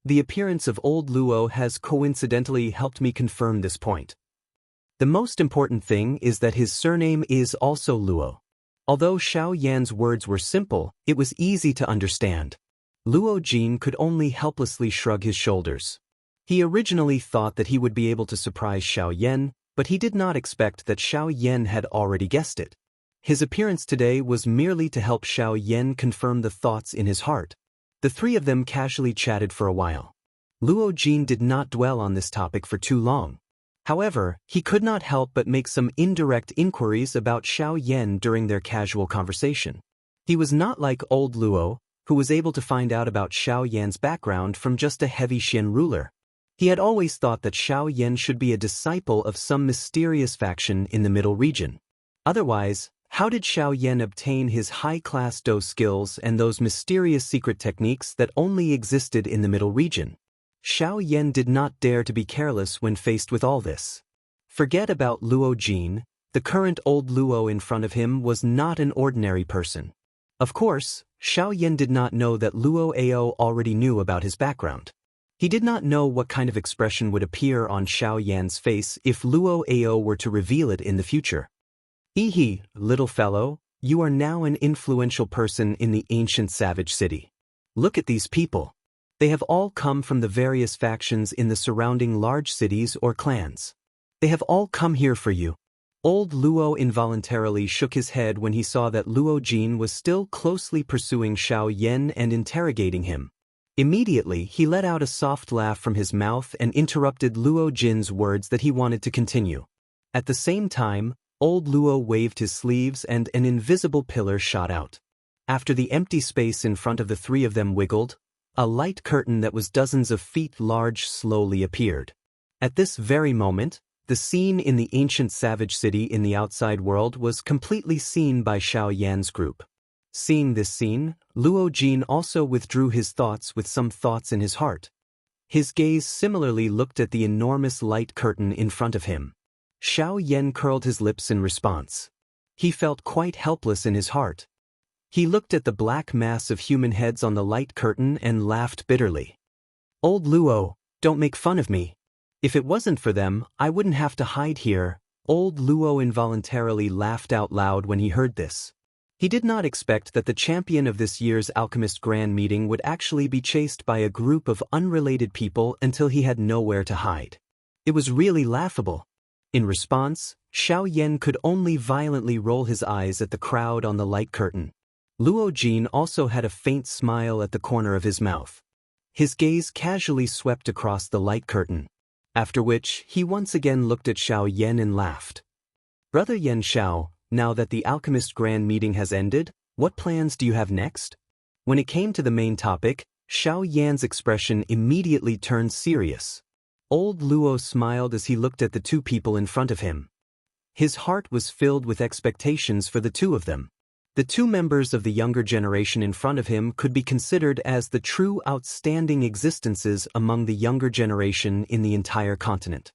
The appearance of old Luo has coincidentally helped me confirm this point. The most important thing is that his surname is also Luo. Although Xiao Yan's words were simple, it was easy to understand. Luo Jin could only helplessly shrug his shoulders. He originally thought that he would be able to surprise Xiao Yan, but he did not expect that Xiao Yan had already guessed it. His appearance today was merely to help Xiao Yan confirm the thoughts in his heart. The three of them casually chatted for a while. Luo Jin did not dwell on this topic for too long. However, he could not help but make some indirect inquiries about Xiao Yan during their casual conversation. He was not like old Luo, who was able to find out about Xiao Yan's background from just a heavy Xian ruler. He had always thought that Xiao Yan should be a disciple of some mysterious faction in the Middle region. Otherwise, how did Xiao Yan obtain his high-class Do skills and those mysterious secret techniques that only existed in the Middle region? Xiao Yan did not dare to be careless when faced with all this. Forget about Luo Jin, the current old Luo in front of him was not an ordinary person. Of course, Xiao Yan did not know that Luo Ao already knew about his background. He did not know what kind of expression would appear on Xiao Yan's face if Luo Ao were to reveal it in the future. Ehe, little fellow, you are now an influential person in the ancient savage city. Look at these people. They have all come from the various factions in the surrounding large cities or clans. They have all come here for you. Old Luo involuntarily shook his head when he saw that Luo Jin was still closely pursuing Xiao Yan and interrogating him. Immediately, he let out a soft laugh from his mouth and interrupted Luo Jin's words that he wanted to continue. At the same time, old Luo waved his sleeves and an invisible pillar shot out. After the empty space in front of the three of them wiggled, a light curtain that was dozens of feet large slowly appeared. At this very moment, the scene in the ancient savage city in the outside world was completely seen by Xiao Yan's group. Seeing this scene, Luo Jin also withdrew his thoughts with some thoughts in his heart. His gaze similarly looked at the enormous light curtain in front of him. Xiao Yan curled his lips in response. He felt quite helpless in his heart. He looked at the black mass of human heads on the light curtain and laughed bitterly. Old Luo, don't make fun of me. If it wasn't for them, I wouldn't have to hide here. Old Luo involuntarily laughed out loud when he heard this. He did not expect that the champion of this year's Alchemist Grand Meeting would actually be chased by a group of unrelated people until he had nowhere to hide. It was really laughable. In response, Xiao Yan could only violently roll his eyes at the crowd on the light curtain. Luo Jin also had a faint smile at the corner of his mouth. His gaze casually swept across the light curtain, after which he once again looked at Xiao Yan and laughed. Brother Yan Xiao, now that the Alchemist Grand Meeting has ended, what plans do you have next? When it came to the main topic, Xiao Yan's expression immediately turned serious. Old Luo smiled as he looked at the two people in front of him. His heart was filled with expectations for the two of them. The two members of the younger generation in front of him could be considered as the true outstanding existences among the younger generation in the entire continent.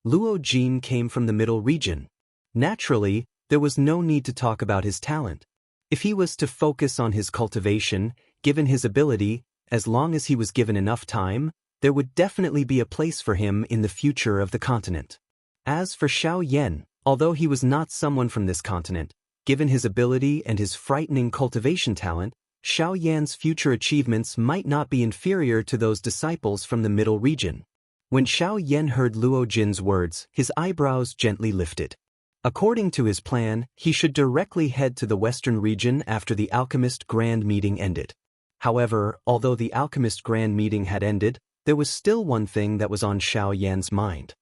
Luo Jin came from the middle region. Naturally, there was no need to talk about his talent. If he was to focus on his cultivation, given his ability, as long as he was given enough time, there would definitely be a place for him in the future of the continent. As for Xiao Yan, although he was not someone from this continent, given his ability and his frightening cultivation talent, Xiao Yan's future achievements might not be inferior to those disciples from the middle region. When Xiao Yan heard Luo Jin's words, his eyebrows gently lifted. According to his plan, he should directly head to the western region after the Alchemist Grand Meeting ended. However, although the Alchemist Grand Meeting had ended, there was still one thing that was on Xiao Yan's mind.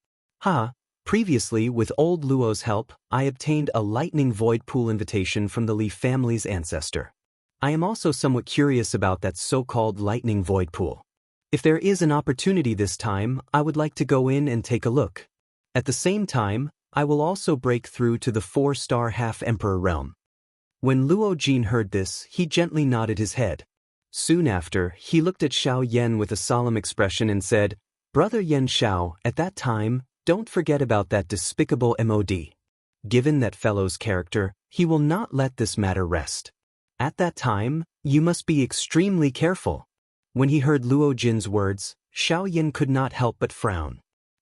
Previously, with old Luo's help, I obtained a lightning void pool invitation from the Li family's ancestor. I am also somewhat curious about that so-called lightning void pool. If there is an opportunity this time, I would like to go in and take a look. At the same time, I will also break through to the 4-star half-emperor realm. When Luo Jin heard this, he gently nodded his head. Soon after, he looked at Xiao Yan with a solemn expression and said, Brother Yan Xiao, at that time, don't forget about that despicable MOD. Given that fellow's character, he will not let this matter rest. At that time, you must be extremely careful. When he heard Luo Jin's words, Xiao Yan could not help but frown.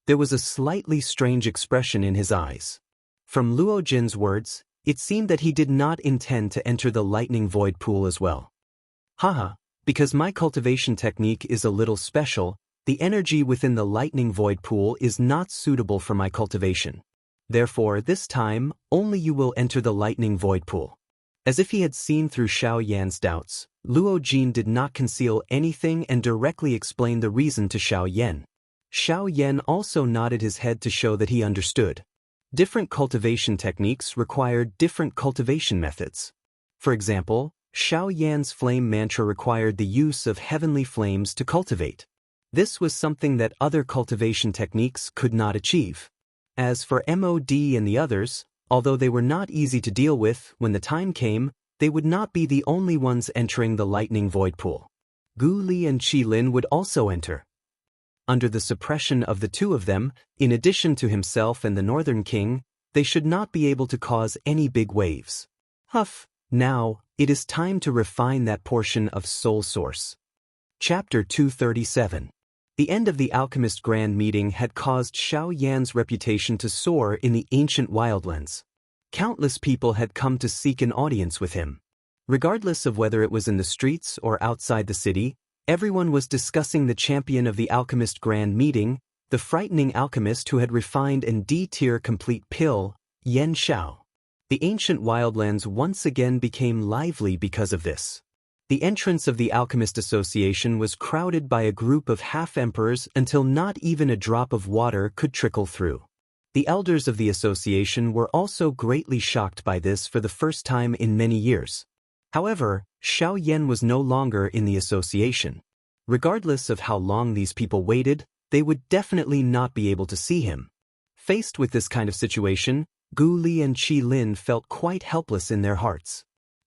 There was a slightly strange expression in his eyes. From Luo Jin's words, it seemed that he did not intend to enter the lightning void pool as well. Haha, because my cultivation technique is a little special, the energy within the lightning void pool is not suitable for my cultivation. Therefore, this time, only you will enter the lightning void pool. As if he had seen through Xiao Yan's doubts, Luo Jin did not conceal anything and directly explained the reason to Xiao Yan. Xiao Yan also nodded his head to show that he understood. Different cultivation techniques required different cultivation methods. For example, Xiao Yan's flame mantra required the use of heavenly flames to cultivate. This was something that other cultivation techniques could not achieve. As for MOD and the others, although they were not easy to deal with, when the time came, they would not be the only ones entering the lightning void pool. Gu Li and Qi Lin would also enter. Under the suppression of the two of them, in addition to himself and the Northern King, they should not be able to cause any big waves. Huff, now, it is time to refine that portion of Soul Source. Chapter 237. The end of the Alchemist Grand Meeting had caused Xiao Yan's reputation to soar in the ancient wildlands. Countless people had come to seek an audience with him. Regardless of whether it was in the streets or outside the city, everyone was discussing the champion of the Alchemist Grand Meeting, the frightening alchemist who had refined and D-tier complete pill, Yan Xiao. The ancient wildlands once again became lively because of this. The entrance of the Alchemist Association was crowded by a group of half-emperors until not even a drop of water could trickle through. The elders of the association were also greatly shocked by this for the first time in many years. However, Xiao Yan was no longer in the association. Regardless of how long these people waited, they would definitely not be able to see him. Faced with this kind of situation, Gu Li and Qi Lin felt quite helpless in their hearts.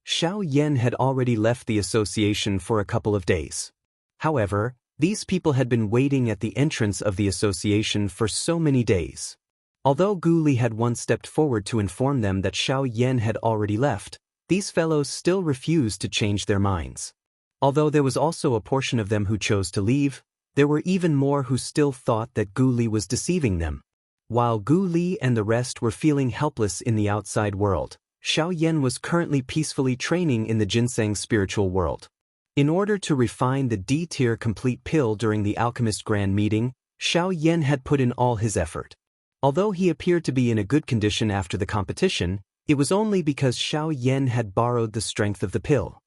Xiao Yan had already left the association for a couple of days. However, these people had been waiting at the entrance of the association for so many days. Although Gu Li had once stepped forward to inform them that Xiao Yan had already left, these fellows still refused to change their minds. Although there was also a portion of them who chose to leave, there were even more who still thought that Gu Li was deceiving them. While Gu Li and the rest were feeling helpless in the outside world, Xiao Yan was currently peacefully training in the ginseng spiritual world. In order to refine the D-tier complete pill during the Alchemist Grand Meeting, Xiao Yan had put in all his effort. Although he appeared to be in a good condition after the competition, it was only because Xiao Yan had borrowed the strength of the pill.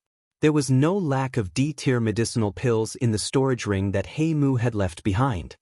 There was no lack of D-tier medicinal pills in the storage ring that He Mu had left behind.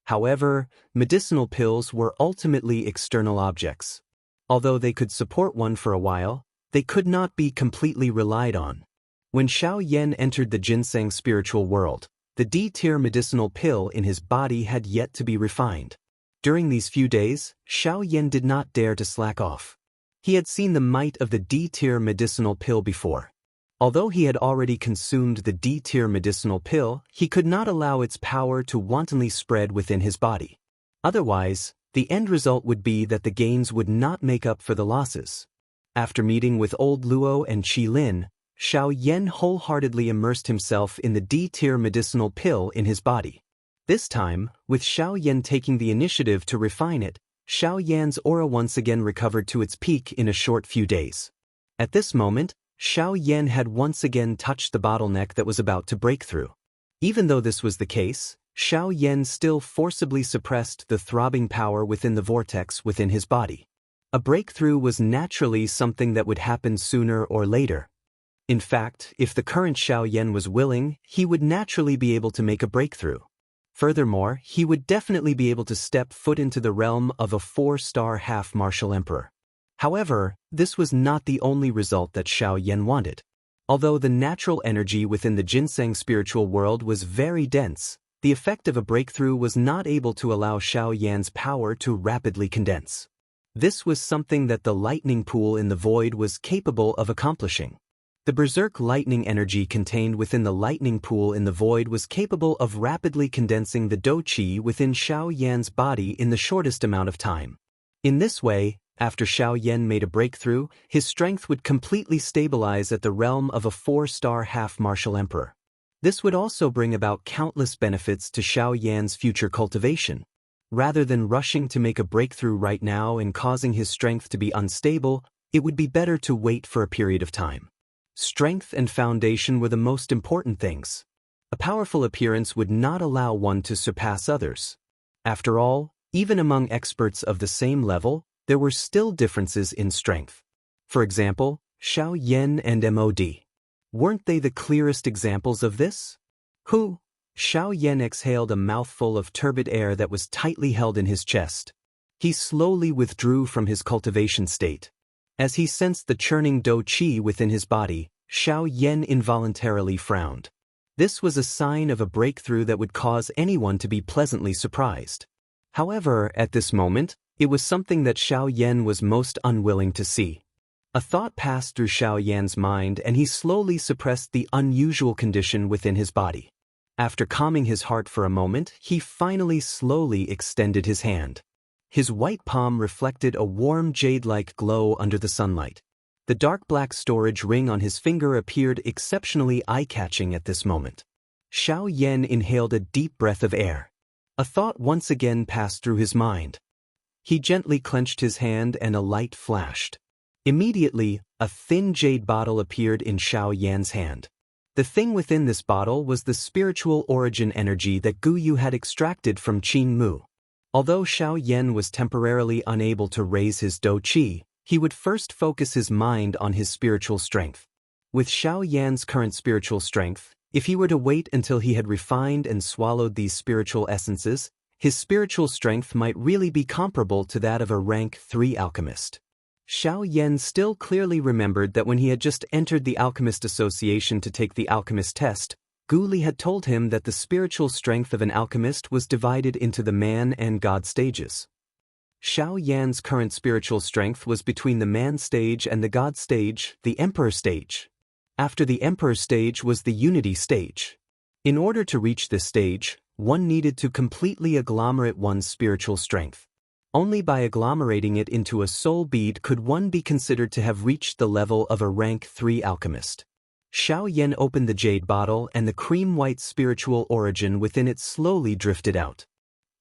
However, medicinal pills were ultimately external objects. Although they could support one for a while, they could not be completely relied on. When Xiao Yan entered the ginseng spiritual world, the D-tier medicinal pill in his body had yet to be refined. During these few days, Xiao Yan did not dare to slack off. He had seen the might of the D-tier medicinal pill before. Although he had already consumed the D-tier medicinal pill, he could not allow its power to wantonly spread within his body. Otherwise, the end result would be that the gains would not make up for the losses. After meeting with old Luo and Qi Lin, Xiao Yan wholeheartedly immersed himself in the D-tier medicinal pill in his body. This time, with Xiao Yan taking the initiative to refine it, Xiao Yan's aura once again recovered to its peak in a short few days. At this moment, Xiao Yan had once again touched the bottleneck that was about to break through. Even though this was the case, Xiao Yan still forcibly suppressed the throbbing power within the vortex within his body. A breakthrough was naturally something that would happen sooner or later. In fact, if the current Xiao Yan was willing, he would naturally be able to make a breakthrough. Furthermore, he would definitely be able to step foot into the realm of a 4-star half-martial emperor. However, this was not the only result that Xiao Yan wanted. Although the natural energy within the ginseng spiritual world was very dense, the effect of a breakthrough was not able to allow Xiao Yan's power to rapidly condense. This was something that the lightning pool in the void was capable of accomplishing. The berserk lightning energy contained within the lightning pool in the void was capable of rapidly condensing the dou qi within Xiao Yan's body in the shortest amount of time. In this way, after Xiao Yan made a breakthrough, his strength would completely stabilize at the realm of a 4-star half-martial emperor. This would also bring about countless benefits to Xiao Yan's future cultivation. Rather than rushing to make a breakthrough right now and causing his strength to be unstable, it would be better to wait for a period of time. Strength and foundation were the most important things. A powerful appearance would not allow one to surpass others. After all, even among experts of the same level, there were still differences in strength. For example, Xiao Yan and Mod. Weren't they the clearest examples of this? Xiao Yan exhaled a mouthful of turbid air that was tightly held in his chest. He slowly withdrew from his cultivation state. As he sensed the churning dou qi within his body, Xiao Yan involuntarily frowned. This was a sign of a breakthrough that would cause anyone to be pleasantly surprised. However, at this moment, it was something that Xiao Yan was most unwilling to see. A thought passed through Xiao Yan's mind and he slowly suppressed the unusual condition within his body. After calming his heart for a moment, he finally slowly extended his hand. His white palm reflected a warm jade-like glow under the sunlight. The dark black storage ring on his finger appeared exceptionally eye-catching at this moment. Xiao Yan inhaled a deep breath of air. A thought once again passed through his mind. He gently clenched his hand and a light flashed. Immediately, a thin jade bottle appeared in Xiao Yan's hand. The thing within this bottle was the spiritual origin energy that Gu Yu had extracted from Qin Mu. Although Xiao Yan was temporarily unable to raise his dou qi, he would first focus his mind on his spiritual strength. With Xiao Yan's current spiritual strength, if he were to wait until he had refined and swallowed these spiritual essences, his spiritual strength might really be comparable to that of a rank 3 alchemist. Xiao Yan still clearly remembered that when he had just entered the Alchemist Association to take the alchemist test, Gu Li had told him that the spiritual strength of an alchemist was divided into the man and god stages. Xiao Yan's current spiritual strength was between the man stage and the god stage, the emperor stage. After the emperor stage was the unity stage. In order to reach this stage, one needed to completely agglomerate one's spiritual strength. Only by agglomerating it into a soul bead could one be considered to have reached the level of a rank 3 alchemist. Xiao Yan opened the jade bottle and the cream-white spiritual origin within it slowly drifted out.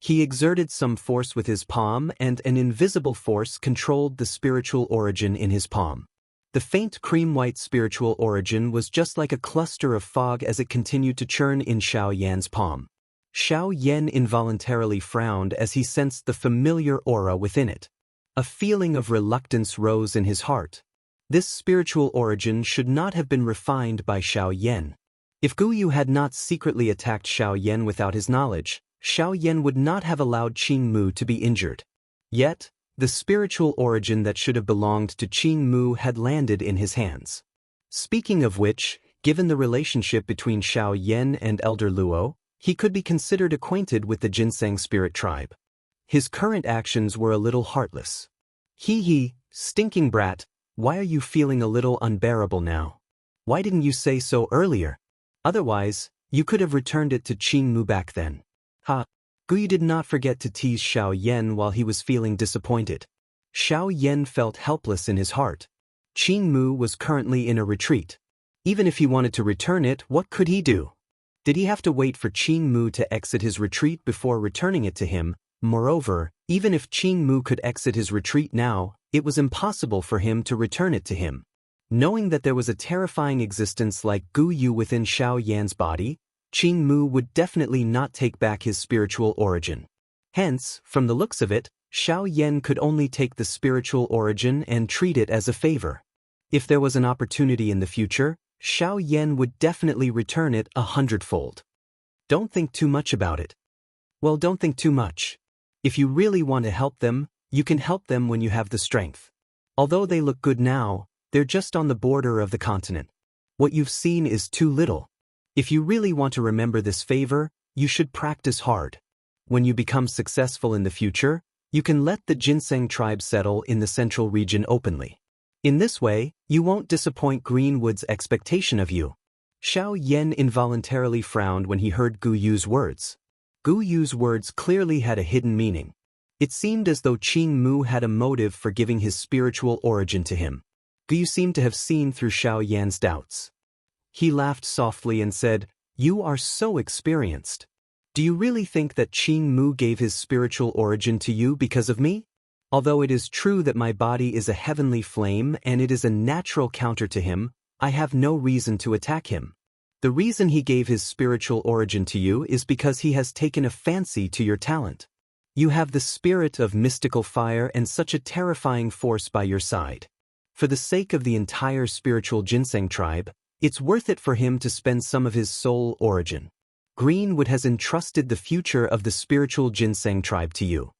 He exerted some force with his palm and an invisible force controlled the spiritual origin in his palm. The faint cream-white spiritual origin was just like a cluster of fog as it continued to churn in Xiao Yan's palm. Xiao Yan involuntarily frowned as he sensed the familiar aura within it. A feeling of reluctance rose in his heart. This spiritual origin should not have been refined by Xiao Yan. If Gu Yu had not secretly attacked Xiao Yan without his knowledge, Xiao Yan would not have allowed Qin Mu to be injured. Yet, the spiritual origin that should have belonged to Qin Mu had landed in his hands. Speaking of which, given the relationship between Xiao Yan and Elder Luo, he could be considered acquainted with the ginseng spirit tribe. His current actions were a little heartless. Stinking brat, why are you feeling a little unbearable now? Why didn't you say so earlier? Otherwise, you could have returned it to Qin Mu back then. Gu Yu did not forget to tease Xiao Yan while he was feeling disappointed. Xiao Yan felt helpless in his heart. Qin Mu was currently in a retreat. Even if he wanted to return it, what could he do? Did he have to wait for Qin Mu to exit his retreat before returning it to him? Moreover, even if Qin Mu could exit his retreat now, it was impossible for him to return it to him. Knowing that there was a terrifying existence like Gu Yu within Xiao Yan's body, Qin Mu would definitely not take back his spiritual origin. Hence, from the looks of it, Xiao Yan could only take the spiritual origin and treat it as a favor. If there was an opportunity in the future, Xiao Yan would definitely return it 100-fold. Don't think too much about it. Well, don't think too much. If you really want to help them, you can help them when you have the strength. Although they look good now, they're just on the border of the continent. What you've seen is too little. If you really want to remember this favor, you should practice hard. When you become successful in the future, you can let the ginseng tribe settle in the central region openly. In this way, you won't disappoint Greenwood's expectation of you. Xiao Yan involuntarily frowned when he heard Gu Yu's words. Gu Yu's words clearly had a hidden meaning. It seemed as though Qin Mu had a motive for giving his spiritual origin to him. Gu Yu seemed to have seen through Xiao Yan's doubts. He laughed softly and said, "You are so experienced. Do you really think that Qin Mu gave his spiritual origin to you because of me? Although it is true that my body is a heavenly flame and it is a natural counter to him, I have no reason to attack him. The reason he gave his spiritual origin to you is because he has taken a fancy to your talent. You have the spirit of mystical fire and such a terrifying force by your side. For the sake of the entire spiritual ginseng tribe, it's worth it for him to spend some of his soul origin. Greenwood has entrusted the future of the spiritual ginseng tribe to you.